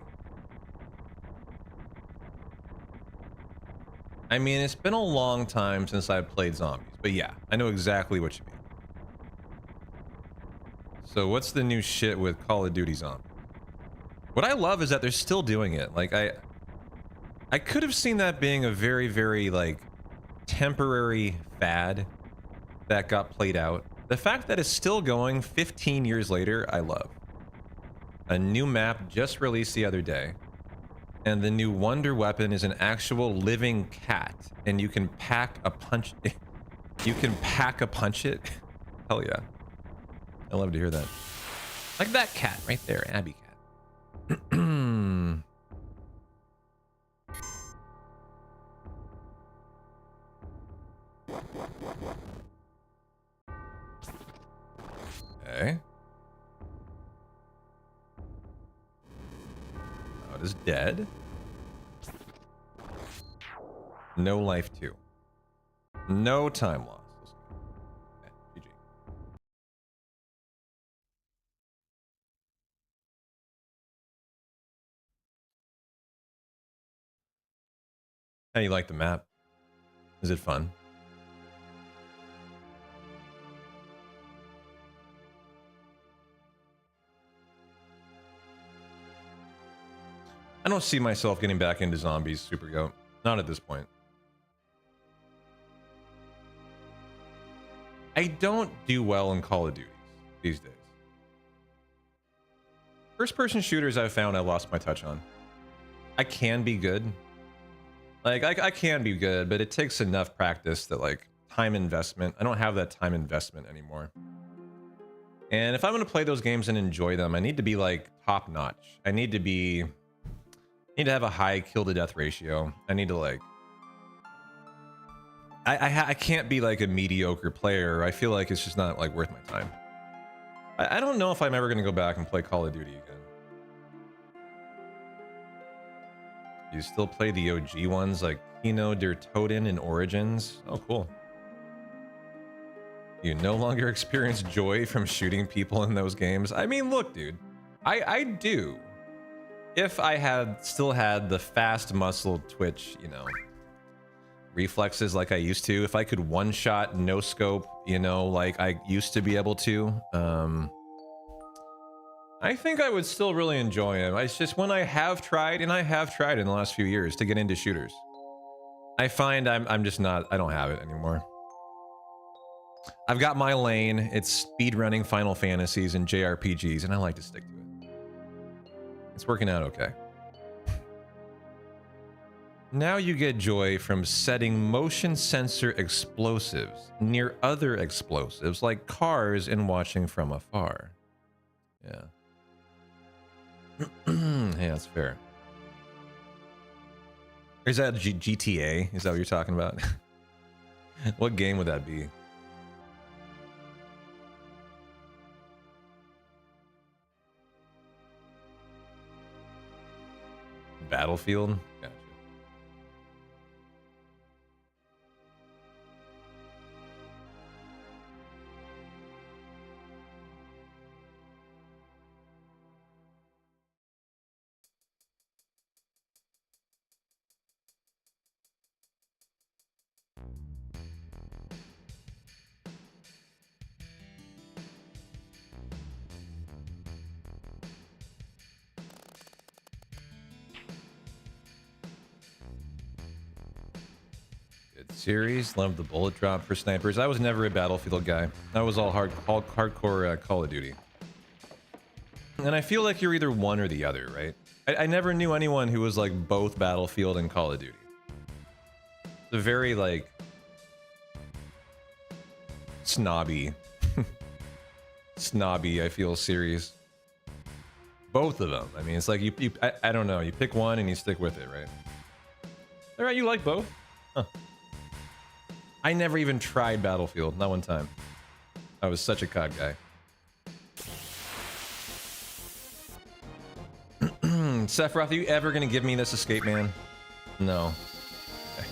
I mean, it's been a long time since I've played Zombies, but yeah, I know exactly what you mean. So what's the new shit with Call of Duty Zombies? What I love is that they're still doing it. Like, I could have seen that being a very, very, like, temporary fad that got played out. The fact that it's still going 15 years later, I love. A new map just released the other day. And the new wonder weapon is an actual living cat. And you can pack a punch... You can pack a punch it? Hell yeah. I love to hear that. Like that cat right there, Abby cat. Okay. Oh, it is dead. No life too. No time loss. Okay, GG. How do you like the map? Is it fun? I don't see myself getting back into zombies, Super Goat. Not at this point. I don't do well in Call of Duty these days. First-person shooters I've found I lost my touch on. I can be good. Like, I can be good, but it takes enough practice that, like, time investment. I don't have that time investment anymore. And if I'm going to play those games and enjoy them, I need to be, like, top-notch. I need to have a high kill-to-death ratio. I need to, like... I can't be, like, a mediocre player. I feel like it's just not, like, worth my time. I don't know if I'm ever going to go back and play Call of Duty again. You still play the OG ones like Kino der Toten and Origins? Oh, cool. You no longer experience joy from shooting people in those games? I mean, look, dude. I do. If I had still had the fast muscle twitch, you know, reflexes like I used to, if I could one-shot, no scope, you know, like I used to be able to, I think I would still really enjoy him. It's just when I have tried, and I have tried in the last few years to get into shooters, I find I'm just not, I don't have it anymore. I've got my lane. It's speedrunning Final Fantasies and JRPGs, and I like to stick to it. It's working out okay. Now you get joy from setting motion sensor explosives near other explosives like cars and watching from afar. Yeah. Yeah, that's fair. Is that GTA? Is that what you're talking about? What game would that be? Battlefield? Gotcha. Series, love the bullet drop for snipers. I was never a Battlefield guy. I was all hardcore Call of Duty. And I feel like you're either one or the other, right? I never knew anyone who was like both Battlefield and Call of Duty. It's a very like snobby, I feel, series. Both of them. I mean, it's like I don't know. You pick one and you stick with it, right? All right, you like both? Huh. I never even tried Battlefield, not one time. I was such a COD guy. Sephiroth, are you ever gonna give me this escape, man? No. Okay.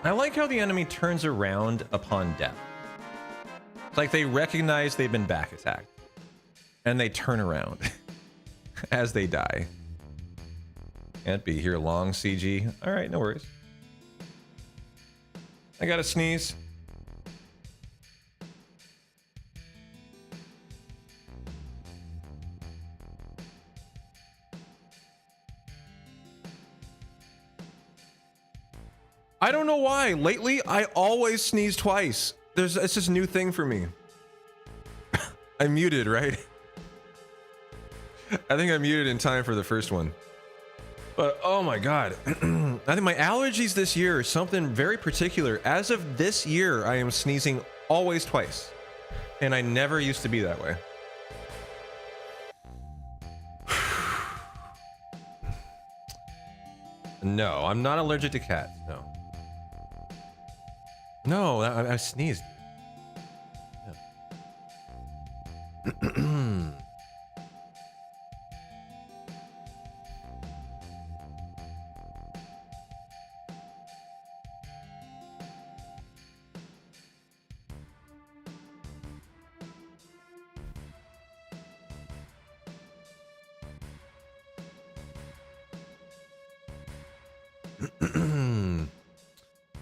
I like how the enemy turns around upon death. It's like they recognize they've been back attacked. And they turn around as they die. Can't be here long, CG. Alright, no worries. I gotta sneeze. I don't know why. Lately, I always sneeze twice. It's just a new thing for me. I'm muted, right? I think I'm muted in time for the first one. But oh my god. I think my allergies this year are something very particular. As of this year, I am sneezing always twice. And I never used to be that way. No, I'm not allergic to cats. No. No, I sneezed. Yeah.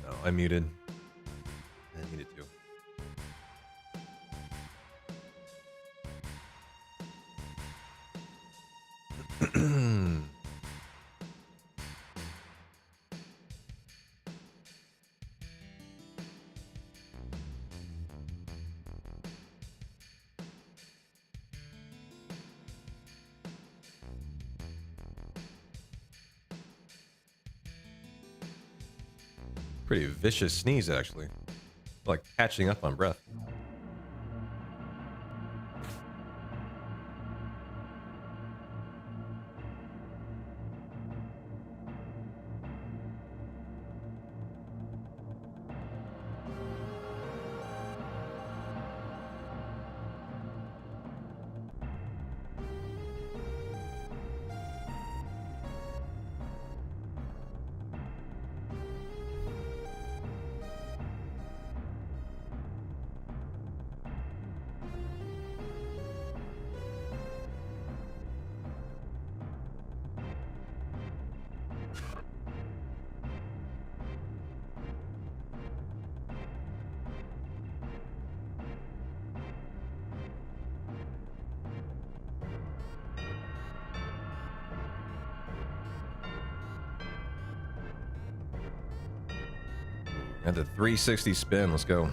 No, I muted. I needed to. Pretty vicious sneeze, actually. Like catching up on breath. At the 360 spin, let's go.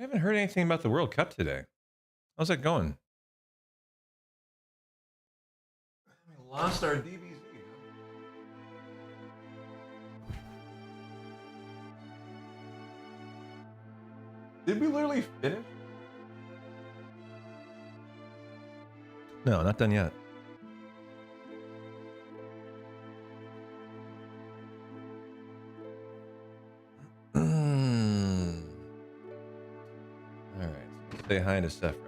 I haven't heard anything about the World Cup today. How's that going? We lost our DBZ. Did we literally finish? No, not done yet. All right, so say hi to Sephiroth.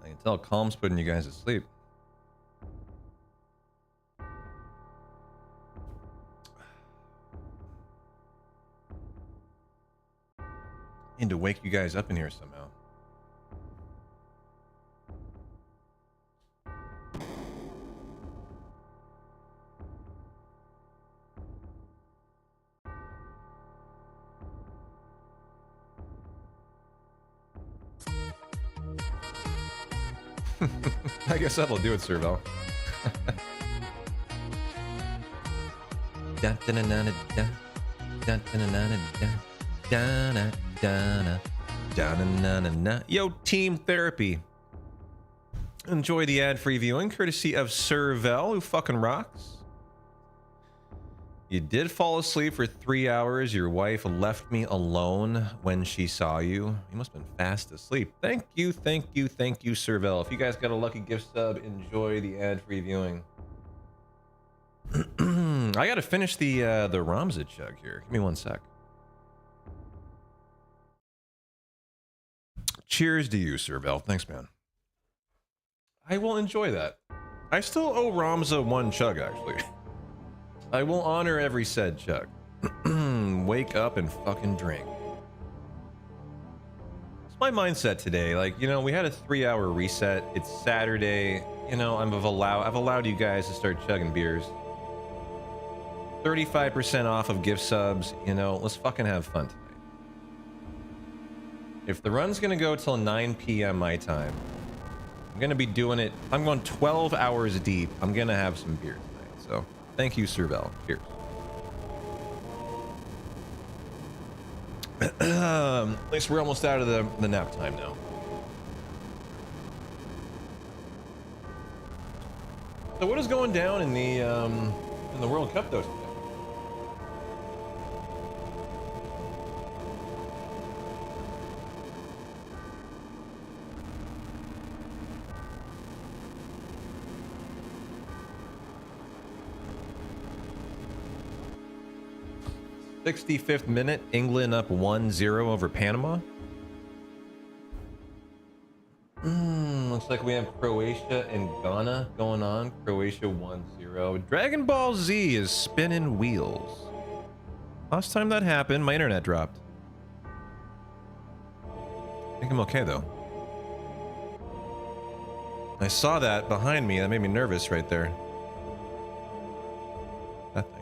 I can tell Calm's putting you guys to sleep. Need to wake you guys up in here somehow. I guess that'll do it, Serval. Yo, team therapy. Enjoy the ad-free viewing, courtesy of Serval, who fucking rocks. You did fall asleep for 3 hours. Your wife left me alone when she saw you. You must have been fast asleep. Thank you, thank you, thank you, Serval. If you guys got a lucky gift sub, enjoy the ad-free viewing. I gotta finish the Ramza chug here. Give me 1 sec. Cheers to you, Serval. Thanks, man. I will enjoy that. I still owe Ramza 1 chug, actually. I will honor every said chug. Wake up and fucking drink. It's my mindset today. Like, you know, we had a 3-hour reset. It's Saturday. You know, I've allowed you guys to start chugging beers. 35% off of gift subs. You know, let's fucking have fun tonight. If the run's gonna go till 9 p.m. my time, I'm gonna be doing it. I'm going 12 hours deep. I'm gonna have some beer tonight. So thank you, Serval. Cheers. At least we're almost out of the nap time now. So what is going down in the World Cup though today? '65th minute, England up 1-0 over Panama. Looks like we have Croatia and Ghana going on. Croatia 1-0. Dragon Ball Z is spinning wheels. Last time that happened, my internet dropped. I think I'm okay though. I saw that behind me. That made me nervous right there. That thing.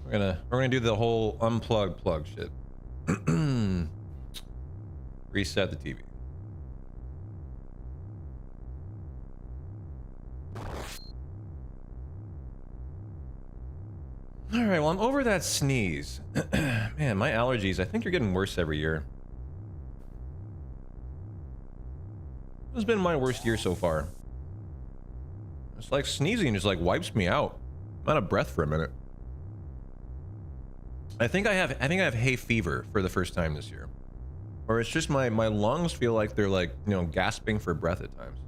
We're gonna do the whole unplug plug shit. Reset the TV. All right, well, I'm over that sneeze. Man, my allergies, I think are getting worse every year. This has been my worst year so far. It's like sneezing just like wipes me out. I'm out of breath for a minute. I think I have hay fever for the first time this year. Or it's just my lungs feel like they're like, you know, gasping for breath at times.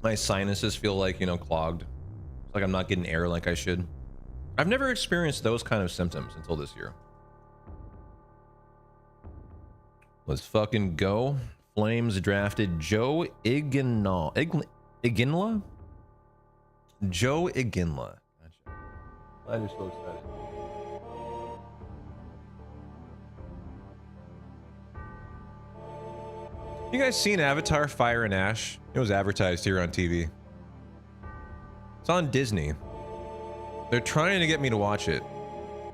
My sinuses feel like, you know, clogged. It's like I'm not getting air like I should. I've never experienced those kind of symptoms until this year. Let's fucking go. Flames drafted Joe Iginla. Iginla? Joe Iginla. Gotcha. Glad you're so excited. You guys seen Avatar Fire and Ash? It was advertised here on TV. It's on Disney. They're trying to get me to watch it.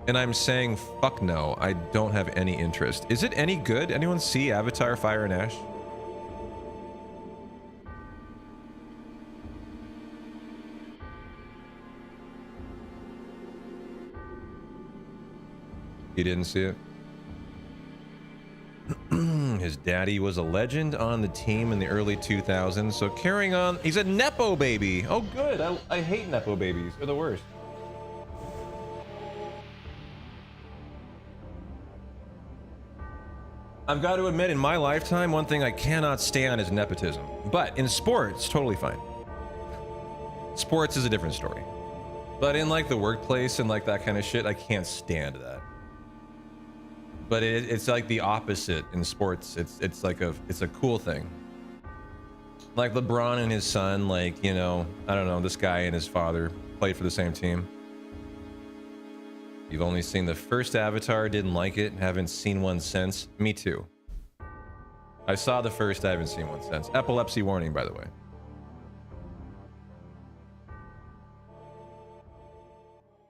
And I'm saying, fuck no, I don't have any interest. Is it any good? Anyone see Avatar Fire and Ash? You didn't see it? His daddy was a legend on the team in the early 2000s, so carrying on. He's a Nepo baby. Oh, good. I hate Nepo babies. They're the worst. I've got to admit, in my lifetime, one thing I cannot stand is nepotism. But in sports, totally fine. Sports is a different story. But in like the workplace and like that kind of shit, I can't stand that. But it's like the opposite in sports. It's a cool thing. Like LeBron and his son, like, you know, I don't know, this guy and his father played for the same team. You've only seen the first Avatar, didn't like it, haven't seen one since. Me too. I saw the first, I haven't seen one since. Epilepsy warning, by the way.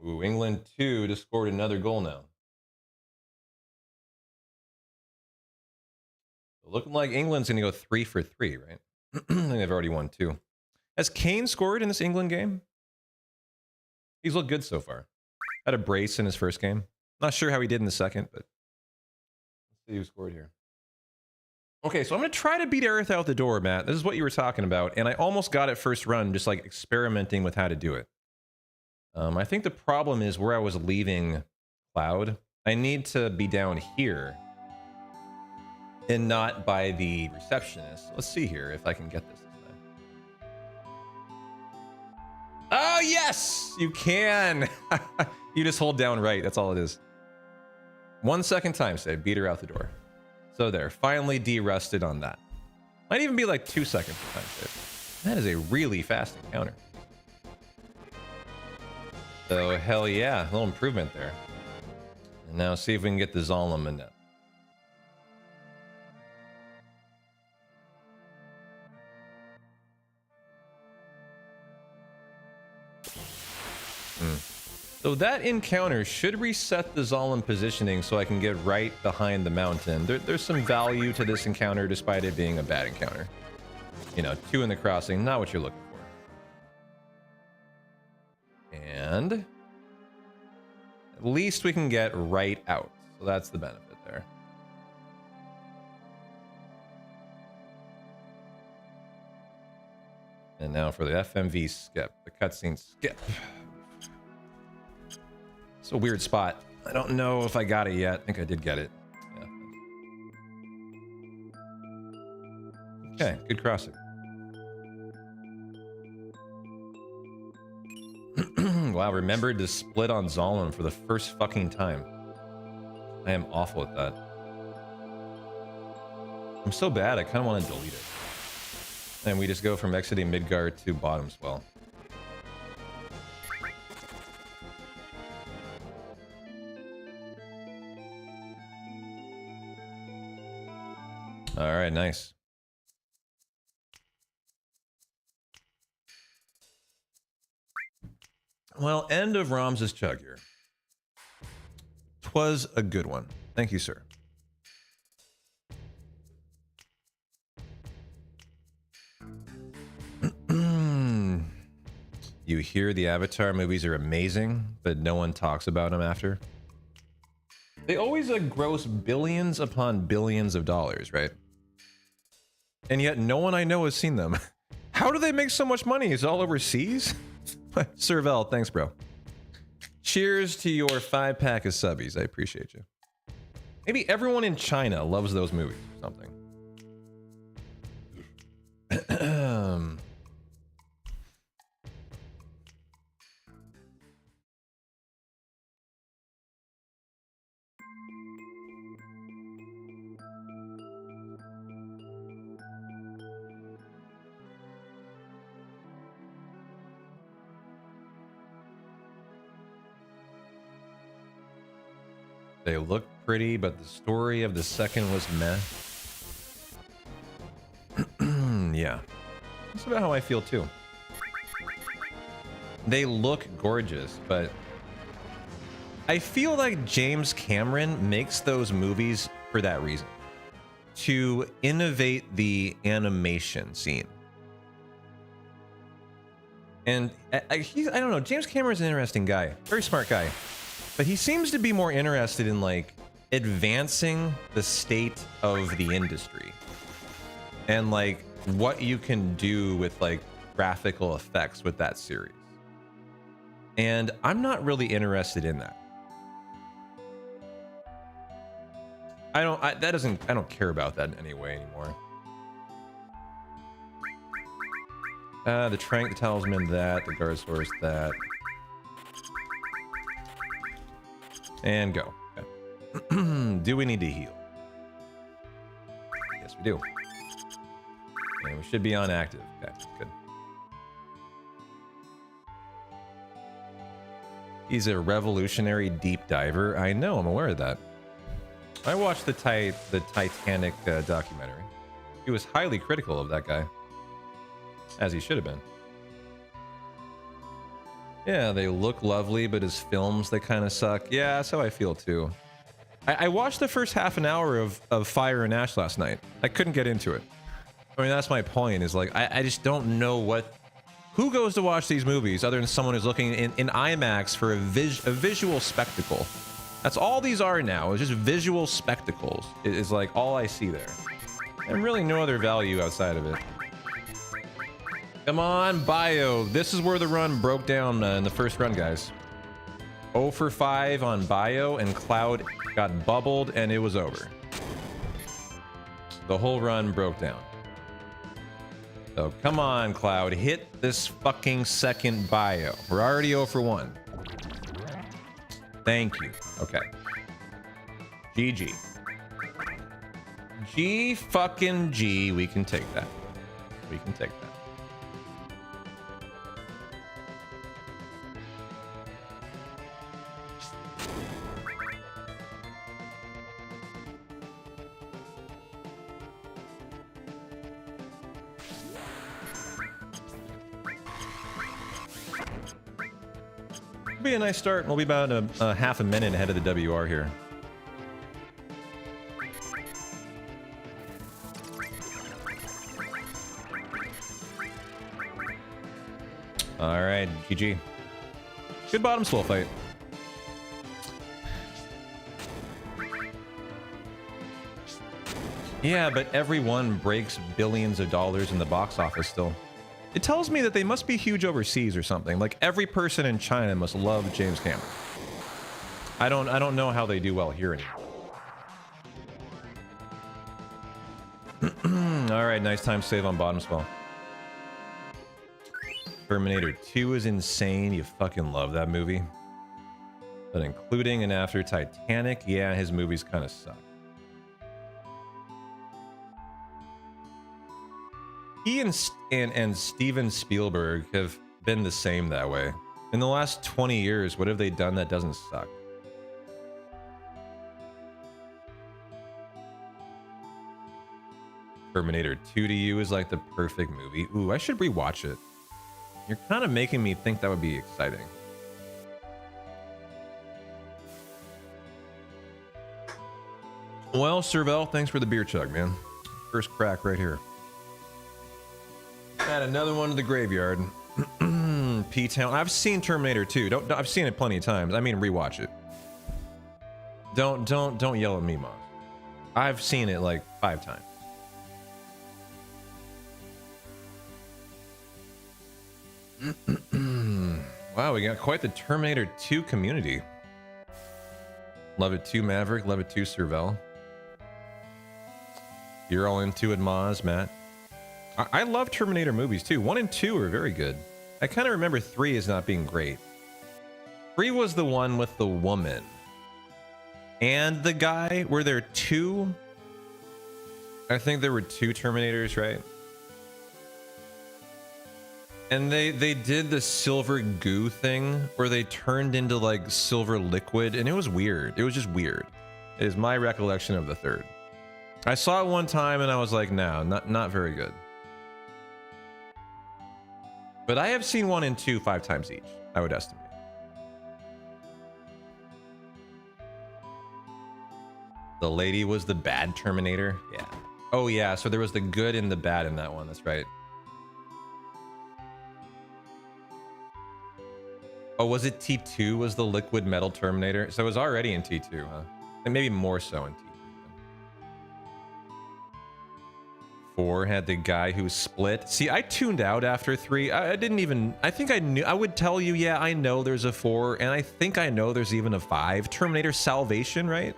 Ooh, England 2 just scored another goal now. Looking like England's going to go 3 for 3, right? I think they've already won 2. Has Kane scored in this England game? He's looked good so far. Had a brace in his first game. Not sure how he did in the second, but let's see who scored here. Okay, so I'm going to try to beat Aerith out the door, Matt. This is what you were talking about, and I almost got it first run, just like experimenting with how to do it. I think the problem is where I was leaving Cloud. I need to be down here and not by the receptionist. Let's see here if I can get this time. Oh, yes! You can! You just hold down right. That's all it is. 1 second time save. Beat her out the door. So there. Finally de-rusted on that. Might even be like 2 seconds time save. That is a really fast encounter. So, hell yeah. A little improvement there. And now see if we can get the Zalem in that. So that encounter should reset the Zalem positioning so I can get right behind the mountain. There's some value to this encounter despite it being a bad encounter. You know, 2 in the crossing, not what you're looking for. And at least we can get right out. So that's the benefit there. And now for the FMV skip, the cutscene skip. It's a weird spot. I don't know if I got it yet. I think I did get it. Yeah. Okay, good crossing. Wow, remembered to split on Zalem for the first fucking time. I am awful at that. I'm so bad, I kind of want to delete it. And we just go from exiting Midgard to bottom swell. All right, nice. Well, end of Ramses chug here. 'Twas a good one. Thank you, sir. You hear the Avatar movies are amazing, but no one talks about them after. They always gross billions upon billions of dollars, right? And yet no one I know has seen them. How do they make so much money? Is it all overseas? Serval, thanks, bro. Cheers to your 5-pack of subbies. I appreciate you. Maybe everyone in China loves those movies or something. They look pretty, but the story of the second was meh. Yeah. That's about how I feel too. They look gorgeous, but I feel like James Cameron makes those movies for that reason. To innovate the animation scene. And I don't know, James Cameron's an interesting guy. Very smart guy. But he seems to be more interested in like advancing the state of the industry and like what you can do with like graphical effects with that series. And I'm not really interested in that. I don't care about that in any way anymore. The Trank, the Talisman, that, the Guard Source, that. And go. Okay. Do we need to heal? Yes, we do. And we should be on active. Okay, good. He's a revolutionary deep diver. I know, I'm aware of that. I watched the Titanic documentary. He was highly critical of that guy. As he should have been. Yeah, they look lovely, but his films, they kind of suck. Yeah, that's how I feel too. I watched the first half an hour of Fire and Ash last night. I couldn't get into it. I mean, that's my point, is like, I just don't know who goes to watch these movies other than someone who's looking in IMAX for a visual spectacle. That's all these are now, is just visual spectacles. It is like all I see there. And really no other value outside of it. Come on, Bio. This is where the run broke down in the first run, guys. 0 for 5 on Bio, and Cloud got bubbled, and it was over. The whole run broke down. So come on, Cloud. Hit this fucking second Bio. We're already 0 for 1. Thank you. Okay. GG. G fucking G. We can take that. We can take that. Be a nice start. We'll be about a half a minute ahead of the WR here. All right, GG. Good bottom slow fight. Yeah, but everyone breaks billions of dollars in the box office still. It tells me that they must be huge overseas or something. Like every person in China must love James Cameron. I don't know how they do well here anymore. All right, nice time save on bottom spell. Terminator 2 is insane. You fucking love that movie. But including and after Titanic, yeah, his movies kind of suck. He and Steven Spielberg have been the same that way. In the last 20 years, what have they done that doesn't suck? Terminator 2 to you is like the perfect movie. Ooh, I should rewatch it. You're kind of making me think that would be exciting. Well, Servel, thanks for the beer chug, man. First crack right here. Add another one to the graveyard. P-Town. I've seen Terminator 2. I've seen it plenty of times. I mean, rewatch it. Don't yell at me, Mom. I've seen it like 5 times. Wow, we got quite the Terminator 2 community. Love it too, Maverick. Love it too, Servel. You're all into it, Maz, Matt. I love Terminator movies too. 1 and 2 are very good. I kind of remember 3 as not being great. 3 was the one with the woman and the guy. Were there 2? I think there were 2 Terminators, right? And they did the silver goo thing where they turned into like silver liquid, and it was weird. It was just weird. It is my recollection of the 3rd. I saw it one time and I was like, no, not very good. But I have seen 1 and 2 5 times each, I would estimate. The lady was the bad Terminator. Yeah. Oh yeah, so there was the good and the bad in that one. That's right. Oh, was it T2 was the liquid metal Terminator? So it was already in T2, huh? And maybe more so in T3. 4 had the guy who split. See, I tuned out after 3. I didn't even... I think I knew... I would tell you, yeah, I know there's a 4, and I think I know there's even a 5. Terminator Salvation, right?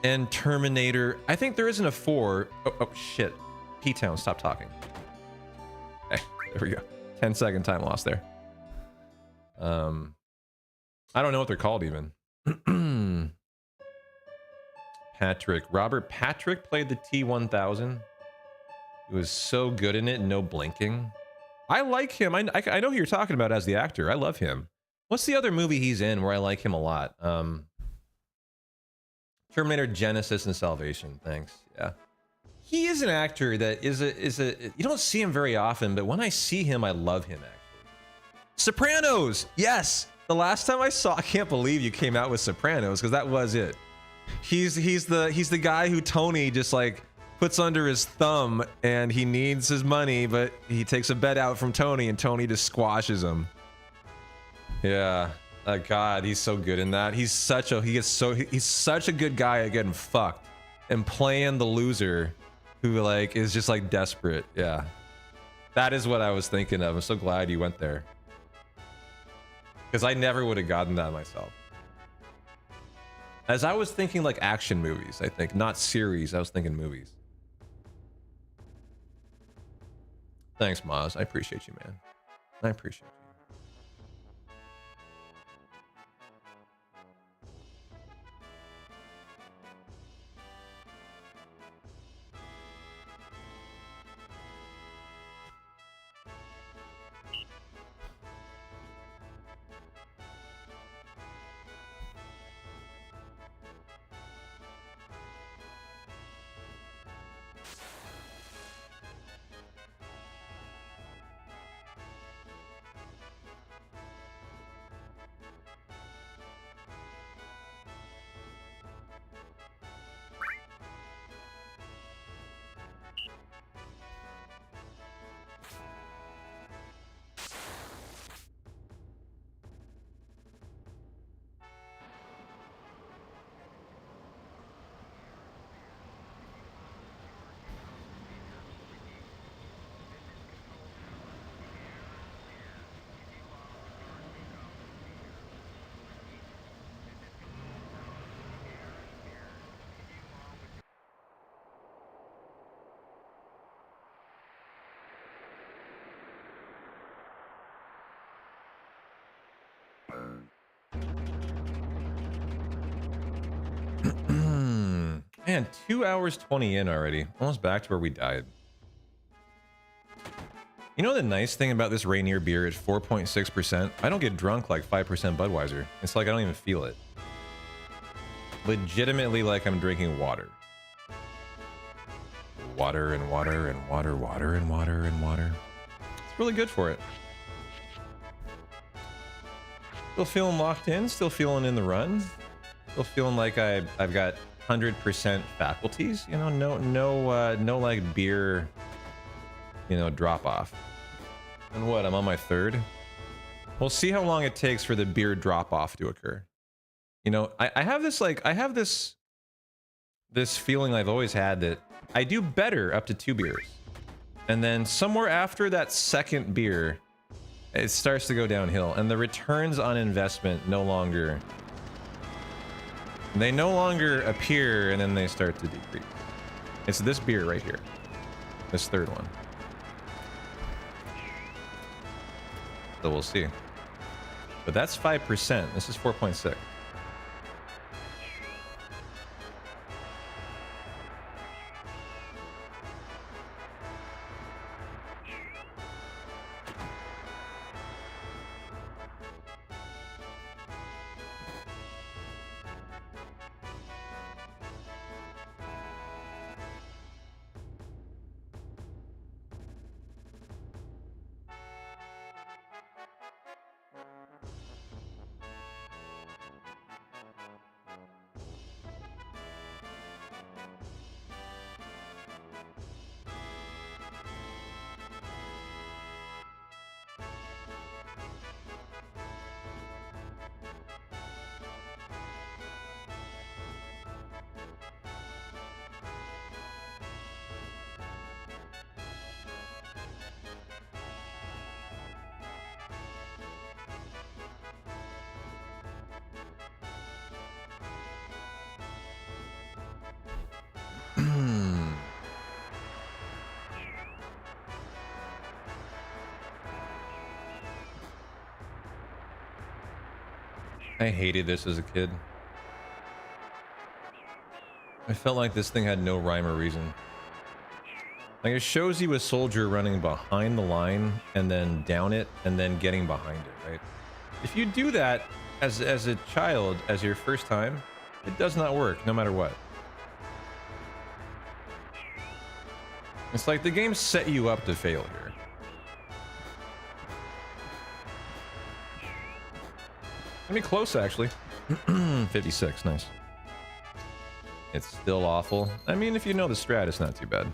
And Terminator... I think there isn't a 4. Oh shit. P-Town, stop talking. Okay, there we go. 10-second time loss there. I don't know what they're called even. Robert Patrick played the T-1000. He was so good in it, no blinking. I like him. I know who you're talking about as the actor. I love him. What's the other movie he's in where I like him a lot? Terminator Genesis and Salvation. Thanks. Yeah. He is an actor that is a you don't see him very often, but when I see him, I love him actually. Sopranos! Yes! The last time I can't believe you came out with Sopranos, because that was it. He's the guy who Tony just like puts under his thumb, and he needs his money, but he takes a bet out from Tony, and Tony just squashes him. Yeah. God, he's so good in that. He's such a good guy at getting fucked and playing the loser who like is just like desperate. Yeah. That is what I was thinking of. I'm so glad you went there. Because I never would have gotten that myself. As I was thinking like action movies, I think, not series, I was thinking movies. Thanks, Maz. I appreciate you, man. I appreciate you. Man, 2 hours 20 in already. Almost back to where we died. You know the nice thing about this Rainier beer is 4.6%? I don't get drunk like 5% Budweiser. It's like I don't even feel it. Legitimately like I'm drinking water. Water and water and water, water and water and water. It's really good for it. Still feeling locked in, still feeling in the run. Still feeling like I've got 100% faculties. You know, no like beer, you know, drop off. And what? I'm on my third. We'll see how long it takes for the beer drop off to occur. You know, I have this like this feeling I've always had that I do better up to 2 beers, and then somewhere after that second beer, it starts to go downhill, and the returns on investment no longer appear, and then they start to decrease. It's this beer right here, this third one. So we'll see. But that's 5%. This is 4.6. I hated this as a kid. I felt like this thing had no rhyme or reason. Like, it shows you a soldier running behind the line and then down it and then getting behind it, right? If you do that as a child, as your first time, it does not work, no matter what. It's like the game set you up to fail here. Gonna be close, actually. 56, nice. It's still awful. I mean, if you know the strat, it's not too bad.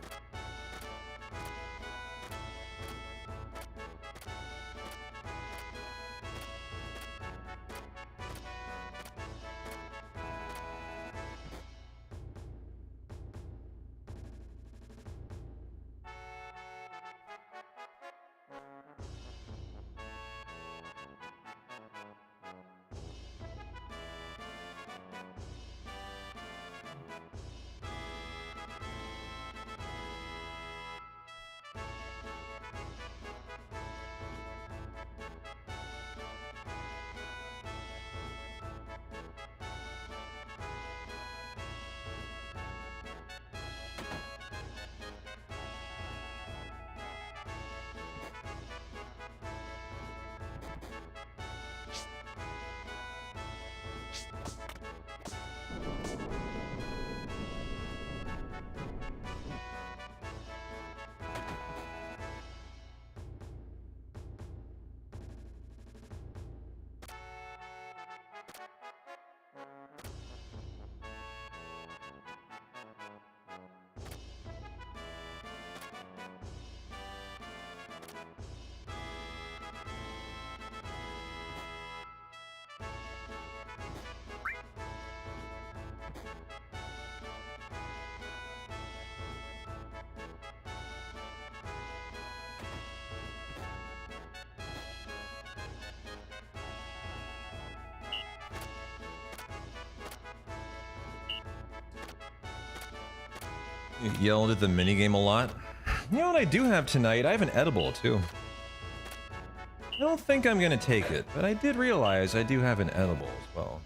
You yelled at the minigame a lot. You know what I do have tonight? I have an edible, too. I don't think I'm gonna take it, but I did realize I do have an edible as well.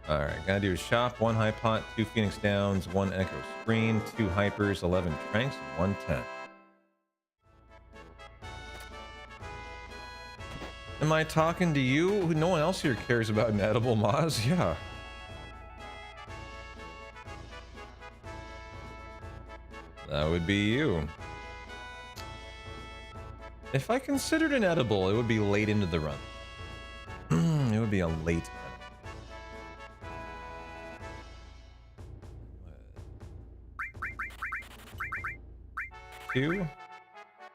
Alright, gotta do a shop, 1 high pot, 2 Phoenix Downs, 1 Echo Screen, 2 Hypers, 11 Tranks, and 1 10. Am I talking to you? No one else here cares about an edible, Moz. Yeah. That would be you. If I considered an edible, it would be late into the run. It would be a late. Two.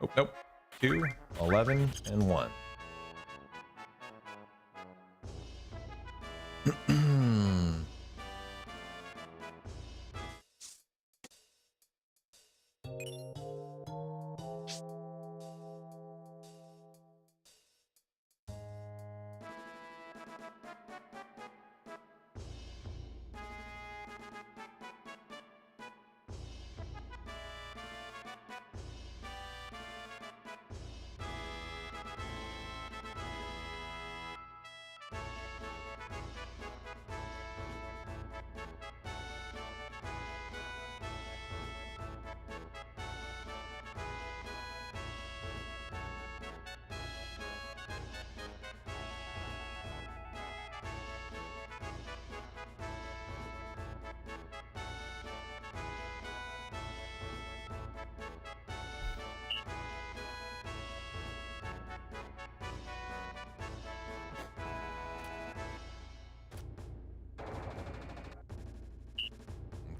Oh, nope. 2, 11, and 1.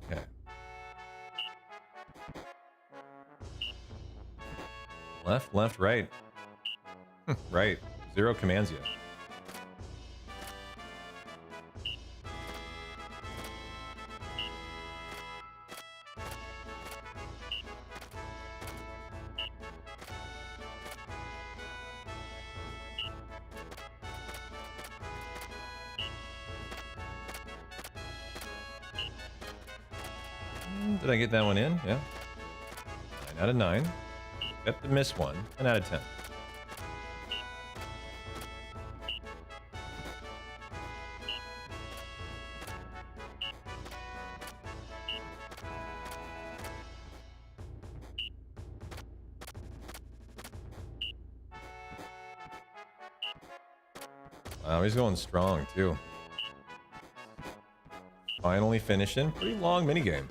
Okay. Left, left, right. Right. 0 commands yet. Did I get that one in? Yeah. 9 out of 9. Got to miss one. 10 out of 10. Wow, he's going strong too. Finally finishing. Pretty long minigame.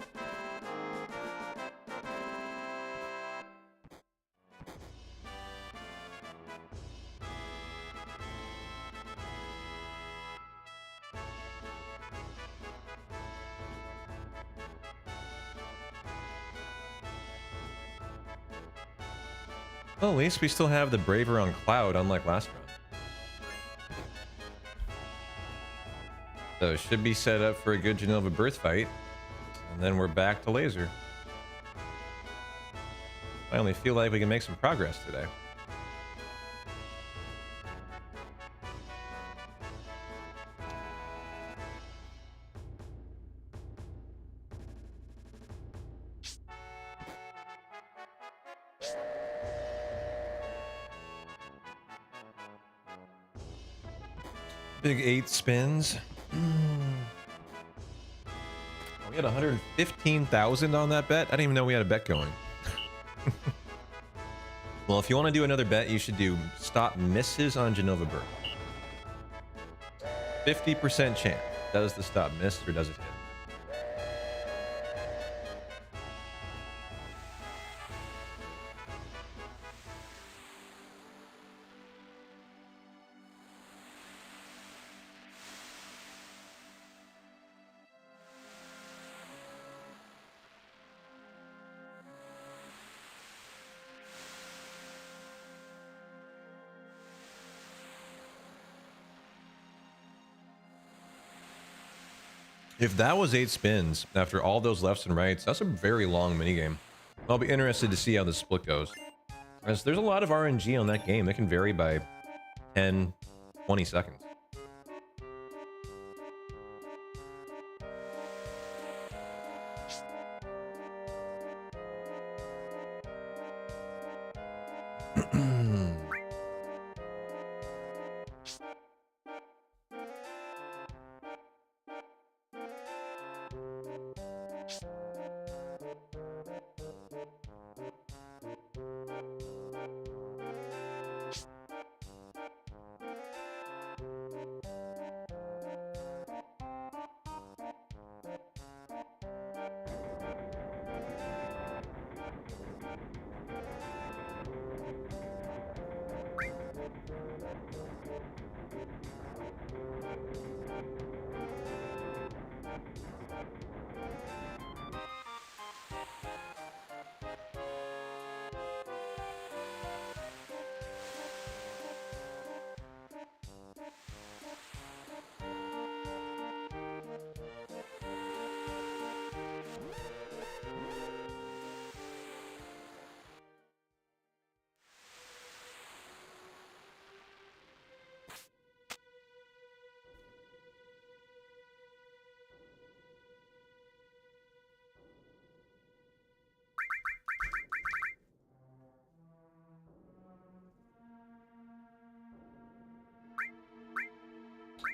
Well, at least we still have the Braver on Cloud, unlike last run. So it should be set up for a good Genova birth fight. And then we're back to laser. I only feel like we can make some progress today. Big 8 spins. We had 115,000 on that bet. I didn't even know we had a bet going. Well, if you want to do another bet, you should do stop misses on Genova Bird. 50% chance. Does the stop miss or does it hit? If that was 8 spins after all those lefts and rights, that's a very long minigame. I'll be interested to see how the split goes. As there's a lot of RNG on that game. It can vary by 10, 20 seconds.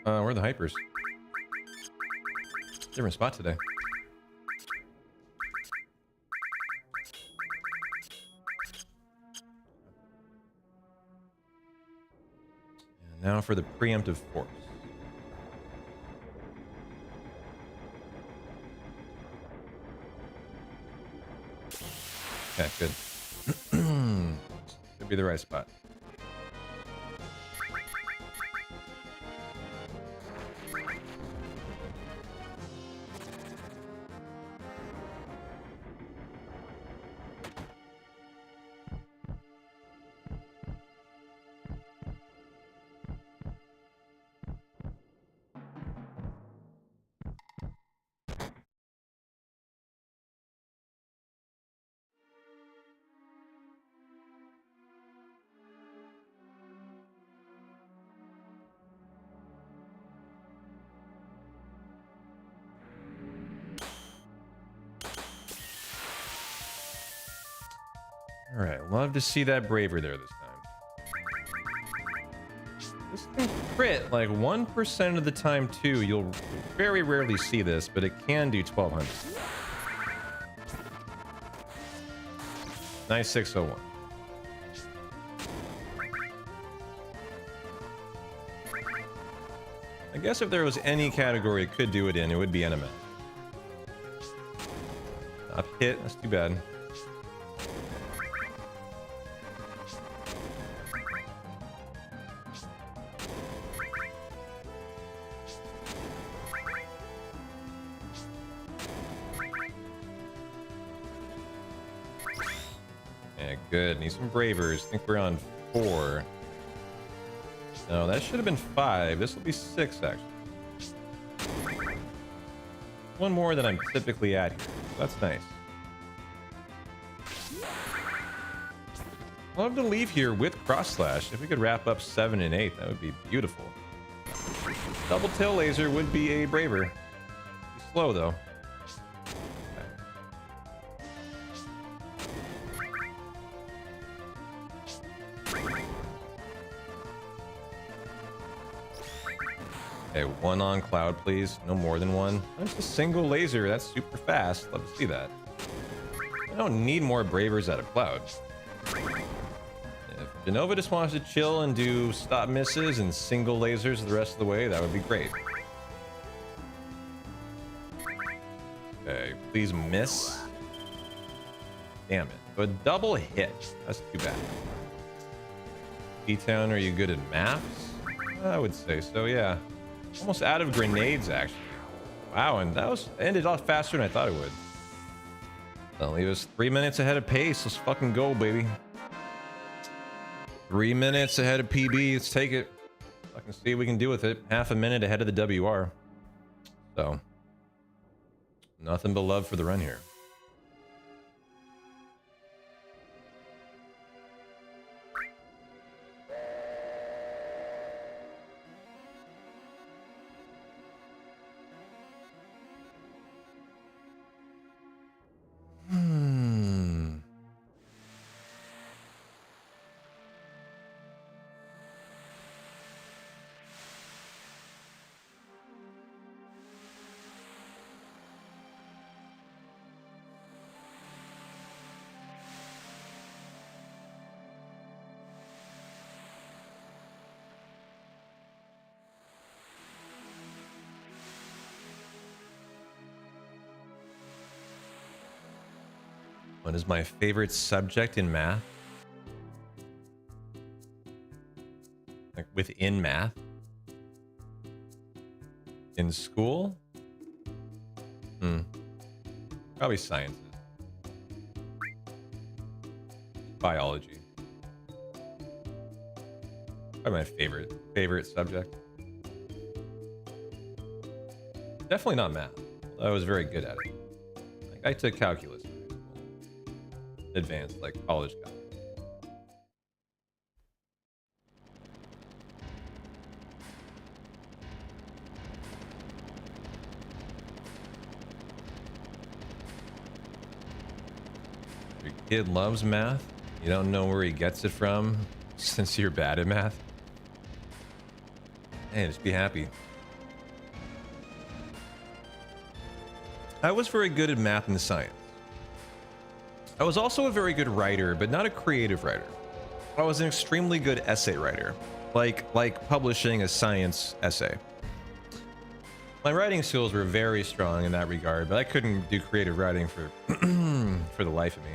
Where are the hypers? Different spot today. And now for the preemptive force. Okay, good. Could be the right spot. All right, love to see that braver there this time. This can crit like 1% of the time too. You'll very rarely see this, but it can do 1200. Nice 601. I guess if there was any category it could do it in, it would be NML. Not hit, that's too bad. Yeah, good. Need some bravers. I think we're on 4. No, that should have been 5. This will be 6, actually. One more than I'm typically at here. That's nice. I'd love to leave here with cross slash. If we could wrap up 7 and 8, that would be beautiful. Double tail laser would be a braver. Be slow though. Okay, 1 on cloud, please. No more than 1. That's a single laser. That's super fast. Love to see that. I don't need more bravers out of cloud. If Genova just wants to chill and do stop misses and single lasers the rest of the way, that would be great. Okay, please miss. Damn it. So a double hit. That's too bad. P-Town, are you good at maths? I would say so, yeah. Almost out of grenades, actually. Wow, and that was ended off faster than I thought it would. That'll leave us 3 minutes ahead of pace. Let's fucking go, baby. 3 minutes ahead of PB. Let's take it. Fucking see what we can do with it. Half a minute ahead of the WR. So, nothing but love for the run here. What is my favorite subject in math? Like within math? In school? Probably sciences. Biology. Probably my favorite subject. Definitely not math. I was very good at it. Like I took calculus. Advanced, like college guy. Your kid loves math. You don't know where he gets it from since you're bad at math. Hey, just be happy. I was very good at math and science. I was also a very good writer, but not a creative writer. I was an extremely good essay writer, like publishing a science essay. My writing skills were very strong in that regard, but I couldn't do creative writing for for the life of me.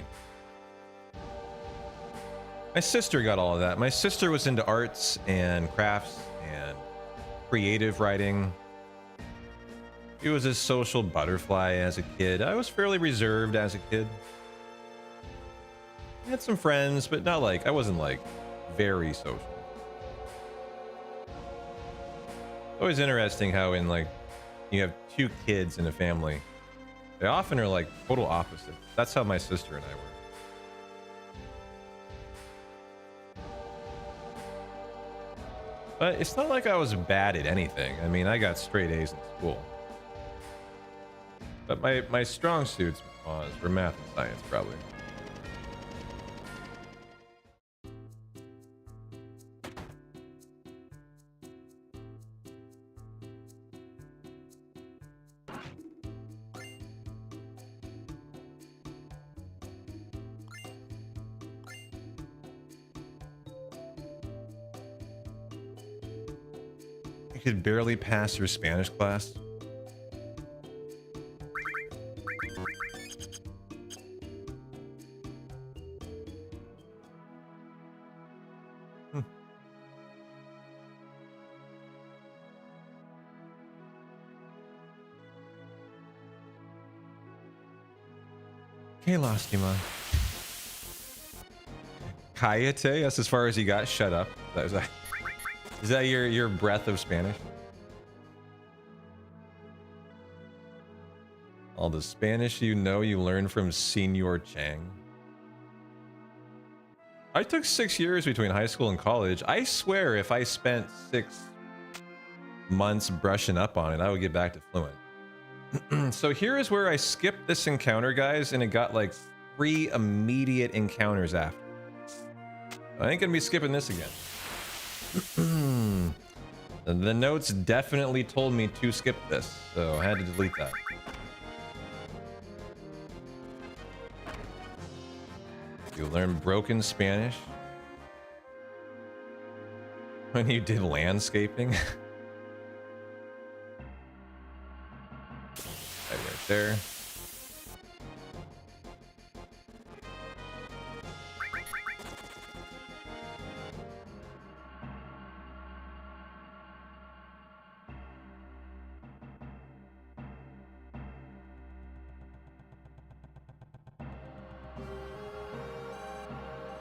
My sister got all of that. My sister was into arts and crafts and creative writing. She was a social butterfly as a kid. I was fairly reserved as a kid. I had some friends, but not like, I wasn't like very social. It's always interesting how in like, you have two kids in a family. They often are like total opposites. That's how my sister and I were. But it's not like I was bad at anything. I mean, I got straight A's in school. But my strong suits were math and science, probably. You could barely pass your Spanish class. Okay, Lostima. Cállate, that's as far as you got. Shut up. Is that your breath of Spanish? All the Spanish you know you learned from Senor Chang. I took 6 years between high school and college. I swear if I spent 6 months brushing up on it, I would get back to fluent. So here is where I skipped this encounter, guys, and it got like 3 immediate encounters after. I ain't gonna be skipping this again. The notes definitely told me to skip this, so I had to delete that. You learned broken Spanish when you did landscaping. Right there.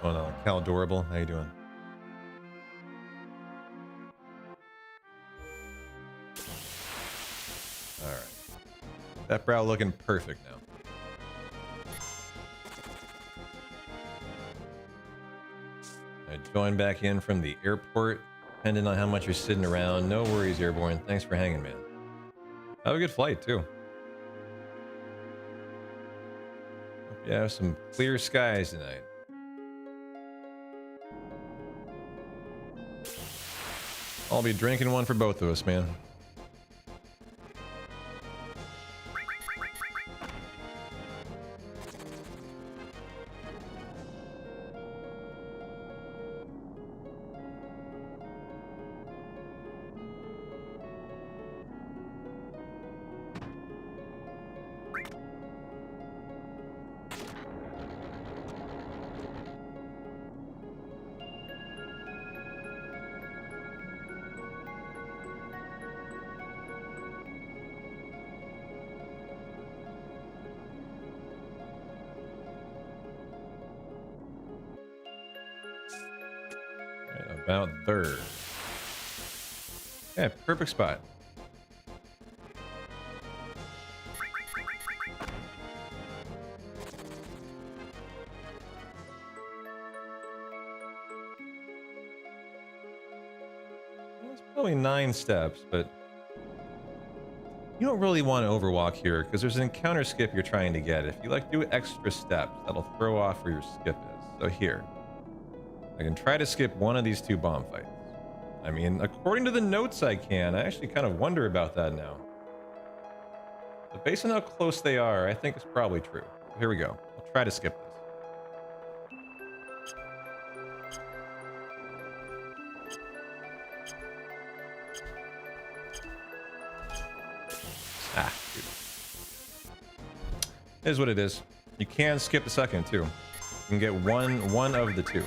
Oh no, Cal Adorable, how you doing? All right. That brow looking perfect now. I joined back in from the airport, depending on how much you're sitting around. No worries, Airborne. Thanks for hanging, man. Have a good flight, too. Hope you have some clear skies tonight. I'll be drinking one for both of us, man. About third. Yeah, perfect spot. Well, it's probably 9 steps, but you don't really want to overwalk here because there's an encounter skip you're trying to get. If you like do extra steps, that'll throw off where your skip is. So here. I can try to skip one of these 2 bomb fights. I mean, according to the notes I can. I actually kind of wonder about that now. But based on how close they are, I think it's probably true. Here we go. I'll try to skip this. Ah, dude. It is what it is. You can skip the second too. You can get one of the two.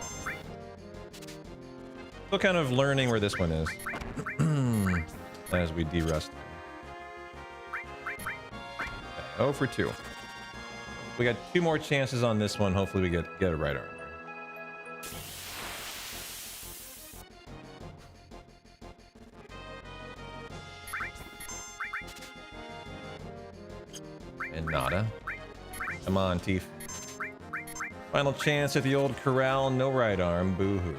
Still kind of learning where this one is as we de-rust. Okay, 0 for 2. We got 2 more chances on this one. Hopefully we get a right arm. And nada. Come on, Teef. Final chance at the old corral. No right arm. Boo-hoo.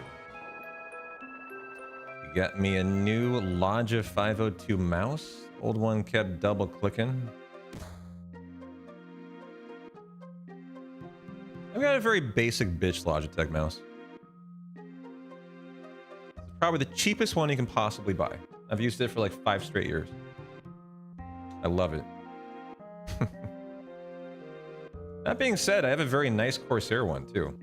You got me a new Lodge 502 mouse. Old one kept double clicking. I've got a very basic bitch Logitech mouse. It's probably the cheapest one you can possibly buy. I've used it for like 5 straight years. I love it. That being said, I have a very nice Corsair one too.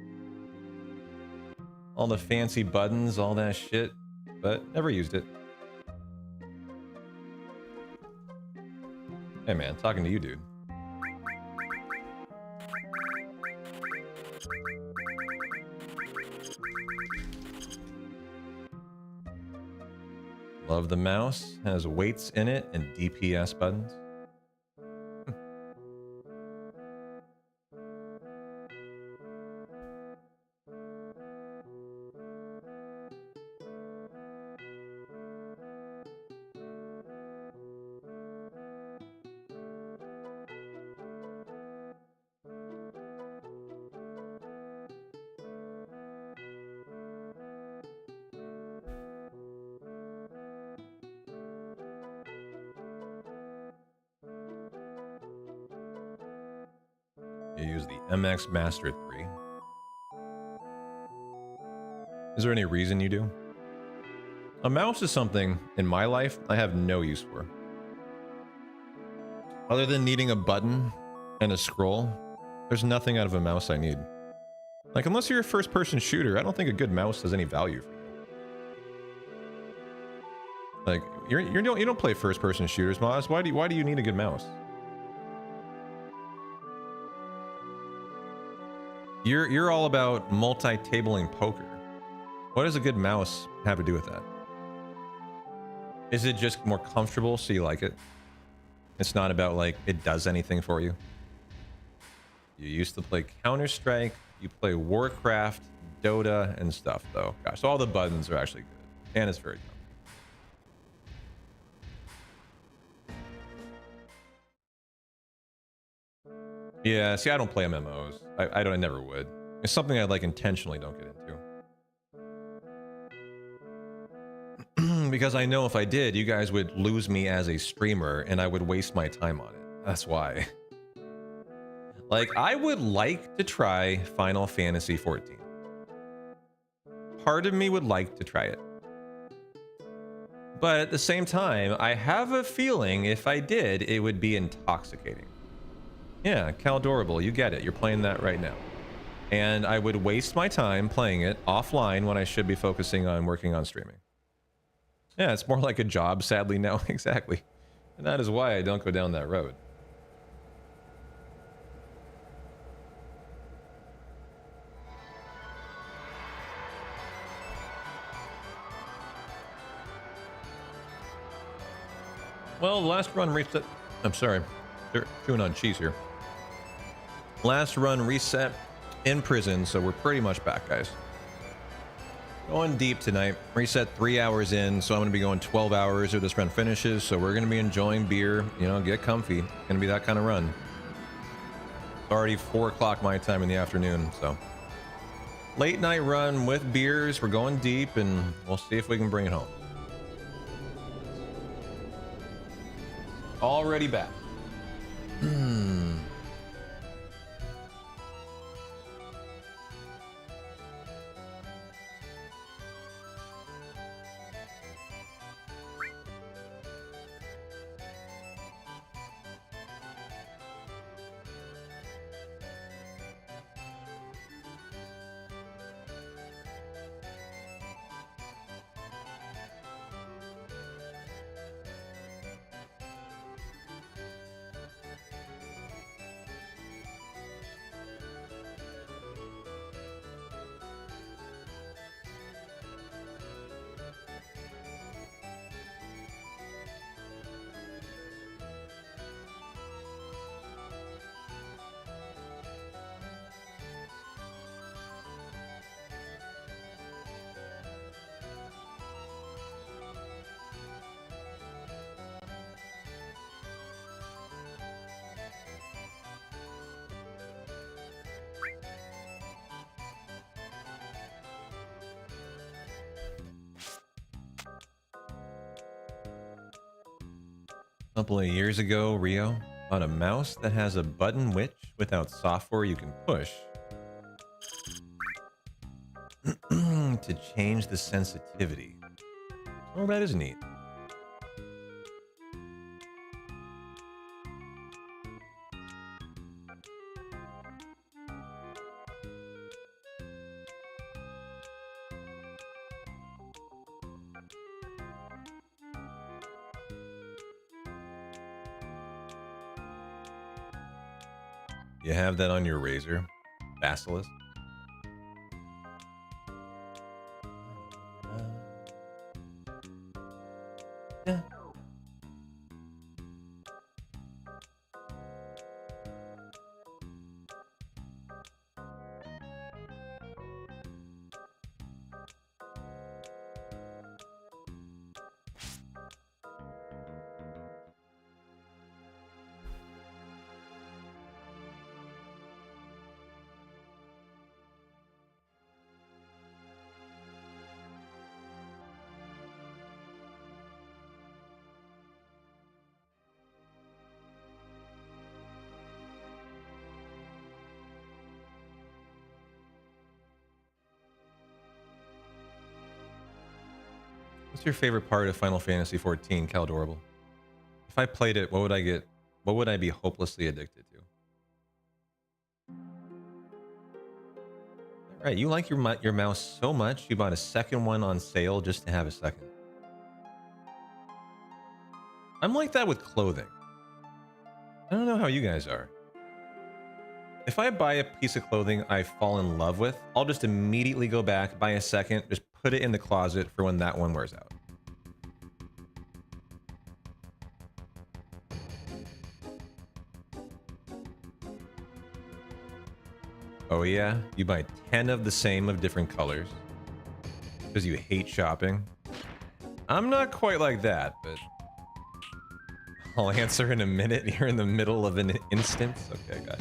All the fancy buttons, all that shit, but never used it. Hey man, talking to you, dude. Love the mouse. Has weights in it and DPS buttons. You use the MX Master 3. Is there any reason you do? A mouse is something in my life I have no use for. Other than needing a button and a scroll, there's nothing out of a mouse I need. Like, unless you're a first-person shooter, I don't think a good mouse has any value for you. Like, you don't play first-person shooters, Moz. Why do you need a good mouse? You're all about multi-tabling poker. What does a good mouse have to do with that? Is it just more comfortable so you like it? It's not about like it does anything for you. You used to play Counter-Strike, you play Warcraft, Dota, and stuff though. Gosh, so all the buttons are actually good. And it's very comfortable. Yeah, see, I don't play MMOs. I never would. It's something I like intentionally don't get into. Because I know if I did, you guys would lose me as a streamer and I would waste my time on it. That's why. Like, I would like to try Final Fantasy 14. Part of me would like to try it. But at the same time, I have a feeling if I did, it would be intoxicating. Yeah, Caldorable, you get it. You're playing that right now. And I would waste my time playing it offline when I should be focusing on working on streaming. Yeah, it's more like a job, sadly, now. Exactly. And that is why I don't go down that road. Well, the last run reset... I'm sorry. Chewing on cheese here. Last run reset in prison, so we're pretty much back, guys. Going deep tonight. Reset 3 hours in, so I'm going to be going 12 hours if this run finishes. So we're going to be enjoying beer, you know, get comfy. Going to be that kind of run. It's already 4 o'clock my time in the afternoon, so. Late night run with beers. We're going deep, and we'll see if we can bring it home. Already back. couple of years ago, Rio bought a mouse that has a button which, without software, you can push to change the sensitivity. Oh, that is neat. You have that on your Razor, Basilisk. Yeah. What's your favorite part of Final Fantasy XIV, Caldorable? If I played it, what would I get? What would I be hopelessly addicted to? Right, you like your mouse so much, you bought a second one on sale just to have a second. I'm like that with clothing. I don't know how you guys are. If I buy a piece of clothing I fall in love with, I'll just immediately go back, buy a second, just put it in the closet for when that one wears out. Oh yeah? You buy 10 of the same of different colors because you hate shopping? I'm not quite like that, but I'll answer in a minute. You're in the middle of an instance. Okay, guys.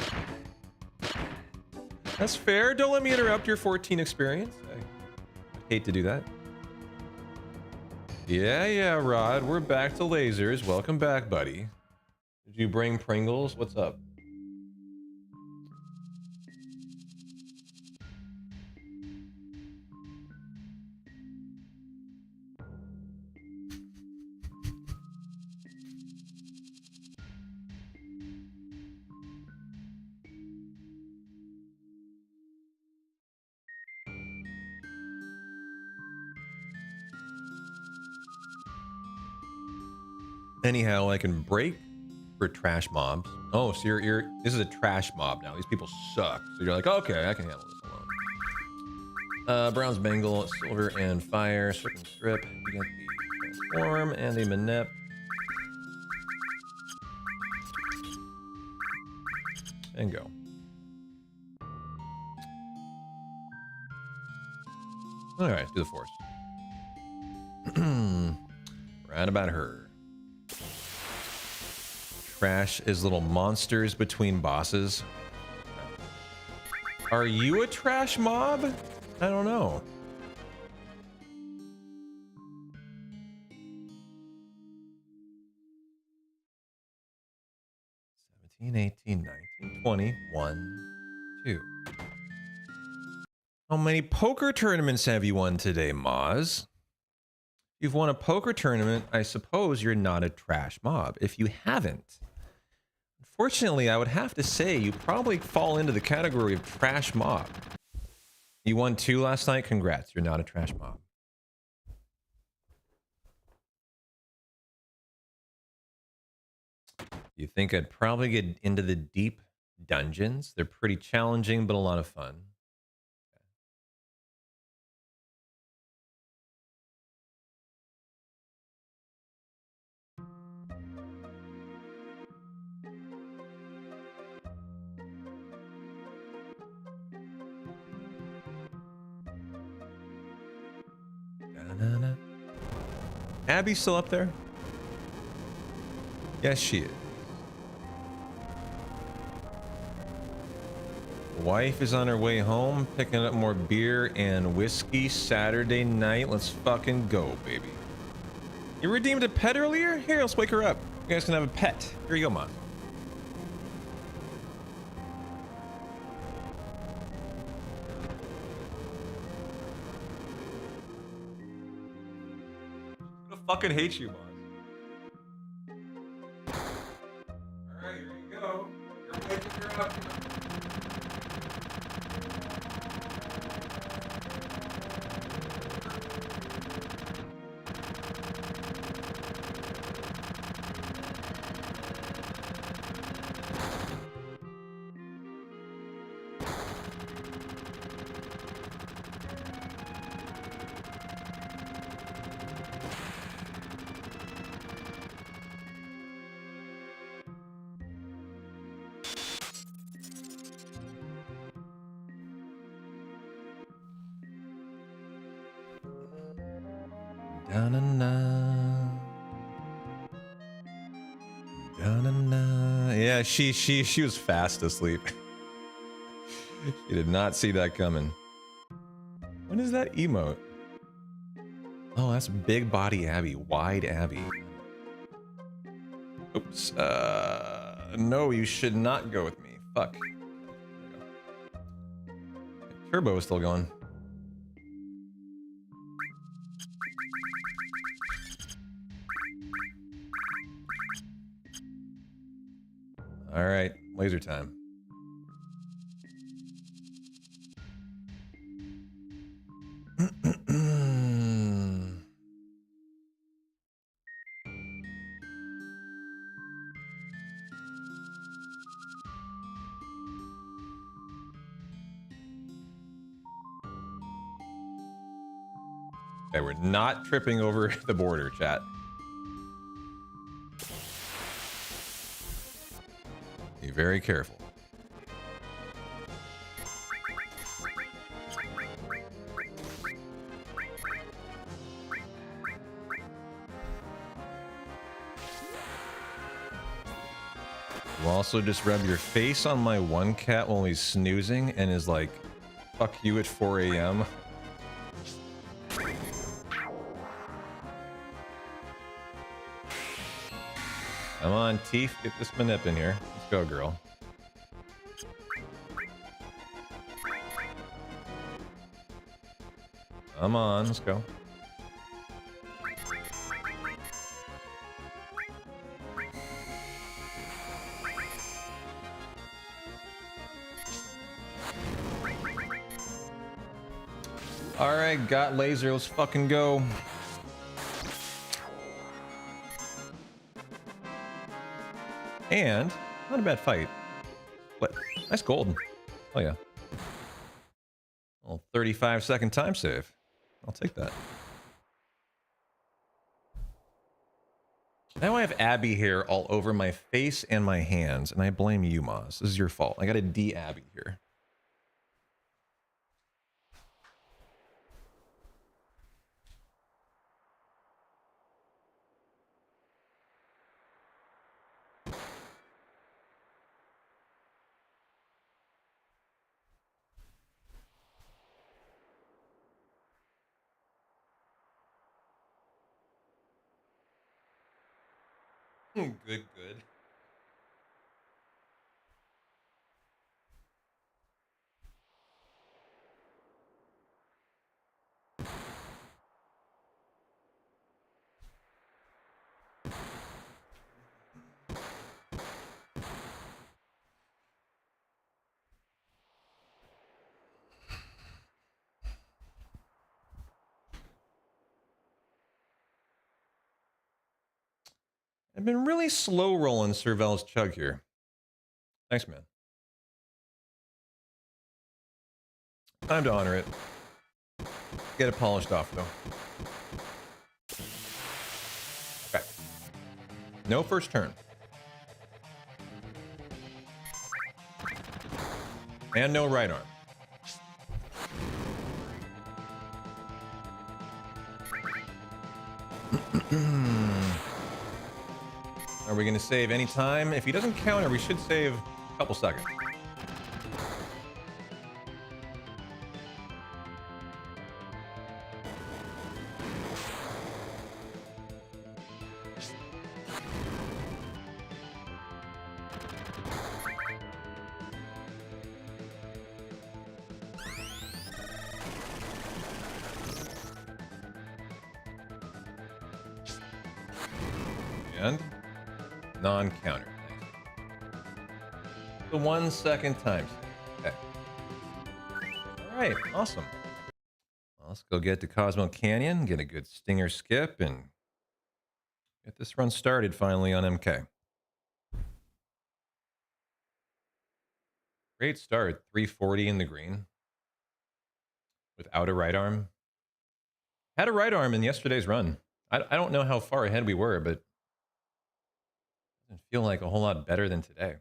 That's fair. Don't let me interrupt your 14 experience. I hate to do that. Yeah, Rod. We're back to lasers. Welcome back, buddy. Did you bring Pringles? What's up? Anyhow, I can break for trash mobs. Oh, so you're this is a trash mob now. These people suck. So you're like, okay, I can handle this alone. Bronze bangle, silver and fire, circumstrip. You get the transform and the manep. And go. All right, do the force. Right about her. Trash is little monsters between bosses. Are you a trash mob? I don't know. 17, 18, 19, 20, 1, 2. How many poker tournaments have you won today, Moz? You've won a poker tournament, I suppose you're not a trash mob. If you haven't, unfortunately, I would have to say you probably fall into the category of trash mob. You won 2 last night? Congrats, you're not a trash mob. You think I'd probably get into the deep dungeons? They're pretty challenging, but a lot of fun. Abby's still up there? Yes, she is. Wife is on her way home, picking up more beer and whiskey Saturday night. Let's fucking go, baby. You redeemed a pet earlier? Here, let's wake her up. You guys can have a pet. Here you go, Mom. I fucking hate you, Mom. Alright, here you go. You're waking her up. Da-na-na. Da-na-na. Yeah, she was fast asleep. She did not see that coming. When is that emote? Oh, that's big body Abby, wide Abby. Oops. No, you should not go with me. Fuck. Turbo is still going. All right, laser time. Okay, we're not tripping over the border, chat. Be very careful. You also just rub your face on my one cat while he's snoozing and is like, fuck you at 4 a.m. Come on, Teef, get this manip in here. Let's go, girl. Come on, let's go. Alright, got laser, let's fucking go. And, not a bad fight. What? Nice gold. Oh yeah. Well, 35-second time save. I'll take that. Now I have Abby hair all over my face and my hands, and I blame you, Moz. This is your fault. I gotta de-Abby here. Good, good. I've been really slow rolling Servel's chug here. Thanks, man. Time to honor it. Get it polished off, though. Okay. No first turn. And no right arm. Are we going to save any time? If he doesn't counter, we should save a couple seconds. and non-counter. The 1 second time. Okay. All right, awesome. Well, let's go get to Cosmo Canyon, get a good stinger skip, and get this run started finally on MK. Great start, 340 in the green without a right arm. Had a right arm in yesterday's run. I don't know how far ahead we were, but it doesn't feel like a whole lot better than today.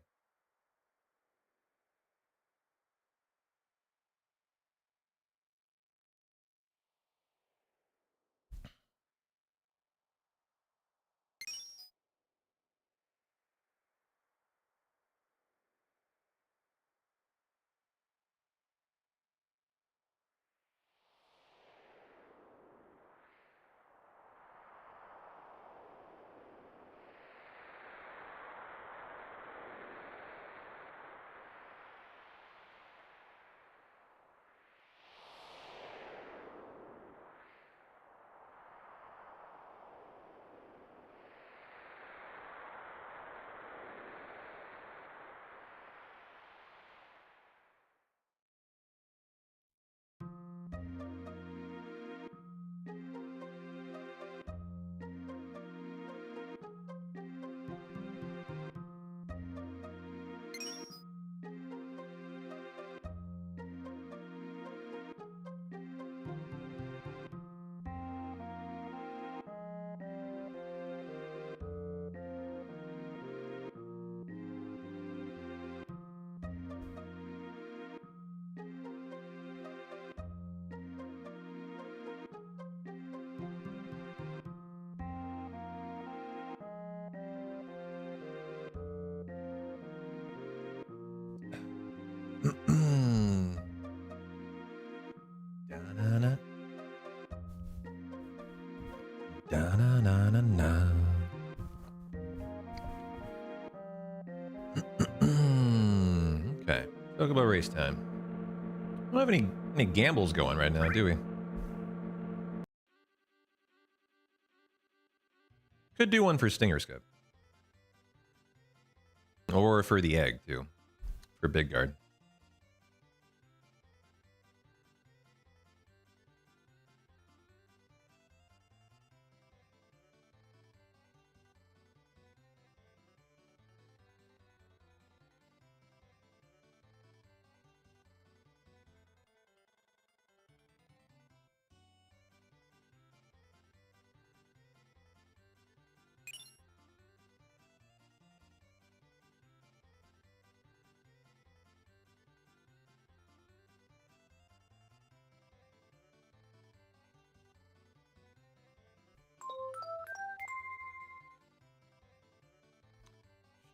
Da-na-na. Da-na-na-na-na. Okay, talk about race time. We don't have any gambles going right now, do we? Could do one for Stinger Skip. Or for the egg, too. For Big Guard.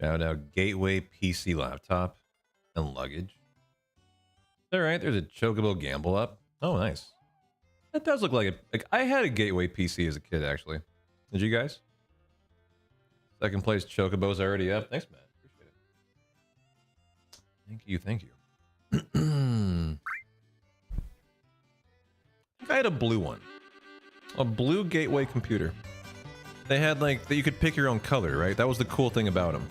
Shout out Gateway PC laptop and luggage. All right, there's a Chocobo Gamble up. Oh, nice. That does look like it. Like, I had a Gateway PC as a kid, actually. Did you guys? Second place Chocobo's already up. Thanks, man. Appreciate it. Thank you, thank you. I think I had a blue one. A blue Gateway computer. They had, like, that you could pick your own color, right? That was the cool thing about them.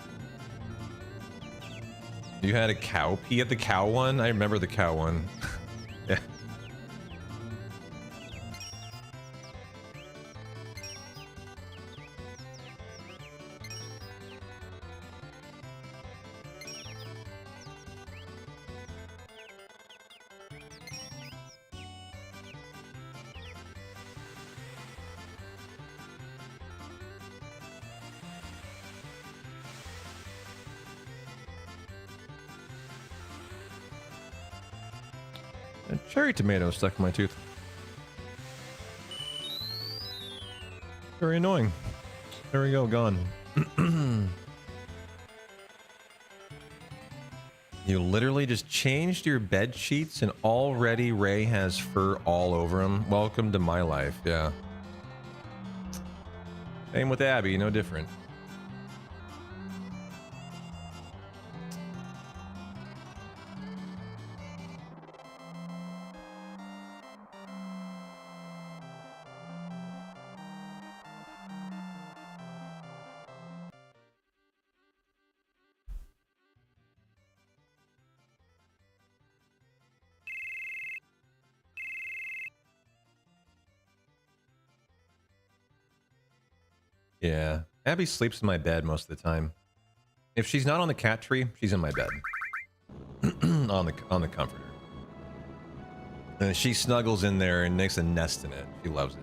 You had a cow pee at the cow one? I remember the cow one. Yeah. A cherry tomato stuck in my tooth. Very annoying. There we go, gone. You literally just changed your bed sheets and already Ray has fur all over him. Welcome to my life, yeah. Same with Abby, no different. Yeah. Abby sleeps in my bed most of the time. If she's not on the cat tree, she's in my bed. on the comforter. And she snuggles in there and makes a nest in it. She loves it.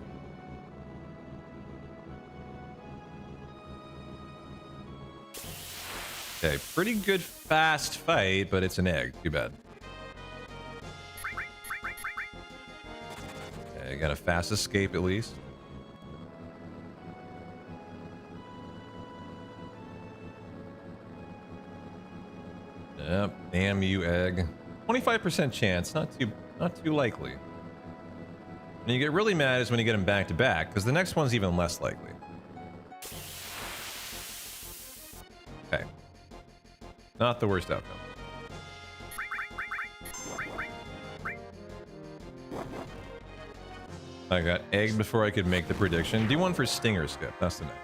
Okay, pretty good fast fight, but it's an egg. Too bad. Okay, got a fast escape at least. Yep, damn you, egg. 25% chance, not too likely. When you get really mad is when you get them back to back, because the next one's even less likely. Okay. Not the worst outcome. I got egged before I could make the prediction. Do one for Stinger Skip. That's the next.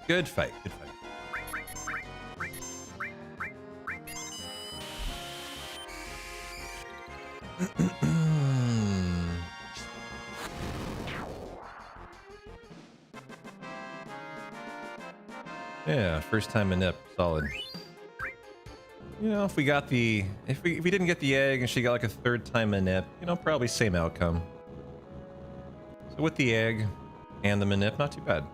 Good fight. Good fight. Yeah, first time a nip, solid. You know, if we didn't get the egg and she got like a third time a nip, you know, probably same outcome. So with the egg and the manip, not too bad.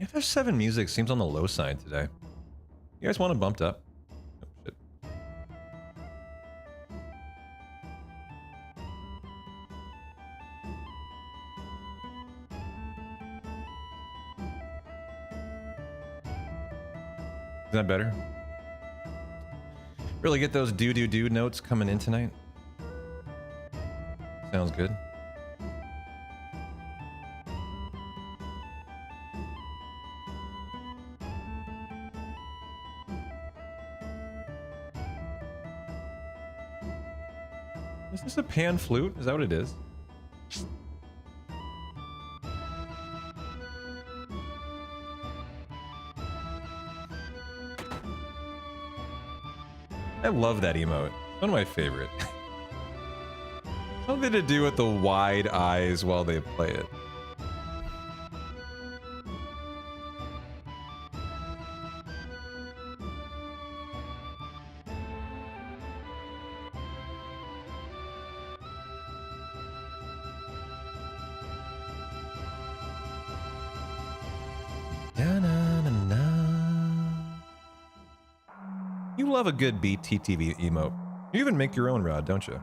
FF7 music seems on the low side today. You guys want it bumped up? Oh, shit. Is that better? Really get those do notes coming in tonight? Sounds good. Is this a pan flute? Is that what it is? I love that emote. One of my favorite. Something to do with the wide eyes while they play it. You love a good BTTV emote. You even make your own, Rod, don't you?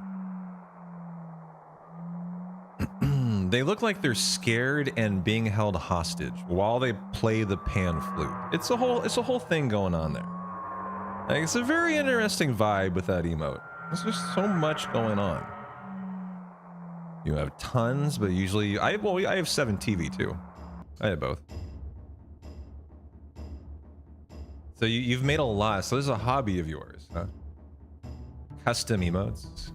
They look like they're scared and being held hostage while they play the pan flute. It's a whole thing going on there. Like, it's a very interesting vibe with that emote. There's just so much going on. You have tons, but usually I have 7 TV too. I have both. So you've made a lot. So this is a hobby of yours, huh? Custom emotes.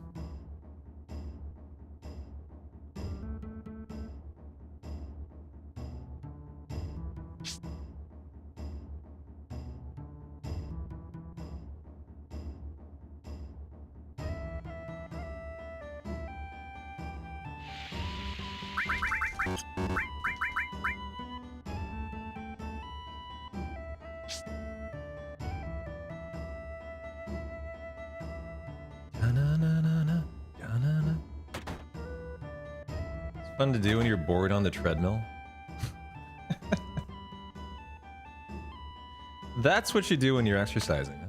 Fun to do when you're bored on the treadmill. That's what you do when you're exercising.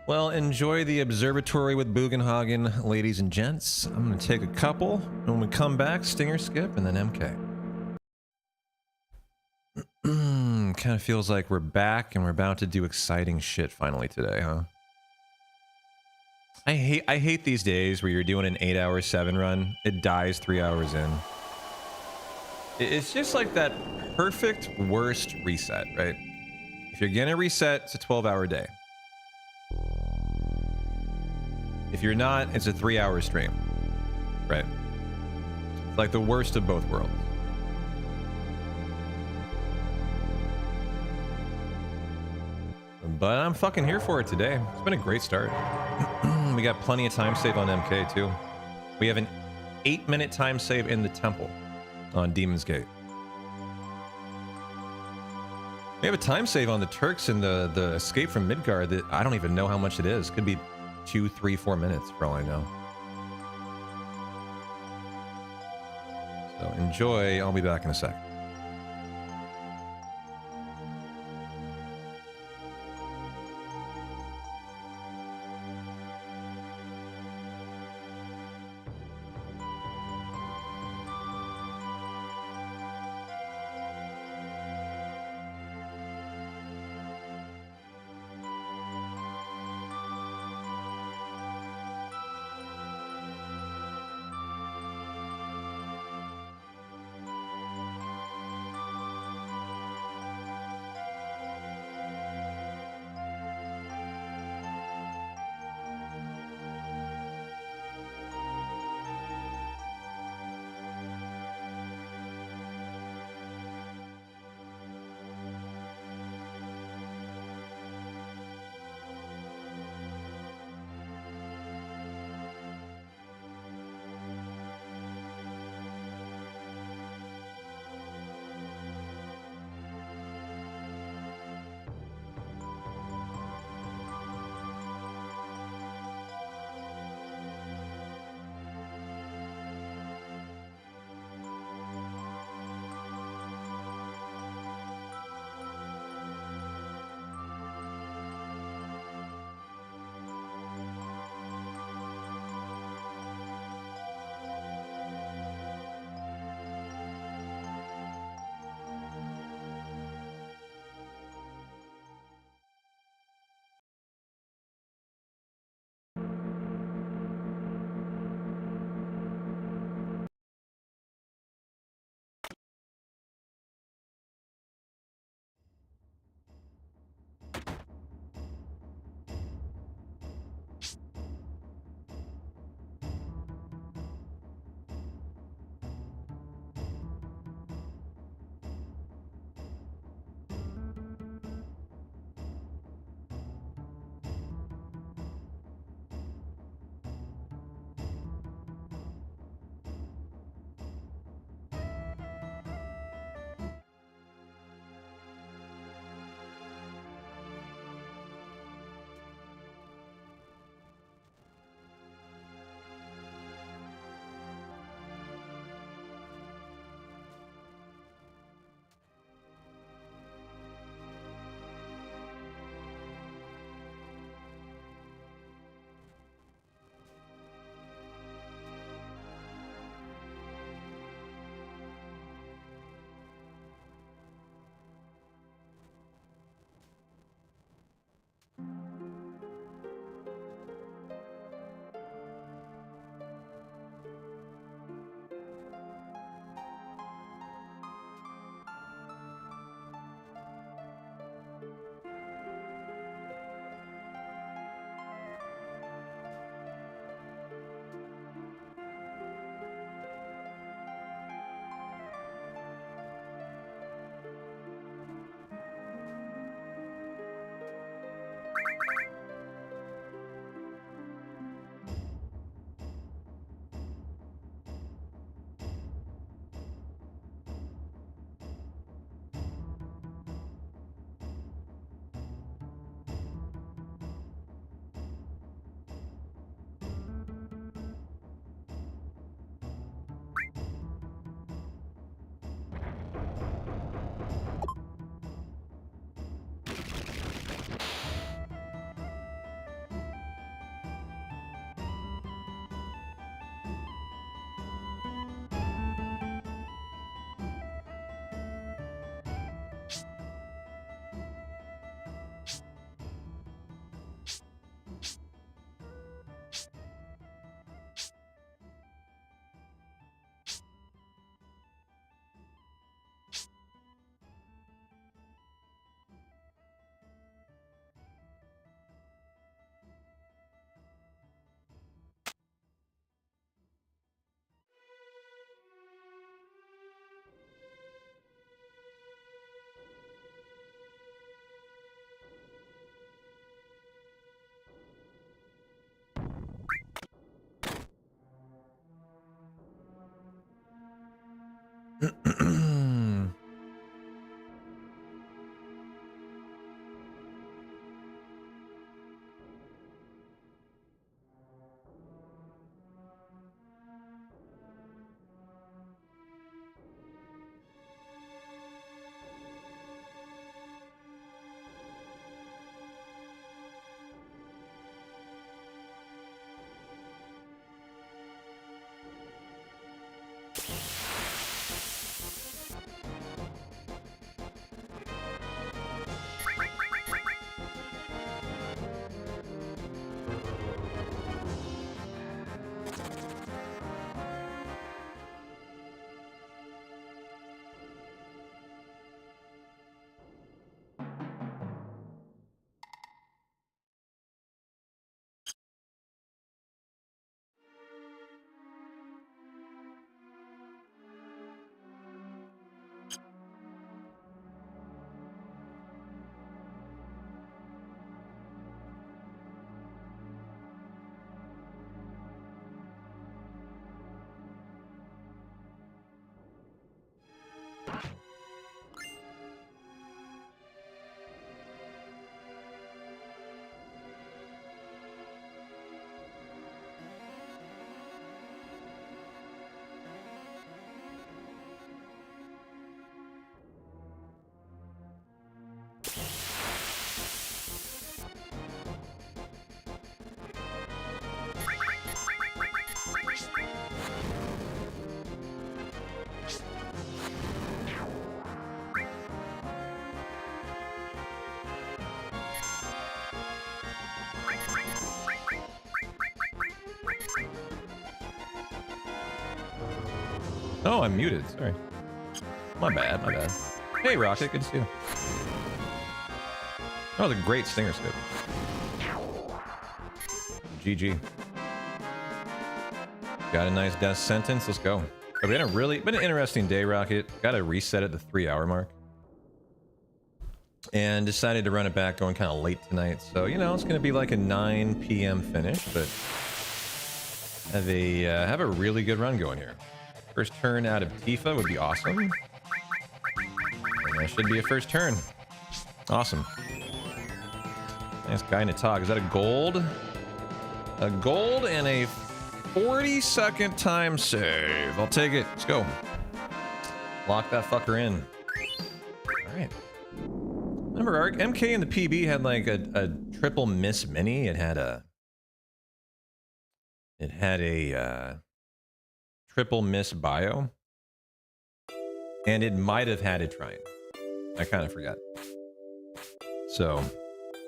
Well, enjoy the observatory with Bugenhagen, ladies and gents. I'm gonna take a couple. When we come back, Stinger Skip, and then MK. Kind of feels like we're back and we're about to do exciting shit finally today, huh? I hate these days where you're doing an 8-hour 7 run. It dies 3 hours in. It's just like that perfect worst reset, right? If you're gonna reset, it's a 12-hour day. If you're not, it's a 3-hour stream, right? It's like the worst of both worlds. But I'm fucking here for it today. It's been a great start. We got plenty of time save on MK too. We have an 8-minute time save in the temple on Demon's Gate. We have a time save on the Turks and the escape from Midgard that I don't even know how much it is. Could be 2, 3, 4 minutes for all I know. So enjoy. I'll be back in a sec. Oh, I'm muted. Sorry. My bad. My bad. Hey, Rocket. Good to see you. That was a great stinger scope. GG. Got a nice death sentence. Let's go. It's been an interesting day, Rocket. Got to reset at the 3-hour mark. And decided to run it back going kind of late tonight. So, you know, it's going to be like a 9 p.m. finish, but have a really good run going here. First turn out of Tifa would be awesome. And that should be a first turn. Awesome. Nice guy in a talk. Is that a gold? A gold and a 40-second time save. I'll take it. Let's go. Lock that fucker in. All right. Remember, MK and the PB had like a triple miss mini. It had a triple miss bio, and it might have had a trine. I kind of forgot. So,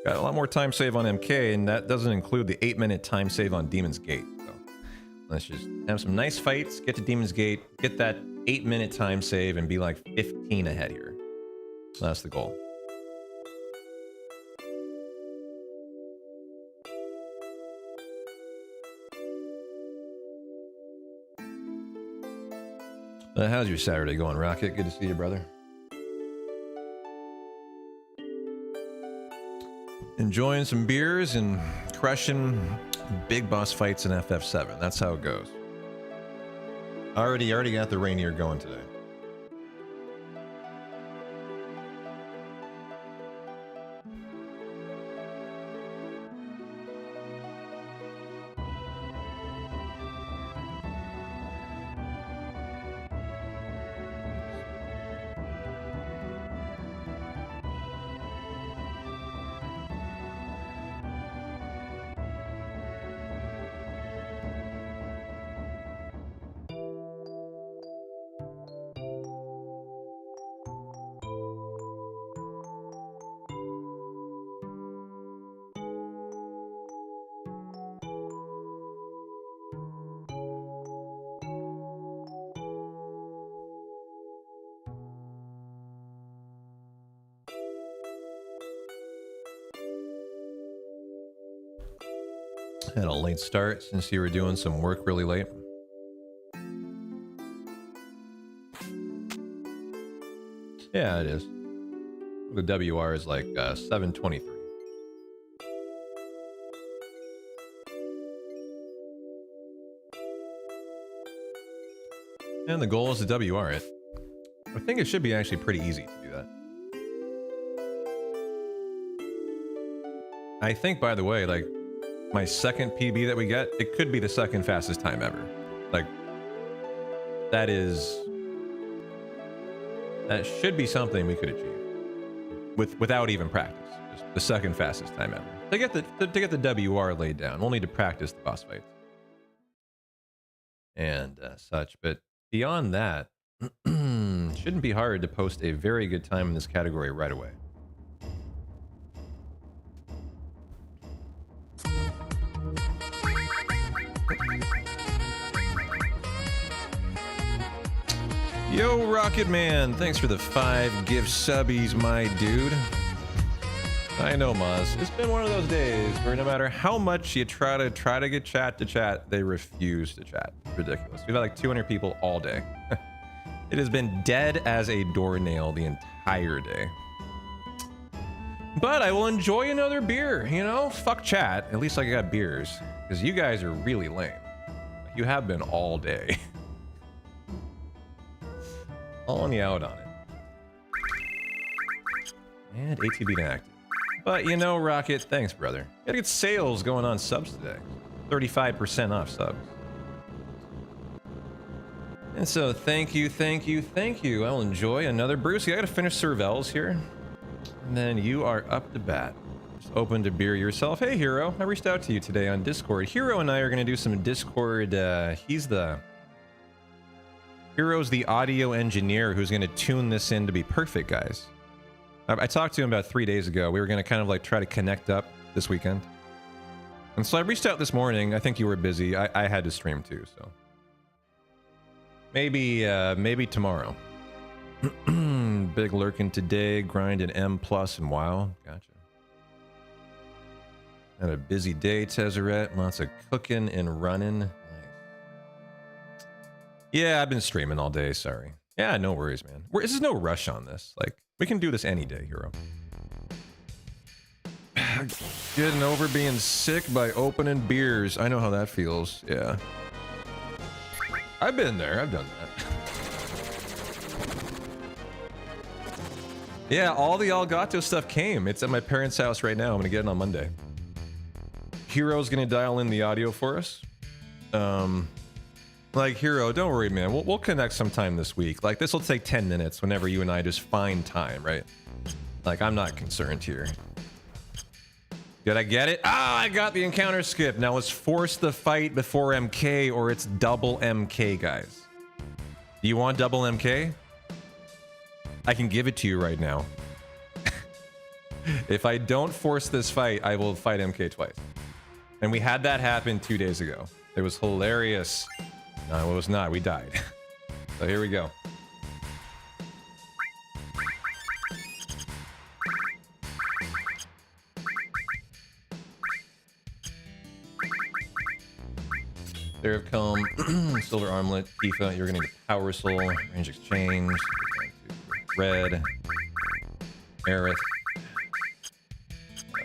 got a lot more time save on MK, and that doesn't include the 8-minute time save on Demon's Gate. So, let's just have some nice fights, get to Demon's Gate, get that 8-minute time save, and be like 15 ahead here. That's the goal. How's your Saturday going, Rocket? Good to see you, brother. Enjoying some beers and crushing big boss fights in FF7. That's how it goes. Already got the Rainier going today. Had a late start since you were doing some work really late. Yeah, it is. The WR is like 7:23. And the goal is to WR it. I think it should be actually pretty easy to do that. I think, by the way, like, my second PB that we get, it could be the second fastest time ever. Like, that should be something we could achieve without even practice. Just the second fastest time ever. To get the WR laid down, we'll need to practice the boss fights and such. But beyond that, shouldn't be hard to post a very good time in this category right away. Yo, Rocket Man, thanks for the 5 gift subbies, my dude. I know, Maz. It's been one of those days where no matter how much you try to get chat to chat, they refuse to chat. Ridiculous. We've had like 200 people all day. It has been dead as a doornail the entire day. But I will enjoy another beer, you know? Fuck chat. At least I got beers. Because you guys are really lame. You have been all day. Calling you out on it. And ATB active. But you know, Rocket, thanks, brother. Gotta get sales going on subs today. 35% off subs. And so, thank you, thank you, thank you. I'll enjoy another Bruce. I gotta finish Cervels here. And then you are up to bat. Just open to beer yourself. Hey, Hero. I reached out to you today on Discord. Hero and I are gonna do some Discord. Hero's the audio engineer who's going to tune this in to be perfect, guys. I talked to him about 3 days ago. We were going to kind of like try to connect up this weekend. And so I reached out this morning. I think you were busy. I had to stream too, so. Maybe tomorrow. Big lurking today, grinding M+ and WoW. Gotcha. Had a busy day, Tezzeret. Lots of cooking and running. Yeah, I've been streaming all day, sorry. Yeah, no worries, man. This is no rush on this. Like, we can do this any day, Hero. Getting over being sick by opening beers. I know how that feels, yeah. I've been there, I've done that. Yeah, all the Elgato stuff came. It's at my parents' house right now. I'm gonna get it on Monday. Hero's gonna dial in the audio for us. Like, Hero, don't worry, man. We'll connect sometime this week. Like, this will take 10 minutes whenever you and I just find time, right? Like, I'm not concerned here. Did I get it? Ah, I got the encounter skip. Now let's force the fight before MK or it's double MK, guys. Do you want double MK? I can give it to you right now. If I don't force this fight, I will fight MK twice. And we had that happen 2 days ago. It was hilarious. No, it was not. We died. So here we go. There have come Silver Armlet, Tifa. You're gonna need a Power Soul, Range Exchange, Red, Aerith,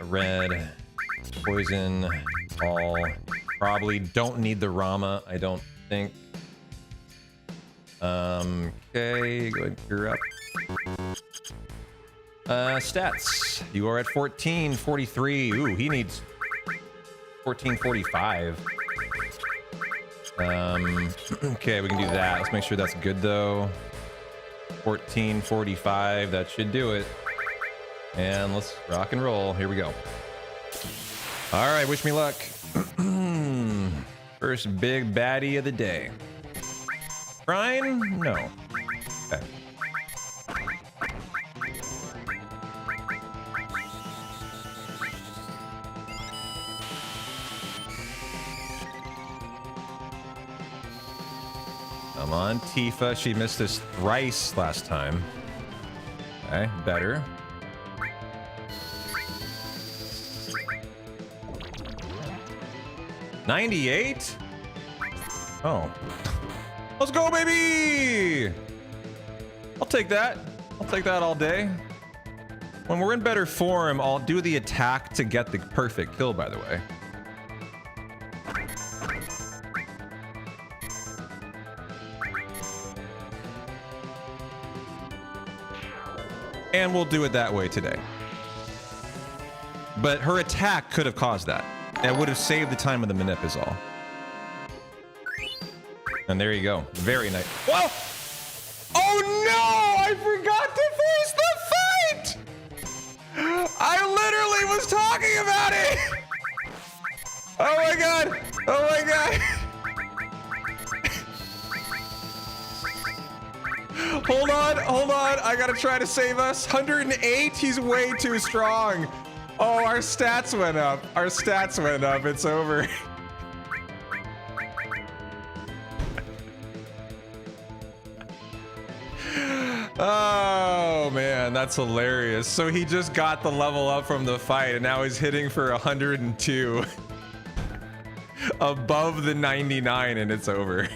Red, Poison, all. Probably don't need the Rama, I don't think. Okay, go ahead and clear up. Stats. You are at 1443. Ooh, he needs 1445. Okay, we can do that. Let's make sure that's good though. 1445, that should do it. And let's rock and roll. Here we go. All right, wish me luck. First big baddie of the day. Brian? No. Okay. Come on, Tifa. She missed this thrice last time. Okay, better. $98? Oh. Let's go, baby! I'll take that. I'll take that all day. When we're in better form, I'll do the attack to get the perfect kill, by the way. and we'll do it that way today. But her attack could have caused that. That would have saved the time of the manip is all. And there you go. Very nice. Whoa! Oh no! I forgot to force the fight! I literally was talking about it! Oh my god! Oh my god! Hold on, hold on. I gotta try to save us. 108? He's way too strong. Oh, our stats went up. Our stats went up. It's over. Oh man, that's hilarious. So he just got the level up from the fight and now he's hitting for 102 above the 99 and it's over.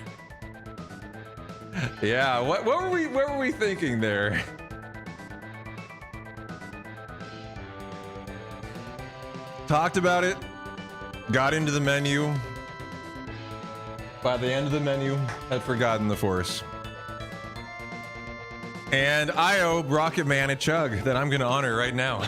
Yeah, what were we thinking there? Talked about it, got into the menu. By the end of the menu, had forgotten the force. And I owe Rocket Man a chug that I'm gonna honor right now.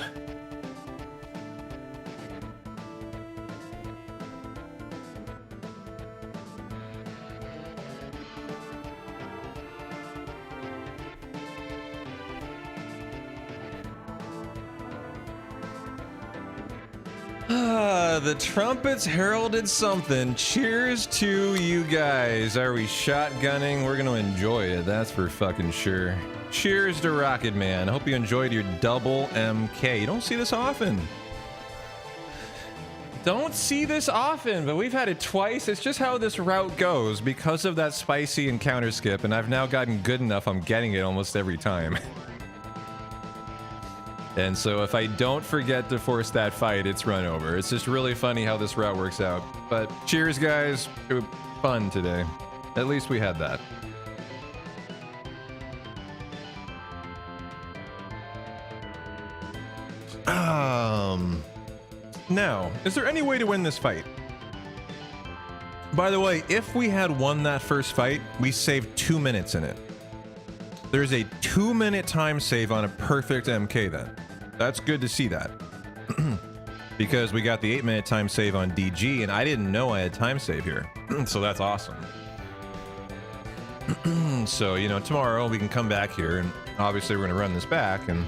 The trumpets heralded something. Cheers to you guys. Are we shotgunning? We're gonna enjoy it, that's for fucking sure. Cheers to Rocket Man. I hope you enjoyed your double MK. You don't see this often. Don't see this often, but we've had it twice. It's just how this route goes because of that spicy encounter skip, and I've now gotten good enough I'm getting it almost every time. And so if I don't forget to force that fight, it's run over. It's just really funny how this route works out. But cheers, guys. It was fun today. At least we had that. Now, is there any way to win this fight? By the way, if we had won that first fight, we saved 2 minutes in it. There's a 2-minute time save on a perfect MK then. That's good to see that. Because we got the 8-minute time save on DG, and I didn't know I had time save here. So that's awesome. So, you know, tomorrow we can come back here, and obviously we're gonna run this back, and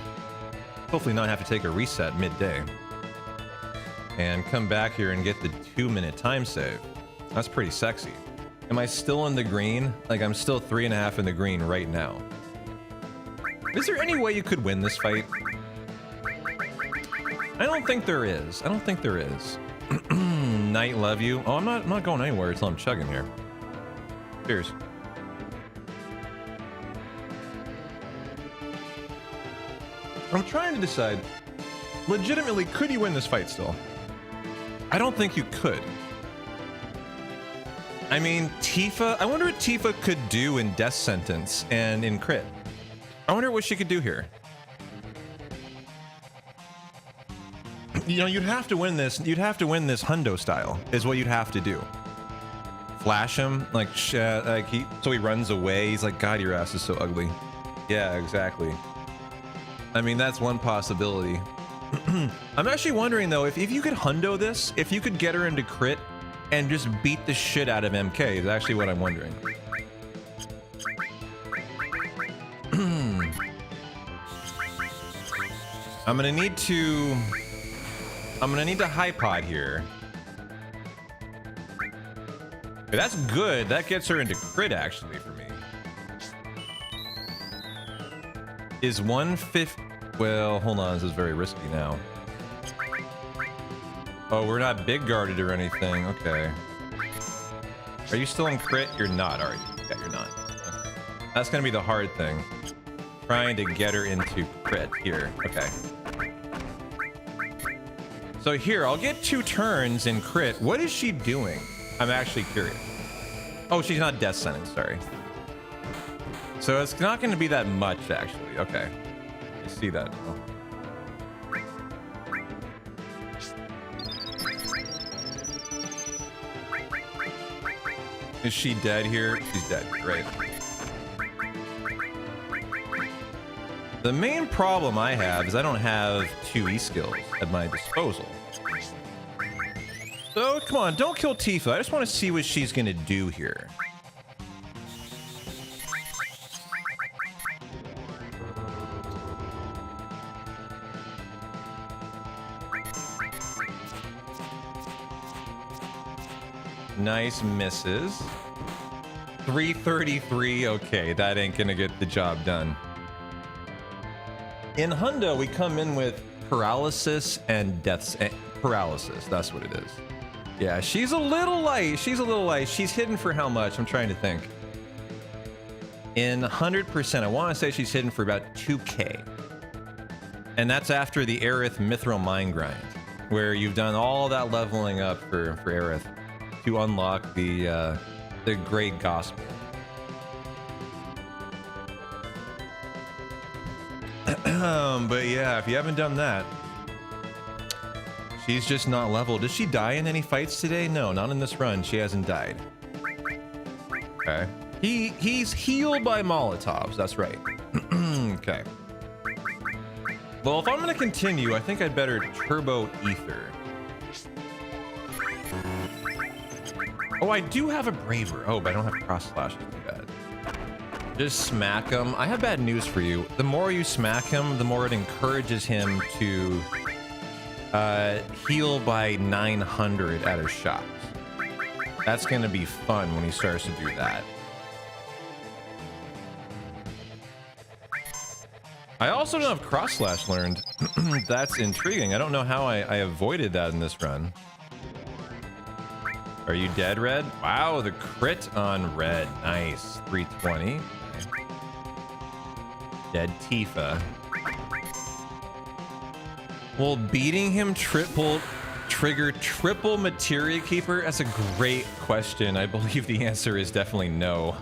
hopefully not have to take a reset midday. And come back here and get the 2-minute time save. That's pretty sexy. Am I still in the green? Like, I'm still 3.5 in the green right now. Is there any way you could win this fight? I don't think there is. I don't think there is. Night, love you. Oh, I'm not going anywhere until I'm chugging here. Cheers. I'm trying to decide, legitimately, could you win this fight still? I don't think you could. I mean, Tifa, I wonder what Tifa could do in Death Sentence and in Crit. I wonder what she could do here. You know, you'd have to win this. You'd have to win this Hundo style, is what you'd have to do. Flash him, so he runs away. He's like, God, your ass is so ugly. Yeah, exactly. I mean, that's one possibility. I'm actually wondering though, if you could Hundo this, if you could get her into Crit and just beat the shit out of MK, is actually what I'm wondering. I'm gonna need to high pod here. Okay, that's good. That gets her into Crit actually for me. Is 150? Well, hold on. This is very risky now. Oh, we're not big guarded or anything. Okay. Are you still in Crit? You're not, are you? Yeah, you're not. Okay. That's gonna be the hard thing. Trying to get her into Crit here. Okay. So here, I'll get 2 turns in Crit. What is she doing? I'm actually curious. Oh, she's not Death Sentence, sorry. So it's not going to be that much, actually. Okay. I see that now. Is she dead here? She's dead. Great. The main problem I have is I don't have 2 E-skills at my disposal. So, come on, don't kill Tifa. I just want to see what she's going to do here. Nice misses. 333. Okay, that ain't going to get the job done. In Hundo, we come in with paralysis and deaths. Paralysis, that's what it is. Yeah, she's a little light. She's a little light. She's hidden for how much? I'm trying to think. In 100%, I want to say she's hidden for about 2K. And that's after the Aerith Mithril Mine Grind, where you've done all that leveling up for Aerith to unlock the Great Gospel. But yeah, if you haven't done that, she's just not leveled. Did she die in any fights today? No, not in this run. She hasn't died. Okay. He's healed by Molotovs. That's right. Okay. Well, if I'm going to continue, I think I'd better Turbo Ether. Oh, I do have a Braver. Oh, but I don't have Cross Slash. Too bad. Just smack him. I have bad news for you. The more you smack him, the more it encourages him to heal by 900 at a shot. That's going to be fun when he starts to do that. I also don't have Cross Slash learned. That's intriguing. I don't know how I avoided that in this run. Are you dead, Red? Wow, the crit on Red. Nice. 320. Dead Tifa. Will beating him trigger triple Materia Keeper? That's a great question. I believe the answer is definitely no.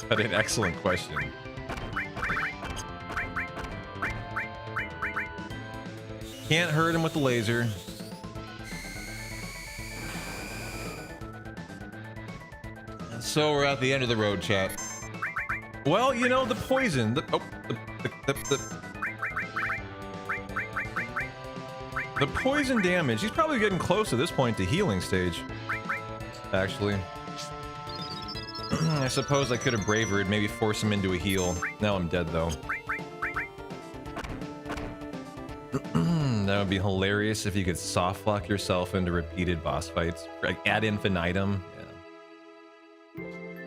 But an excellent question. Can't hurt him with the laser. So we're at the end of the road, chat. Well, you know, the poison. The poison damage. He's probably getting close at this point to healing stage. Actually. I suppose I could have bravered, maybe force him into a heal. Now I'm dead, though. That would be hilarious if you could soft lock yourself into repeated boss fights. Like ad infinitum. Yeah.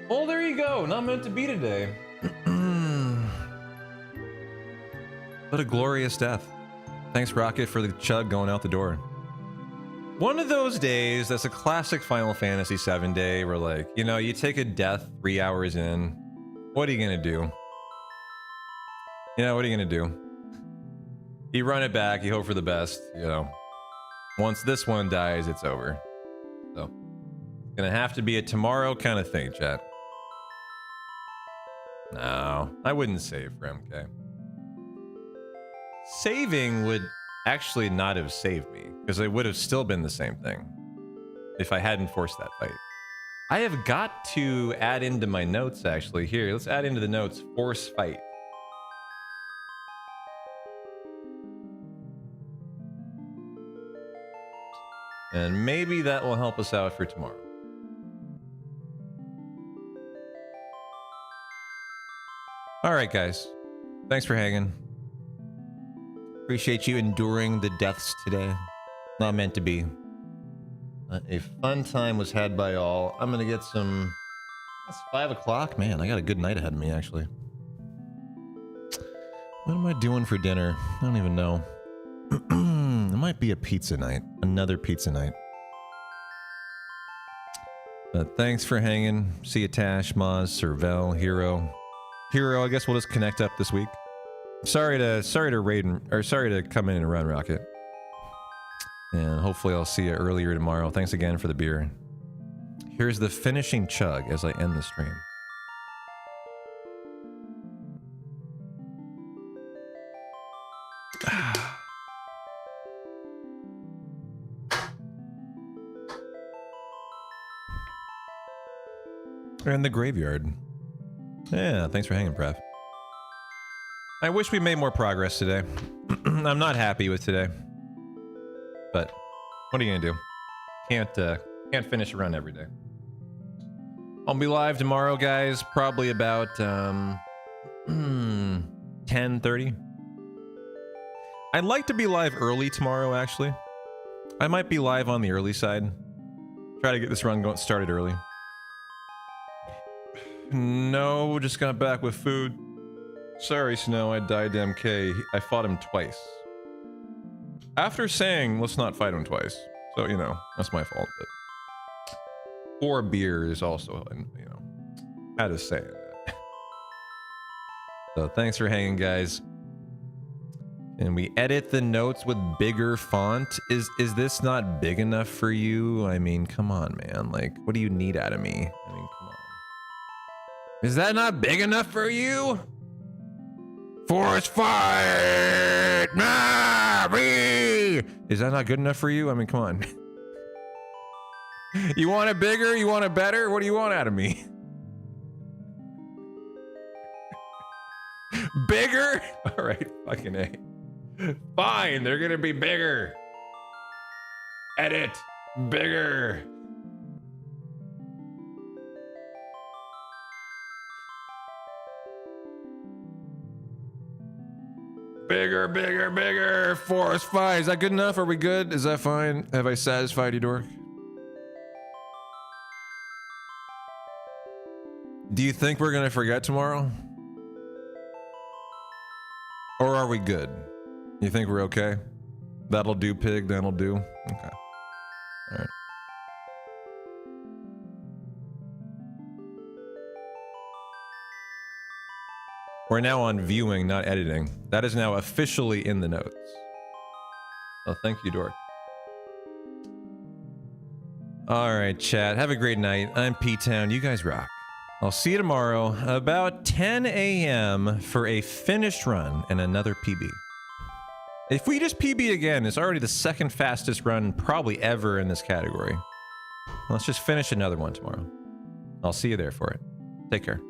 Well, there you go. Not meant to be today. What a glorious death. Thanks, Rocket, for the chug going out the door. One of those days, that's a classic Final Fantasy VII day where, like, you know, you take a death 3 hours in. What are you gonna do? You know, what are you gonna do? You run it back, you hope for the best, you know. Once this one dies, it's over. So, it's gonna have to be a tomorrow kind of thing, chat. No, I wouldn't save for MK. Saving would actually not have saved me, because it would have still been the same thing if I hadn't forced that fight. I have got to add into my notes, actually. Here, let's add into the notes, force fight. And maybe that will help us out for tomorrow. All right, guys. Thanks for hanging. Appreciate you enduring the deaths today. Not meant to be. A fun time was had by all. I'm gonna get some... It's 5 o'clock? Man, I got a good night ahead of me, actually. What am I doing for dinner? I don't even know. It might be a pizza night. Another pizza night. But thanks for hanging. See you, Tash, Maz, Servel, Hero. Hero, I guess we'll just connect up this week. Sorry to raid or sorry to come in and run, Rocket. And hopefully I'll see you earlier tomorrow. Thanks again for the beer. Here's the finishing chug as I end the stream. We're in the graveyard. Yeah, thanks for hanging, Pref. I wish we made more progress today. I'm not happy with today. But what are you gonna do? Can't finish a run every day. I'll be live tomorrow, guys. Probably about 10:30. I'd like to be live early tomorrow, actually. I might be live on the early side. Try to get this run started early. No, just got back with food. Sorry, Snow, I died to MK. I fought him twice. After saying, let's not fight him twice. So, you know, that's my fault, but... 4 beers also, you know, had to say that. So, thanks for hanging, guys. And we edit the notes with bigger font. Is this not big enough for you? I mean, come on, man. Like, what do you need out of me? I mean, come on. Is that not big enough for you? Force fight! Mary! Is that not good enough for you? I mean, come on. You want it bigger? You want it better? What do you want out of me? Bigger? All right, fucking A. Fine, they're gonna be bigger. Edit. Bigger. Bigger, bigger, bigger. Force five. Is that good enough? Are we good? Is that fine? Have I satisfied you, Dork? Do you think we're gonna forget tomorrow? Or are we good? You think we're okay? That'll do, pig. That'll do. Okay. All right. We're now on viewing, not editing. That is now officially in the notes. Oh, thank you, Dork. All right, chat. Have a great night. I'm P-Town. You guys rock. I'll see you tomorrow about 10 a.m. for a finished run and another PB. If we just PB again, it's already the second fastest run probably ever in this category. Let's just finish another one tomorrow. I'll see you there for it. Take care.